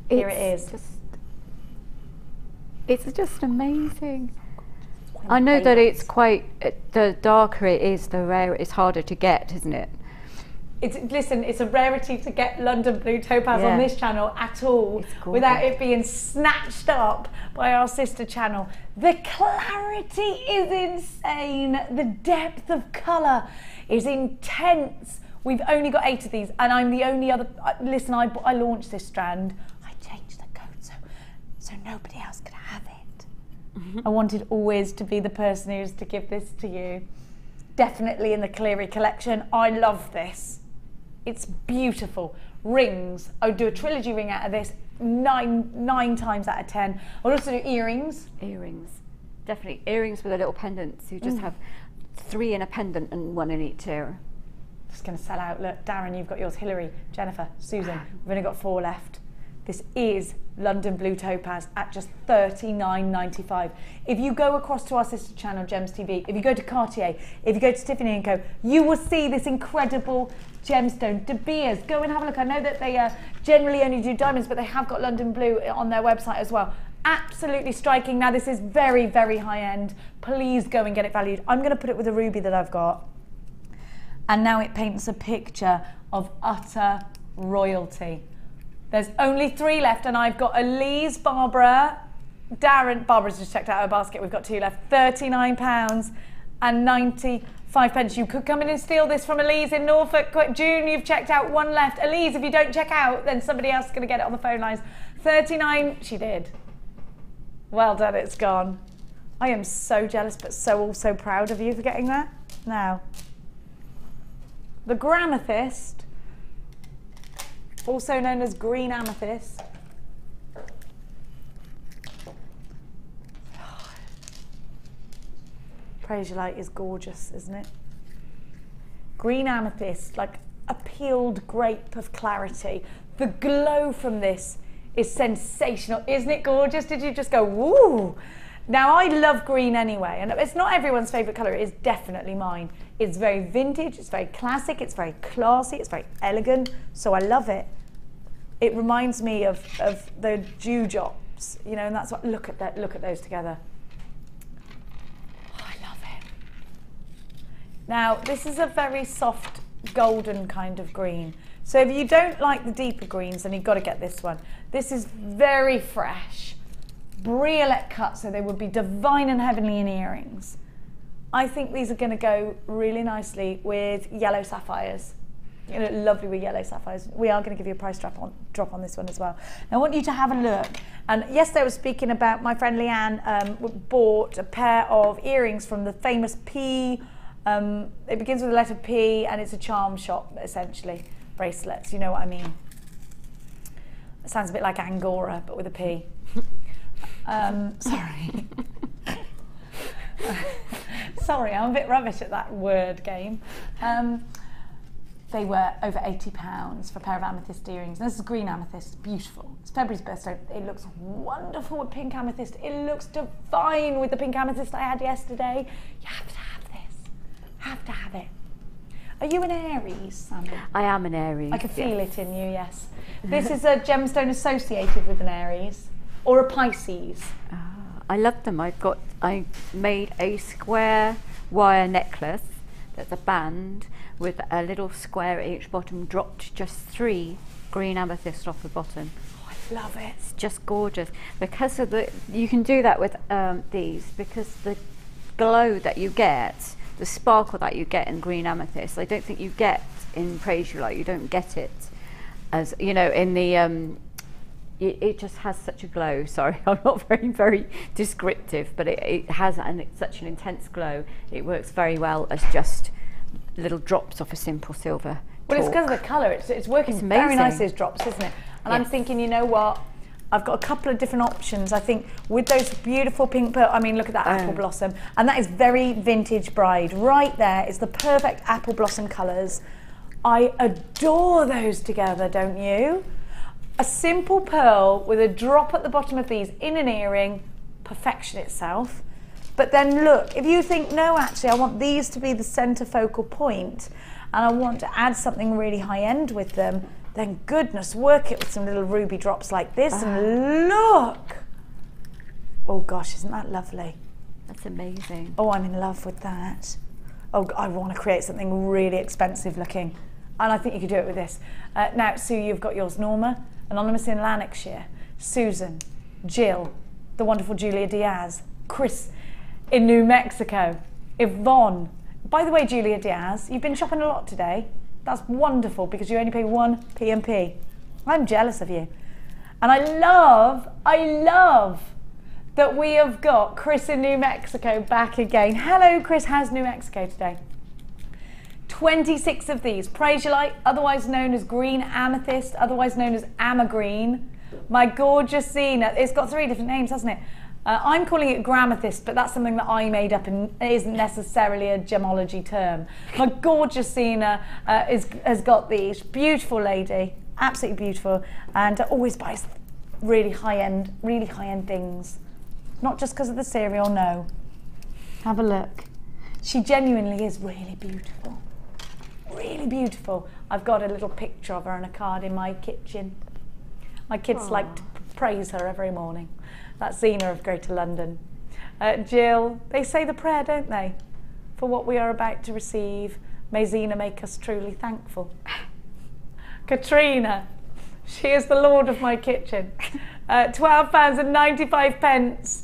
Here it is. It's just amazing. I know that it's quite, the darker it is, the rarer, it's harder to get, isn't it? Listen, it's a rarity to get London Blue Topaz Yeah. on this channel at all It's without it being snatched up by our sister channel. The clarity is insane. The depth of colour is intense. We've only got 8 of these, and I'm the only other. Listen, I launched this strand. I changed the code so nobody else could have it. I wanted always to be the person who's to give this to you. Definitely in the Cleary collection. I love this. It's beautiful. Rings. I would do a trilogy ring out of this 9 times out of 10. I would also do earrings. Earrings. Definitely. Earrings with a little pendant. So you just have 3 in a pendant and 1 in each ear. Just going to sell out. Look, Darren, you've got yours. Hillary, Jennifer, Susan. We've only got 4 left. This is London Blue Topaz at just $39.95. If you go across to our sister channel, Gems TV, if you go to Cartier, if you go to Tiffany & Co, you will see this incredible gemstone. De Beers, go and have a look. I know that they generally only do diamonds, but they have got London Blue on their website as well. Absolutely striking. Now, this is very, very high end. Please go and get it valued. I'm going to put it with a ruby that I've got. And now it paints a picture of utter royalty. There's only 3 left, and I've got Elise, Barbara, Darren. Barbara's just checked out her basket. We've got 2 left. £39 and 95 pence. You could come in and steal this from Elise in Norfolk. June, you've checked out 1 left. Elise, if you don't check out, then somebody else is going to get it on the phone lines. 39. She did. Well done. It's gone. I am so jealous, but so also proud of you for getting that. Now, the Gramethyst, also known as green amethyst. Praise Your Light is gorgeous, isn't it? Green amethyst, like a peeled grape of clarity. The glow from this is sensational. Isn't it gorgeous? Did you just go, woo? Now, I love green anyway, and it's not everyone's favourite colour. It is definitely mine. It's very vintage, it's very classic, it's very classy, it's very elegant, so I love it. It reminds me of the dewdrops, you know, and that's what, look at those together. Oh, I love it. Now, this is a very soft golden kind of green. So if you don't like the deeper greens, then you've got to get this one. This is very fresh. Briolette cut, so they would be divine and heavenly in earrings. I think these are going to go really nicely with yellow sapphires. You know, lovely with yellow sapphires. We are going to give you a price drop on this one as well. Now, I want you to have a look. And yesterday I was speaking about my friend Leanne bought a pair of earrings from the famous P. It begins with the letter P, and it's a charm shop essentially. Bracelets, you know what I mean. It sounds a bit like Angora, but with a P. Sorry. Sorry, I'm a bit rubbish at that word game. They were over £80 for a pair of amethyst earrings. And this is green amethyst, beautiful. It's February's birthstone. It looks wonderful with pink amethyst. It looks divine with the pink amethyst I had yesterday. You have to have this. Have to have it. Are you an Aries, Sammi? I am an Aries. I can feel it in you, yes. This is a gemstone associated with an Aries or a Pisces. I love them. I made a square wire necklace that's a band with a little square at each bottom, dropped just 3 green amethyst off the bottom. Oh, I love it. It's just gorgeous. Because of you can do that with these, because the glow that you get, the sparkle that you get in green amethyst, I don't think you get in Praise Your Light. You don't get it as, you know, in the it just has such a glow. Sorry, I'm not very descriptive, but it has it's such an intense glow. It works very well as just little drops off a simple silver. Well, it's because of the colour. It's working very nicely as drops, isn't it? And I'm thinking, you know what? I've got a couple of different options. I think with those beautiful pink pearl, I mean, look at that apple blossom. And that is very vintage bride. Right there is the perfect apple blossom colours. I adore those together, don't you? A simple pearl with a drop at the bottom of these in an earring, perfection itself. But then look, if you think, no, actually, I want these to be the centre focal point and I want to add something really high end with them, then goodness, work it with some little ruby drops like this and look. Oh gosh, isn't that lovely? That's amazing. Oh, I'm in love with that. Oh, I want to create something really expensive looking. And I think you could do it with this. Now, Sue, you've got yours. Norma, anonymous in Lanarkshire. Susan, Jill, the wonderful Julia Diaz, Chris in New Mexico, Yvonne. By the way, Julia Diaz, you've been shopping a lot today. That's wonderful because you only pay 1 P&P. I'm jealous of you. And I love that we have got Chris in New Mexico back again. Hello, Chris. How's New Mexico today? 26 of these. Praiselite, otherwise known as green amethyst, otherwise known as amagreen. My gorgeous Zena. It's got 3 different names, hasn't it? I'm calling it gramethyst, but that's something that I made up and it isn't necessarily a gemology term. My gorgeous Zena has got these. Beautiful lady, absolutely beautiful, and always buys really high-end things. Not just because of the cereal, no. Have a look. She genuinely is really beautiful. Really beautiful. I've got a little picture of her on a card in my kitchen. My kids like to praise her every morning. That's Zena of Greater London. Jill, they say the prayer, don't they? For what we are about to receive, may Zena make us truly thankful. Katrina, she is the lord of my kitchen. £12.95.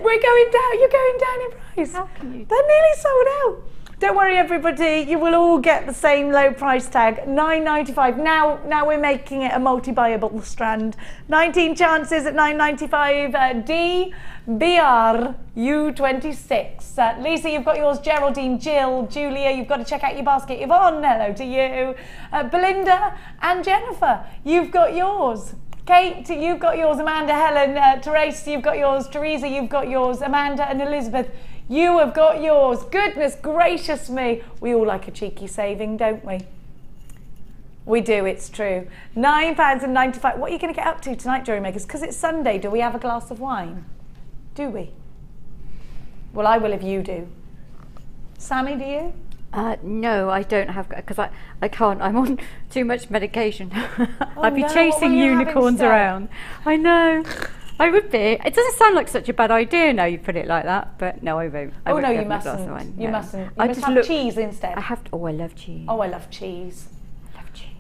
We're going down, you're going down in price. How can you? They're nearly sold out. Don't worry, everybody, you will all get the same low price tag, £9.95. Now we're making it a multi-buyable strand. 19 chances at £9.95. DBR U26. Lisa, you've got yours. Geraldine, Jill, Julia, you've got to check out your basket. Yvonne, hello to you. Belinda and Jennifer, you've got yours. Kate, you've got yours. Amanda, Helen, Therese, you've got yours. Teresa, you've got yours. Amanda and Elizabeth, you have got yours. Goodness gracious me. We all like a cheeky saving, don't we? We do, it's true. £9.95. What are you going to get up to tonight, Jewellery Makers? Because it's Sunday, do we have a glass of wine? Do we? Well, I will if you do. Sammy, do you? No, I don't have, because I can't. I'm on too much medication. I'd be no, chasing unicorns around. I know. I would be. It doesn't sound like such a bad idea now you put it like that, but no, I won't. Oh no, you mustn't. You mustn't. You must have cheese instead. I have to, oh, I love cheese. Oh, I love cheese.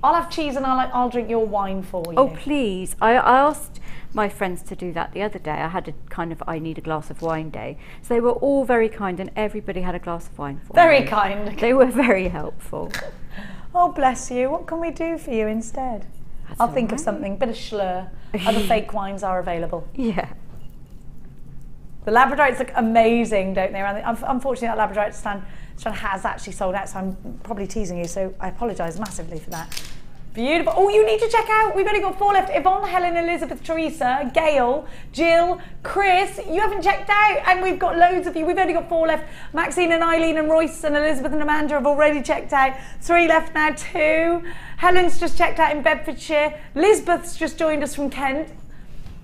I'll have cheese and I'll drink your wine for you. Oh, please. I asked my friends to do that the other day. I had a kind of I need a glass of wine day. So they were all very kind and everybody had a glass of wine for me. Very kind. They were very helpful. Oh, bless you. What can we do for you instead? I'll think of something. Bit of Schlur. Other fake wines are available. Yeah. The Labradorites look amazing, don't they? Unfortunately, that Labradorite stand has actually sold out, so I'm probably teasing you, so I apologise massively for that. Beautiful. Oh, you need to check out. We've only got 4 left. Yvonne, Helen, Elizabeth, Teresa, Gail, Jill, Chris. You haven't checked out, and we've got loads of you. We've only got 4 left. Maxine and Eileen and Royce and Elizabeth and Amanda have already checked out. 3 left now, 2. Helen's just checked out in Bedfordshire. Lisbeth's just joined us from Kent.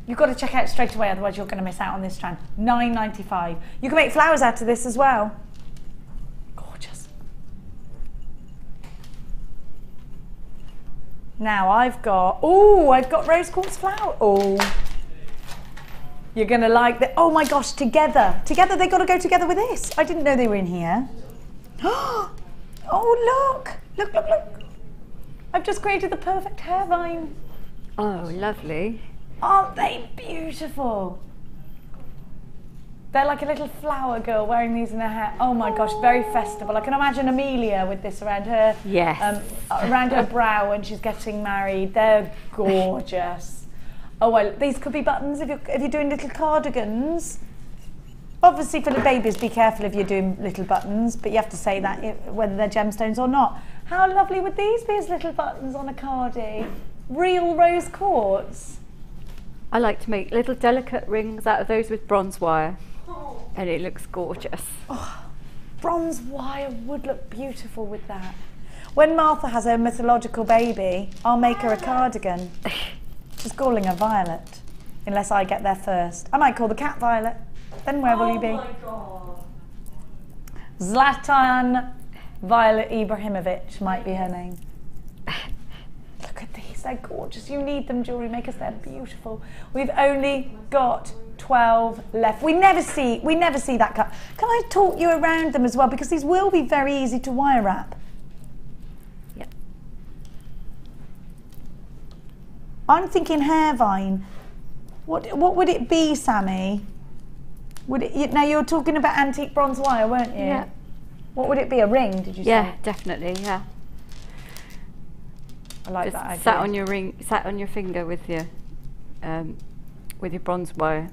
You've got to check out straight away, otherwise you're going to miss out on this strand. £9.95. You can make flowers out of this as well. Gorgeous. Now I've got rose quartz flower. Oh, you're going to like that. Oh my gosh, together. Together, they've got to go together with this. I didn't know they were in here. Oh, look. Look, look, look. I've just created the perfect hair vine. Oh, lovely. Aren't they beautiful? They're like a little flower girl wearing these in her hair. Oh my gosh, very festival. I can imagine Amelia with this around her, around her brow when she's getting married. They're gorgeous. Oh well, these could be buttons if you're doing little cardigans. Obviously for the babies, be careful if you're doing little buttons, but you have to say that whether they're gemstones or not. How lovely would these be as little buttons on a cardi? Real rose quartz. I like to make little delicate rings out of those with bronze wire, and it looks gorgeous. Oh, bronze wire would look beautiful with that. When Martha has her mythological baby, I'll make her a cardigan. Just calling her Violet, unless I get there first. I might call the cat Violet. Then where will you be? Oh my God. Zlatan Violet Ibrahimovic might be her name. Look at these, they're gorgeous. You need them, Jewellery Makers, they're beautiful. We've only got 12 left. We never see that cut. Can I talk you around them as well? Because these will be very easy to wire wrap. Yep. I'm thinking hair vine. What would it be, Sammi? Would it? Now you're talking about antique bronze wire, weren't you? Yeah. What would it be? A ring? Did you say? Yeah, definitely. Yeah. I like Just that idea. sat on your ring, sat on your finger with your bronze wire.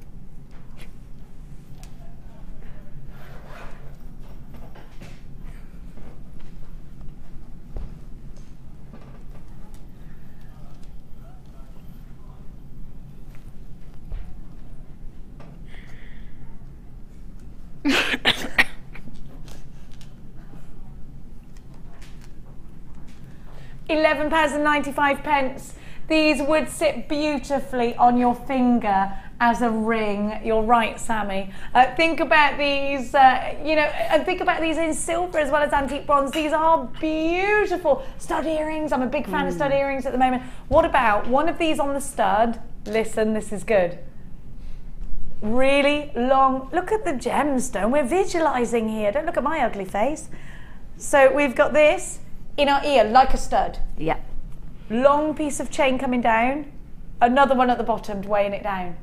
£11.95. These would sit beautifully on your finger as a ring. You're right, Sammi. Think about these, and think about these in silver as well as antique bronze. These are beautiful stud earrings. I'm a big fan of stud earrings at the moment. What about one of these on the stud? Listen, this is good. Really long. Look at the gemstone. We're visualizing here. Don't look at my ugly face. So we've got this in our ear like a stud. Yeah. Long piece of chain coming down, another one at the bottom weighing it down.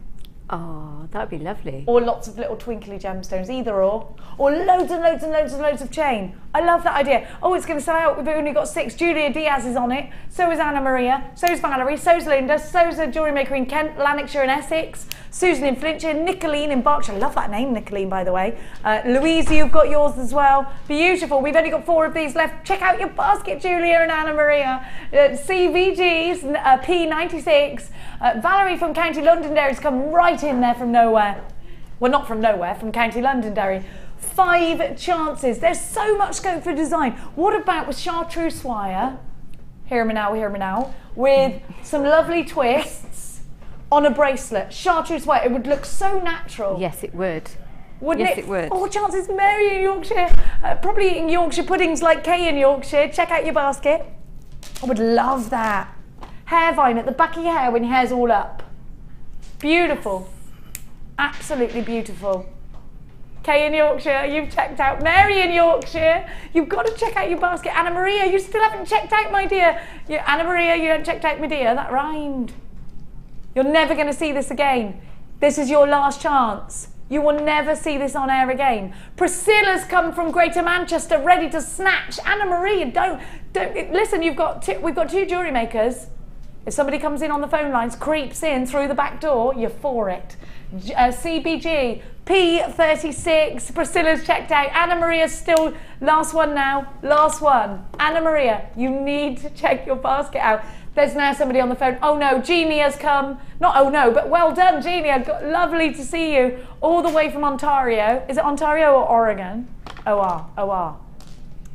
Oh, that'd be lovely. Or lots of little twinkly gemstones, either or loads and loads and loads and loads of chain. I love that idea. Oh, it's going to sell out. We've only got 6. Julia Diaz is on it. So is Anna Maria. So is Valerie. So is Linda. So is a jewellery maker in Kent, Lanarkshire and Essex. Susan in Flintshire. Nicoline in Berkshire. I love that name, Nicoline, by the way. Louise, you've got yours as well. Beautiful. We've only got 4 of these left. Check out your basket, Julia and Anna Maria. CVG's P96. Valerie from County Londonderry's come right in there from nowhere. Well, not from nowhere, from County Londonderry. 5 chances. There's so much scope for design. What about with chartreuse wire? Hear me now. With some lovely twists on a bracelet. Chartreuse wire. It would look so natural. Yes, it would. Wouldn't yes, it? it would. Oh, chances. Mary in Yorkshire. Probably eating Yorkshire puddings like Kay in Yorkshire. Check out your basket. I would love that. Hair vine at the back of your hair when your hair's all up. Beautiful. Absolutely beautiful. Kay in Yorkshire, you've checked out. Mary in Yorkshire, you've got to check out your basket. Anna Maria, you still haven't checked out, my dear. Anna Maria, you haven't checked out, my dear. That rhymed. You're never going to see this again. This is your last chance. You will never see this on air again. Priscilla's come from Greater Manchester, ready to snatch. Anna Maria, don't listen. We've got 2 jewellery makers. If somebody comes in on the phone lines, creeps in through the back door, you're for it. CBG, P36, Priscilla's checked out. Anna Maria's still, last one now, last one. Anna Maria, you need to check your basket out. There's now somebody on the phone. Oh no, Jeannie has come. Not oh no, but well done, Jeannie. Lovely to see you all the way from Ontario. Is it Ontario or Oregon? OR.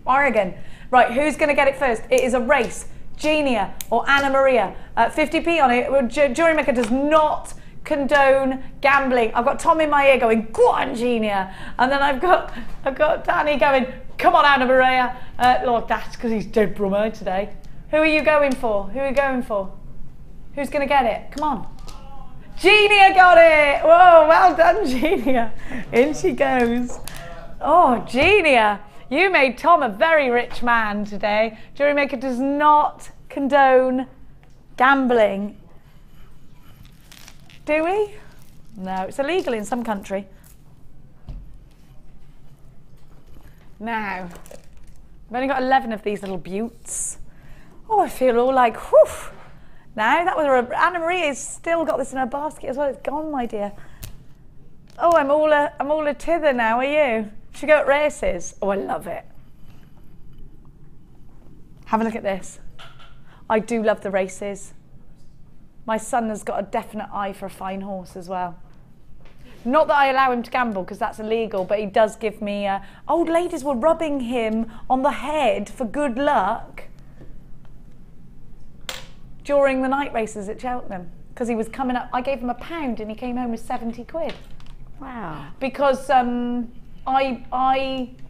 Oregon. Right, who's going to get it first? It is a race. Genia or Anna Maria. 50p on it. JewelleryMaker does not condone gambling. I've got Tom in my ear going, go on, Genia. And then I've got Danny going, come on, Anna Maria. Look, that's because he's dead brummer today. Who are you going for? Who's going to get it? Come on. Genia got it. Whoa, well done, Genia. In she goes. Oh, Genia. You made Tom a very rich man today. JewelleryMaker does not condone gambling. Do we? No, it's illegal in some country. Now, I've only got 11 of these little buttes. Oh, I feel all like, whew. Now, that was Anna Maria's still got this in her basket as well. It's gone, my dear. Oh, I'm all a tither now, are you? Should we go at races? Oh, I love it. Have a look at this. I do love the races. My son has got a definite eye for a fine horse as well. Not that I allow him to gamble because that's illegal, but he does give me... old ladies were rubbing him on the head for good luck during the night races at Cheltenham because he was coming up. I gave him £1 and he came home with 70 quid. Wow. Because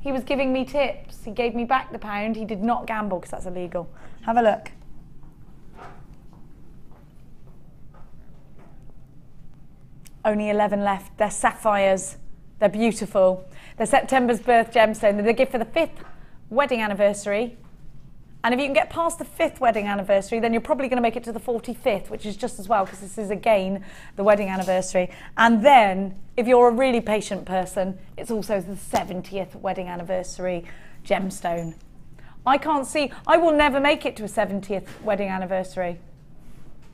he was giving me tips. He gave me back the £1. He did not gamble because that's illegal. Have a look. Only 11 left. They're sapphires. They're beautiful. They're September's birth gemstone. They're the gift for the 5th wedding anniversary And if you can get past the 5th wedding anniversary, then you're probably going to make it to the 45th, which is just as well, because this is, again, the wedding anniversary. And then, if you're a really patient person, it's also the 70th wedding anniversary gemstone. I will never make it to a 70th wedding anniversary,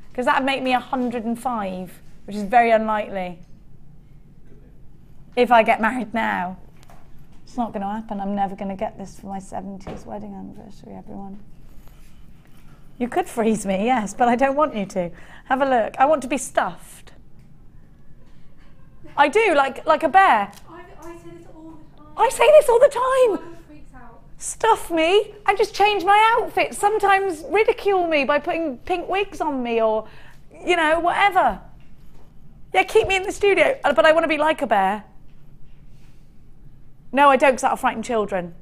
because that would make me 105, which is very unlikely. If I get married now. It's not going to happen. I'm never going to get this for my 70th wedding anniversary, everyone. You could freeze me, yes, but I don't want you to. Have a look. I want to be stuffed. I do, like a bear. I say this all the time. I say this all the time. Stuff me and just change my outfit. Sometimes ridicule me by putting pink wigs on me or, you know, whatever. Yeah, keep me in the studio, but I want to be like a bear. No, I don't, because that'll frighten children.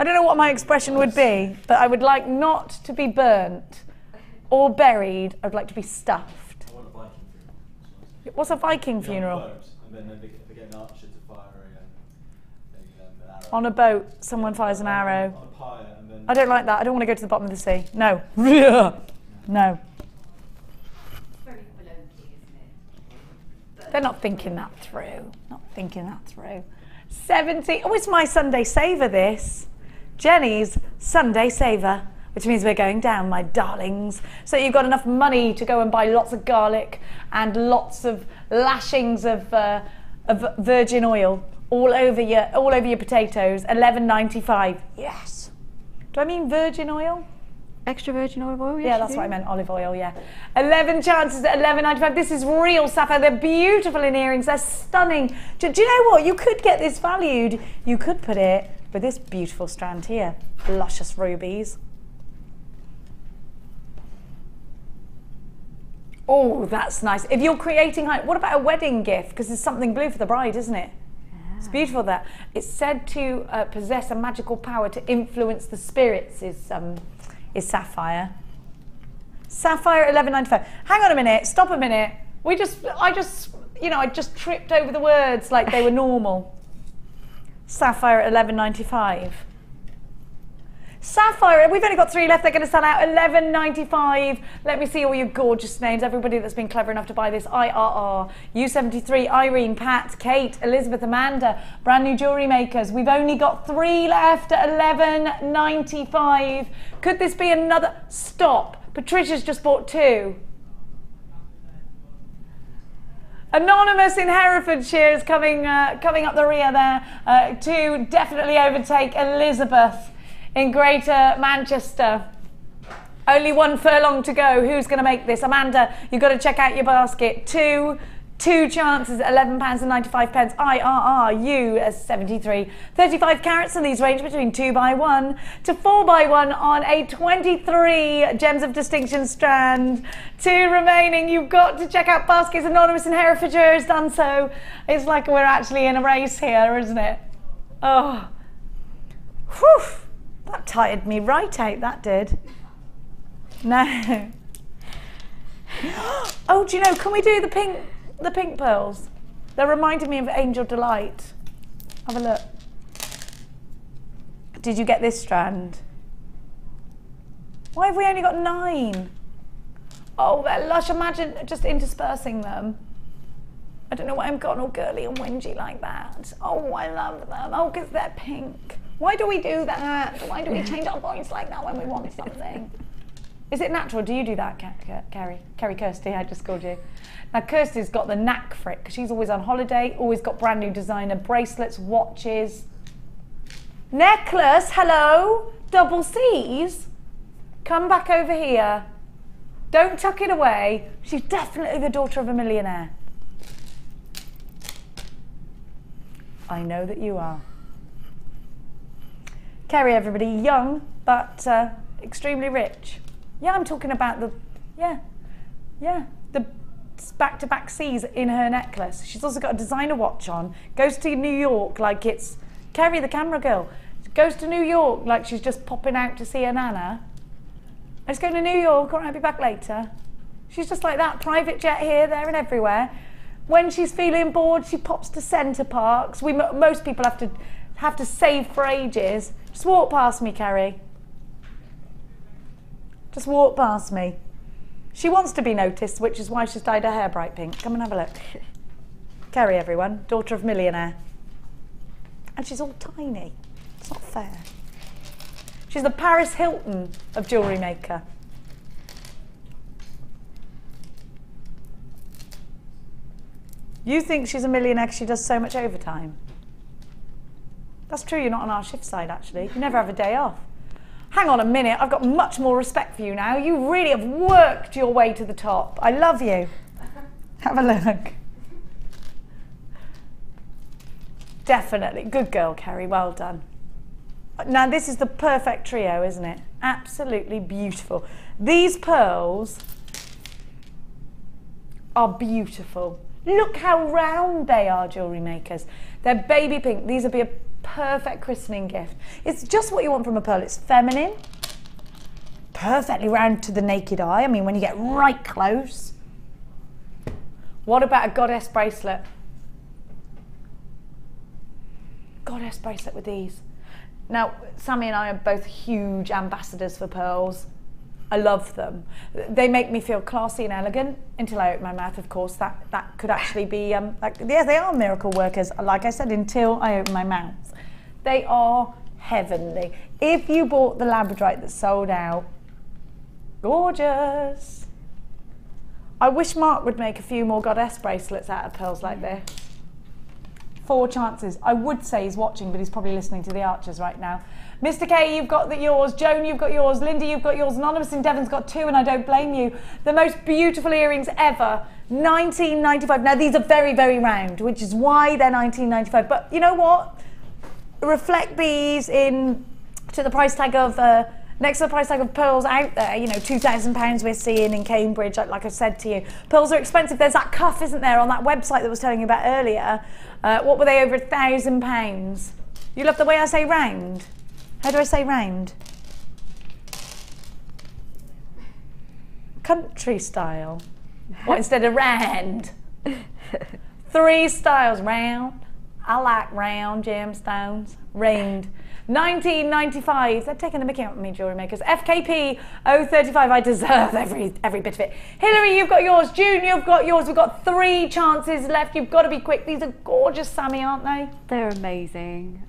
I don't know what my expression would be, but I would like not to be burnt or buried. I would like to be stuffed. I want a Viking funeral. What's a Viking funeral? On a boat, and then they get an archer to fire an arrow. On a boat, someone fires an arrow. On a pyre, and then... I don't like that. I don't want to go to the bottom of the sea. No. No. They're not thinking that through. Not thinking that through. 70. Oh, it's my Sunday saver, this. Jenny's Sunday saver, which means we're going down, my darlings. So you've got enough money to go and buy lots of garlic and lots of lashings of virgin oil all over your potatoes. $11.95. Yes. Do I mean virgin oil? Extra virgin olive oil, yes. Yeah, that's what I meant, olive oil, yeah. 11 chances at $11.95. This is real sapphire. They're beautiful in earrings. They're stunning. Do you know what? You could get this valued. You could put it with this beautiful strand here. Luscious rubies. Oh, that's nice. If you're creating, what about a wedding gift? Because it's something blue for the bride, isn't it? Yeah. It's beautiful that. It's said to possess a magical power to influence the spirits, is sapphire. Sapphire at $11.95. Hang on a minute, stop a minute. I just tripped over the words like they were normal. Sapphire at $11.95. Sapphire, we've only got 3 left. They're going to sell out $11.95. Let me see all your gorgeous names. Everybody that's been clever enough to buy this. IRR, U73, Irene, Pat, Kate, Elizabeth, Amanda, brand new jewellery makers. We've only got 3 left at $11.95. Could this be another? Stop. Patricia's just bought 2. Anonymous in Herefordshire is coming up the rear there to definitely overtake Elizabeth in Greater Manchester. Only 1 furlong to go. Who's going to make this? Amanda, you've got to check out your basket. Two chances at £11.95. IRR, U73. 35 carats, and these range between 2x1 to 4x1 on a 23 Gems of Distinction strand. 2 remaining. You've got to check out baskets. Anonymous in Herefordshire has done so. It's like we're actually in a race here, isn't it? Oh. Whew. That tired me right out, that did. No. Oh, do you know, can we do the pink pearls? They're reminding me of Angel Delight. Have a look. Did you get this strand? Why have we only got 9? Oh, they're lush. Imagine just interspersing them. I don't know why I'm gotten all girly and whingy like that. Oh, I love them. Oh, because they're pink. Why do we do that? Why do we change our voice like that when we want something? Is it natural? Do you do that, Carrie? Kirsty, I just called you. Now, Kirsty's got the knack for it because she's always on holiday, always got brand new designer bracelets, watches. Necklace, hello? Double C's? Come back over here. Don't tuck it away. She's definitely the daughter of a millionaire. I know that you are. Kerry, everybody, young, but extremely rich. Yeah, I'm talking about the back-to-back C's in her necklace. She's also got a designer watch on, goes to New York like it's, Kerry the camera girl, goes to New York like she's just popping out to see her nana. Let's go to New York, all right, I'll be back later. She's just like that, private jet here, there and everywhere. When she's feeling bored, she pops to Centre Parks. Most people have to save for ages. Just walk past me, Carrie. Just walked past me. She wants to be noticed, which is why she's dyed her hair bright pink. Come and have a look. Kerry, everyone, daughter of millionaire. And she's all tiny. It's not fair. She's the Paris Hilton of JewelleryMaker. You think she's a millionaire because she does so much overtime? That's true, you're not on our shift side actually. You never have a day off. Hang on a minute, I've got much more respect for you now. You really have worked your way to the top. I love you. Have a look. Definitely. Good girl, Kerry, well done. Now this is the perfect trio, isn't it? Absolutely beautiful. These pearls are beautiful. Look how round they are, JewelleryMakers. They're baby pink. These would be a perfect christening gift. It's just what you want from a pearl. It's feminine, perfectly round to the naked eye. I mean, when you get right close. What about a goddess bracelet? Goddess bracelet with these. Now, Sammi and I are both huge ambassadors for pearls. I love them. They make me feel classy and elegant until I open my mouth, of course. That could actually be, yeah, they are miracle workers, like I said, until I open my mouth. They are heavenly. If you bought the labradorite that sold out, gorgeous. I wish Mark would make a few more goddess bracelets out of pearls like this. 4 chances. I would say he's watching, but he's probably listening to the Archers right now. Mr. K, you've got yours. Joan, you've got yours. Linda, you've got yours. Anonymous in Devon's got 2, and I don't blame you. The most beautiful earrings ever. $19.95. Now, these are very, very round, which is why they're $19.95. But you know what? Reflect these in to the price tag of next to the price tag of pearls out there. You know, £2,000 we're seeing in Cambridge. Like I said to you, pearls are expensive. There's that cuff, isn't there, on that website that I was telling you about earlier? What were they, over £1,000? You love the way I say round. How do I say round? Country style. What, instead of round? 3 styles. Round. I like round gemstones. Round. $19.95. They're taking the mickey out of me, JewelleryMakers. FKP 035. I deserve every bit of it. Hillary, you've got yours. June, you've got yours. We've got 3 chances left. You've got to be quick. These are gorgeous, Sammi, aren't they? They're amazing.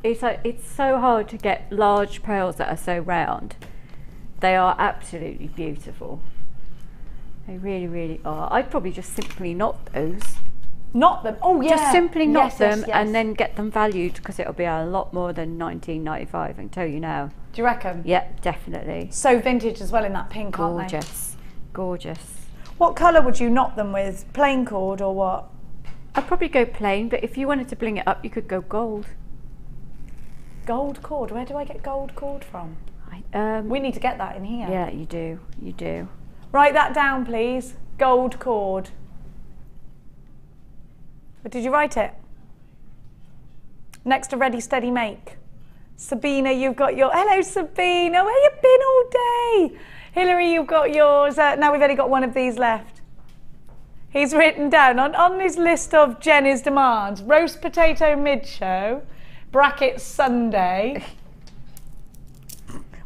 It's so hard to get large pearls that are so round. They are absolutely beautiful. They really, really are. I'd probably just simply knot those. Knot them? Oh, yeah. Just simply knot them yes. and then get them valued, because it'll be a lot more than $19.95, I can tell you now. Do you reckon? Yeah, definitely. So vintage as well in that pink, aren't they? Gorgeous. Gorgeous. What colour would you knot them with? Plain cord or what? I'd probably go plain, but if you wanted to bling it up, you could go gold. Gold cord? Where do I get gold cord from? We need to get that in here. Yeah, you do. You do. Write that down, please. Gold cord. But did you write it? Next to Ready, Steady, Make. Sabina, you've got your... Hello, Sabina. Where you been all day? Hillary, you've got yours. Now we've only got 1 of these left. He's written down on his list of Jenny's demands, roast potato mid-show, bracket Sunday.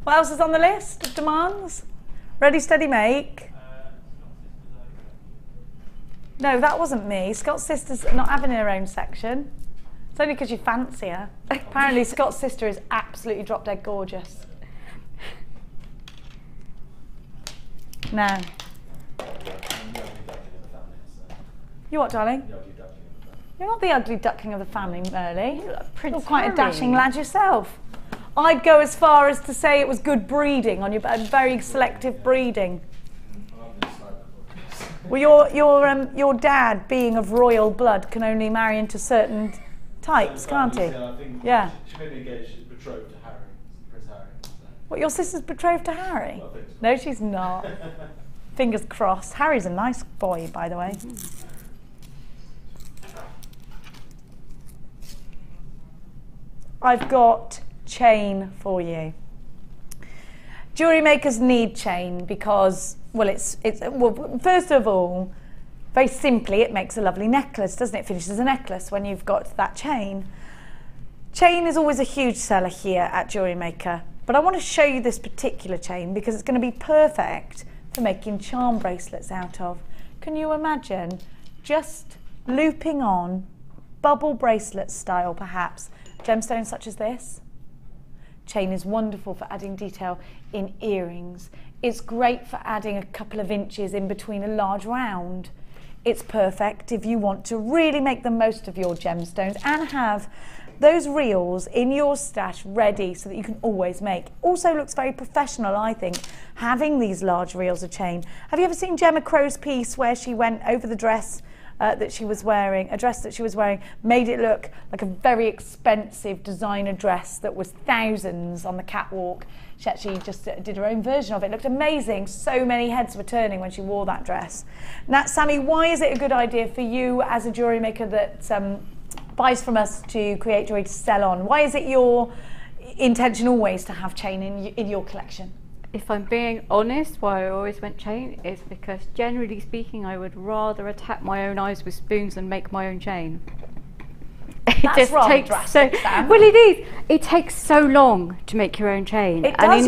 What else is on the list of demands? Ready, Steady, Make. No, that wasn't me. Scott's sister's not having her own section. It's only because you fancy her. Apparently Scott's sister is absolutely drop dead gorgeous. No. You what, darling? You're not the ugly duckling of the family, Merle. You're quite a dashing lad yourself. I'd go as far as to say it was good breeding on your very selective breeding. Well, your dad, being of royal blood, can only marry into certain types, can't he? Yeah. She may be engaged, she's betrothed to Harry, Prince Harry. So. What, your sister's betrothed to Harry? Well, no, she's not. Fingers crossed. Harry's a nice boy, by the way. I've got chain for you. Jewellery makers need chain because, well, well, first of all, very simply, it makes a lovely necklace, doesn't it? It finishes a necklace when you've got that chain. Chain is always a huge seller here at JewelleryMaker. But I want to show you this particular chain because it's going to be perfect for making charm bracelets out of. Can you imagine just looping on bubble bracelet style, perhaps, gemstones such as this? Chain is wonderful for adding detail in earrings. It's great for adding a couple of inches in between a large round. It's perfect if you want to really make the most of your gemstones and have those reels in your stash ready so that you can always make. Also looks very professional, I think, having these large reels of chain. Have you ever seen Gemma Crow's piece where she went over the dress that she was wearing, a dress that she was wearing, made it look like a very expensive designer dress that was thousands on the catwalk. She actually just did her own version of it. It looked amazing. So many heads were turning when she wore that dress. Now, Sammi, why is it a good idea for you as a jewellery maker that buys from us to create jewellery to sell on? Why is it your intention always to have chain in your collection? If I'm being honest, why I always went chain is because, generally speaking, I would rather attack my own eyes with spoons than make my own chain. That's rather drastic, Sam. Well, it is. It takes so long to make your own chain. It does.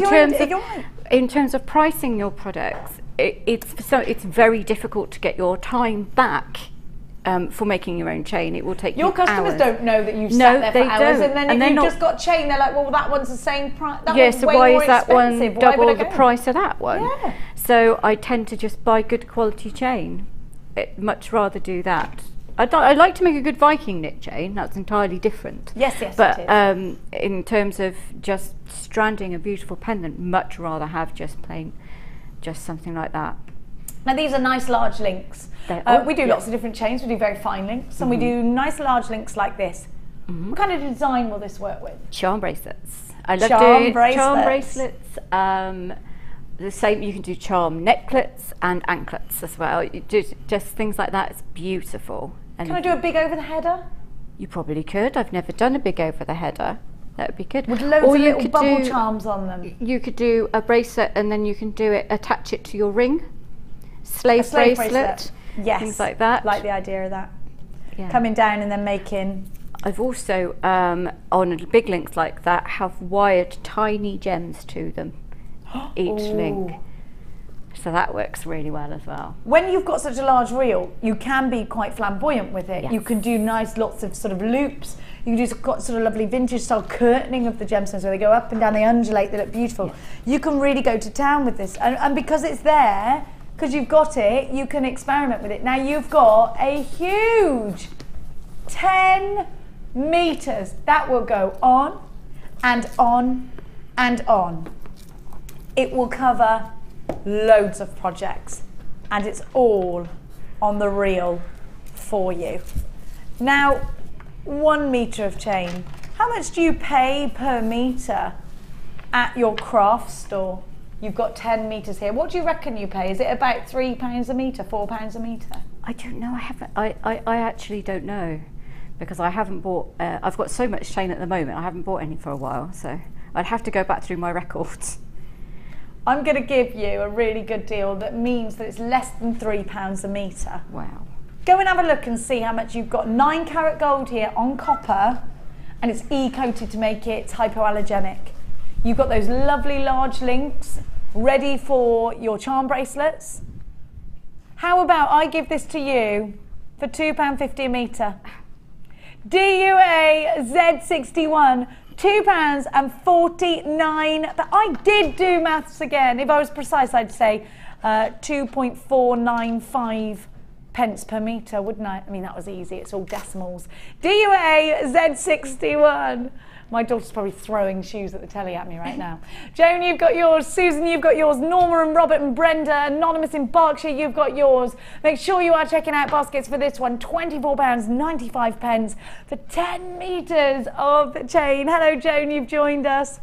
In terms of pricing your products, it's very difficult to get your time back. For making your own chain, it will take your customers don't know that you've sat there for hours, and then if you've just got chain, they're like, well, that one's the same price. Yeah, so why is that one double the price of that one? Yeah. So I tend to just buy good quality chain. I'd much rather do that. I like to make a good Viking knit chain. That's entirely different. Yes, yes, but it is. In terms of just stranding a beautiful pendant, much rather have just something like that. Now these are nice large links. We do lots of different chains. We do very fine links, and we do nice large links like this. What kind of design will this work with? Charm bracelets. I love doing charm bracelets. The same, you can do charm necklets and anklets as well. You do just things like that. It's beautiful. And can I do a big over the header? You probably could. I've never done a big over the header. That would be good. With loads of little bubble charms on them. You could do a bracelet, and then you can do it, attach it to your ring. Slave bracelet. Yes, things like that. Like the idea of that. Yeah. Coming down and then making. I've also, on big links like that, have wired tiny gems to them, each link. So that works really well as well. When you've got such a large reel, you can be quite flamboyant with it. Yes. You can do nice lots of sort of loops. You can do sort of lovely vintage style curtaining of the gemstones where they go up and down, they undulate, they look beautiful. Yes. You can really go to town with this. And because it's there, because you've got it, you can experiment with it. Now you've got a huge 10 meters that will go on and on and on. It will cover loads of projects, and it's all on the reel for you. Now, 1 meter of chain. How much do you pay per meter at your craft store? You've got 10 meters here. What do you reckon you pay? Is it about £3 a meter, £4 a meter? I don't know. I actually don't know, because I haven't bought. I've got so much chain at the moment. I haven't bought any for a while, so I'd have to go back through my records. I'm going to give you a really good deal that means that it's less than £3 a metre. Wow. Go and have a look and see how much you've got. 9 carat gold here on copper, and it's E-coated to make it hypoallergenic. You've got those lovely large links ready for your charm bracelets. How about I give this to you for £2.50 a metre? DUA Z61. £2.49. But I did do maths again. If I was precise, I'd say 2.495 pence per metre, wouldn't I? I mean, that was easy. It's all decimals. DUA Z61. My daughter's probably throwing shoes at the telly at me right now. Joan, you've got yours. Susan, you've got yours. Norma and Robert and Brenda, Anonymous in Berkshire, you've got yours. Make sure you are checking out baskets for this one. £24.95 for 10 metres of chain. Hello, Joan, you've joined us.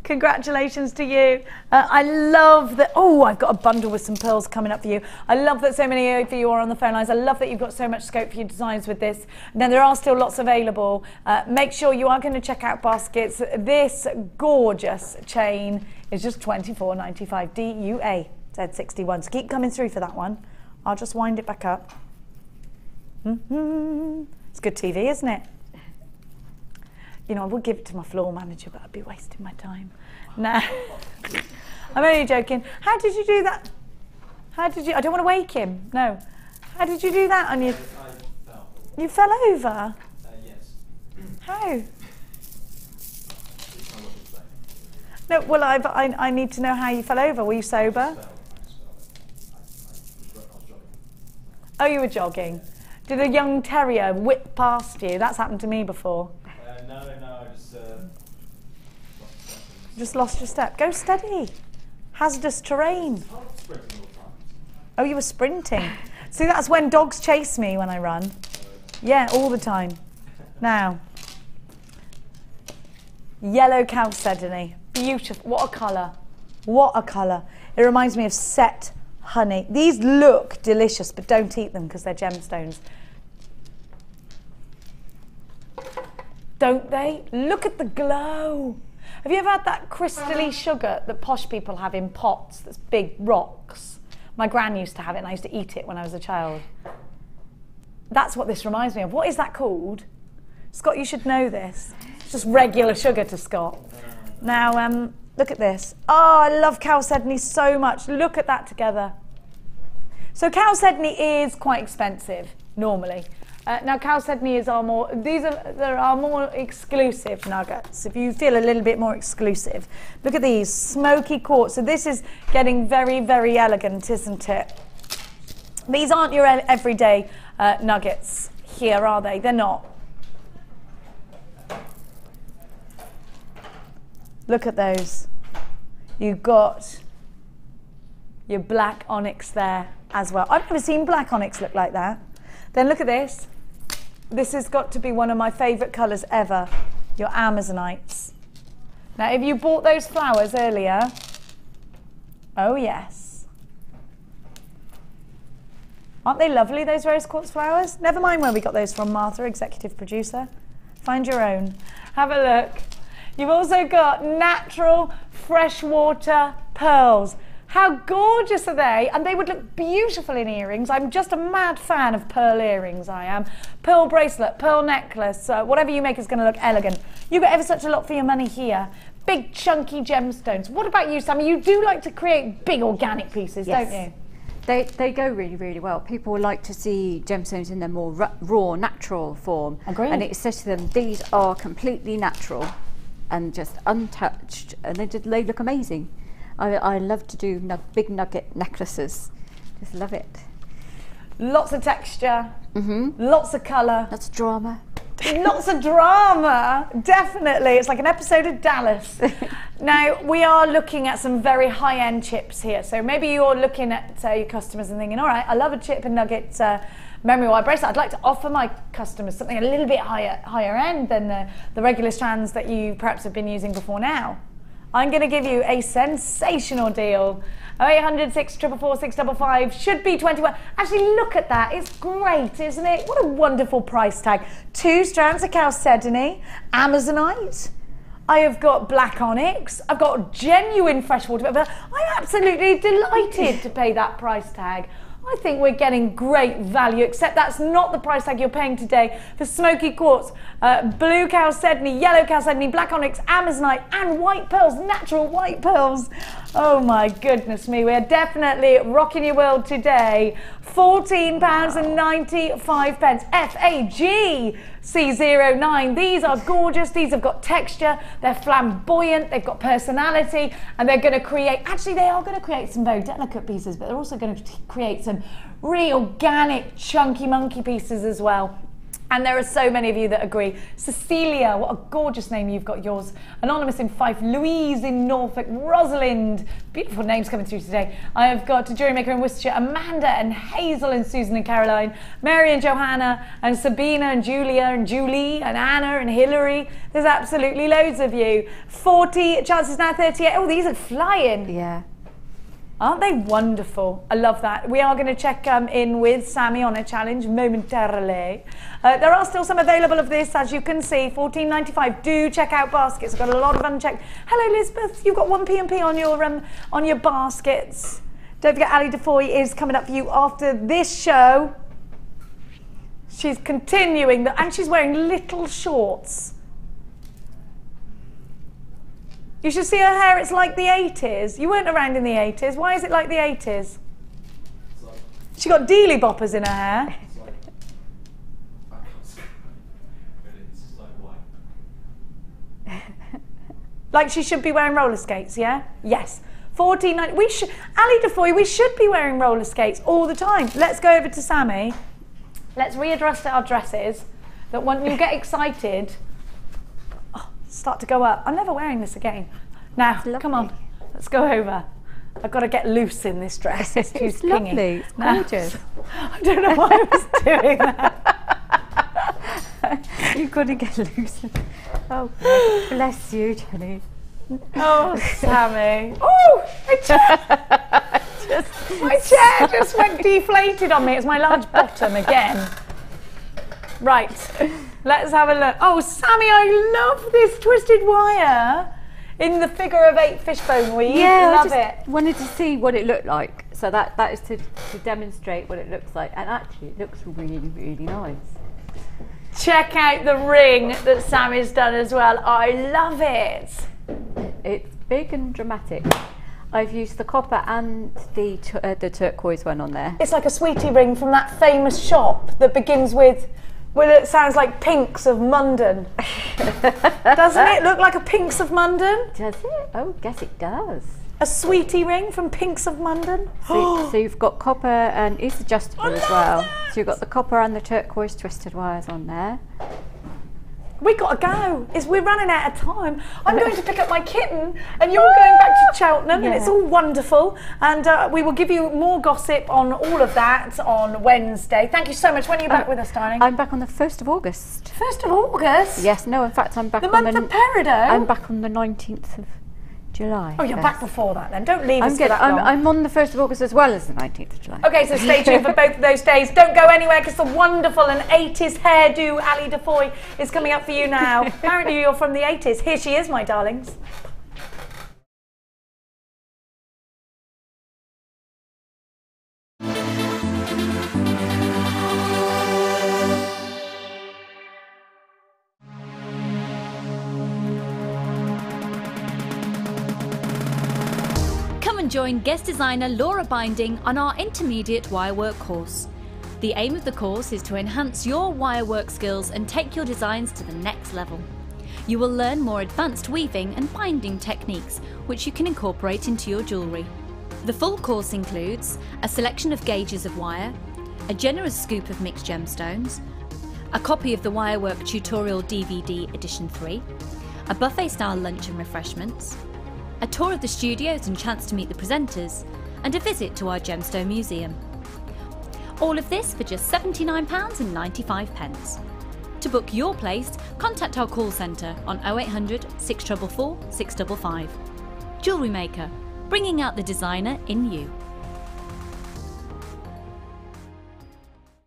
Congratulations to you. I love that. Oh, I've got a bundle with some pearls coming up for you. I love that so many of you are on the phone lines. I love that you've got so much scope for your designs with this. Now, there are still lots available. Make sure you are going to check out baskets. This gorgeous chain is just £24.95. DUA Z61. So keep coming through for that one. I'll just wind it back up. It's good TV, isn't it? You know, I would give it to my floor manager, but I'd be wasting my time. No, I'm only joking. How did you do that? How did you? I don't want to wake him. No. How did you do that on your? You fell over. Yes. How? No. Well, I need to know how you fell over. Were you sober? Oh, you were jogging. Did a young terrier whip past you? That's happened to me before. No, I Just lost your step. Go steady. Hazardous terrain. Oh, you were sprinting. See, that's when dogs chase me when I run. Yeah, all the time. Now, yellow chalcedony. Beautiful. What a colour. What a colour. It reminds me of set honey. These look delicious, but don't eat them because they're gemstones. Don't they? Look at the glow. Have you ever had that crystally sugar that posh people have in pots that's big rocks? My gran used to have it and I used to eat it when I was a child. That's what this reminds me of. What is that called? Scott, you should know this. It's just regular sugar to Scott. Now, look at this. Oh, I love chalcedony so much. Look at that together. So chalcedony is quite expensive, normally. Now chalcedony is there are more exclusive nuggets. If you feel a little bit more exclusive, look at these smoky quartz. So this is getting very, very elegant, isn't it? These aren't your everyday nuggets here, are they? They're not. Look at those. You've got your black onyx there as well. I've never seen black onyx look like that. Then look at this. This has got to be one of my favourite colours ever, your Amazonites. Now, if you bought those flowers earlier, oh yes. Aren't they lovely, those rose quartz flowers? Never mind where we got those from, Martha, executive producer. Find your own. Have a look. You've also got natural freshwater pearls. How gorgeous are they? And they would look beautiful in earrings. I'm just a mad fan of pearl earrings, I am. Pearl bracelet, pearl necklace, whatever you make is going to look elegant. You get ever such a lot for your money here. Big chunky gemstones. What about you, Sammi? You do like to create big organic pieces, yes. don't you? They go really, really well. People like to see gemstones in their more raw, natural form. Agreed. And it says to them, these are completely natural and just untouched, and they look amazing. I love to do big nugget necklaces. Just love it. Lots of texture, lots of colour. Lots of drama. Lots of drama, definitely. It's like an episode of Dallas. Now, we are looking at some very high-end chips here. So maybe you're looking at your customers and thinking, all right, I love a chip and nugget memory wire bracelet. I'd like to offer my customers something a little bit higher end than the regular strands that you perhaps have been using before now. I'm going to give you a sensational deal. 0800 644 655 should be 21. Actually, look at that. It's great, isn't it? What a wonderful price tag. 2 strands of chalcedony, Amazonite. I have got black onyx. I've got genuine freshwater. I'm absolutely delighted to pay that price tag. I think we're getting great value, except that's not the price tag you're paying today for smoky quartz, blue chalcedony, yellow chalcedony, black onyx, Amazonite, and white pearls, natural white pearls. Oh my goodness me, we're definitely rocking your world today. £14.95, FAG C09. These are gorgeous, these have got texture, they're flamboyant, they've got personality, and they're going to create, actually they are going to create some very delicate pieces, but they're also going to create some really organic, chunky monkey pieces as well. And there are so many of you that agree. Cecilia, what a gorgeous name you've got yours. Anonymous in Fife, Louise in Norfolk, Rosalind, beautiful names coming through today. I have got JewelleryMaker in Worcestershire, Amanda and Hazel and Susan and Caroline, Mary and Johanna and Sabina and Julia and Julie and Anna and Hillary. There's absolutely loads of you. 40, chances now 38. Oh, these are flying. Yeah. Aren't they wonderful? I love that. We are going to check in with Sammi on a challenge momentarily. There are still some available of this, as you can see, £14.95. Do check out baskets. I've got a lot of unchecked. Hello, Elizabeth. You've got one P&P on your baskets. Don't forget, Ali DeFoy is coming up for you after this show. She's continuing, and she's wearing little shorts. You should see her hair, it's like the 80s. You weren't around in the 80s. Why is it like the 80s? She got dealy boppers in her hair. Like she should be wearing roller skates, yeah? Yes. $14.90. We should, Ali Defoy, we should be wearing roller skates all the time. Let's go over to Sammi. Let's readjust our dresses. That when you get excited, start to go up. I'm never wearing this again. Now, come on, let's go over. I've got to get loose in this dress. It's too It's pingy. lovely. It's gorgeous. I don't know why I was doing that. You've got to get loose. Oh, bless you, Jenny. Oh, Sammi. Oh, my chair just went deflated on me. It's my large bottom again. Right, let's have a look. Oh, Sammi, I love this twisted wire in the figure of 8 fishbone weave. Yeah, love I it. just wanted to see what it looked like. So that is to demonstrate what it looks like. And actually, it looks really, really nice. Check out the ring that Sammy's done as well. I love it. It's big and dramatic. I've used the copper and the turquoise one on there. It's like a sweetie ring from that famous shop that begins with, well, it sounds like Pinks of Munden. Doesn't it look like a Pinks of Munden? Does it? Oh, guess it does. A sweetie ring from Pinks of Munden? So you've got copper and it's adjustable as well. So you've got the copper and the turquoise twisted wires on there. We got to go. We're running out of time. I'm going to pick up my kitten and you're going back to Cheltenham and it's all wonderful. And we will give you more gossip on all of that on Wednesday. Thank you so much. When are you back with us, darling? I'm back on the 1st of August. 1st of August? Yes, no, in fact I'm back the on month of Peridot? I'm back on the 19th of July. Oh, you're back before that then. Don't leave us for that long. I'm on the 1st of August as well as the 19th of July. Okay, so stay tuned for both of those days. Don't go anywhere because the wonderful and 80s hairdo Ali Defoy is coming up for you now. Apparently you're from the 80s. Here she is, my darlings. Join guest designer Laura Binding on our intermediate wirework course. The aim of the course is to enhance your wirework skills and take your designs to the next level. You will learn more advanced weaving and binding techniques which you can incorporate into your jewellery. The full course includes a selection of gauges of wire, a generous scoop of mixed gemstones, a copy of the Wirework tutorial DVD edition 3, a buffet style lunch and refreshments, a tour of the studios and chance to meet the presenters, and a visit to our gemstone museum. All of this for just £79.95. To book your place, contact our call centre on 0800 644 655. JewelleryMaker, bringing out the designer in you.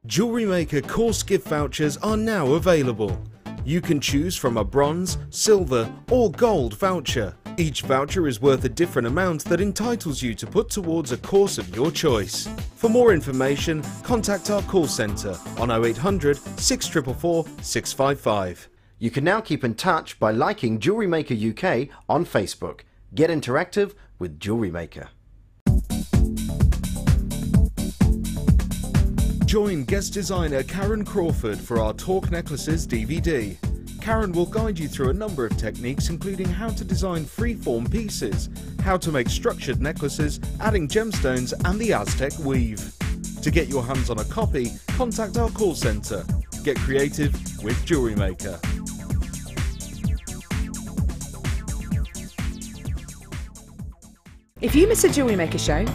JewelleryMaker course gift vouchers are now available. You can choose from a bronze, silver or gold voucher. Each voucher is worth a different amount that entitles you to put towards a course of your choice. For more information, contact our call centre on 0800 644 655. You can now keep in touch by liking JewelleryMaker UK on Facebook. Get interactive with JewelleryMaker. Join guest designer Karen Crawford for our Talk Necklaces DVD. Karen will guide you through a number of techniques including how to design free-form pieces, how to make structured necklaces, adding gemstones and the Aztec weave. To get your hands on a copy, contact our call centre. Get creative with JewelleryMaker. If you miss a JewelleryMaker show,